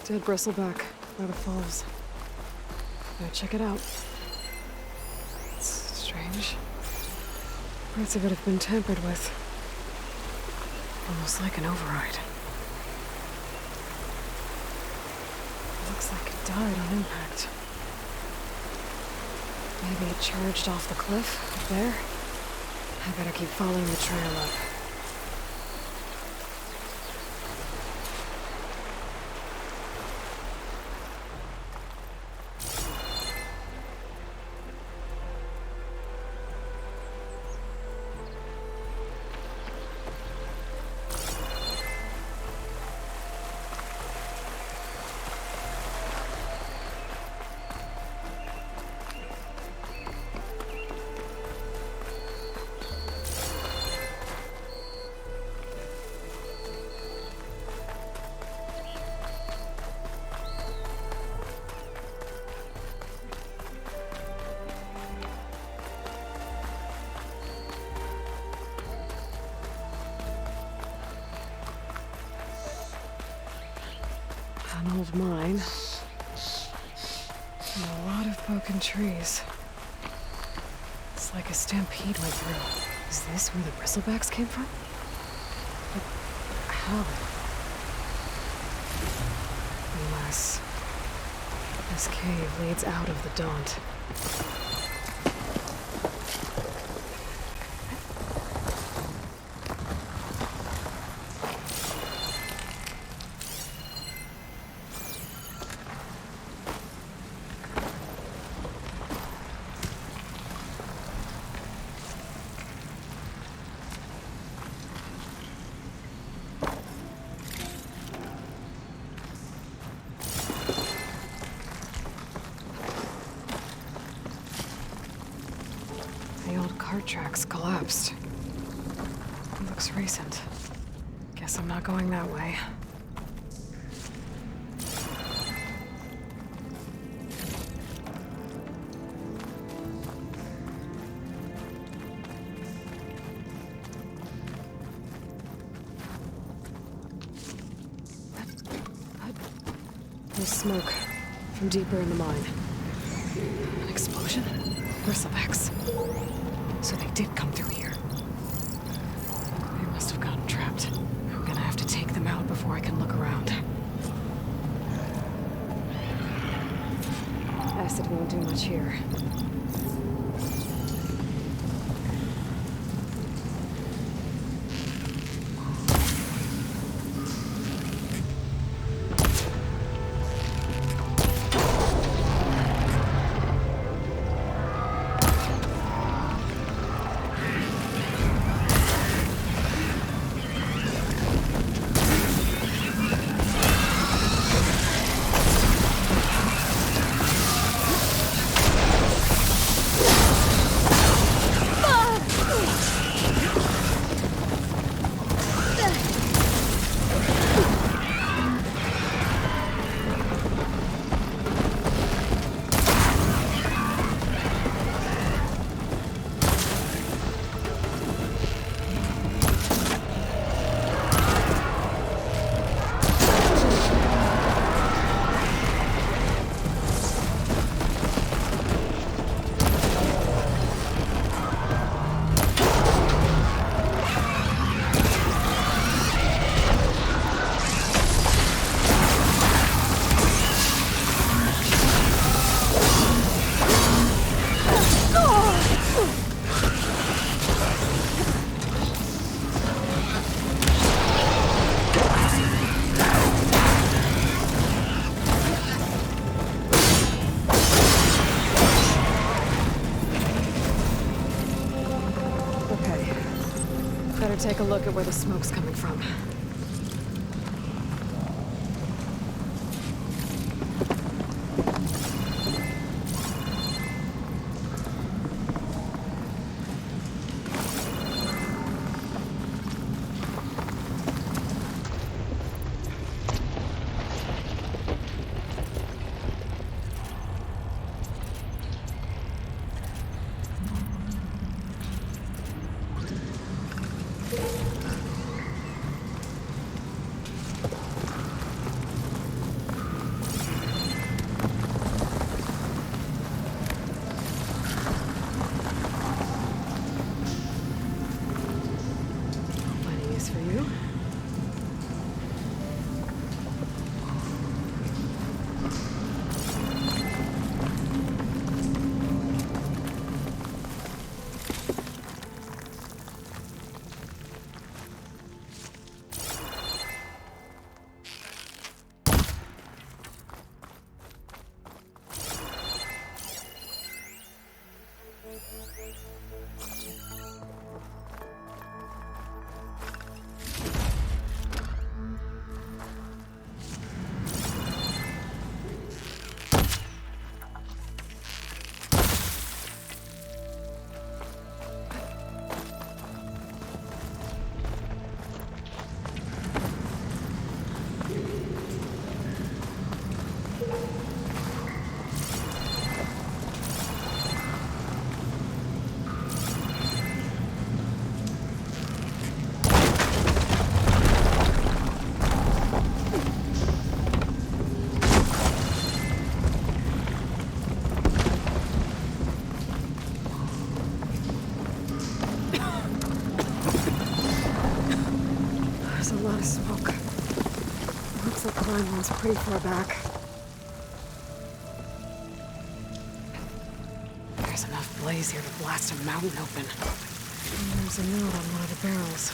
Dead bristleback by the falls. Gotta check it out. It's strange. Parts of it have been tampered with. Almost like an override. Looks like it died on impact. Maybe it charged off the cliff up there. I better keep following the trail up. An old mine. And a lot of broken trees. It's like a stampede went through. Is this where the bristlebacks came from? But how? Unless this cave leads out of the Daunt. Tracks collapsed. It looks recent. Guess I'm not going that way. There's smoke from deeper in the mine. An explosion? Bristlebacks. So they did come through here. They must have gotten trapped. I'm gonna have to take them out before I can look around. Acid won't do much here. take a look at where the smoke's coming from. For you. Climb one's pretty far back. There's enough blaze here to blast a mountain open. And there's a note on one of the barrels.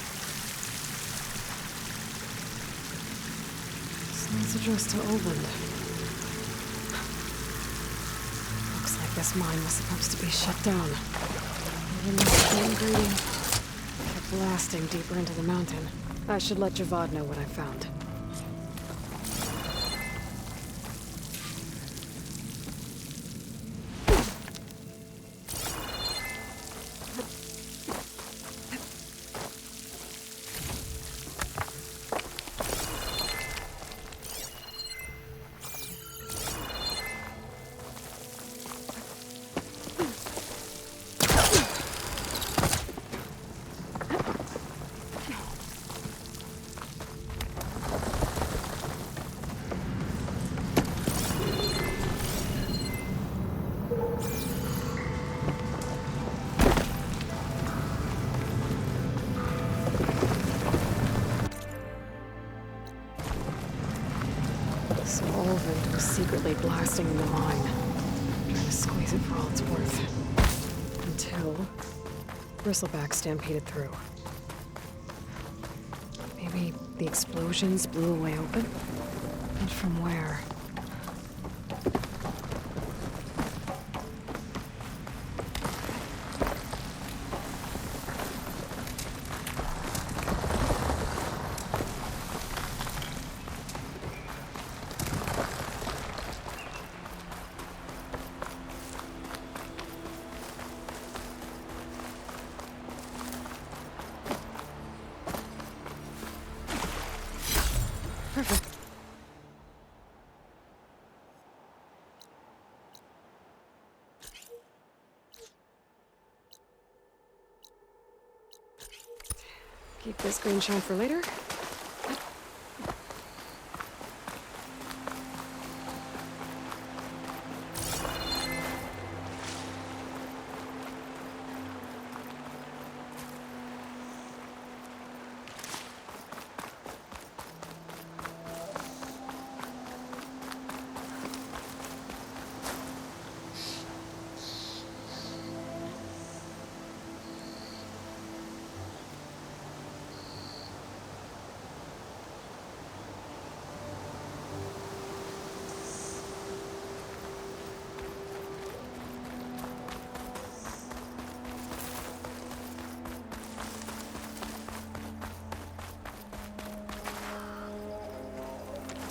It's addressed to Oland. Looks like this mine was supposed to be shut down. Even the same greeting kept blasting deeper into the mountain. I should let Javad know what I found. So Olvin was secretly blasting in the mine, trying to squeeze it for all it's worth. Until Bristleback stampeded through. Maybe the explosions blew a way open? And from where? Perfect. Keep this green shine for later.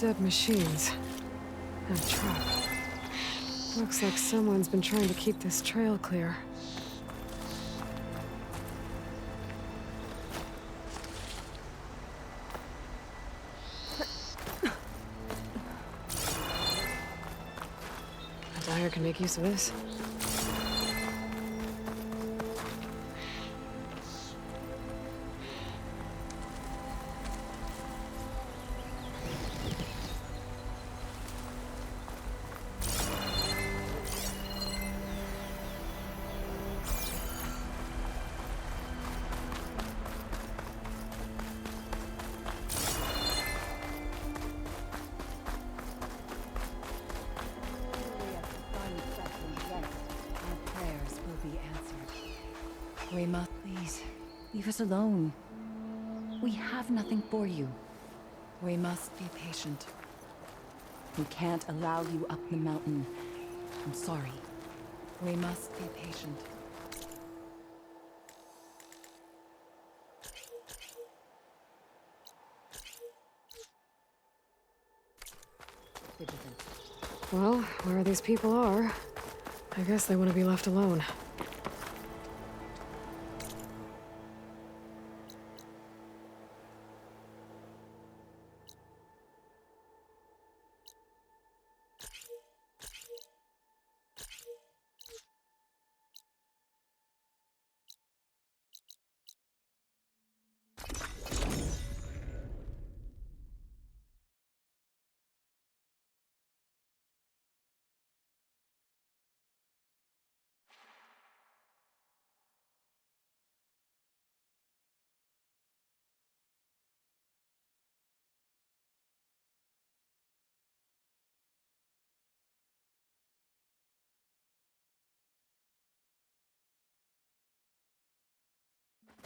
Dead machines. And a trap. Looks like someone's been trying to keep this trail clear. A dyer can make use of this. We must... Please, leave us alone. We have nothing for you. We must be patient. We can't allow you up the mountain. I'm sorry. We must be patient. Well, where these people are, I guess they want to be left alone.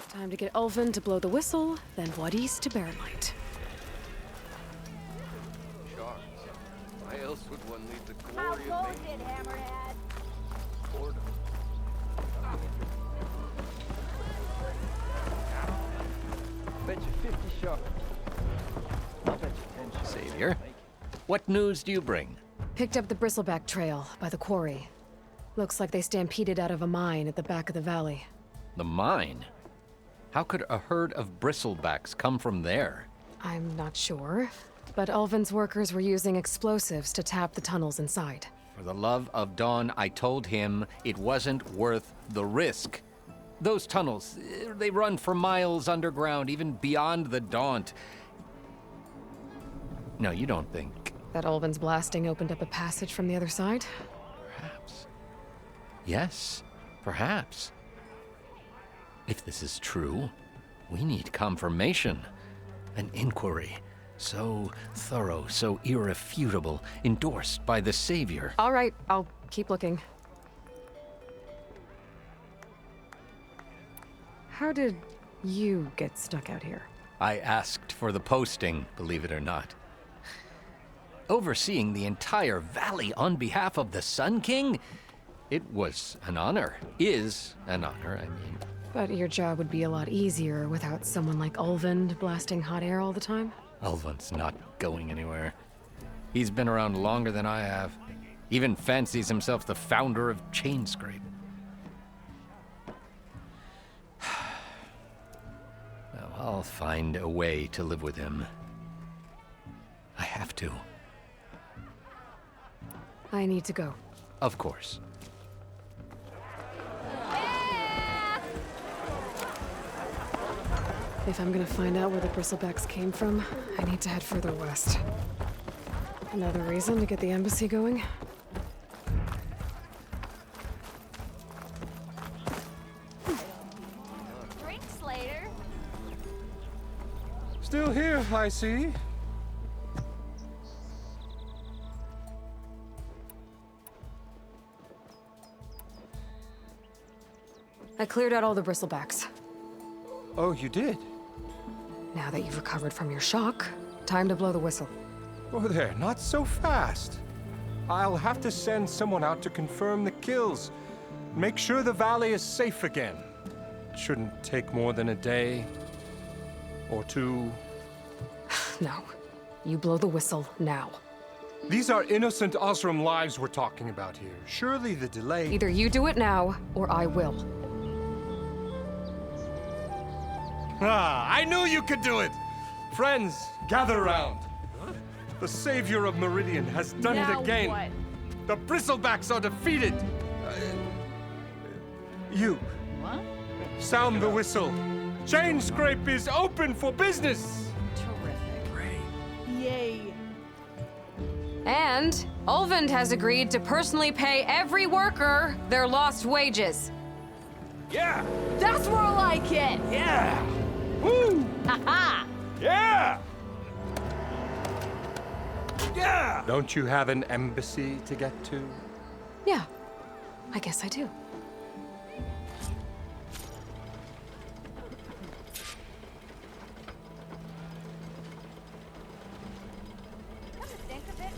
Time to get Ulvin to blow the whistle, then Wadis to bear light. Sharks. Why else would one leave the How glory goes of it, Hammerhead? boredom? Bet you 50 sharks. I'll bet you 10 sharks. Savior, what news do you bring? Picked up the bristleback trail by the quarry. Looks like they stampeded out of a mine at the back of the valley. The mine? How could a herd of bristlebacks come from there? I'm not sure, but Ulvin's workers were using explosives to tap the tunnels inside. For the love of Dawn, I told him it wasn't worth the risk. Those tunnels, they run for miles underground, even beyond the Daunt. No, you don't think... That Ulvin's blasting opened up a passage from the other side? Perhaps. Yes, perhaps. If this is true, we need confirmation. An inquiry. So thorough, so irrefutable, endorsed by the Savior. All right, I'll keep looking. How did you get stuck out here? I asked for the posting, believe it or not. Overseeing the entire valley on behalf of the Sun King? It was an honor. Is an honor, I mean. But your job would be a lot easier without someone like Ulvin blasting hot air all the time? Ulvin's not going anywhere. He's been around longer than I have. Even fancies himself the founder of Chainscrape. Well, I'll find a way to live with him. I have to. I need to go. Of course. If I'm gonna find out where the bristlebacks came from, I need to head further west. Another reason to get the embassy going? Drinks later. Still here, I see. I cleared out all the bristlebacks. Oh, you did? Now that you've recovered from your shock, time to blow the whistle. Oh there, not so fast. I'll have to send someone out to confirm the kills. Make sure the valley is safe again. It shouldn't take more than a day or two. No. You blow the whistle now. These are innocent Osram lives we're talking about here. Surely the delay... Either you do it now, or I will. Ah, I knew you could do it! Friends, gather round. The savior of Meridian has done it again. What? The Bristlebacks are defeated. You. What? Sound the whistle. Chain Scrape is open for business. Terrific. Yay. And Ulvund has agreed to personally pay every worker their lost wages. Yeah! That's more like it! Yeah! Woo! Ha-ha! Yeah! Yeah! Don't you have an embassy to get to? Yeah, I guess I do.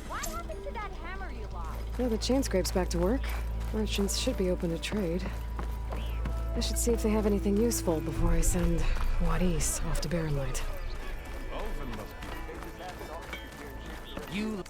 What happened to that hammer you lost? Well, the chain scrape's back to work. Merchants should be open to trade. I should see if they have anything useful before I send Wadis off to Barren Light. You...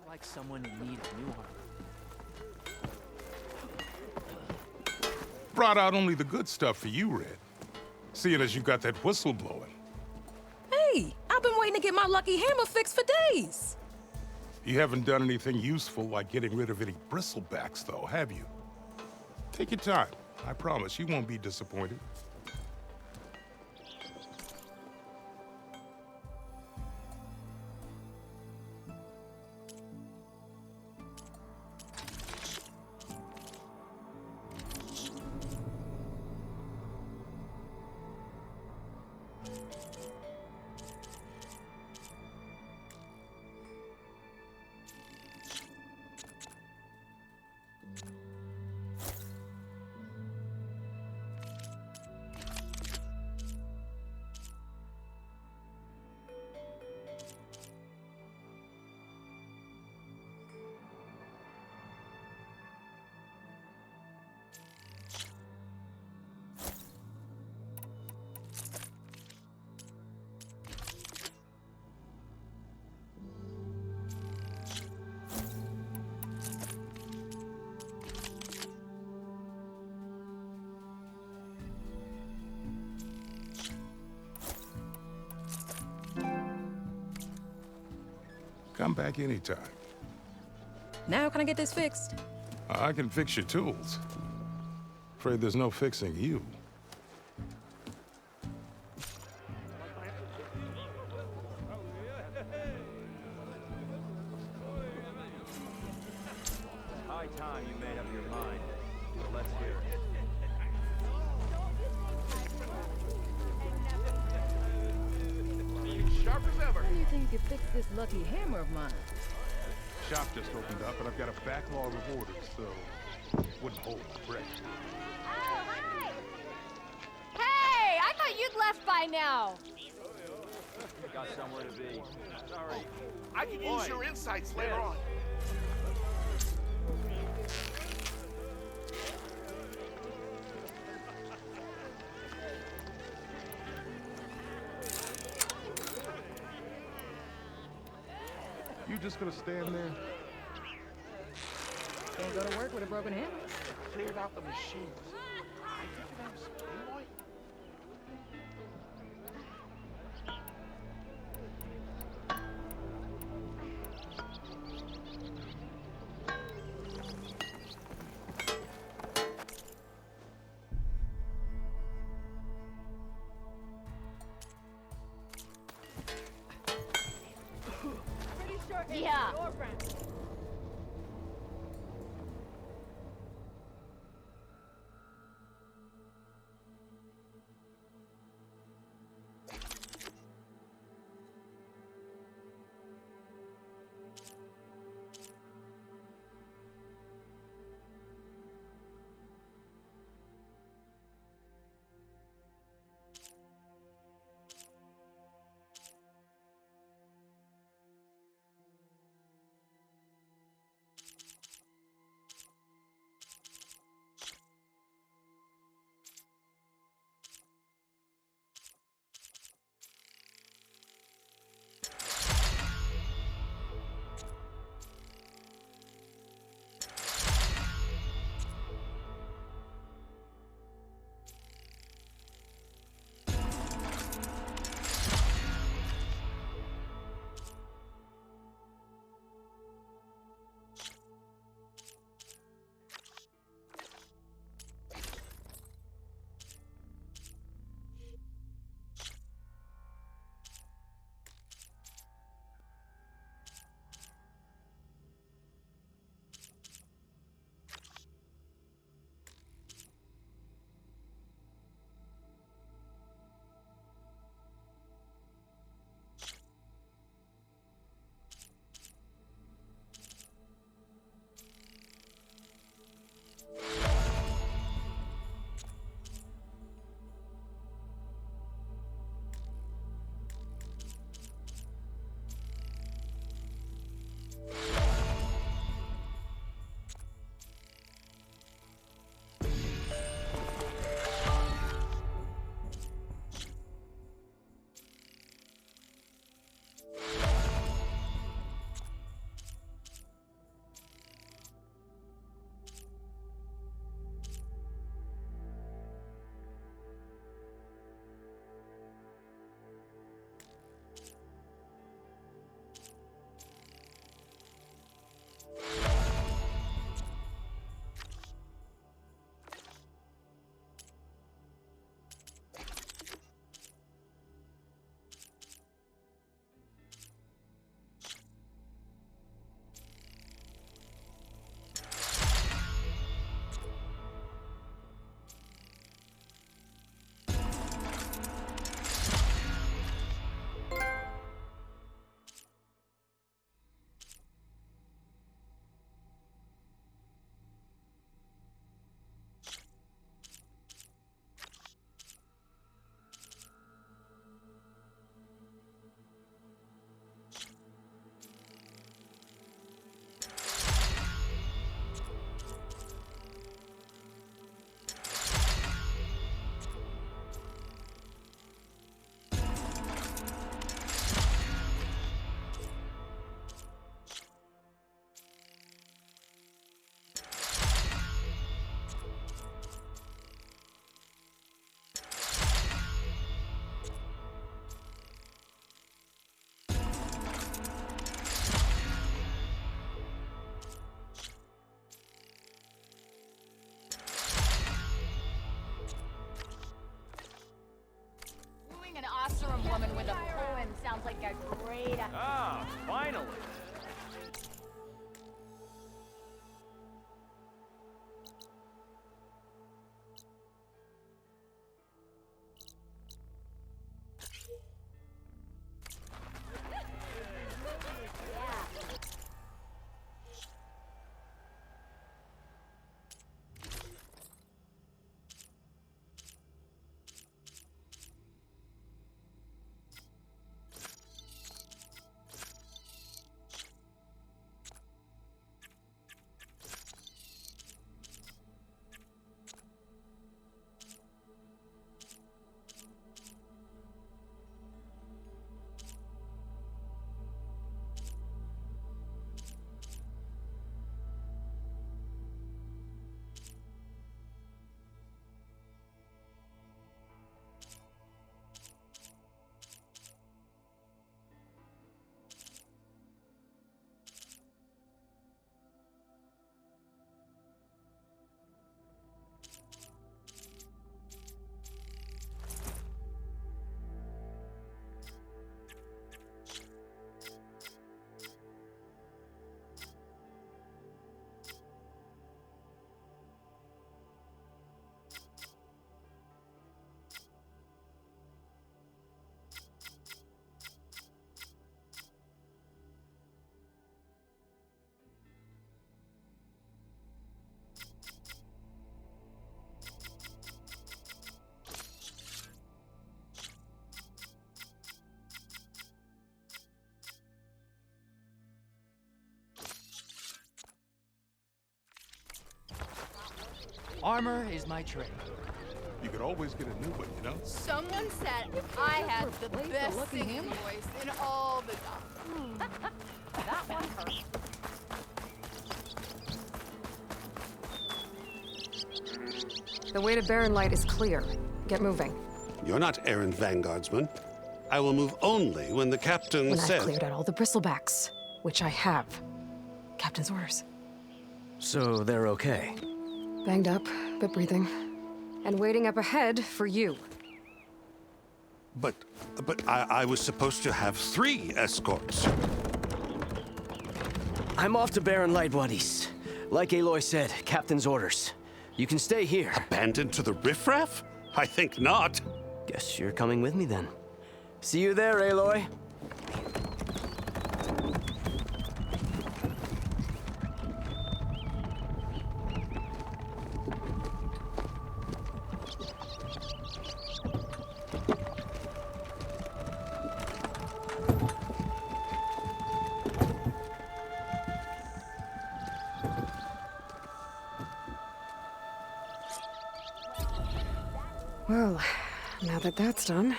Like someone in need of new armor. Brought out only the good stuff for you, Red. Seeing as you got that whistle blowing. Hey, I've been waiting to get my lucky hammer fixed for days. You haven't done anything useful like getting rid of any bristlebacks, though, have you? Take your time. I promise you won't be disappointed. Come back anytime. Now can I get this fixed? I can fix your tools. Afraid there's no fixing you. High time you made up your mind. So let's hear it. Sharp as ever. How do you think you fix this lucky hammer of mine? Shop just opened up, and I've got a backlog of orders, so wouldn't hold my breath. Oh, hi! Hey, I thought you'd left by now. Got somewhere to be. Sorry. I can use your insights later on. just gonna stand there? Can't go to work with a broken hammer. Cleared out the machines. I think it was Aloy. Pretty sure it's your friend. woman with a poem sounds like a great... Ah, finally! Armor is my trade. You could always get a new one, you know? Someone said I had the best singing voice in all the dogs. That one hurt. The way to Barren Light is clear. Get moving. You're not errand vanguardsman. I will move only when the captain When says... I've cleared out all the bristlebacks, which I have. Captain's orders. So they're okay? Banged up, but breathing. And waiting up ahead for you. But I was supposed to have 3 escorts. I'm off to Barren Light, buddies. Like Aloy said, captain's orders. You can stay here. Abandoned to the riffraff? I think not. Guess you're coming with me then. See you there, Aloy. Well, now that that's done,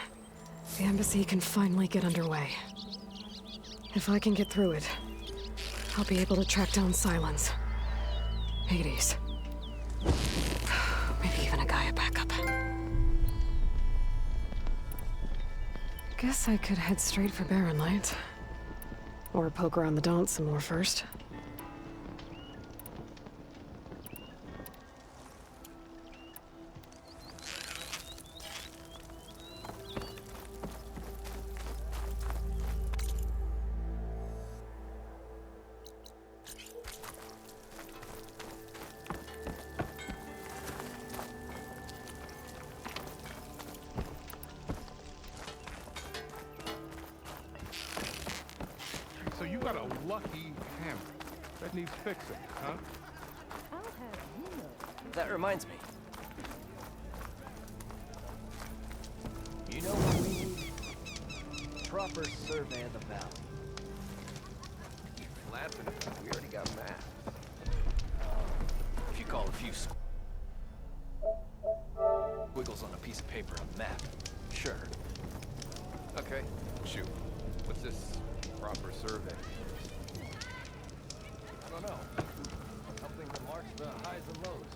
the embassy can finally get underway. If I can get through it, I'll be able to track down Silence, Hades, maybe even a Gaia backup. Guess I could head straight for Barren Light. Or poke around the Daunt some more first. So you got a lucky hammer. That needs fixing, huh? I'll have you know. That reminds me. You know what we need? Proper survey of the valley. Laughing at that. We already got maps. If you call a few squiggles on a piece of paper a map, sure. Okay, shoot. What's this proper survey? I don't know. Something that marks the highs and lows.